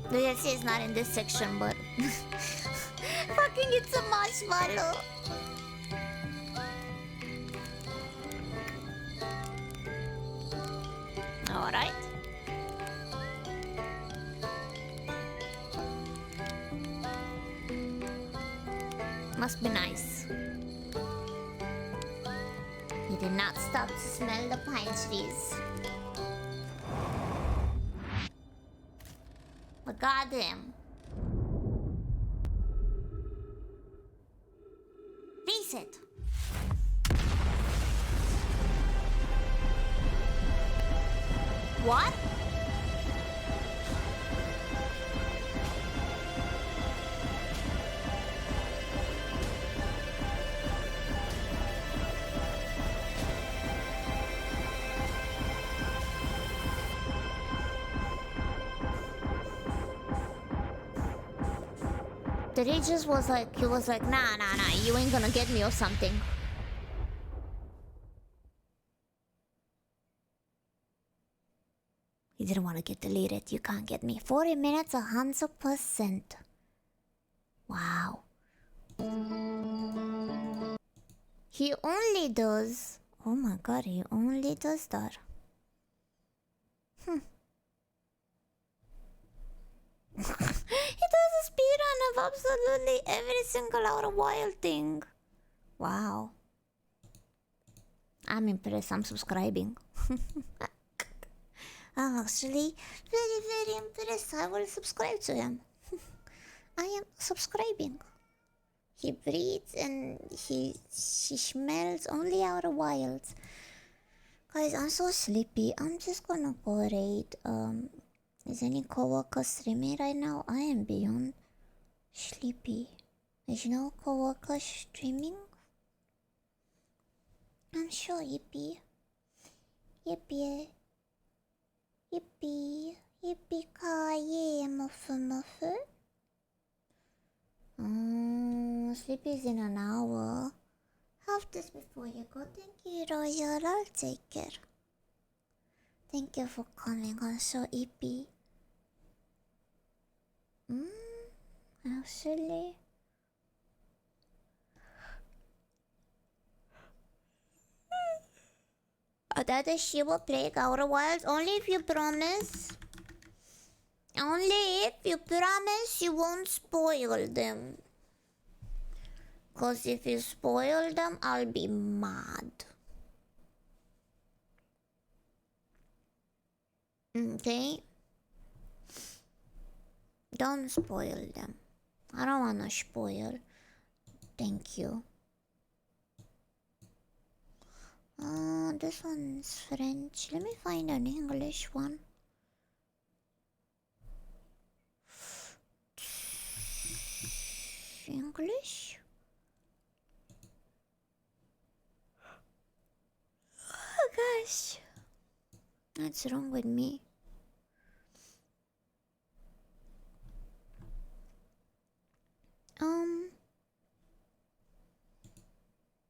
[SPEAKER 1] The DLC is not in this section, but fucking it's a marshmallow. Alright. Must be nice. He did not stop to smell the pine trees. But goddamn. Reset. What? The Regis was like, he was like, nah, you ain't gonna get me or something. He didn't want to get deleted. You can't get me. 40 minutes, 100%. Wow. He only does... Oh my god, he only does that. He does a speedrun of absolutely every single Outer Wild thing. Wow. I'm impressed. I'm subscribing. I'm actually very, very impressed. I will subscribe to him. I am subscribing. He breathes and she smells only Outer Wilds. Guys, I'm so sleepy. I'm just gonna go raid. Is any coworker streaming right now? I am beyond sleepy. Is no coworker streaming? I'm sure yippee. Yippee. Yippee. Yippee-ki-yay, muffin. Sleep is in an hour. Have this before you go. Thank you, Royal. I'll take care. Thank you for coming. I'm so yippee. Actually... That she will play Outer Wilds only if you promise. Only if you promise you won't spoil them. Cause if you spoil them, I'll be mad. Okay? Don't spoil them. I don't wanna spoil. Thank you. This one's French. Let me find an English one. English? Oh gosh. What's wrong with me?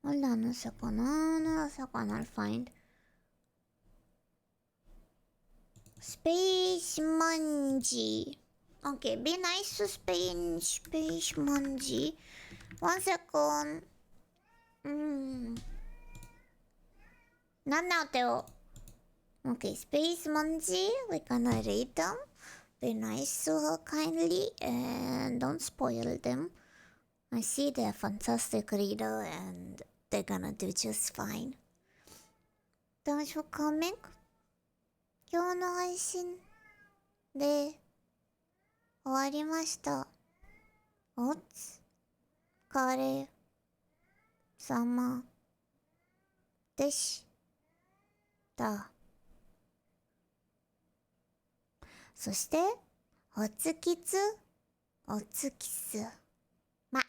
[SPEAKER 1] Hold on a second. I'll find. Space Mungie. Okay, be nice to Space Mungie. 1 second. なんなんてよ。Okay, Space Mungie. We're gonna read them. Be nice to her kindly and don't spoil them. I see they're a fantastic reader and they're gonna do just fine. Thanks for coming. 今日の配信で終わりました。お疲れ様でした。そして、おつきつ、おつきす。ま、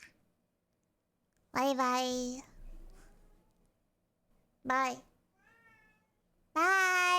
[SPEAKER 1] バイバイ。バイ。バイ。